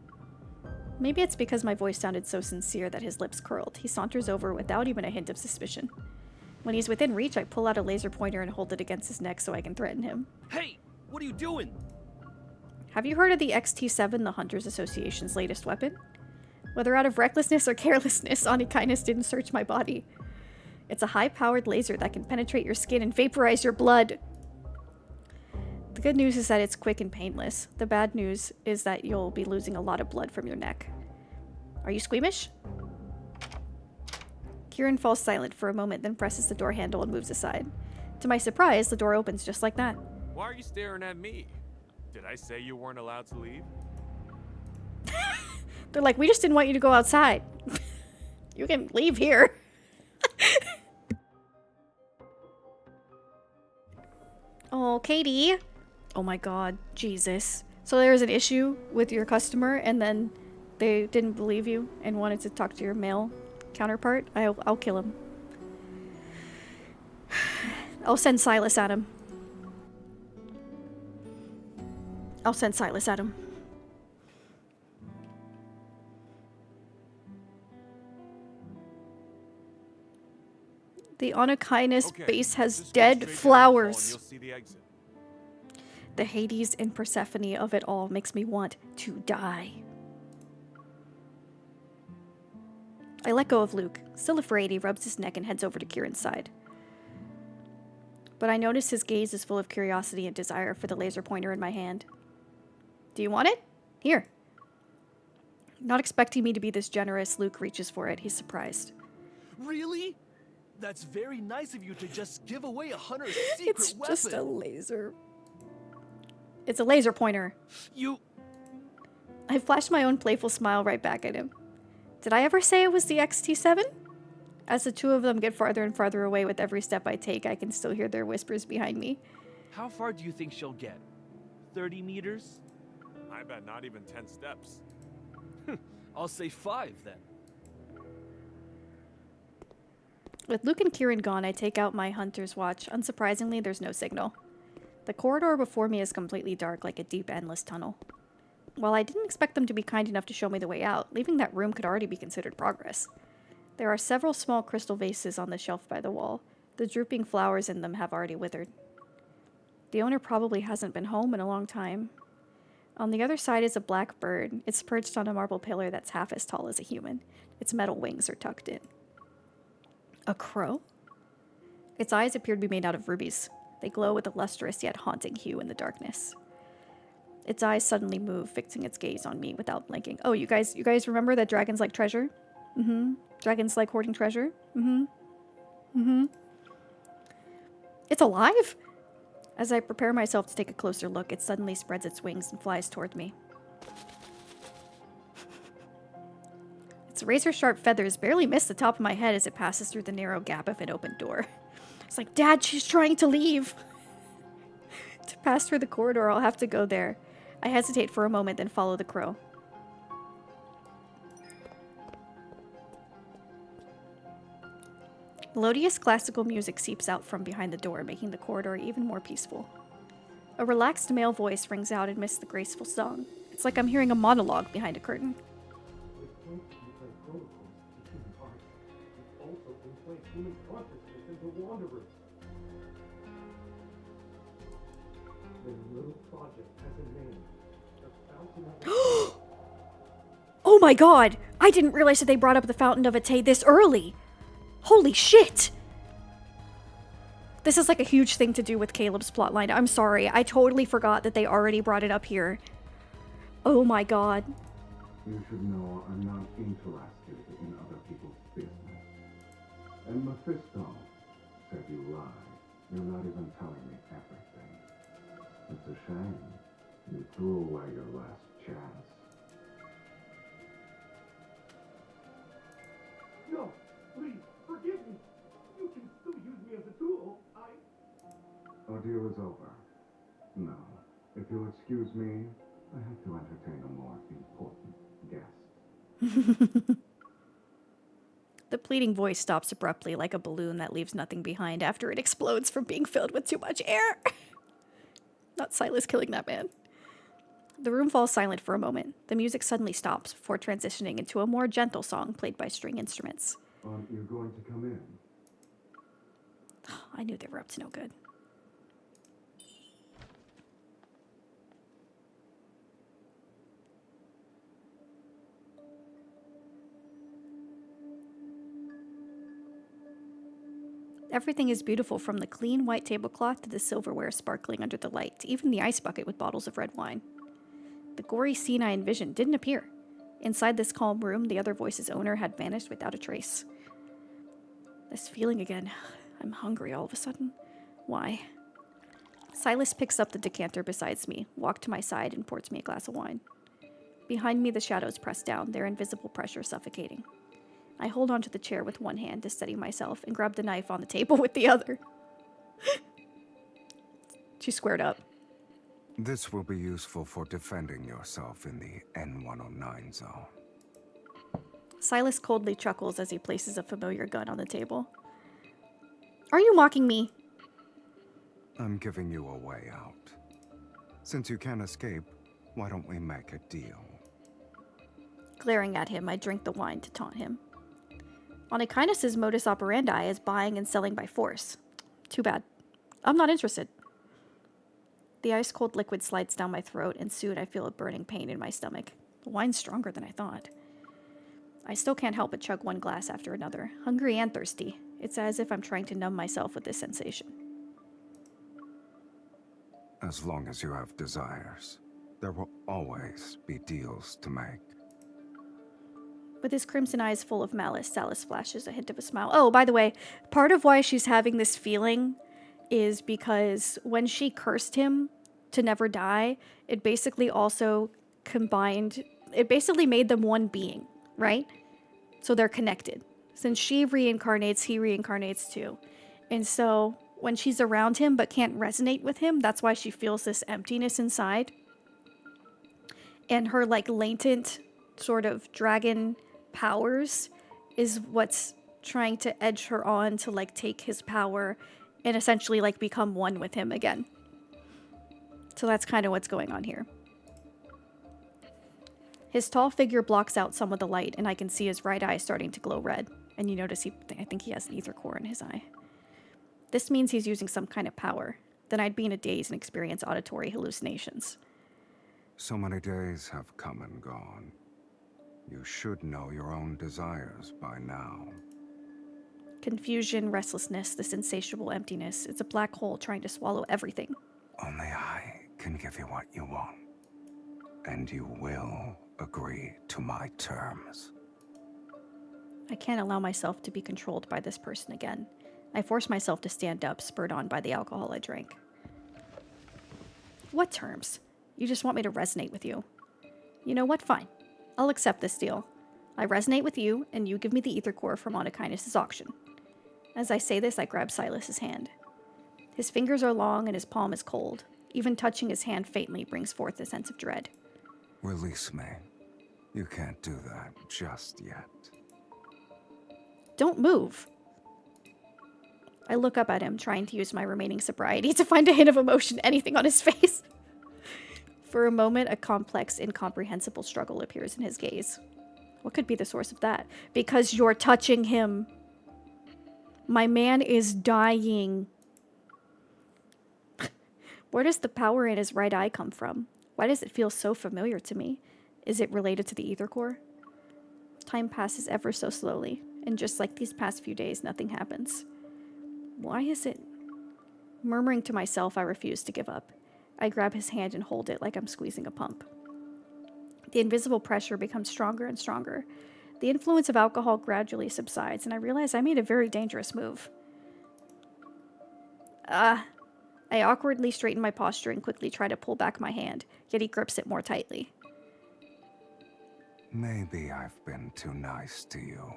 Maybe it's because my voice sounded so sincere that his lips curled. He saunters over without even a hint of suspicion. When he's within reach, I pull out a laser pointer and hold it against his neck so I can threaten him. Hey, what are you doing? Have you heard of the XT7, the Hunters Association's latest weapon? Whether out of recklessness or carelessness, Onykinus didn't search my body. It's a high-powered laser that can penetrate your skin and vaporize your blood. The good news is that it's quick and painless. The bad news is that you'll be losing a lot of blood from your neck. Are you squeamish? Kieran falls silent for a moment, then presses the door handle and moves aside. To my surprise, the door opens just like that. Why are you staring at me? Did I say you weren't allowed to leave? They're like, we just didn't want you to go outside. You can leave here. Oh, Katie. Oh my god, Jesus. So there's an issue with your customer and then they didn't believe you and wanted to talk to your male counterpart? I'll kill him. I'll send Silas at him. I'll send Silas at him. The Onykinus base has dead flowers. The Hades and Persephone of it all makes me want to die. I let go of Luke. Still afraid, he rubs his neck and heads over to Kieran's side. But I notice his gaze is full of curiosity and desire for the laser pointer in my hand. Do you want it? Here. Not expecting me to be this generous, Luke reaches for it. He's surprised. Really? That's very nice of you to just give away a hunter's secret It's weapon. just a laser. It's a laser pointer. You... I flashed my own playful smile right back at him. Did I ever say it was the XT7? As the two of them get farther and farther away with every step I take, I can still hear their whispers behind me. How far do you think she'll get? 30 meters? I bet not even 10 steps. I'll say 5 then. With Luke and Kieran gone, I take out my hunter's watch. Unsurprisingly, there's no signal. The corridor before me is completely dark, like a deep, endless tunnel. While I didn't expect them to be kind enough to show me the way out, leaving that room could already be considered progress. There are several small crystal vases on the shelf by the wall, The drooping flowers in them have already withered. The owner probably hasn't been home in a long time. On the other side is a black bird. It's perched on a marble pillar that's half as tall as a human. Its metal wings are tucked in. A crow? Its eyes appear to be made out of rubies. They glow with a lustrous yet haunting hue in the darkness. Its eyes suddenly move, fixing its gaze on me without blinking. Oh, you guys remember that dragons like treasure? Mm-hmm. Dragons like hoarding treasure? Mm-hmm. Mm-hmm. It's alive? As I prepare myself to take a closer look, it suddenly spreads its wings and flies toward me. Its razor-sharp feathers barely miss the top of my head as it passes through the narrow gap of an open door. It's like, Dad, she's trying to leave. To pass through the corridor, I'll have to go there. I hesitate for a moment, then follow the crow. Melodious classical music seeps out from behind the door, making the corridor even more peaceful. A relaxed male voice rings out amidst the graceful song. It's like I'm hearing a monologue behind a curtain. Oh my god! I didn't realize that they brought up the Fountain of Ate this early! Holy shit! This is like a huge thing to do with Caleb's plotline. I'm sorry, I totally forgot that they already brought it up here. Oh my god. You should know I'm not interested in other people's business. And Mephisto said you lied. You're not even telling me everything. It's a shame. You threw away your last chance. No, please, forgive me. You can still use me as a tool. Ordeal is over. Now, if you'll excuse me, I have to entertain a more important guest. The pleading voice stops abruptly like a balloon that leaves nothing behind after it explodes from being filled with too much air. Not Silas killing that man. The room falls silent for a moment. The music suddenly stops before transitioning into a more gentle song played by string instruments. Aren't you going to come in? I knew they were up to no good. Everything is beautiful, from the clean white tablecloth to the silverware sparkling under the light, to even the ice bucket with bottles of red wine. The gory scene I envisioned didn't appear. Inside this calm room, the other voice's owner had vanished without a trace. This feeling again. I'm hungry all of a sudden. Why? Silas picks up the decanter beside me, walks to my side, and pours me a glass of wine. Behind me, the shadows press down, their invisible pressure suffocating. I hold onto the chair with one hand to steady myself and grab the knife on the table with the other. She squared up. This will be useful for defending yourself in the N109 zone. Silas coldly chuckles as he places a familiar gun on the table. Are you mocking me? I'm giving you a way out. Since you can't escape, why don't we make a deal? Glaring at him, I drink the wine to taunt him. Onikinus' modus operandi is buying and selling by force. Too bad. I'm not interested. The ice-cold liquid slides down my throat, and soon I feel a burning pain in my stomach. The wine's stronger than I thought. I still can't help but chug one glass after another, hungry and thirsty. It's as if I'm trying to numb myself with this sensation. As long as you have desires, there will always be deals to make. With his crimson eyes full of malice, Silas flashes a hint of a smile. Oh, by the way, part of why she's having this feeling is because when she cursed him to never die, it basically also combined, it basically made them one being, right? So they're connected. Since she reincarnates, he reincarnates too. And so when she's around him but can't resonate with him, that's why she feels this emptiness inside. And her like latent sort of dragon powers is what's trying to edge her on to like take his power and essentially like become one with him again. So that's kind of what's going on here. His tall figure blocks out some of the light, and I can see his right eye starting to glow red. And you notice I think he has an ether core in his eye. This means he's using some kind of power. Then I'd be in a daze and experience auditory hallucinations. So many days have come and gone. You should know your own desires by now. Confusion, restlessness, this insatiable emptiness. It's a black hole trying to swallow everything. Only I can give you what you want. And you will agree to my terms. I can't allow myself to be controlled by this person again. I force myself to stand up, spurred on by the alcohol I drank. What terms? You just want me to resonate with you. You know what? Fine. I'll accept this deal. I resonate with you, and you give me the ether core from Onakindness' auction. As I say this, I grab Silas's hand. His fingers are long and his palm is cold. Even touching his hand faintly brings forth a sense of dread. Release me. You can't do that just yet. Don't move. I look up at him, trying to use my remaining sobriety to find a hint of emotion, anything on his face. For a moment, a complex, incomprehensible struggle appears in his gaze. What could be the source of that? Because you're touching him. My man is dying. Where does the power in his right eye come from? Why does it feel so familiar to me? Is it related to the ether core? Time passes ever so slowly, and just like these past few days, nothing happens. Why is it? Murmuring to myself, I refuse to give up. I grab his hand and hold it like I'm squeezing a pump. The invisible pressure becomes stronger and stronger. The influence of alcohol gradually subsides, and I realize I made a very dangerous move. I awkwardly straighten my posture and quickly try to pull back my hand, yet he grips it more tightly. Maybe I've been too nice to you.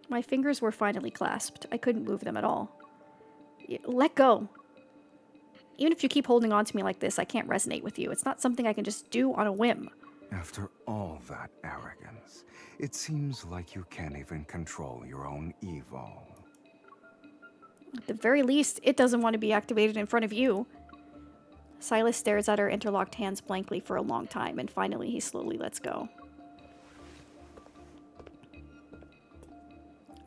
My fingers were finally clasped. I couldn't move them at all. Let go. Even if you keep holding on to me like this, I can't resonate with you. It's not something I can just do on a whim. After all that arrogance, it seems like you can't even control your own evil. At the very least, it doesn't want to be activated in front of you. Silas stares at our interlocked hands blankly for a long time, and finally he slowly lets go.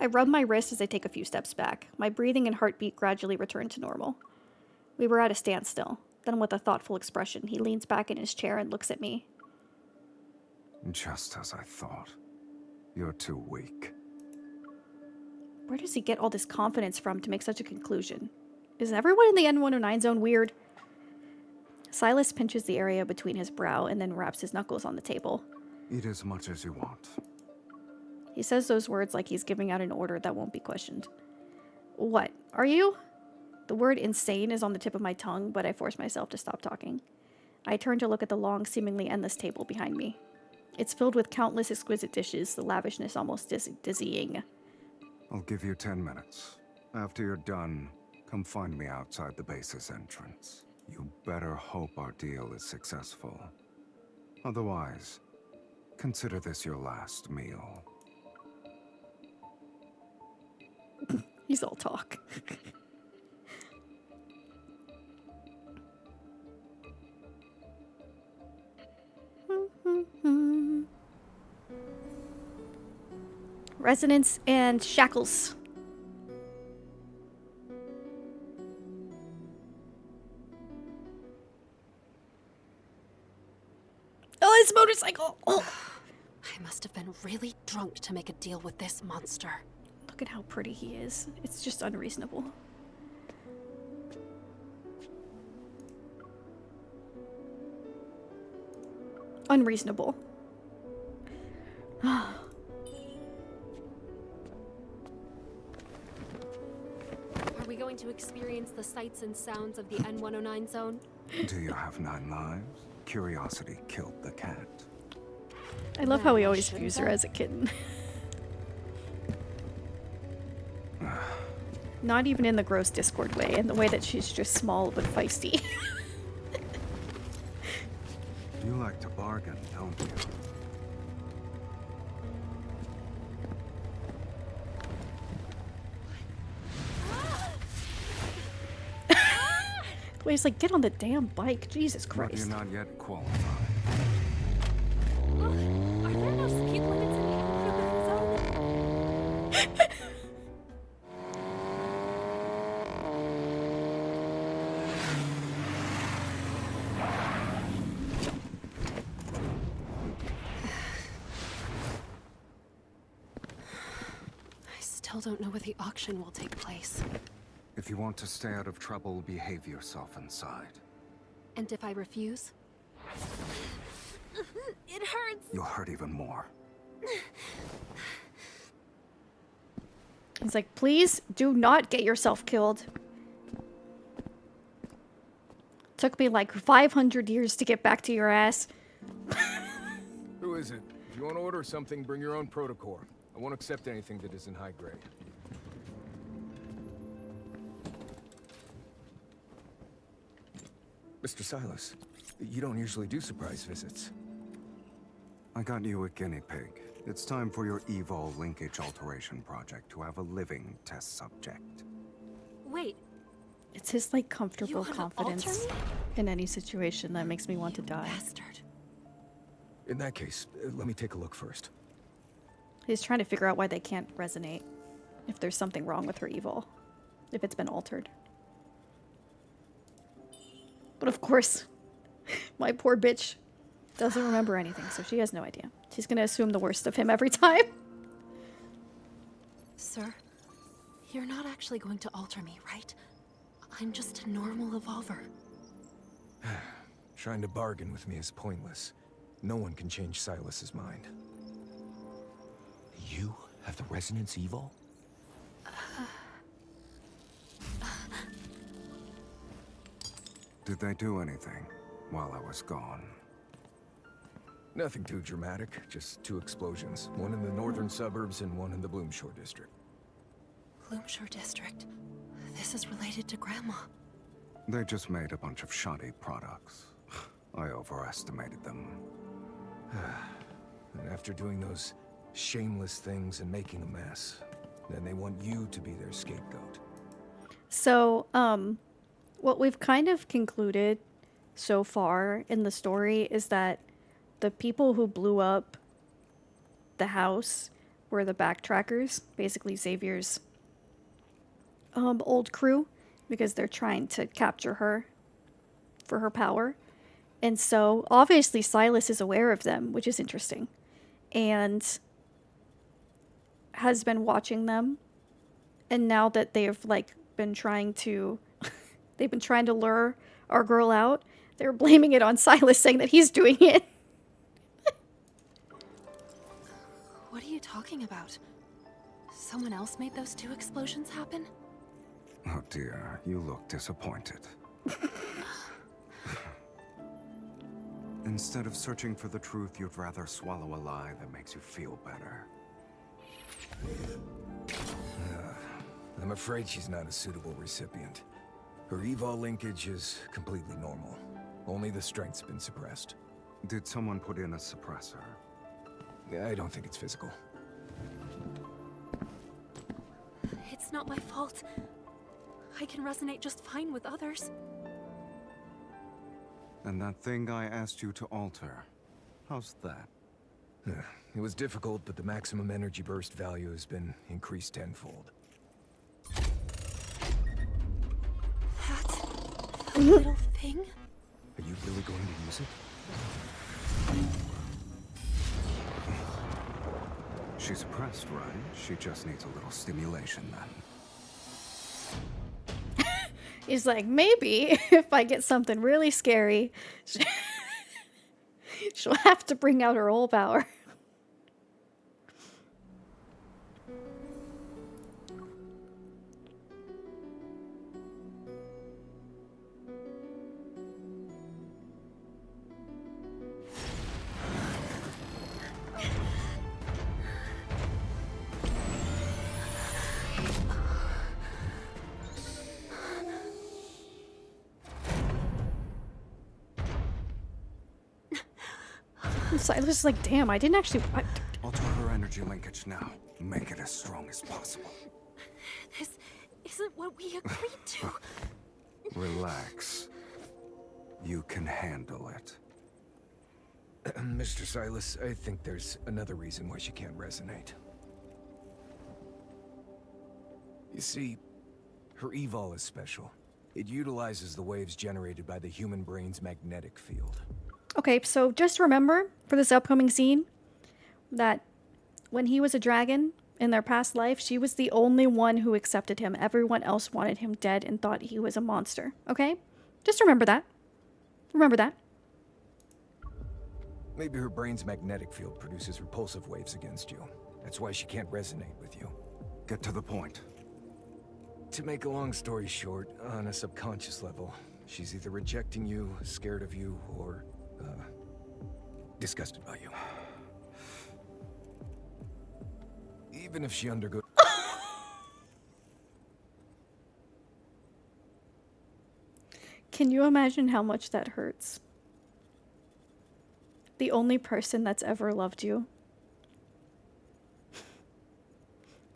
I rub my wrist as I take a few steps back. My breathing and heartbeat gradually return to normal. We were at a standstill. Then with a thoughtful expression, he leans back in his chair and looks at me. Just as I thought. You're too weak. Where does he get all this confidence from to make such a conclusion? Is everyone in the N109 zone weird? Silas pinches the area between his brow and then wraps his knuckles on the table. Eat as much as you want. He says those words like he's giving out an order that won't be questioned. What? Are you? The word insane is on the tip of my tongue, but I force myself to stop talking. I turn to look at the long, seemingly endless table behind me. It's filled with countless exquisite dishes, the lavishness almost dizzying. I'll give you 10 minutes. After you're done, come find me outside the base's entrance. You better hope our deal is successful. Otherwise, consider this your last meal. He's all talk. Resonance and shackles. Oh, his motorcycle! Oh. I must have been really drunk to make a deal with this monster. Look at how pretty he is. It's just unreasonable. Unreasonable. Are we going to experience the sights and sounds of the N109 zone? Do you have 9 lives? Curiosity killed the cat. I love how he always views her as a kitten. Not even in the gross Discord way, in the way that she's just small but feisty. You like to bargain, don't you? Wait, he's like, get on the damn bike. Jesus Christ. But you're not yet qualified. Are there no speed limits in the N109 zone? still don't know where the auction will take place. If you want to stay out of trouble, behave yourself inside. And if I refuse? It hurts. You'll hurt even more. He's like, please do not get yourself killed. Took me like 500 years to get back to your ass. Who is it? If you want to order something, bring your own protocol. I won't accept anything that isn't high grade. Mr. Silas, you don't usually do surprise visits. I got you a guinea pig. It's time for your Evol linkage alteration project to have a living test subject. Wait. It's his like comfortable You wanna confidence alter me? in any situation that makes me want to die. Bastard. In that case, let me take a look first. He's trying to figure out why they can't resonate. If there's something wrong with her evil. If it's been altered. But of course, my poor bitch doesn't remember anything, so she has no idea. She's gonna assume the worst of him every time. Sir, you're not actually going to alter me, right? I'm just a normal evolver. Trying to bargain with me is pointless. No one can change Silas's mind. You have the resonance evil? Did they do anything while I was gone? Nothing too dramatic, just 2 explosions. One in the northern suburbs and one in the Bloomshore district. Bloomshore District. This is related to Grandma. They just made a bunch of shoddy products. I overestimated them. And after doing those shameless things and making a mess, then they want you to be their scapegoat. So, what we've kind of concluded so far in the story is that the people who blew up the house were the backtrackers, basically Xavier's old crew, because they're trying to capture her for her power. And so, obviously, Silas is aware of them, which is interesting, and has been watching them. And now that they've, like, been trying to... they've been trying to lure our girl out, they're blaming it on Silas, saying that he's doing it. What are you talking about? Someone else made those 2 explosions happen? Oh dear, you look disappointed. Instead of searching for the truth, you'd rather swallow a lie that makes you feel better. I'm afraid she's not a suitable recipient. Her Evol linkage is completely normal. Only the strength's been suppressed. Did someone put in a suppressor? I don't think it's physical. It's not my fault. I can resonate just fine with others. And that thing I asked you to alter, how's that? It was difficult, but the maximum energy burst value has been increased tenfold. That little thing? Are you really going to use it? She's suppressed, right? She just needs a little stimulation then. He's like, maybe if I get something really scary, she'll have to bring out her whole power. Silas is like, damn, I didn't actually... Alter her energy linkage now. Make it as strong as possible. This isn't what we agreed to. Relax. You can handle it. Mr. Silas, I think there's another reason why she can't resonate. You see, her Evol is special. It utilizes the waves generated by the human brain's magnetic field. Okay, so just remember for this upcoming scene that when he was a dragon In their past life, she was the only one who accepted him. Everyone else wanted him dead and thought he was a monster. Okay? Just remember that. Remember that. Maybe her brain's magnetic field produces repulsive waves against you. That's why she can't resonate with you. Get to the point. To make a long story short, on a subconscious level, she's either rejecting you, scared of you, or, disgusted by you. Even if she undergoes... Can you imagine how much that hurts? The only person that's ever loved you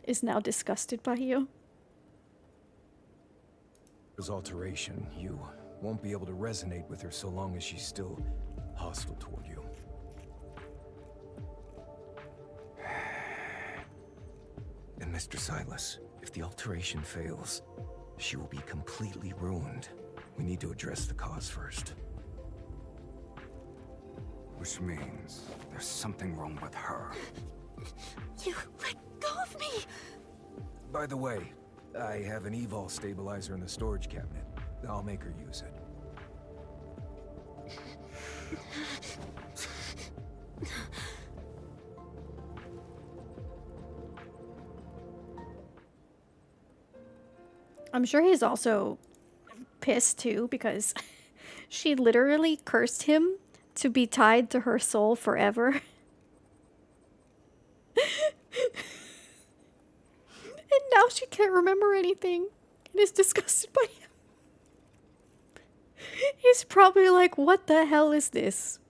is now disgusted by you. alteration, you won't be able to resonate with her so long as she's still hostile toward you. And Mr. Silas, if the alteration fails, she will be completely ruined. We need to address the cause first. Which means there's something wrong with her. You let go of me! By the way, I have an evol stabilizer in the storage cabinet. I'll make her use it. I'm sure he's also pissed too, because she literally cursed him to be tied to her soul forever. And now she can't remember anything and is disgusted by him. He's probably like, what the hell is this?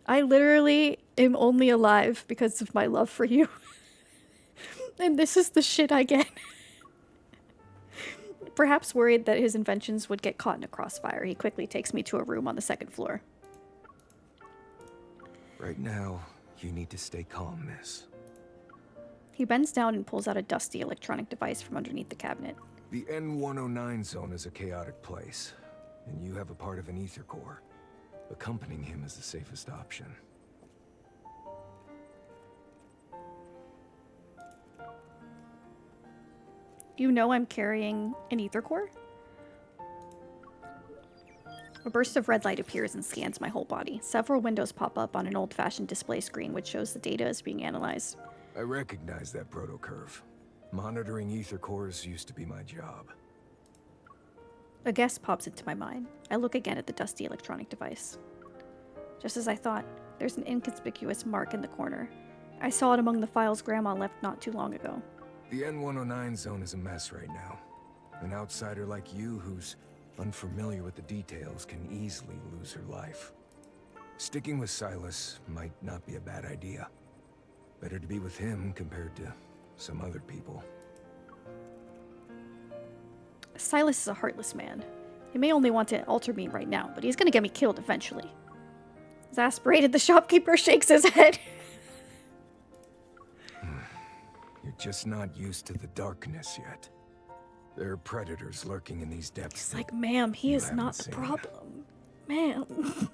I literally am only alive because of my love for you. And this is the shit I get. Perhaps worried that his inventions would get caught in a crossfire, he quickly takes me to a room on the second floor. Right now, you need to stay calm, miss. He bends down and pulls out a dusty electronic device from underneath the cabinet. The N109 zone is a chaotic place, and you have a part of an ether core. Accompanying him is the safest option. You know I'm carrying an ether core? A burst of red light appears and scans my whole body. Several windows pop up on an old-fashioned display screen which shows the data is being analyzed. I recognize that protocurve. Monitoring ether cores used to be my job. A guess pops into my mind. I look again at the dusty electronic device. Just as I thought, there's an inconspicuous mark in the corner. I saw it among the files Grandma left not too long ago. The N109 zone is a mess right now. An outsider like you who's unfamiliar with the details can easily lose her life. Sticking with Silas might not be a bad idea. Better to be with him compared to some other people. Silas is a heartless man. He may only want to alter me right now, but he's gonna get me killed eventually. Exasperated, the shopkeeper shakes his head. You're just not used to the darkness yet. There are predators lurking in these depths. It's like, ma'am, he is not the problem. Ma'am.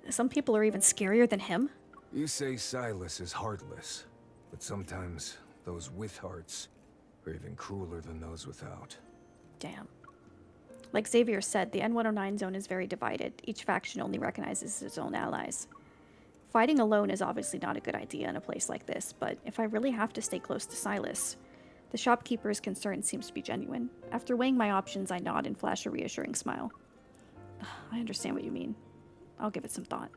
Some people are even scarier than him. You say Silas is heartless, but sometimes those with hearts are even crueler than those without. Damn. Like Xavier said, the N109 zone is very divided. Each faction only recognizes its own allies. Fighting alone is obviously not a good idea in a place like this, but if I really have to stay close to Silas, the shopkeeper's concern seems to be genuine. After weighing my options, I nod and flash a reassuring smile. I understand what you mean. I'll give it some thought.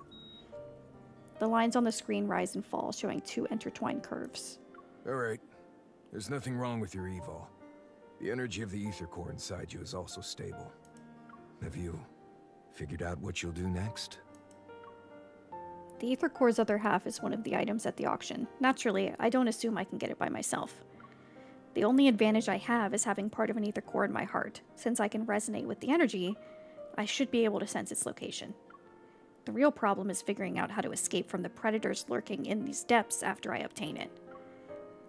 The lines on the screen rise and fall, showing two intertwined curves. Alright. There's nothing wrong with your evol. The energy of the ether core inside you is also stable. Have you figured out what you'll do next? The ether core's other half is one of the items at the auction. Naturally, I don't assume I can get it by myself. The only advantage I have is having part of an ether core in my heart. Since I can resonate with the energy, I should be able to sense its location. The real problem is figuring out how to escape from the predators lurking in these depths after I obtain it.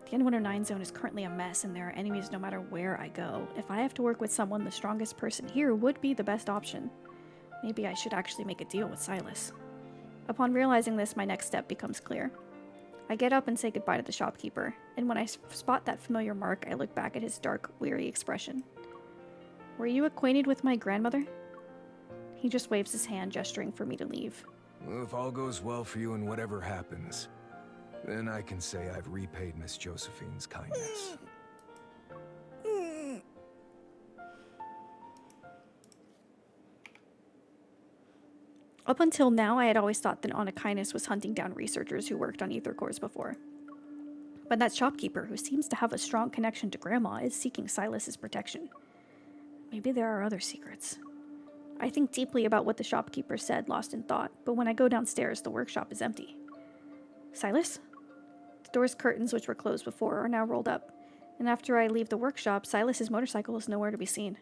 The N109 zone is currently a mess, and there are enemies no matter where I go. If I have to work with someone, the strongest person here would be the best option. Maybe I should actually make a deal with Silas. Upon realizing this, my next step becomes clear. I get up and say goodbye to the shopkeeper, and when I spot that familiar mark, I look back at his dark, weary expression. Were you acquainted with my grandmother? He just waves his hand, gesturing for me to leave. Well, if all goes well for you and whatever happens, then I can say I've repaid Miss Josephine's kindness. Up until now, I had always thought that Anakinus was hunting down researchers who worked on ether cores before. But that shopkeeper, who seems to have a strong connection to Grandma, is seeking Silas's protection. Maybe there are other secrets. I think deeply about what the shopkeeper said, lost in thought, but when I go downstairs, the workshop is empty. Silas? The door's curtains, which were closed before, are now rolled up, and after I leave the workshop, Silas's motorcycle is nowhere to be seen.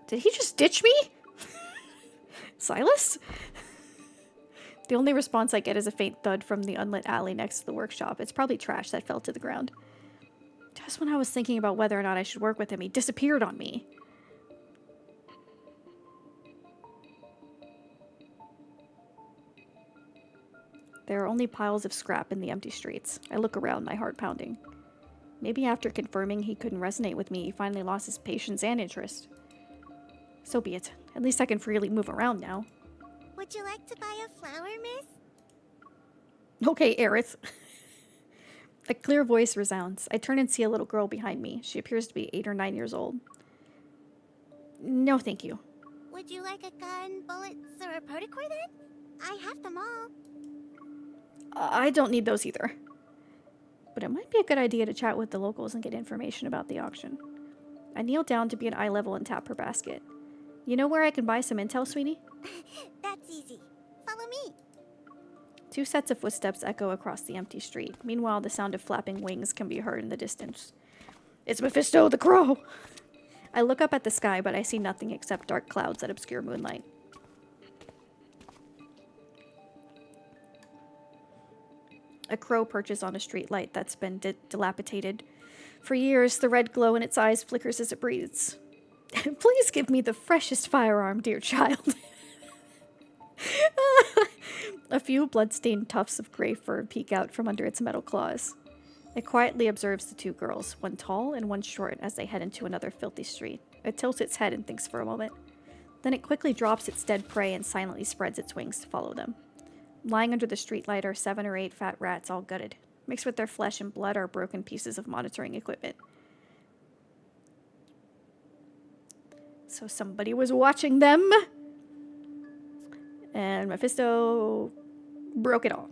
Did he just ditch me? Silas? The only response I get is a faint thud from the unlit alley next to the workshop. It's probably trash that fell to the ground. Just when I was thinking about whether or not I should work with him, he disappeared on me. There are only piles of scrap in the empty streets. I look around, my heart pounding. Maybe after confirming he couldn't resonate with me, he finally lost his patience and interest. So be it. At least I can freely move around now. Would you like to buy a flower, miss? Okay, Aerith. A clear voice resounds. I turn and see a little girl behind me. She appears to be 8 or 9 years old. No, thank you. Would you like a gun, bullets, or a protocore then? I have them all. I don't need those either. But it might be a good idea to chat with the locals and get information about the auction. I kneel down to be at eye level and tap her basket. You know where I can buy some intel, sweetie? That's easy. Follow me. 2 sets of footsteps echo across the empty street. Meanwhile, the sound of flapping wings can be heard in the distance. It's Mephisto the Crow! I look up at the sky, but I see nothing except dark clouds that obscure moonlight. A crow perches on a street light that's been dilapidated. For years, the red glow in its eyes flickers as it breathes. Please give me the freshest firearm, dear child. A few blood-stained tufts of gray fur peek out from under its metal claws. It quietly observes the 2 girls, one tall and one short, as they head into another filthy street. It tilts its head and thinks for a moment. Then it quickly drops its dead prey and silently spreads its wings to follow them. Lying under the streetlight are 7 or 8 fat rats, all gutted. Mixed with their flesh and blood are broken pieces of monitoring equipment. So somebody was watching them. And Mephisto broke it all.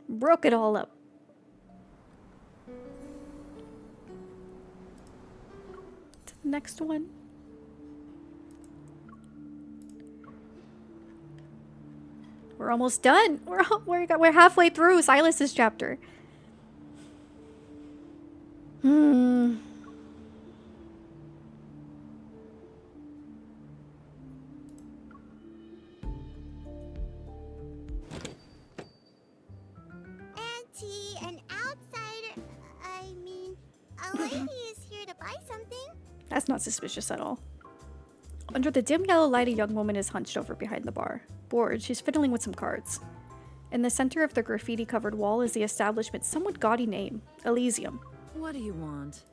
Broke it all up. To the next one. We're almost done. We're halfway through Silas's chapter. An outsider. I mean, a lady is here to buy something. That's not suspicious at all. Under the dim yellow light, a young woman is hunched over behind the bar. Bored, she's fiddling with some cards. In the center of the graffiti-covered wall is the establishment's somewhat gaudy name, Elysium. What do you want?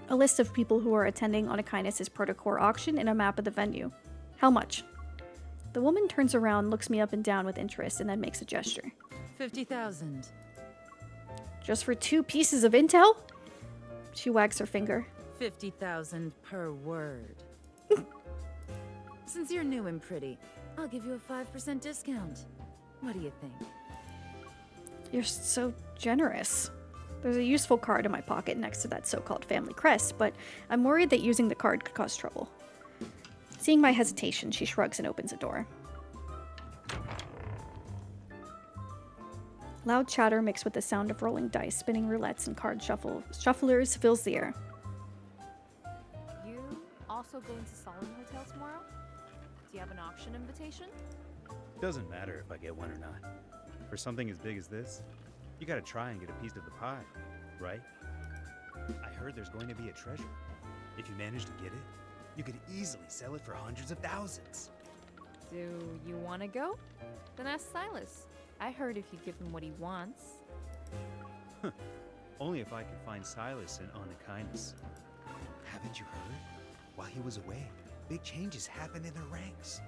A list of people who are attending Anakinus' protocore auction and a map of the venue. How much? The woman turns around, looks me up and down with interest, and then makes a gesture. 50,000. Just for 2 pieces of intel? She wags her finger. 50,000 per word. Since you're new and pretty, I'll give you a 5% discount. What do you think? You're so generous. There's a useful card in my pocket next to that so-called family crest, but I'm worried that using the card could cause trouble. Seeing my hesitation, she shrugs and opens a door. Loud chatter mixed with the sound of rolling dice, spinning roulettes, and card shufflers fills the air. You also going to Solomon Hotel tomorrow? Do you have an auction invitation? Doesn't matter if I get one or not. For something as big as this, you gotta try and get a piece of the pie, right? I heard there's going to be a treasure. If you manage to get it, you could easily sell it for hundreds of thousands. Do you want to go? Then ask Silas. I heard if you give him what he wants. Only if I can find Silas and Honor Kindness. Haven't you heard? While he was away, big changes happened in their ranks.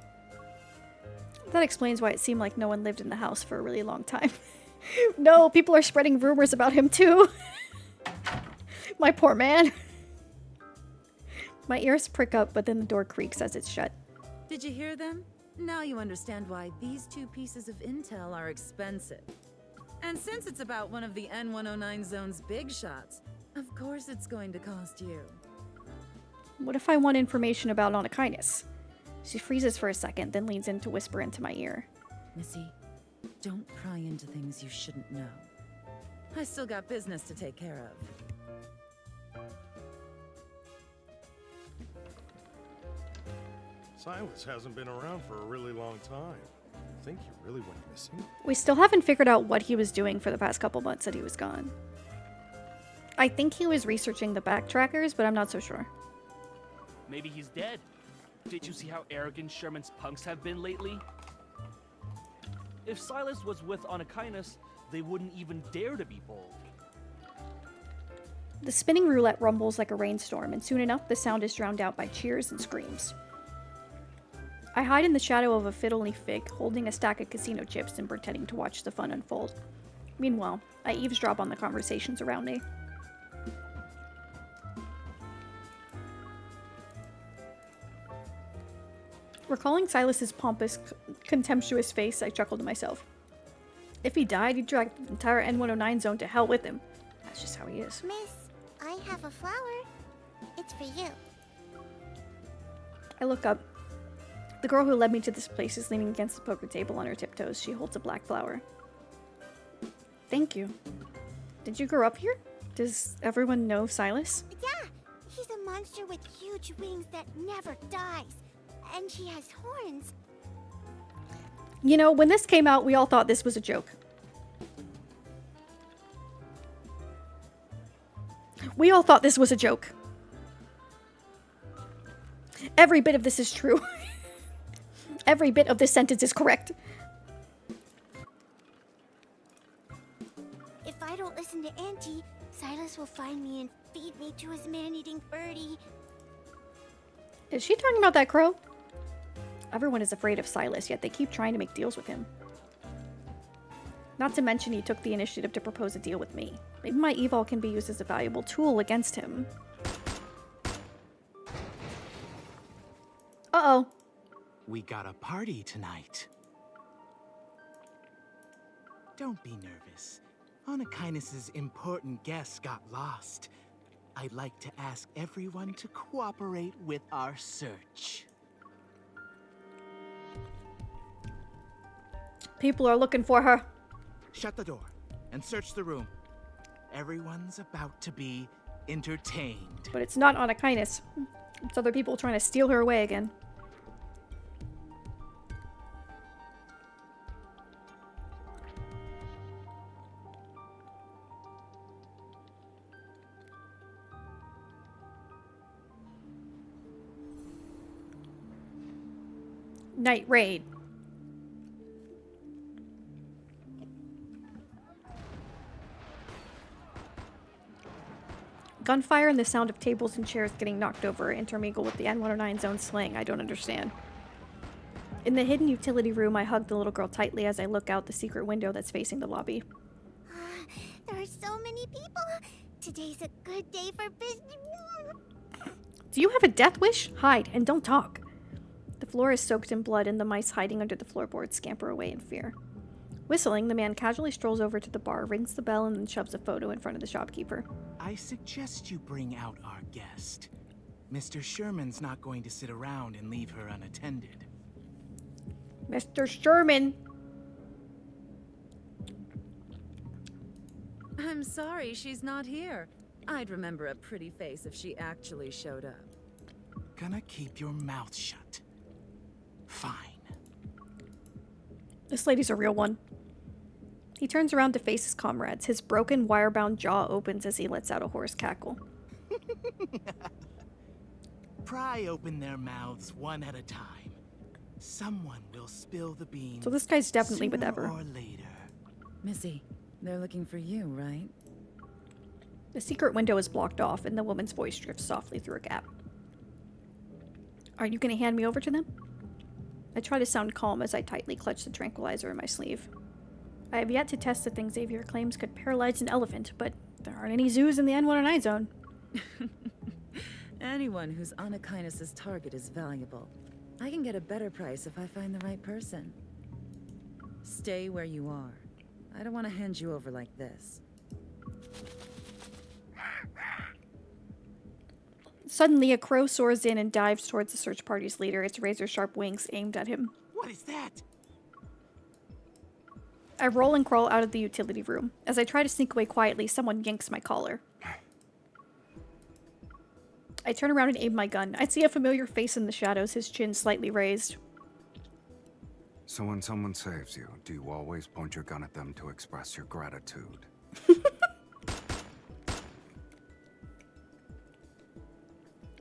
That explains why it seemed like no one lived in the house for a really long time. No, people are spreading rumors about him too. My poor man. My ears prick up, but then the door creaks as it's shut. Did you hear them? Now you understand why these 2 pieces of intel are expensive. And since it's about one of the N109 zone's big shots, of course it's going to cost you. What if I want information about Onakainis? She freezes for a second, then leans in to whisper into my ear. Missy, don't pry into things you shouldn't know. I still got business to take care of. Silas hasn't been around for a really long time. I think he really went missing. We still haven't figured out what he was doing for the past couple months that he was gone. I think he was researching the backtrackers, but I'm not so sure. Maybe he's dead. Did you see how arrogant Sherman's punks have been lately? If Silas was with Onakainis, they wouldn't even dare to be bold. The spinning roulette rumbles like a rainstorm, and soon enough the sound is drowned out by cheers and screams. I hide in the shadow of a fiddle-leaf fig, holding a stack of casino chips and pretending to watch the fun unfold. Meanwhile, I eavesdrop on the conversations around me. Recalling Silas's pompous, contemptuous face, I chuckled to myself. If he died, he'd drag the entire N109 zone to hell with him. That's just how he is. Miss, I have a flower. It's for you. I look up. The girl who led me to this place is leaning against the poker table on her tiptoes. She holds a black flower. Thank you. Did you grow up here? Does everyone know Silas? Yeah, he's a monster with huge wings that never dies. And he has horns. You know, when this came out, we all thought this was a joke. We all thought this was a joke. Every bit of this is true. Every bit of this sentence is correct. If I don't listen to Auntie, Silas will find me and feed me to his man-eating birdie. Is she talking about that crow? Everyone is afraid of Silas, yet they keep trying to make deals with him. Not to mention he took the initiative to propose a deal with me. Maybe my evil can be used as a valuable tool against him. Uh-oh. We got a party tonight. Don't be nervous. Onakainis' important guest got lost. I'd like to ask everyone to cooperate with our search. People are looking for her. Shut the door and search the room. Everyone's about to be entertained. But it's not Onakainis. It's other people trying to steal her away again. Night raid. Gunfire and the sound of tables and chairs getting knocked over intermingle with the N109 zone slang I don't understand. In the hidden utility room, I hug the little girl tightly as I look out the secret window that's facing the lobby. There are so many people. Today's a good day for business. Do you have a death wish? Hide and don't talk. The floor is soaked in blood and the mice hiding under the floorboards scamper away in fear. Whistling, the man casually strolls over to the bar, rings the bell, and then shoves a photo in front of the shopkeeper. I suggest you bring out our guest. Mr. Sherman's not going to sit around and leave her unattended. Mr. Sherman! I'm sorry she's not here. I'd remember a pretty face if she actually showed up. Gonna keep your mouth shut. Fine. This lady's a real one. He turns around to face his comrades. His broken, wire-bound jaw opens as he lets out a hoarse cackle. Pry open their mouths one at a time. Someone will spill the beans. So this guy's definitely with sooner Ever. or later. Missy, they're looking for you, right? The secret window is blocked off, and the woman's voice drifts softly through a gap. Are you going to hand me over to them? I try to sound calm as I tightly clutch the tranquilizer in my sleeve. I have yet to test the thing Xavier claims could paralyze an elephant, but there aren't any zoos in the N109 zone. Anyone who's Anakinus' target is valuable. I can get a better price if I find the right person. Stay where you are. I don't want to hand you over like this. Suddenly, a crow soars in and dives towards the search party's leader, its razor-sharp wings aimed at him. What is that? I roll and crawl out of the utility room. As I try to sneak away quietly, someone yanks my collar. I turn around and aim my gun. I see a familiar face in the shadows, his chin slightly raised. So when someone saves you, do you always point your gun at them to express your gratitude?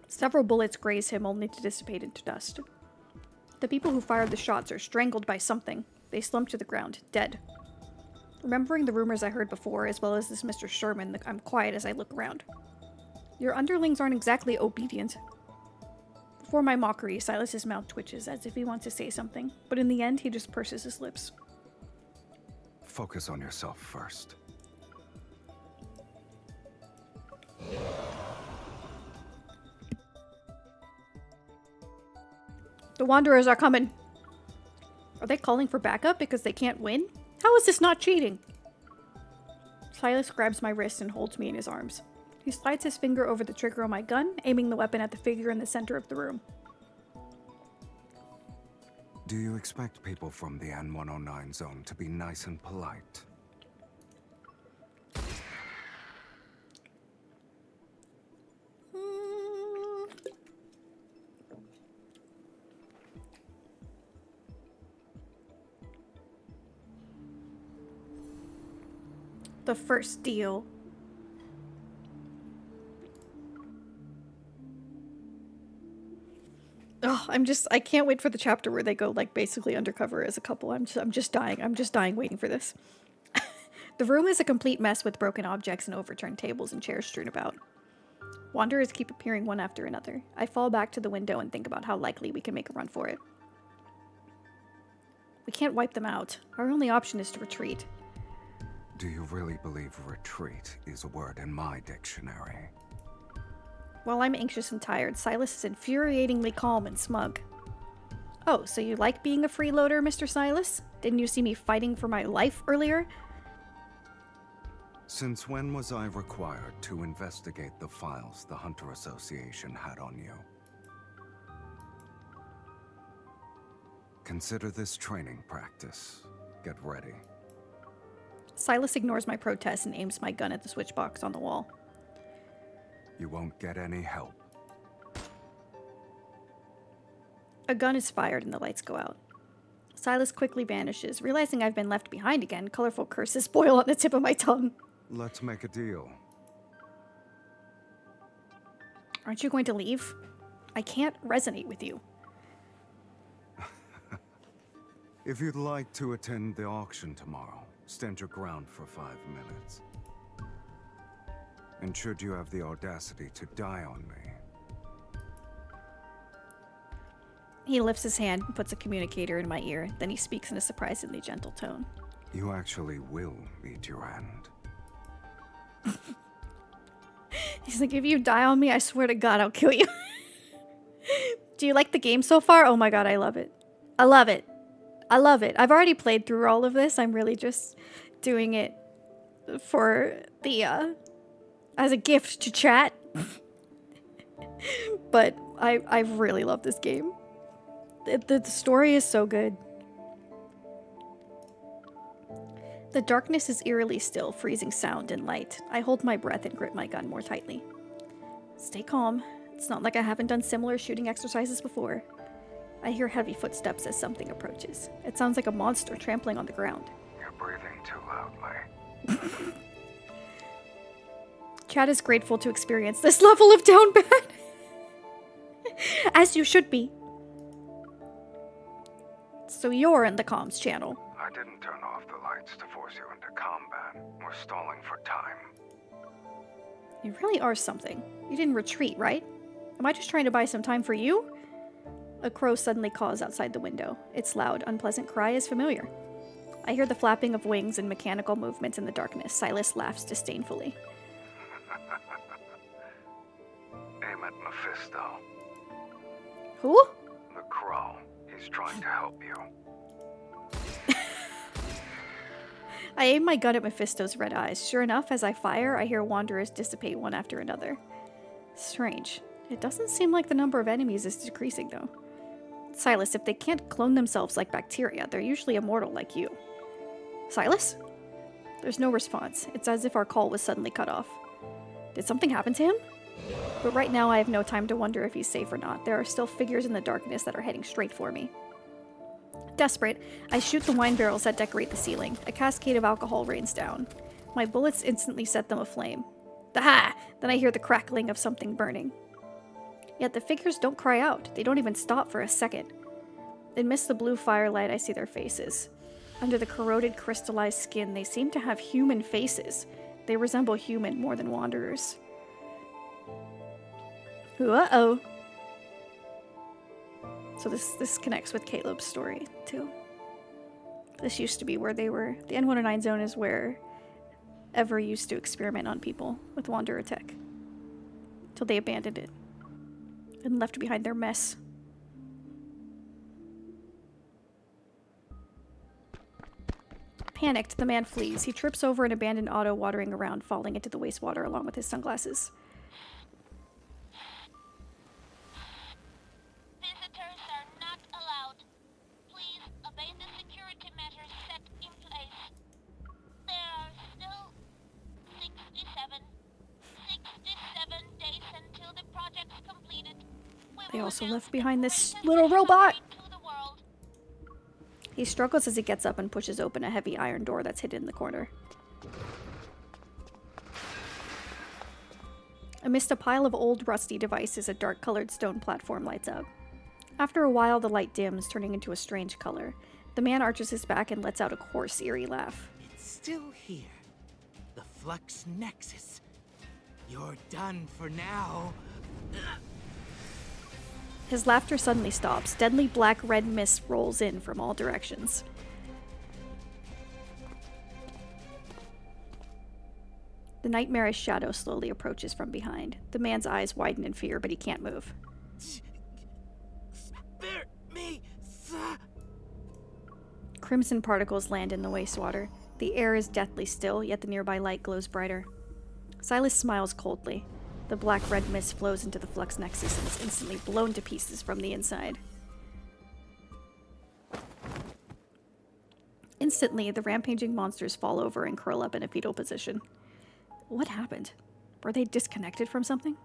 Several bullets graze him, only to dissipate into dust. The people who fired the shots are strangled by something. They slump to the ground, dead. Remembering the rumors I heard before, as well as this Mr. Sherman, I'm quiet as I look around. Your underlings aren't exactly obedient. Before my mockery, Silas's mouth twitches as if he wants to say something, but in the end, he just purses his lips. Focus on yourself first. The Wanderers are coming! Are they calling for backup because they can't win? How is this not cheating? Silas grabs my wrist and holds me in his arms. He slides his finger over the trigger on my gun, aiming the weapon at the figure in the center of the room. Do you expect people from the N109 zone to be nice and polite? The first deal. Oh, I can't wait for the chapter where they go, like, basically undercover as a couple. I'm just dying. I'm just dying waiting for this. The room is a complete mess with broken objects and overturned tables and chairs strewn about. Wanderers keep appearing one after another. I fall back to the window and think about how likely we can make a run for it. We can't wipe them out. Our only option is to retreat. Do you really believe retreat is a word in my dictionary? While I'm anxious and tired, Silas is infuriatingly calm and smug. Oh, so you like being a freeloader, Mr. Silas? Didn't you see me fighting for my life earlier? Since when was I required to investigate the files the Hunter Association had on you? Consider this training practice. Get ready. Silas ignores my protest and aims my gun at the switch box on the wall. You won't get any help. A gun is fired and the lights go out. Silas quickly vanishes. Realizing I've been left behind again, colorful curses boil on the tip of my tongue. Let's make a deal. Aren't you going to leave? I can't resonate with you. If you'd like to attend the auction tomorrow, stand your ground for 5 minutes. And should you have the audacity to die on me... He lifts his hand and puts a communicator in my ear, then he speaks in a surprisingly gentle tone. You actually will meet your end. He's like, if you die on me, I swear to God, I'll kill you. Do you like the game so far? Oh my God, I love it. I love it. I love it. I've already played through all of this. I'm really just doing it for the, as a gift to chat. But I really love this game. The story is so good. The darkness is eerily still, freezing sound and light. I hold my breath and grip my gun more tightly. Stay calm. It's not like I haven't done similar shooting exercises before. I hear heavy footsteps as something approaches. It sounds like a monster trampling on the ground. You're breathing too loudly. Chad is grateful to experience this level of down bad. As you should be. So you're in the comms channel. I didn't turn off the lights to force you into combat. We're stalling for time. You really are something. You didn't retreat, right? Am I just trying to buy some time for you? A crow suddenly caws outside the window. Its loud, unpleasant cry is familiar. I hear the flapping of wings and mechanical movements in the darkness. Silas laughs disdainfully. Aim at Mephisto. Who? The crow. He's trying to help you. I aim my gun at Mephisto's red eyes. Sure enough, as I fire, I hear wanderers dissipate one after another. Strange. It doesn't seem like the number of enemies is decreasing, though. Silas, if they can't clone themselves like bacteria, they're usually immortal like you. Silas? There's no response. It's as if our call was suddenly cut off. Did something happen to him? But right now I have no time to wonder if he's safe or not. There are still figures in the darkness that are heading straight for me. Desperate, I shoot the wine barrels that decorate the ceiling. A cascade of alcohol rains down. My bullets instantly set them aflame. Aha! Then I hear the crackling of something burning. Yet the figures don't cry out. They don't even stop for a second. Amidst the blue firelight, I see their faces. Under the corroded, crystallized skin, they seem to have human faces. They resemble human more than wanderers. Uh-oh. So this connects with Caleb's story, too. This used to be where they were. The N109 zone is where Ever used to experiment on people with wanderer tech. Till they abandoned it. And left behind their mess. Panicked, the man flees. He trips over an abandoned auto watering around, falling into the wastewater along with his sunglasses. Visitors are not allowed. Please obey the security measures set in place. There are still 67 days until the project's completed. They also left behind this little robot. He struggles as he gets up and pushes open a heavy iron door that's hidden in the corner. Amidst a pile of old, rusty devices, a dark-colored stone platform lights up. After a while, the light dims, turning into a strange color. The man arches his back and lets out a coarse, eerie laugh. It's still here. The Flux Nexus. You're done for now. His laughter suddenly stops. Deadly black-red mist rolls in from all directions. The nightmarish shadow slowly approaches from behind. The man's eyes widen in fear, but he can't move. Spare me, sir. Crimson particles land in the wastewater. The air is deathly still, yet the nearby light glows brighter. Silas smiles coldly. The black-red mist flows into the Flux Nexus and is instantly blown to pieces from the inside. Instantly, the rampaging monsters fall over and curl up in a fetal position. What happened? Were they disconnected from something?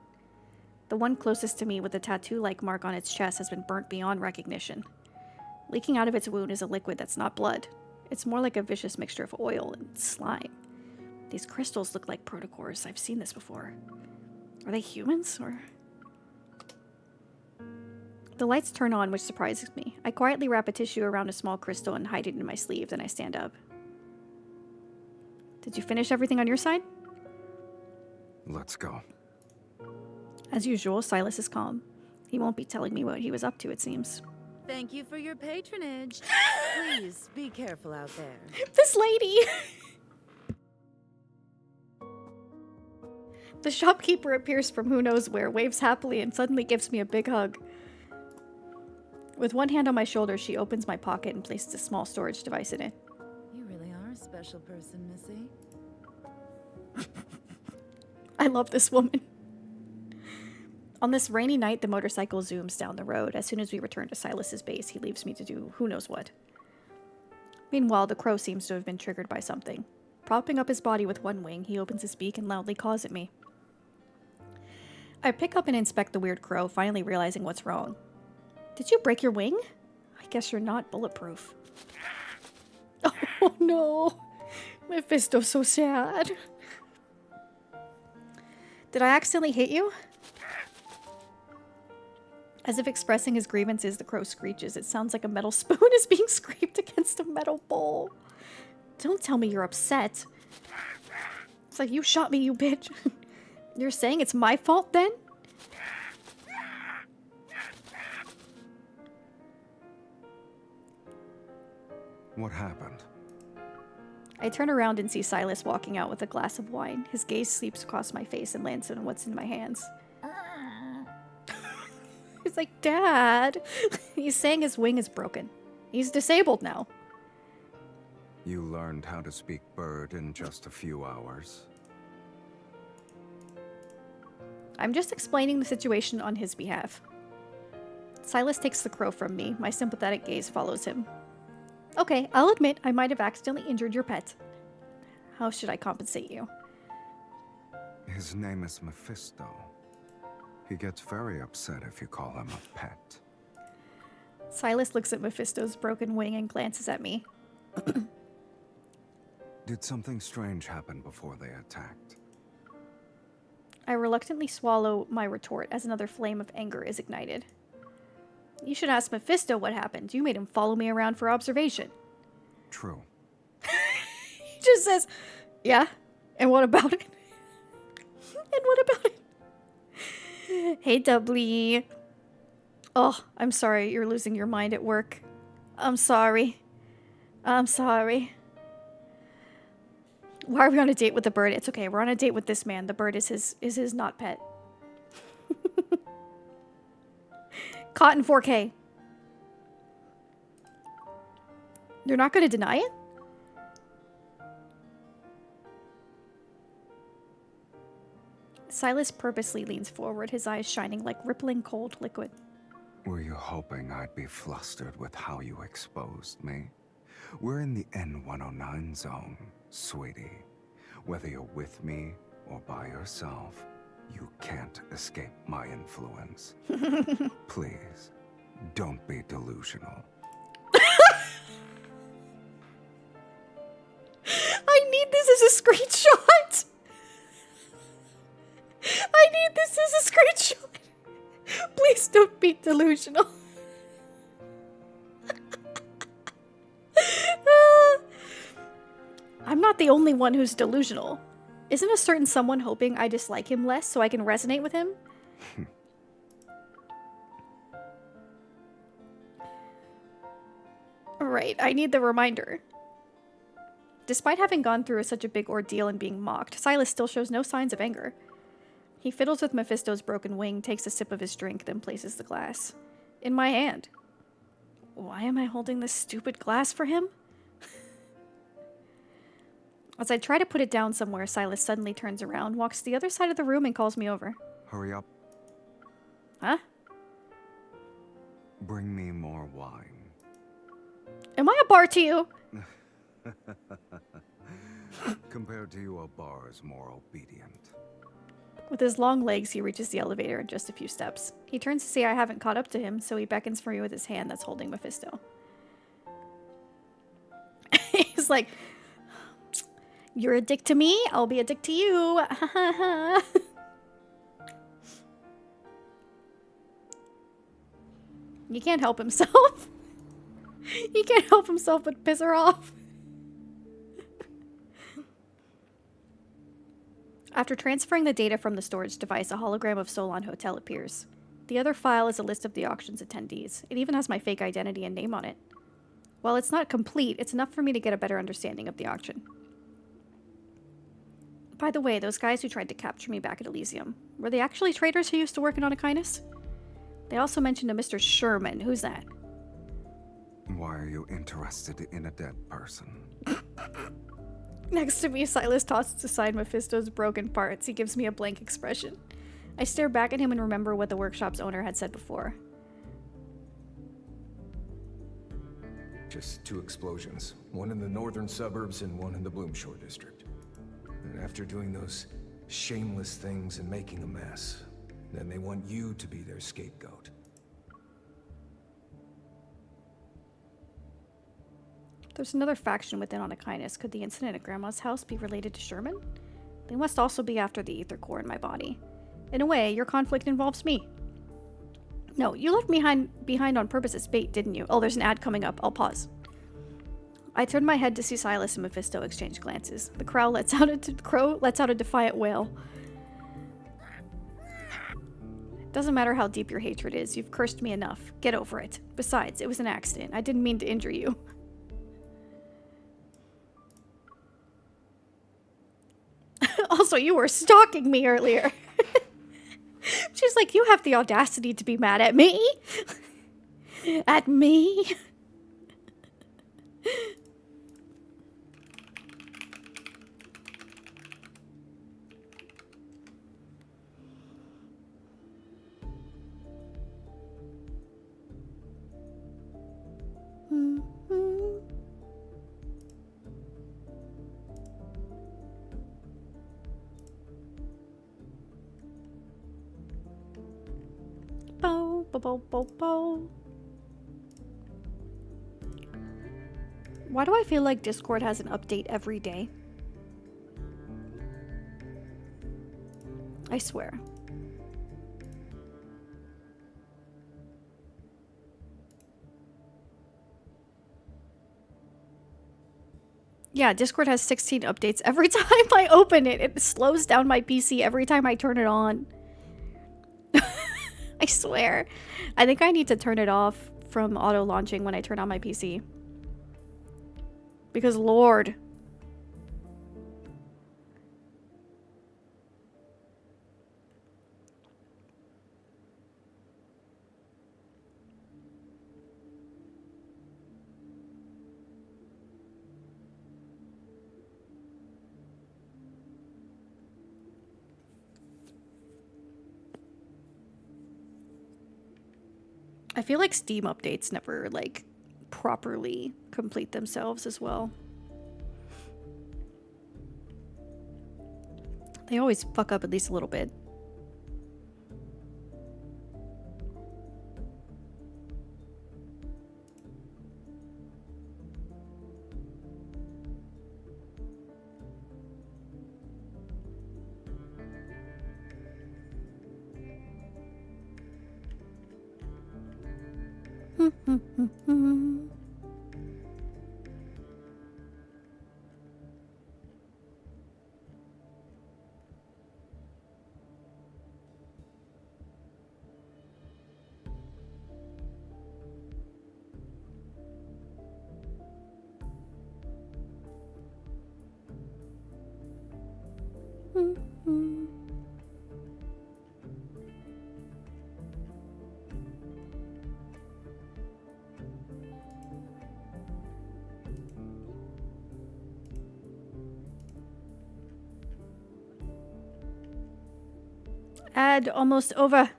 The one closest to me with a tattoo-like mark on its chest has been burnt beyond recognition. Leaking out of its wound is a liquid that's not blood. It's more like a vicious mixture of oil and slime. These crystals look like protochores. I've seen this before. Are they humans, or...? The lights turn on, which surprises me. I quietly wrap a tissue around a small crystal and hide it in my sleeve, then I stand up. Did you finish everything on your side? Let's go. As usual, Silas is calm. He won't be telling me what he was up to, it seems. Thank you for your patronage. Please be careful out there. This lady! The shopkeeper appears from who knows where, waves happily, and suddenly gives me a big hug. With one hand on my shoulder, she opens my pocket and places a small storage device in it. You really are a special person, Missy. I love this woman. On this rainy night, the motorcycle zooms down the road. As soon as we return to Silas's base, he leaves me to do who knows what. Meanwhile, the crow seems to have been triggered by something. Propping up his body with one wing, he opens his beak and loudly caws at me. I pick up and inspect the weird crow, finally realizing what's wrong. Did you break your wing? I guess you're not bulletproof. Oh no. Mephisto's so sad. Did I accidentally hit you? As if expressing his grievances, the crow screeches. It sounds like a metal spoon is being scraped against a metal bowl. Don't tell me you're upset. It's like, you shot me, you bitch. You're saying it's my fault then? What happened? I turn around and see Silas walking out with a glass of wine. His gaze sweeps across my face and lands on what's in my hands. He's like, Dad. He's saying his wing is broken. He's disabled now. You learned how to speak bird in just a few hours. I'm just explaining the situation on his behalf. Silas takes the crow from me. My sympathetic gaze follows him. Okay, I'll admit I might have accidentally injured your pet. How should I compensate you? His name is Mephisto. He gets very upset if you call him a pet. Silas looks at Mephisto's broken wing and glances at me. Did something strange happen before they attacked? I reluctantly swallow my retort as another flame of anger is ignited. You should ask Mephisto what happened. You made him follow me around for observation. True. He just says, yeah, and what about it? And what about it? Hey, Doubly. Oh, I'm sorry you're losing your mind at work. I'm sorry. I'm sorry. Why are we on a date with the bird? It's okay, we're on a date with this man. The bird is his not pet. Caught in 4K. You're not going to deny it? Silas purposely leans forward, his eyes shining like rippling cold liquid. Were you hoping I'd be flustered with how you exposed me? We're in the N109 zone, sweetie. Whether you're with me or by yourself, you can't escape my influence. Please, don't be delusional. I need this as a screenshot! I need this as a screenshot! Please don't be delusional. I'm not the only one who's delusional. Isn't a certain someone hoping I dislike him less so I can resonate with him? Right, I need the reminder. Despite having gone through such a big ordeal and being mocked, Silas still shows no signs of anger. He fiddles with Mephisto's broken wing, takes a sip of his drink, then places the glass in my hand. Why am I holding this stupid glass for him? As I try to put it down somewhere, Silas suddenly turns around, walks to the other side of the room, and calls me over. Hurry up. Huh? Bring me more wine. Am I a bar to you? Compared to you, a bar is more obedient. With his long legs, he reaches the elevator in just a few steps. He turns to see I haven't caught up to him, so he beckons for me with his hand that's holding Mephisto. He's like, you're a dick to me, I'll be a dick to you. He can't help himself. He can't help himself but piss her off. After transferring the data from the storage device, a hologram of Solon Hotel appears. The other file is a list of the auction's attendees. It even has my fake identity and name on it. While it's not complete, it's enough for me to get a better understanding of the auction. By the way, those guys who tried to capture me back at Elysium, were they actually traders who used to work in Anakinus? They also mentioned a Mr. Sherman. Who's that? Why are you interested in a dead person? Next to me, Silas tosses aside Mephisto's broken parts. He gives me a blank expression. I stare back at him and remember what the workshop's owner had said before. Just 2 explosions. One in the northern suburbs and one in the Bloomshore district. And after doing those shameless things and making a mess, then they want you to be their scapegoat. There's another faction within Anakinus. Could the incident at Grandma's house be related to Sherman? They must also be after the ether core in my body. In a way, your conflict involves me. No, you left me behind on purpose as bait, didn't you? Oh, there's an ad coming up. I'll pause. I turned my head to see Silas and Mephisto exchange glances. The crow lets out a defiant wail. Doesn't matter how deep your hatred is, you've cursed me enough. Get over it. Besides, it was an accident. I didn't mean to injure you. Also, you were stalking me earlier. She's like, you have the audacity to be mad at me? At me? Bow, bow, bow, bow, bow. Why do I feel like Discord has an update every day? I swear. Yeah, Discord has 16 updates every time I open it. It slows down my PC every time I turn it on. I swear. I think I need to turn it off from auto-launching when I turn on my PC. Because Lord. I feel like Steam updates never, like, properly complete themselves as well. They always fuck up at least a little bit. Ad almost over.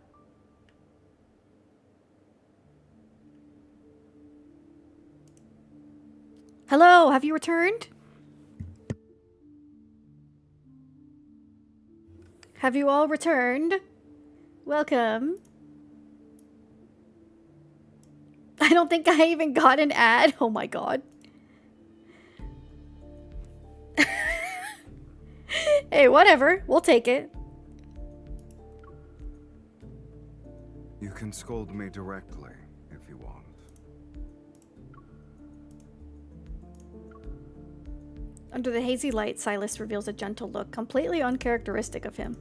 Hello, have you returned? Have you all returned? Welcome. I don't think I even got an ad. Oh my god. Hey, whatever. We'll take it. You can scold me directly if you want. Under the hazy light, Silas reveals a gentle look, completely uncharacteristic of him.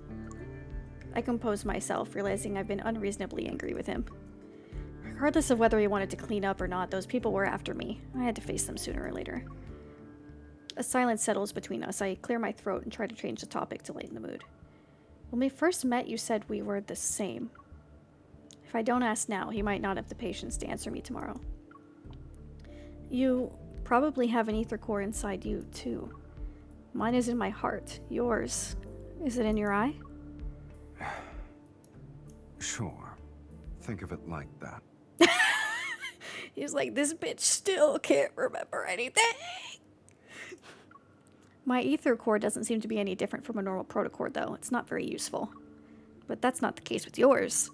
I compose myself, realizing I've been unreasonably angry with him. Regardless of whether he wanted to clean up or not, those people were after me. I had to face them sooner or later. A silence settles between us. I clear my throat and try to change the topic to lighten the mood. When we first met, you said we were the same. If I don't ask now, he might not have the patience to answer me tomorrow. You probably have an ether core inside you, too. Mine is in my heart. Yours. Is it in your eye? Sure. Think of it like that. He's like, this bitch still can't remember anything. My ether core doesn't seem to be any different from a normal protocord, though. It's not very useful. But that's not the case with yours.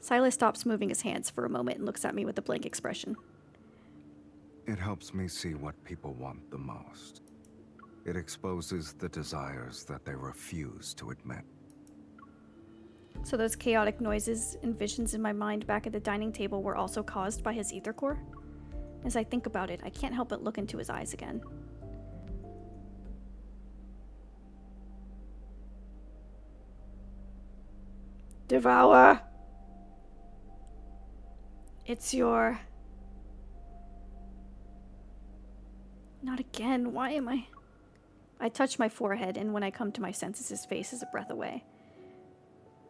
Silas stops moving his hands for a moment and looks at me with a blank expression. It helps me see what people want the most. It exposes the desires that they refuse to admit. So those chaotic noises and visions in my mind back at the dining table were also caused by his ether core? As I think about it, I can't help but look into his eyes again. Devour! It's your... Not again. Why am I... I touch my forehead, and when I come to my senses, his face is a breath away.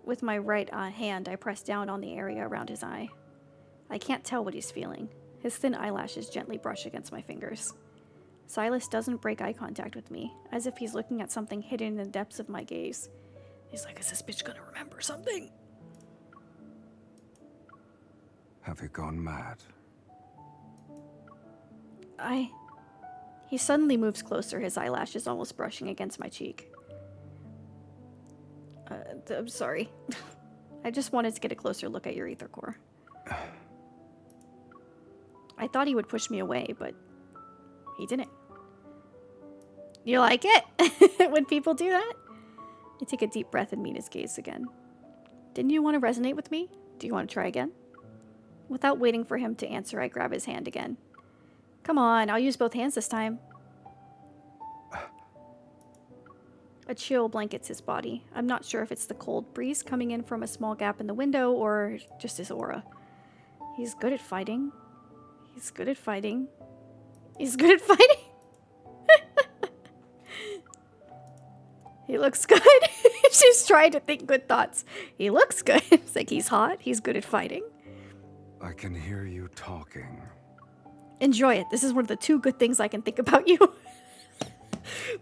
With my right hand, I press down on the area around his eye. I can't tell what he's feeling. His thin eyelashes gently brush against my fingers. Silas doesn't break eye contact with me, as if he's looking at something hidden in the depths of my gaze. He's like, is this bitch gonna remember something? Have you gone mad? He suddenly moves closer, his eyelashes almost brushing against my cheek. I'm sorry. I just wanted to get a closer look at your ether core. I thought he would push me away, but he didn't. You like it? When people do that? I take a deep breath and meet his gaze again. Didn't you want to resonate with me? Do you want to try again? Without waiting for him to answer, I grab his hand again. Come on, I'll use both hands this time. A chill blankets his body. I'm not sure if it's the cold breeze coming in from a small gap in the window or just his aura. He's good at fighting. He's good at fighting. He's good at fighting. He looks good. She's trying to think good thoughts. He looks good. It's like he's hot. He's good at fighting. I can hear you talking. Enjoy it. This is one of the 2 good things I can think about you.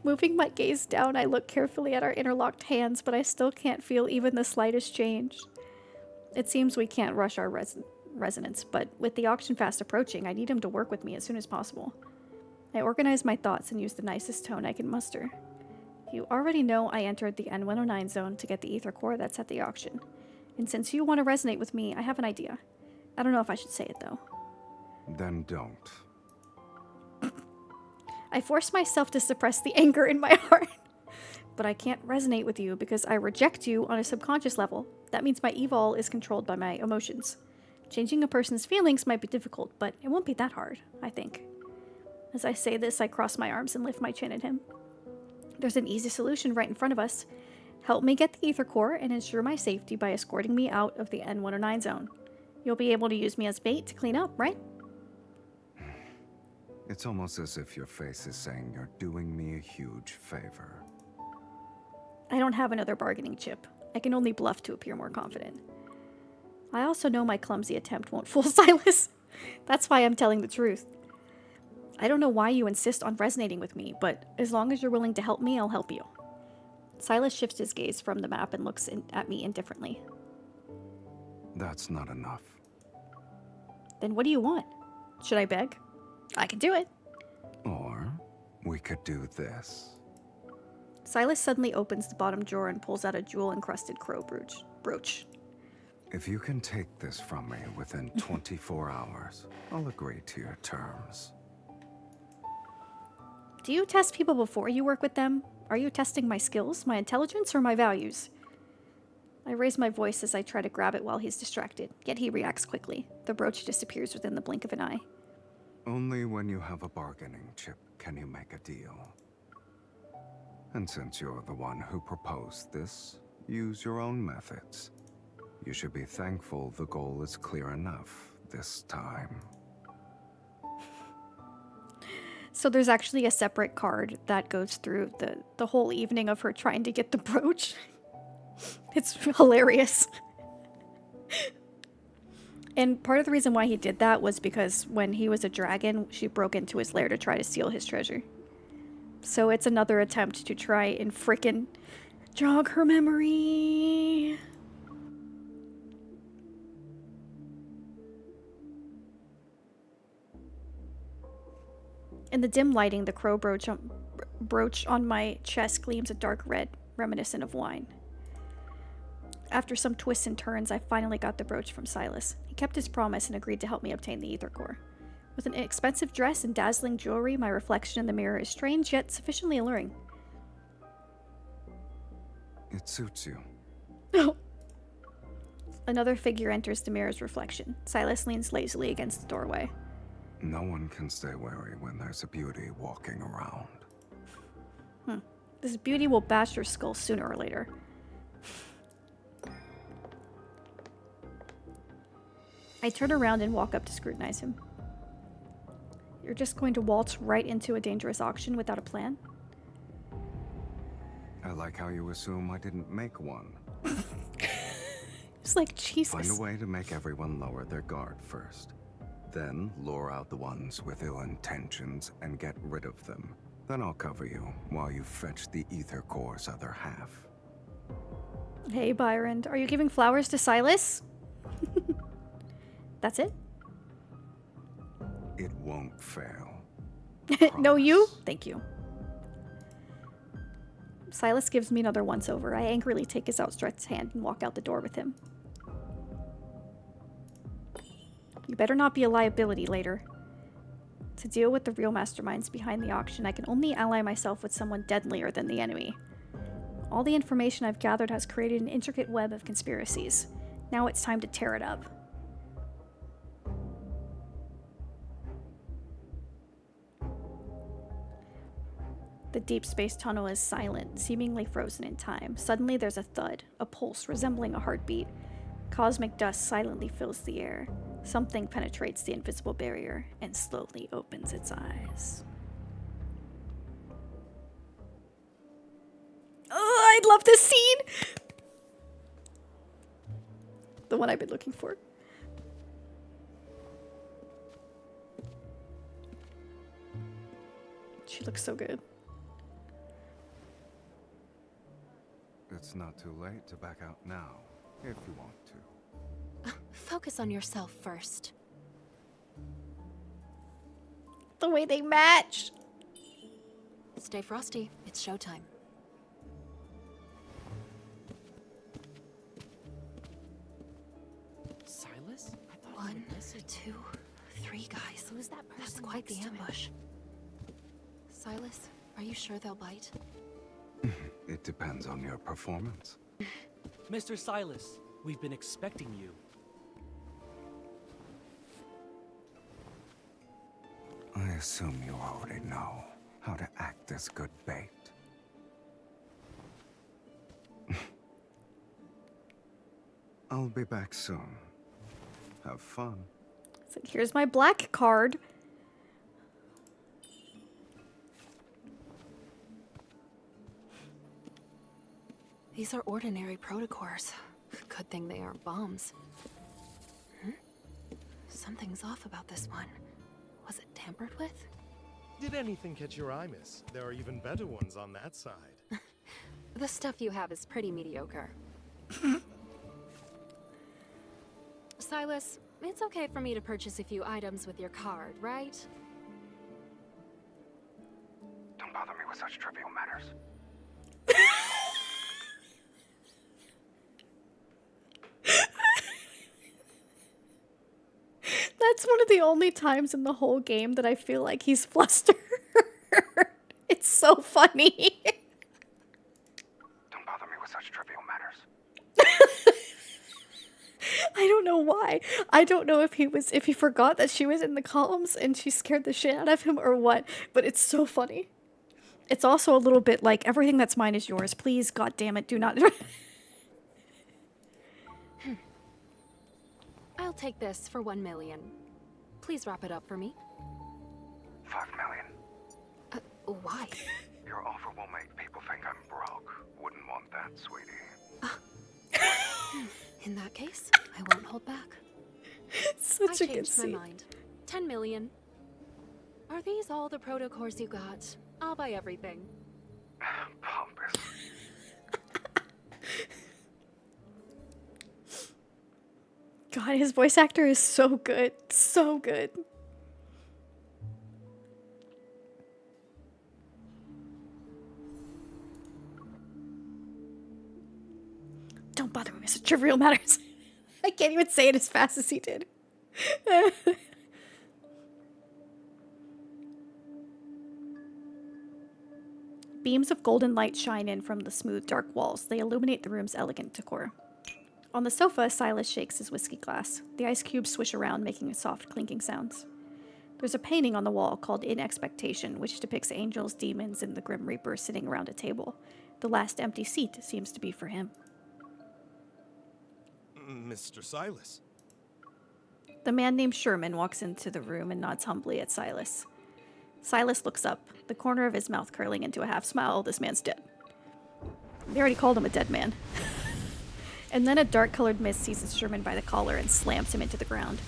Moving my gaze down, I look carefully at our interlocked hands, but I still can't feel even the slightest change. It seems we can't rush our resonance, but with the auction fast approaching, I need him to work with me as soon as possible. I organize my thoughts and use the nicest tone I can muster. You already know I entered the N109 zone to get the ether core that's at the auction. And since you want to resonate with me, I have an idea. I don't know if I should say it, though. Then don't. I force myself to suppress the anger in my heart. But I can't resonate with you because I reject you on a subconscious level. That means my evil is controlled by my emotions. Changing a person's feelings might be difficult, but it won't be that hard, I think. As I say this, I cross my arms and lift my chin at him. There's an easy solution right in front of us. Help me get the ether core and ensure my safety by escorting me out of the N109 zone. You'll be able to use me as bait to clean up, right? It's almost as if your face is saying you're doing me a huge favor. I don't have another bargaining chip. I can only bluff to appear more confident. I also know my clumsy attempt won't fool Silas. That's why I'm telling the truth. I don't know why you insist on resonating with me, but as long as you're willing to help me, I'll help you. Silas shifts his gaze from the map and looks at me indifferently. That's not enough. Then what do you want? Should I beg? I can do it. Or we could do this. Silas suddenly opens the bottom drawer and pulls out a jewel-encrusted crow brooch. If you can take this from me within 24 hours, I'll agree to your terms. Do you test people before you work with them? Are you testing my skills, my intelligence, or my values? I raise my voice as I try to grab it while he's distracted, yet he reacts quickly. The brooch disappears within the blink of an eye. Only when you have a bargaining chip can you make a deal. And since you're the one who proposed this, use your own methods. You should be thankful the goal is clear enough this time. So there's actually a separate card that goes through the whole evening of her trying to get the brooch. It's hilarious. And part of the reason why he did that was because when he was a dragon, she broke into his lair to try to steal his treasure. So it's another attempt to try and frickin' jog her memory. In the dim lighting, the crow brooch on my chest gleams a dark red, reminiscent of wine. After some twists and turns, I finally got the brooch from Silas. He kept his promise and agreed to help me obtain the ether core. With an expensive dress and dazzling jewelry, my reflection in the mirror is strange yet sufficiently alluring. It suits you. Oh, Another figure enters the mirror's reflection. Silas leans lazily against the doorway. No one can stay wary when there's a beauty walking around. This beauty will bash your skull sooner or later. I turn around and walk up to scrutinize him. You're just going to waltz right into a dangerous auction without a plan? I like how you assume I didn't make one. It's like, Jesus. Find a way to make everyone lower their guard first. Then lure out the ones with ill intentions and get rid of them. Then I'll cover you while you fetch the ether core's other half. Hey, Byron, are you giving flowers to Silas? That's it? It won't fail. No, you? Thank you. Silas gives me another once-over. I angrily take his outstretched hand and walk out the door with him. You better not be a liability later. To deal with the real masterminds behind the auction, I can only ally myself with someone deadlier than the enemy. All the information I've gathered has created an intricate web of conspiracies. Now it's time to tear it up. The deep space tunnel is silent, seemingly frozen in time. Suddenly there's a thud, a pulse resembling a heartbeat. Cosmic dust silently fills the air. Something penetrates the invisible barrier and slowly opens its eyes. Oh, I love this scene! The one I've been looking for. She looks so good. It's not too late to back out now, if you want to. Focus on yourself first. The way they match! Stay frosty. It's showtime. Silas? I thought 1, 2, 3 guys. Who's that person? That's quite the ambush. Silas, are you sure they'll bite? It depends on your performance. Mr. Silas, we've been expecting you. I assume you already know how to act as good bait. I'll be back soon. Have fun. So here's my black card. These are ordinary protocors. Good thing they aren't bombs. Something's off about this one. Was it tampered with? Did anything catch your eye, miss? There are even better ones on that side. The stuff you have is pretty mediocre. Silas, it's okay for me to purchase a few items with your card, right? Don't bother me with such trivial matters. That's one of the only times in the whole game that I feel like he's flustered. It's so funny. Don't bother me with such trivial matters. I don't know why. I don't know if he forgot that she was in the columns and she scared the shit out of him or what, but it's so funny. It's also a little bit like everything that's mine is yours. Please, god damn it, do not. I'll take this for 1 million. Please wrap it up for me. 5 million. Why? Your offer will make people think I'm broke. Wouldn't want that, sweetie. In that case, I won't hold back. Such a good changed my scene. mind. 10 million. Are these all the protocors you got? I'll buy everything. Pompous. God, his voice actor is so good. So good. Don't bother me with such trivial matters. I can't even say it as fast as he did. Beams of golden light shine in from the smooth, dark walls. They illuminate the room's elegant decor. On the sofa, Silas shakes his whiskey glass. The ice cubes swish around, making soft clinking sounds. There's a painting on the wall called In Expectation, which depicts angels, demons, and the Grim Reaper sitting around a table. The last empty seat seems to be for him. Mr. Silas. The man named Sherman walks into the room and nods humbly at Silas. Silas looks up, the corner of his mouth curling into a half smile. This man's dead. They already called him a dead man. And then a dark-colored mist seizes Sherman by the collar and slams him into the ground.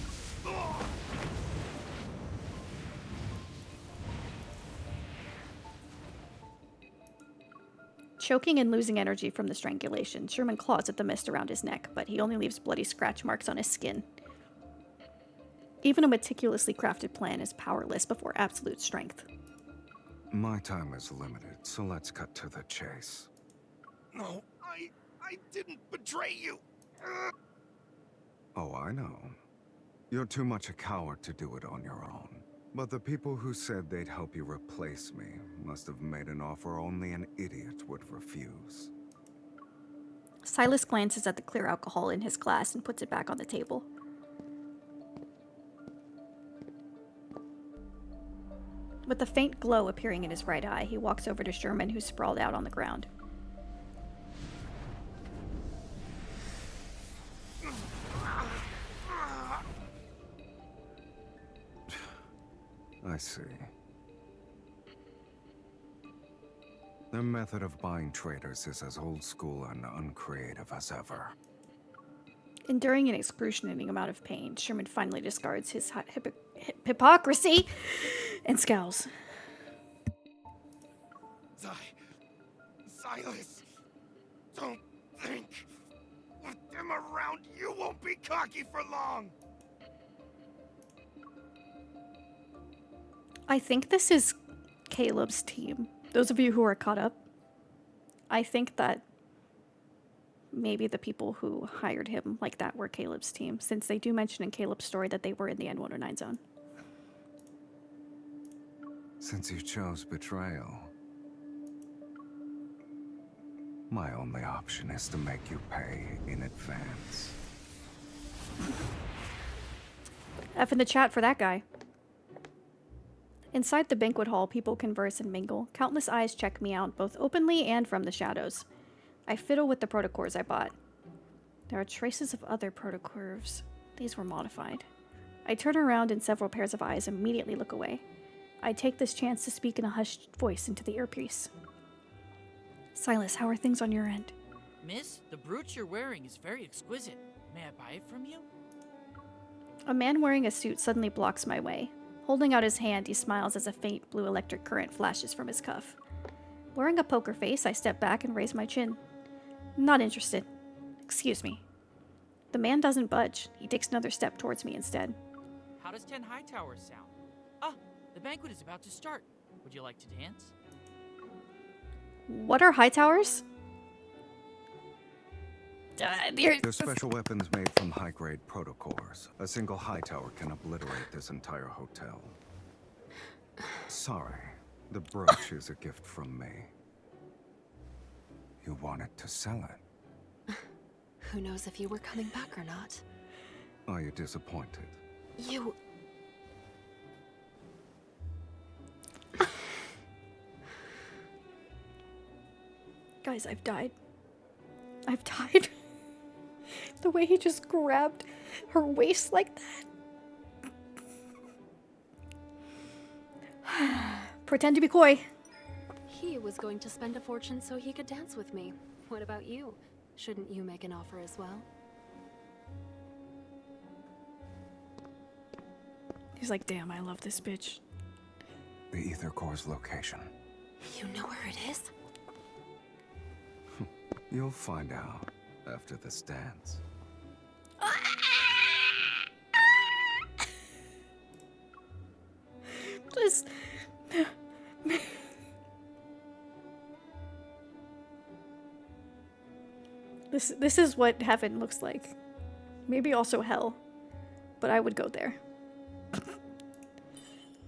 Choking and losing energy from the strangulation, Sherman claws at the mist around his neck, but he only leaves bloody scratch marks on his skin. Even a meticulously crafted plan is powerless before absolute strength. My time is limited, so let's cut to the chase. No, I didn't betray you. Oh, I know. You're too much a coward to do it on your own. But the people who said they'd help you replace me must have made an offer only an idiot would refuse. Silas glances at the clear alcohol in his glass and puts it back on the table. With a faint glow appearing in his right eye, he walks over to Sherman, who's sprawled out on the ground. I see. Their method of buying traitors is as old school and uncreative as ever. Enduring an excruciating amount of pain, Sherman finally discards his hypocrisy and scowls. Silas, don't think. With them around, you won't be cocky for long. I think this is Caleb's team. Those of you who are caught up, I think that maybe the people who hired him like that were Caleb's team, since they do mention in Caleb's story that they were in the N109 zone. Since you chose betrayal, my only option is to make you pay in advance. F in the chat for that guy. Inside the banquet hall, people converse and mingle. Countless eyes check me out, both openly and from the shadows. I fiddle with the protocores I bought. There are traces of other protocurves. These were modified. I turn around and several pairs of eyes immediately look away. I take this chance to speak in a hushed voice into the earpiece. Silas, how are things on your end? Miss, the brooch you're wearing is very exquisite. May I buy it from you? A man wearing a suit suddenly blocks my way. Holding out his hand, he smiles as a faint blue electric current flashes from his cuff. Wearing a poker face, I step back and raise my chin. Not interested. Excuse me. The man doesn't budge. He takes another step towards me instead. How does 10 High Towers sound? Ah, the banquet is about to start. Would you like to dance? What are high towers? They're special weapons made from high-grade protocores. A single high tower can obliterate this entire hotel. Sorry, the brooch is a gift from me. You wanted to sell it. Who knows if you were coming back or not? Are you disappointed? You... Guys, I've died. I've died. The way he just grabbed her waist like that. Pretend to be coy. He was going to spend a fortune so he could dance with me. What about you? Shouldn't you make an offer as well? He's like, damn, I love this bitch. The ether core's location. You know where it is? You'll find out after this dance. Just... This is what heaven looks like. Maybe also hell. But I would go there.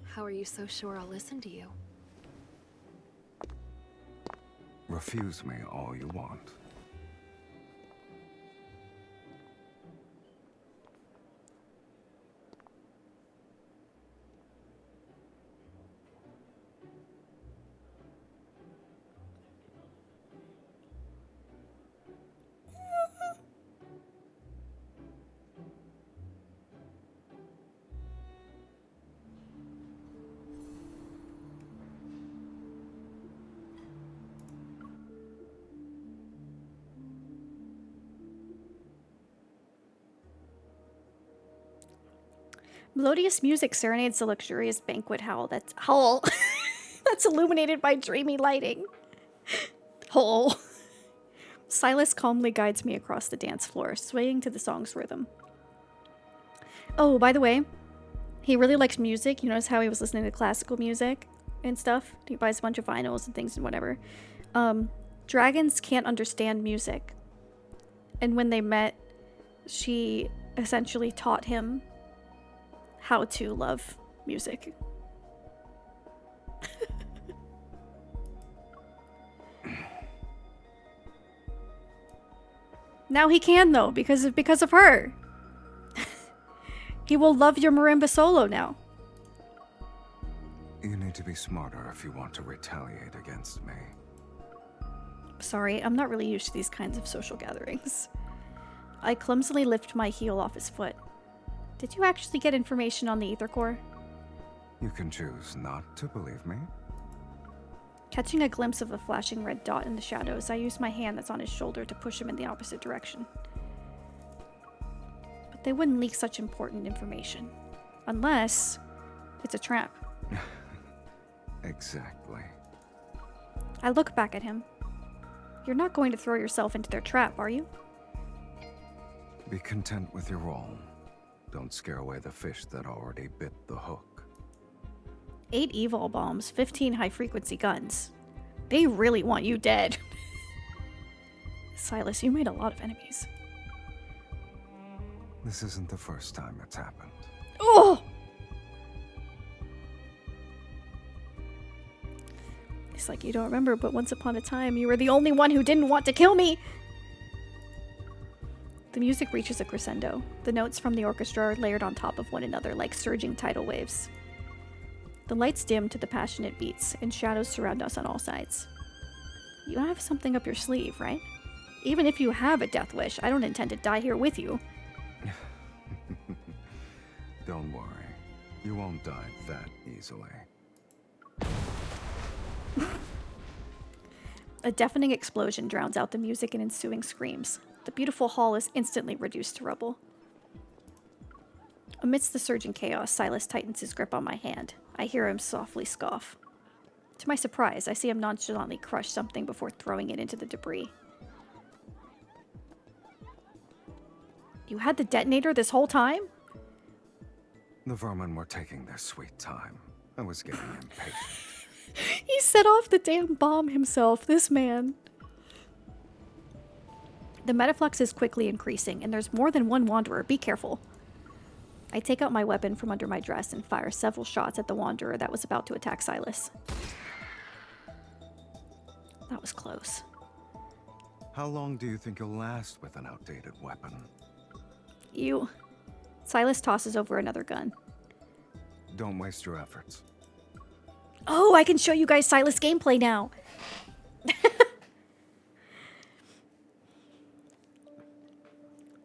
How are you so sure I'll listen to you? Refuse me all you want. Melodious music serenades the luxurious banquet hall that's illuminated by dreamy lighting. Hole. Silas calmly guides me across the dance floor, swaying to the song's rhythm. Oh, by the way, he really likes music. You notice how he was listening to classical music and stuff? He buys a bunch of vinyls and things and whatever. Dragons can't understand music. And when they met, she essentially taught him how to love music. Now he can, though, because of her. He will love your marimba solo now. You need to be smarter if you want to retaliate against me. Sorry, I'm not really used to these kinds of social gatherings. I clumsily lift my heel off his foot. Did you actually get information on the Ether Core? You can choose not to believe me. Catching a glimpse of a flashing red dot in the shadows, I use my hand that's on his shoulder to push him in the opposite direction. But they wouldn't leak such important information. Unless it's a trap. Exactly. I look back at him. You're not going to throw yourself into their trap, are you? Be content with your role. Don't scare away the fish that already bit the hook. 8 evol bombs, 15 high-frequency guns. They really want you dead. Silas, you made a lot of enemies. This isn't the first time it's happened. Oh! It's like you don't remember, but once upon a time, you were the only one who didn't want to kill me! The music reaches a crescendo. The notes from the orchestra are layered on top of one another like surging tidal waves. The lights dim to the passionate beats, and shadows surround us on all sides. You have something up your sleeve, right? Even if you have a death wish, I don't intend to die here with you. Don't worry. You won't die that easily. A deafening explosion drowns out the music and ensuing screams. The beautiful hall is instantly reduced to rubble. Amidst the surging chaos, Silas tightens his grip on my hand. I hear him softly scoff. To my surprise, I see him nonchalantly crush something before throwing it into the debris. You had the detonator this whole time? The vermin were taking their sweet time. I was getting impatient. He set off the damn bomb himself, this man. The metaflux is quickly increasing, and there's more than one wanderer. Be careful. I take out my weapon from under my dress and fire several shots at the wanderer that was about to attack Silas. That was close. How long do you think you'll last with an outdated weapon? You... Silas tosses over another gun. Don't waste your efforts. Oh, I can show you guys Silas gameplay now!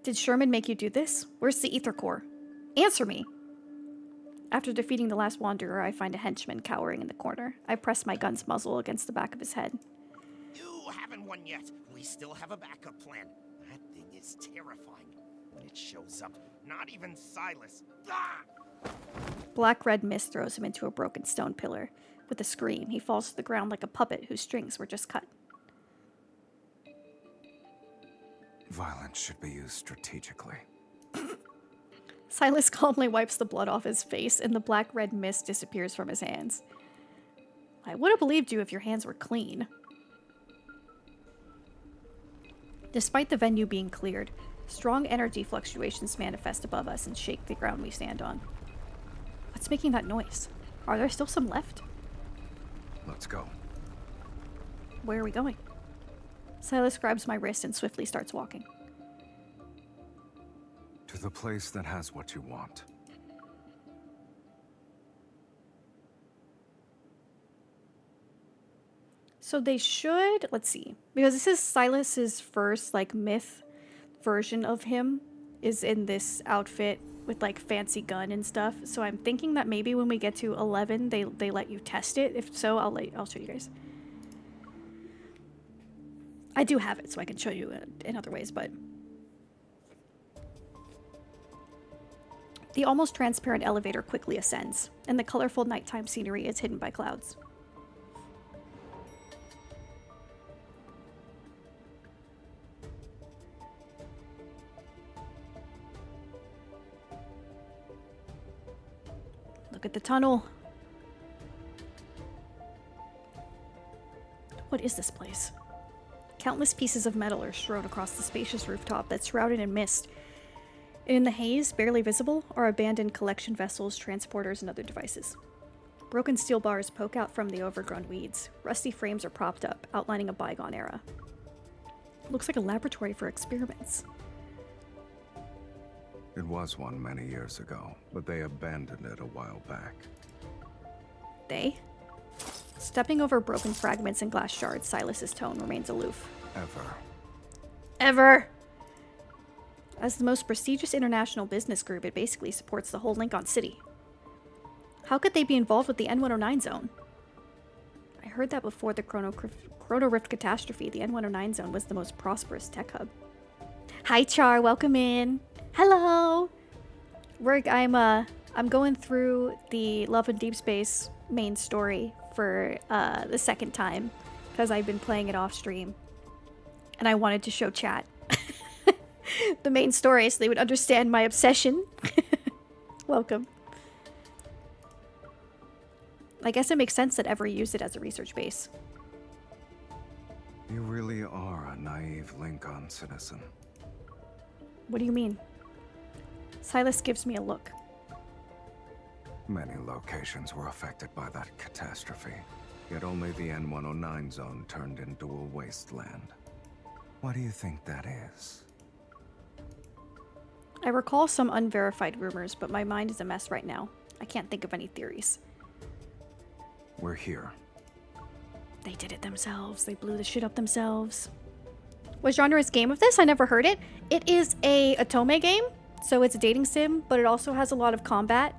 Did Sherman make you do this? Where's the Ether Core? Answer me! After defeating the last wanderer, I find a henchman cowering in the corner. I press my gun's muzzle against the back of his head. You haven't won yet. We still have a backup plan. That thing is terrifying. When it shows up, not even Silas. Ah! Black-red mist throws him into a broken stone pillar. With a scream, he falls to the ground like a puppet whose strings were just cut. Violence should be used strategically. Silas calmly wipes the blood off his face, and the black-red mist disappears from his hands. I would have believed you if your hands were clean. Despite the venue being cleared, strong energy fluctuations manifest above us and shake the ground we stand on. What's making that noise? Are there still some left? Let's go. Where are we going? Silas grabs my wrist and swiftly starts walking. To the place that has what you want. So they should, let's see, because this is Silas's first like myth version of him is in this outfit with like fancy gun and stuff. So I'm thinking that maybe when we get to 11, they let you test it. If so, I'll show you guys. I do have it, so I can show you in other ways, but The almost transparent elevator quickly ascends, and the colorful nighttime scenery is hidden by clouds. Look at the tunnel. What is this place? Countless pieces of metal are strewn across the spacious rooftop that's shrouded in mist. In the haze, barely visible, are abandoned collection vessels, transporters, and other devices. Broken steel bars poke out from the overgrown weeds. Rusty frames are propped up, outlining a bygone era. Looks like a laboratory for experiments. It was one many years ago, but they abandoned it a while back. They? Stepping over broken fragments and glass shards, Silas's tone remains aloof. Ever! As the most prestigious international business group, it basically supports the whole Lincoln City. How could they be involved with the N109 zone? I heard that before the Chrono Rift catastrophe, the N109 zone was the most prosperous tech hub. Hi Char, welcome in. Hello! I'm going through the Love and Deepspace main story for the second time because I've been playing it off stream. And I wanted to show chat the main story so they would understand my obsession. Welcome. I guess it makes sense that Ever used it as a research base. You really are a naive Lincoln citizen. What do you mean? Silas gives me a look. Many locations were affected by that catastrophe, yet only the N109 zone turned into a wasteland. Why do you think that is? I recall some unverified rumors, but my mind is a mess right now. I can't think of any theories. We're here. They did it themselves. They blew the shit up themselves. What genre is game of this? I never heard it. It is a Otome game, so it's a dating sim, but it also has a lot of combat.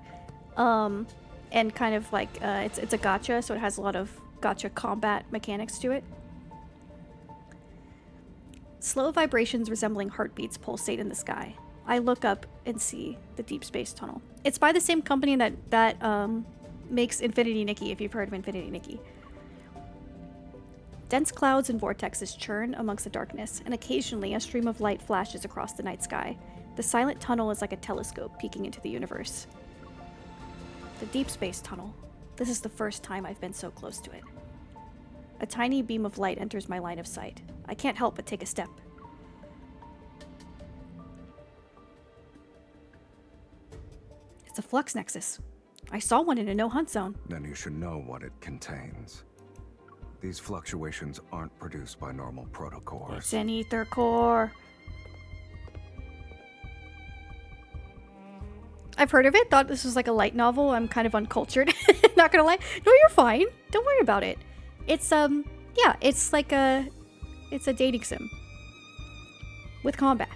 And kind of like, it's a gacha, so it has a lot of gacha combat mechanics to it. Slow vibrations resembling heartbeats pulsate in the sky. I look up and see the deep space tunnel. It's by the same company that makes Infinity Nikki, if you've heard of Infinity Nikki. Dense clouds and vortexes churn amongst the darkness, and occasionally a stream of light flashes across the night sky. The silent tunnel is like a telescope peeking into the universe. The deep space tunnel. This is the first time I've been so close to it. A tiny beam of light enters my line of sight. I can't help but take a step. It's a flux nexus. I saw one in a no-hunt zone. Then you should know what it contains. These fluctuations aren't produced by normal protocores. It's an ether core. I've heard of it, thought this was like a light novel. I'm kind of uncultured, not gonna lie. No, you're fine. Don't worry about it. It's, yeah, it's like it's a dating sim. With combat.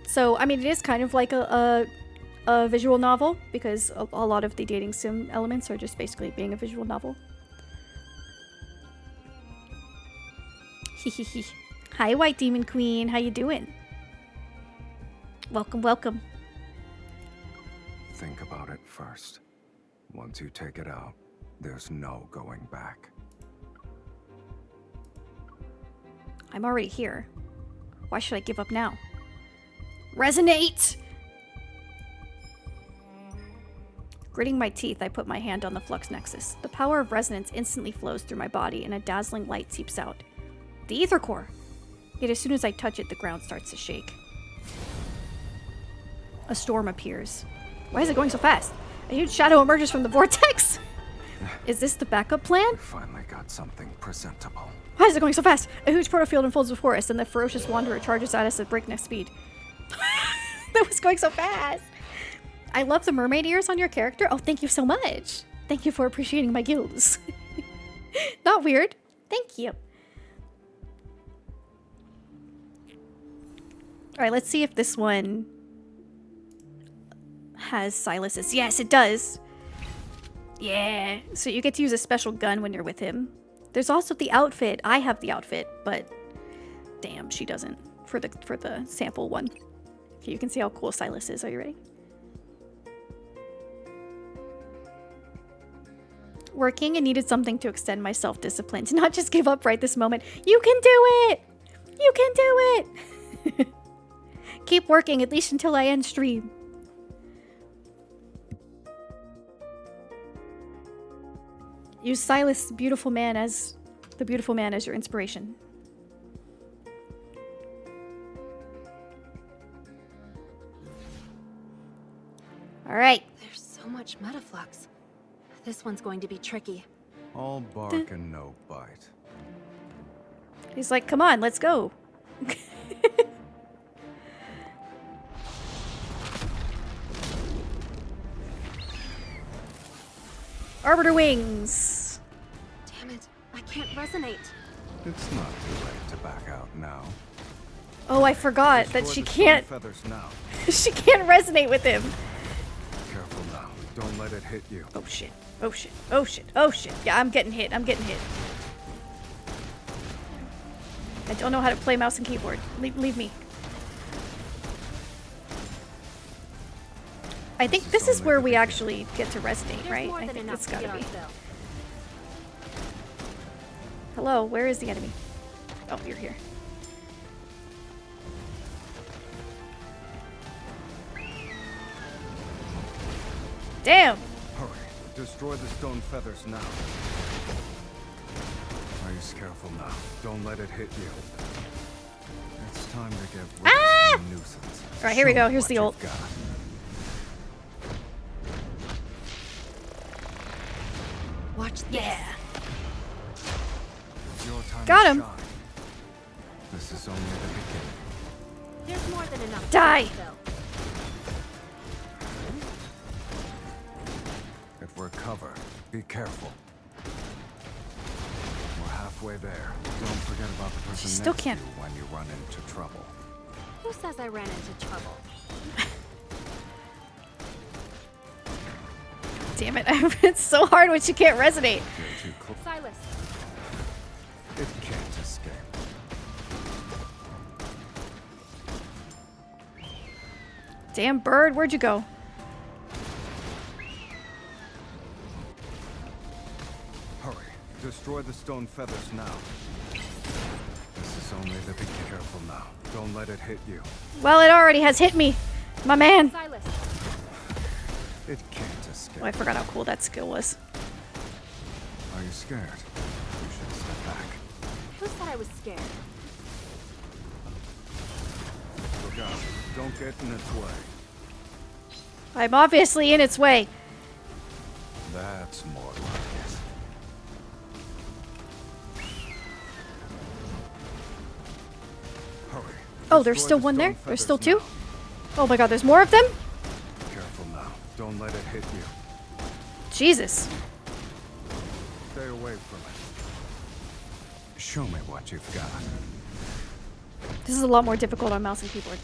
So, I mean, it is kind of like a visual novel, because a lot of the dating sim elements are just basically being a visual novel. Hehehe. Hi, White Demon Queen. How you doing? Welcome, welcome. Think about it first. Once you take it out, there's no going back. I'm already here. Why should I give up now? Resonate! Gritting my teeth, I put my hand on the flux nexus. The power of resonance instantly flows through my body and a dazzling light seeps out. The ether core! Yet as soon as I touch it, the ground starts to shake. A storm appears. Why is it going so fast? A huge shadow emerges from the vortex! Is this the backup plan? We finally got something presentable. Why is it going so fast? A huge portal field unfolds before us, and the ferocious wanderer charges at us at breakneck speed. That was going so fast! I love the mermaid ears on your character. Oh, thank you so much. Thank you for appreciating my gills. Not weird. Thank you. Alright, let's see if this one has Silas's. Yes, it does. Yeah. So you get to use a special gun when you're with him. There's also the outfit. I have the outfit, but damn, she doesn't. for the sample one. Okay, you can see how cool Silas is. Are you ready? Working and needed something to extend my self-discipline, to not just give up right this moment. You can do it! You can do it! Keep working, at least until I end stream. Use Silas, the beautiful man as your inspiration. All right. There's so much metaflux. This one's going to be tricky. All bark and no bite. He's like, come on, let's go. Arbiter wings. Damn it, I can't resonate. It's not too late to back out now. Oh, I forgot that she can't. Feathers now. She can't resonate with him. Careful now. Don't let it hit you. Oh shit. Oh shit. Oh shit. Oh shit. Yeah, I'm getting hit. I'm getting hit. I don't know how to play mouse and keyboard. Leave me. I think this is where we actually get to resonate, right? I think it's gotta be. Hello, where is the enemy? Oh, you're here. Damn! Hurry. Destroy the stone feathers now. Are careful now. Don't let it hit you. It's time to get rid of some nuisance. Alright, here we go. Here's the ult. Watch this. Yeah. Your time Got to him. shine. This is only the beginning. There's more than enough. Die. If we're covered, be careful. We're halfway there. Don't forget about the person She still next can't. to you when you run into trouble. Who says I ran into trouble? Damn it. It's so hard when she can't resonate. You're too close. Silas. It can't escape. Damn bird, where'd you go? Hurry. Destroy the stone feathers now. This is only the beginning. Careful now. Don't let it hit you. Well, it already has hit me. My man. Silas. It can't escape. Oh, I forgot how cool that skill was. Are you scared? You should step back. Who said I was scared? Look out. Don't get in its way. I'm obviously in its way. That's more like it. Hurry. Oh, there's Destroy still the one stone there? There's still feathers two? Oh my god, there's more of them? now. Careful now. Don't let it hit you. Jesus. Stay away from it. Show me what you've got. This is a lot more difficult on mouse and keyboard.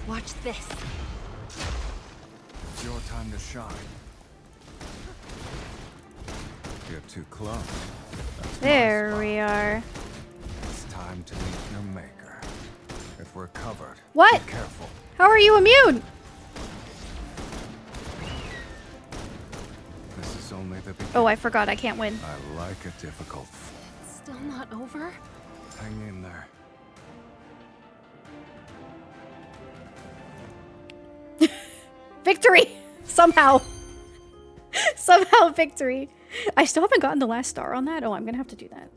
Watch this. It's your time to shine. You're too close. That's my There spot. we are. It's time to meet your maker. If we're covered, What? be careful. How are you immune? This is only the beginning. Oh, I forgot. I can't win. I like a difficult. Still not over? Hang in there. Victory! Somehow. Somehow victory. I still haven't gotten the last star on that. Oh, I'm gonna have to do that.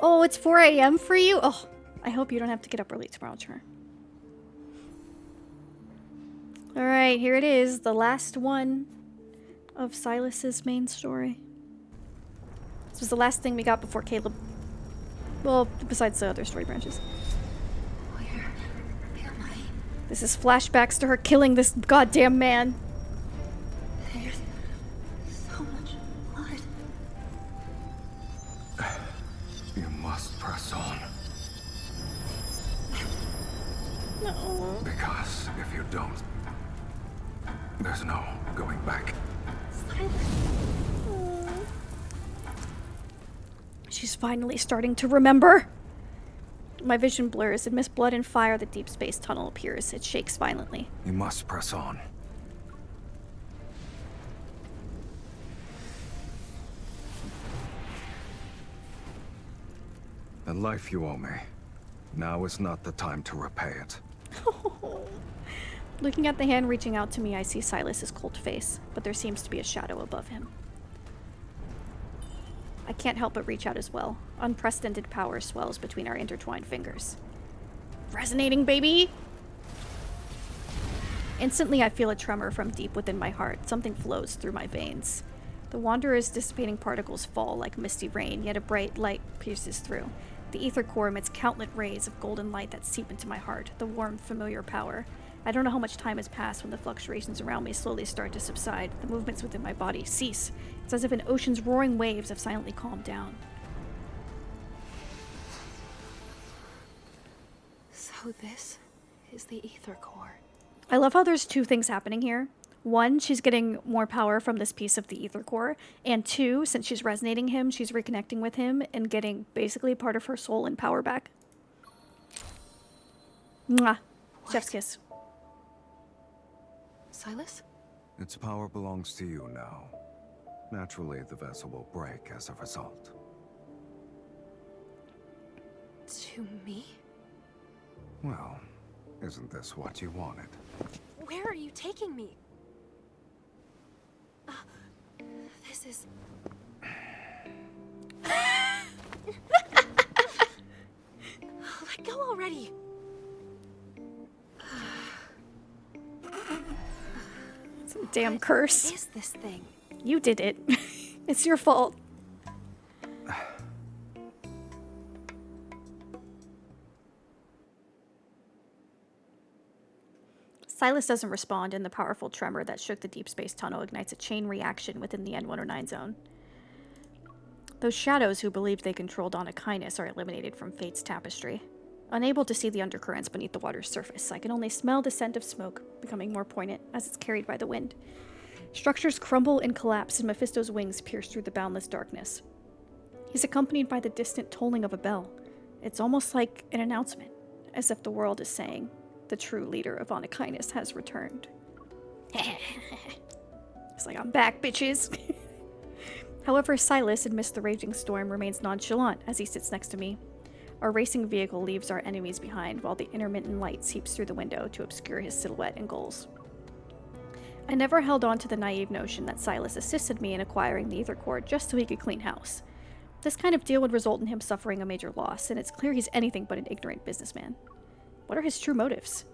Oh, it's 4 a.m. for you? Oh, I hope you don't have to get up early tomorrow, Char. Alright, here it is. The last one of Silas's main story. This was the last thing we got before Caleb. Well, besides the other story branches. This is flashbacks to her killing this goddamn man. There's so much blood. You must press on. No. Because if you don't, There's no going back. She's finally starting to remember. My vision blurs. Amidst blood and fire, the deep space tunnel appears. It shakes violently. You must press on. The life you owe me. Now is not the time to repay it. Looking at the hand reaching out to me, I see Silas's cold face, but there seems to be a shadow above him. I can't help but reach out as well. Unprecedented power swells between our intertwined fingers. Resonating, baby! Instantly, I feel a tremor from deep within my heart. Something flows through my veins. The Wanderer's dissipating particles fall like misty rain, yet a bright light pierces through. The ether core emits countless rays of golden light that seep into my heart, the warm, familiar power. I don't know how much time has passed when the fluctuations around me slowly start to subside. The movements within my body cease. It's as if an ocean's roaring waves have silently calmed down. So this is the ether core. I love how there's two things happening here. One, she's getting more power from this piece of the ether core. And two, since she's resonating him, she's reconnecting with him and getting basically part of her soul and power back. Mwah. Chef's kiss. Silas? Its power belongs to you now. Naturally, the vessel will break as a result. To me? Well, isn't this what you wanted? Where are you taking me? This is... Let go already. It's a damn curse. What is this thing? You did it. It's your fault. Silas doesn't respond, and the powerful tremor that shook the deep space tunnel ignites a chain reaction within the N109 zone. Those shadows who believed they controlled Anakinus are eliminated from Fate's tapestry. Unable to see the undercurrents beneath the water's surface, I can only smell the scent of smoke, becoming more poignant as it's carried by the wind. Structures crumble and collapse, and Mephisto's wings pierce through the boundless darkness. He's accompanied by the distant tolling of a bell. It's almost like an announcement, as if the world is saying, the true leader of Anakinus has returned. It's like, I'm back, bitches! However, Silas, amidst the raging storm, remains nonchalant as he sits next to me. Our racing vehicle leaves our enemies behind, while the intermittent light seeps through the window to obscure his silhouette and goals. I never held on to the naive notion that Silas assisted me in acquiring the ether core just so he could clean house. This kind of deal would result in him suffering a major loss, and it's clear he's anything but an ignorant businessman. What are his true motives?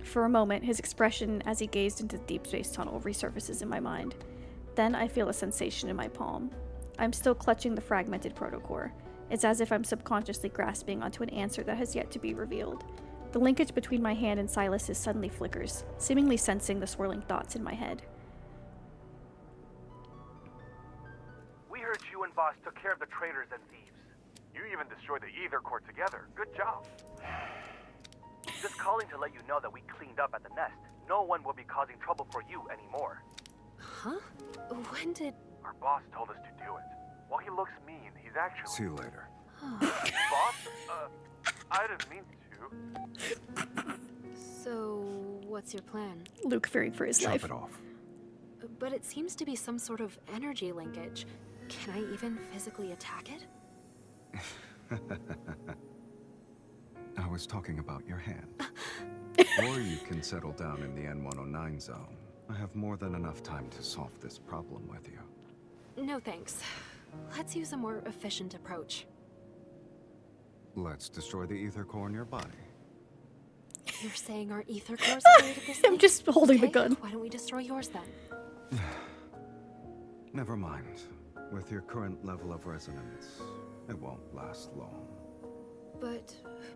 For a moment, his expression as he gazed into the deep space tunnel resurfaces in my mind. Then I feel a sensation in my palm. I'm still clutching the fragmented protocore. It's as if I'm subconsciously grasping onto an answer that has yet to be revealed. The linkage between my hand and Silas's suddenly flickers, seemingly sensing the swirling thoughts in my head. We heard you and Vods took care of the traitors and thieves. You even destroyed the ether core together. Good job. Just calling to let you know that we cleaned up at the nest. No one will be causing trouble for you anymore. Huh? When did... Our boss told us to do it. While he looks mean, he's actually... See you later. Boss? I didn't mean to. So, what's your plan? Luke fearing for his life. Chop it off. But it seems to be some sort of energy linkage. Can I even physically attack it? I was talking about your hand. Or you can settle down in the N109 zone. I have more than enough time to solve this problem with you. No thanks. Let's use a more efficient approach. Let's destroy the ether core in your body. You're saying our ether cores created this I'm thing? just holding the Okay, gun. Why don't we destroy yours then? Never mind. With your current level of resonance, it won't last long. But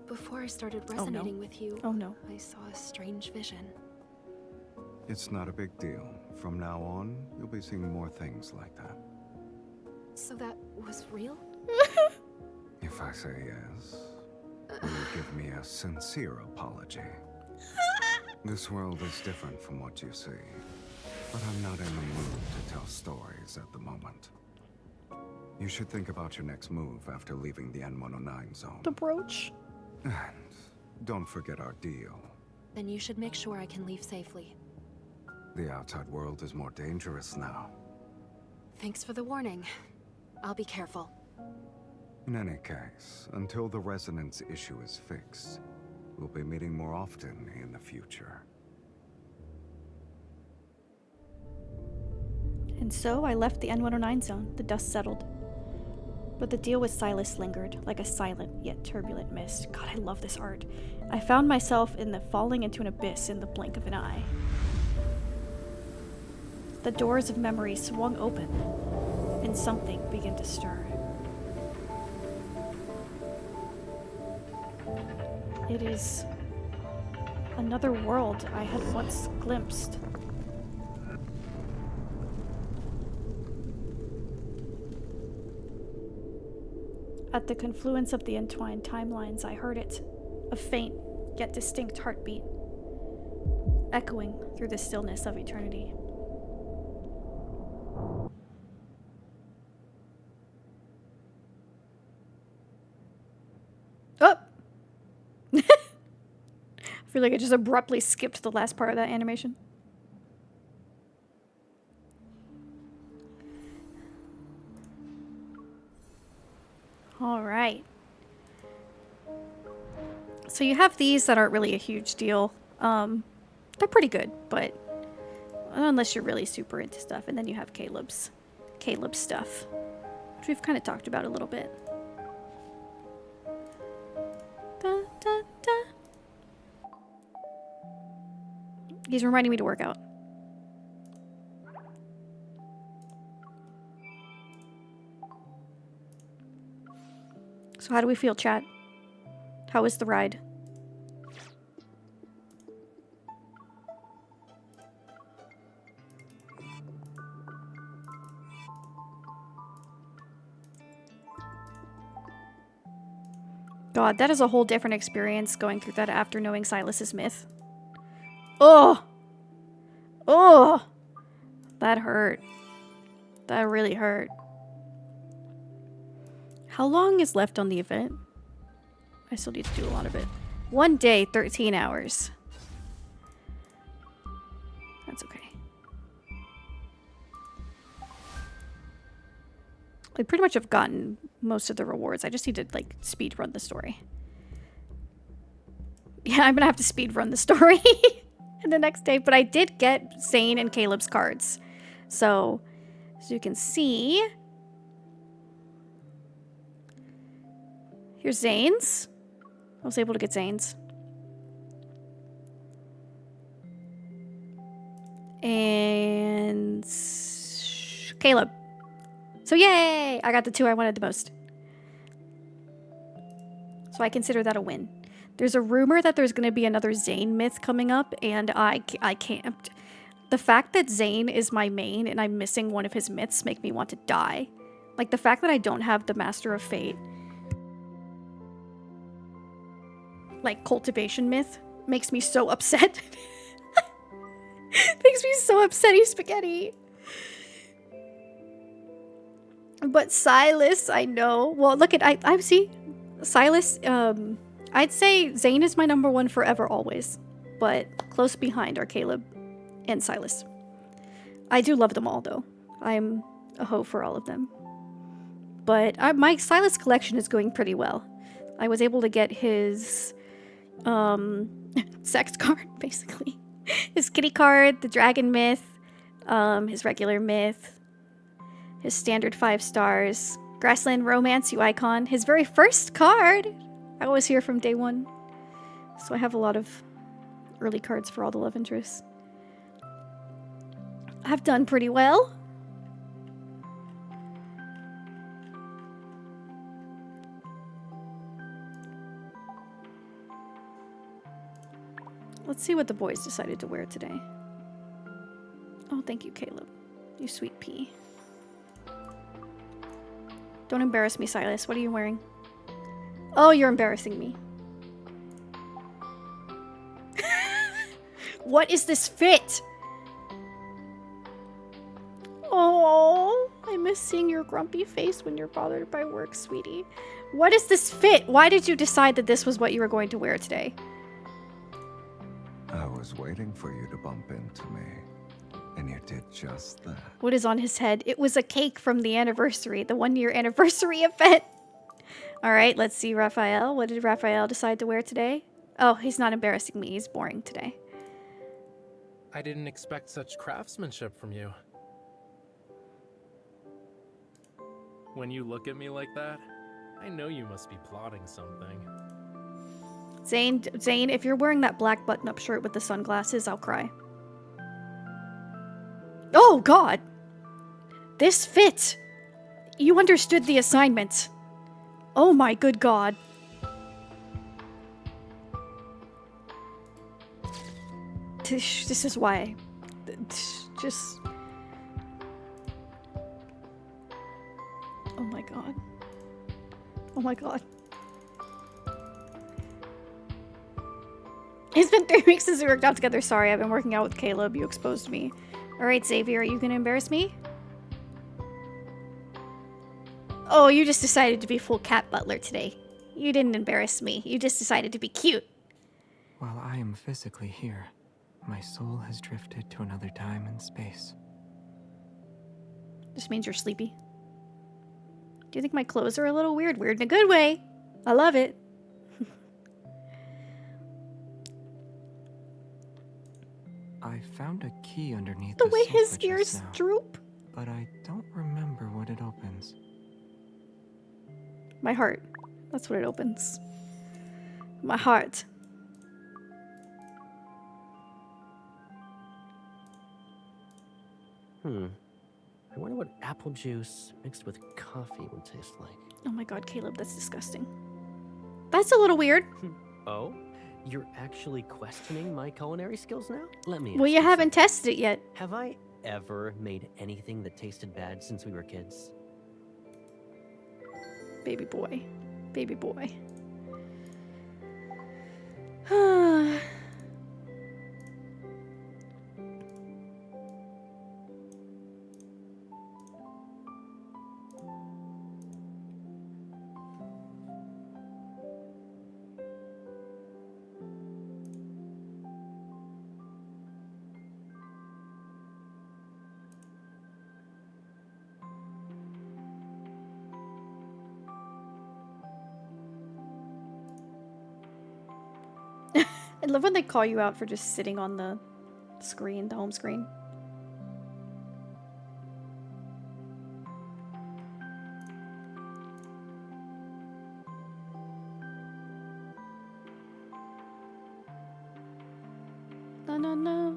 before I started Oh, no. resonating with you, Oh no. I saw a strange vision. It's not a big deal. From now on, you'll be seeing more things like that. So that was real? If I say yes, will you give me a sincere apology? This world is different from what you see, but I'm not in the mood to tell stories at the moment. You should think about your next move after leaving the N109 zone. The brooch. And don't forget our deal. Then you should make sure I can leave safely. The outside world is more dangerous now. Thanks for the warning. I'll be careful. In any case, until the resonance issue is fixed, we'll be meeting more often in the future. And so I left the N109 zone. The dust settled. But the deal with Silas lingered, like a silent yet turbulent mist. God, I love this art. I found myself falling into an abyss in the blink of an eye. The doors of memory swung open, and something began to stir. It is another world I had once glimpsed. At the confluence of the entwined timelines, I heard it, a faint yet distinct heartbeat, echoing through the stillness of eternity. Oh! I feel like I just abruptly skipped the last part of that animation. All right. So you have these that aren't really a huge deal. They're pretty good, but unless you're really super into stuff. And then you have Caleb's stuff, which we've kind of talked about a little bit. Da, da, da. He's reminding me to work out. So how do we feel, chat? How is the ride? God, that is a whole different experience going through that after knowing Silas's myth. Oh! Oh! That hurt. That really hurt. How long is left on the event? I still need to do a lot of it. 1 day, 13 hours. That's okay. I pretty much have gotten most of the rewards. I just need to, like, speed run the story. Yeah, I'm gonna have to speed run the story in the next day. But I did get Zane and Caleb's cards. So, as you can see... Here's Zane's. I was able to get Zane's. And... Caleb. So yay! I got the two I wanted the most. So I consider that a win. There's a rumor that there's going to be another Zane myth coming up, and I can't. The fact that Zane is my main and I'm missing one of his myths make me want to die. Like, the fact that I don't have the Master of Fate, like, cultivation myth makes me so upset. Makes me so upsetty spaghetti. But Silas, I know. Well, look at I see Silas. I'd say Zane is my number one forever, always. But close behind are Caleb and Silas. I do love them all, though. I'm a hoe for all of them. But my Silas collection is going pretty well. I was able to get his sex card, basically. His kitty card, the dragon myth, his regular myth, his standard 5 stars, Grassland Romance, you icon, his very first card. I was here from day one. So I have a lot of early cards for all the love interests. I've done pretty well. Let's see what the boys decided to wear today. Oh, thank you, Caleb. You sweet pea. Don't embarrass me, Silas. What are you wearing? Oh, you're embarrassing me. What is this fit? Oh, I miss seeing your grumpy face when you're bothered by work, sweetie. What is this fit? Why did you decide that this was what you were going to wear today? I was waiting for you to bump into me, and you did just that. What is on his head? It was a cake from the anniversary, the 1-year anniversary event. All right, let's see, Raphael. What did Raphael decide to wear today? Oh, he's not embarrassing me. He's boring today. I didn't expect such craftsmanship from you. When you look at me like that, I know you must be plotting something. Zane, if you're wearing that black button-up shirt with the sunglasses, I'll cry. Oh, God! This fit! You understood the assignment. Oh my good God. This is why. Just... Oh my God. Oh my God. It's been 3 weeks since we worked out together. Sorry, I've been working out with Caleb. You exposed me. Alright, Xavier, are you gonna embarrass me? Oh, you just decided to be full cat butler today. You didn't embarrass me. You just decided to be cute. While I am physically here, my soul has drifted to another time and space. Just means you're sleepy. Do you think my clothes are a little weird? Weird in a good way. I love it. I found a key underneath The the way his sofa ears just now, droop. but I don't remember what it opens. My heart. That's what it opens. My heart. I wonder what apple juice mixed with coffee would taste like. Oh my God, Caleb, that's disgusting. That's a little weird. Oh? You're actually questioning my culinary skills now? Let me Well, ask you haven't tested it yet. Have I ever made anything that tasted bad since we were kids? Baby boy. Baby boy. I love when they call you out for just sitting on the screen, the home screen. No.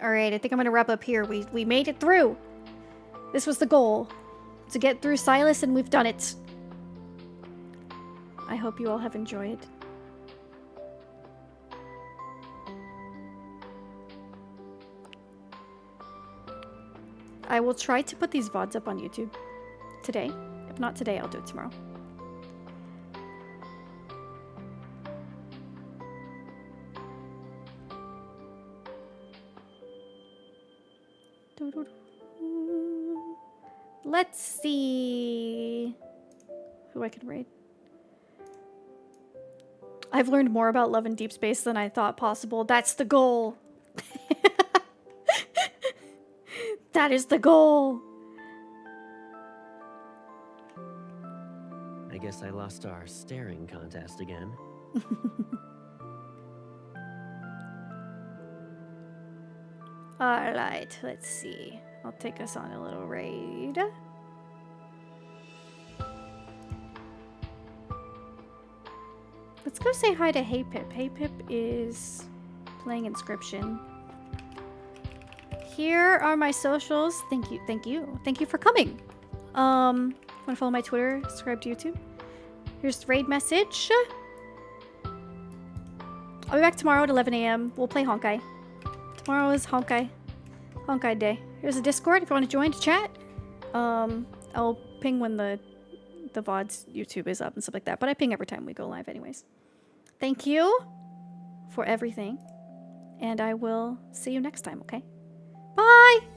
Alright, I think I'm gonna wrap up here. We made it through. This was the goal. To get through Silas, and we've done it. I hope you all have enjoyed. I will try to put these VODs up on YouTube today. If not today, I'll do it tomorrow. Let's see who I can raid. I've learned more about Love and Deepspace than I thought possible. That's the goal. That is the goal. I guess I lost our staring contest again. Alright, let's see. I'll take us on a little raid. Let's go say hi to Hey Pip. Hey Pip is playing Inscription. Here are my socials. Thank you. Thank you for coming. Want to follow my Twitter, subscribe to YouTube. Here's the raid message. I'll be back tomorrow at 11 a.m. We'll play Honkai. Tomorrow is Honkai Day. Here's a Discord if you want to join to chat. I'll ping when the VOD's YouTube is up and stuff like that, but I ping every time we go live anyways. thank you for everything. And I will see you next time, okay? Bye!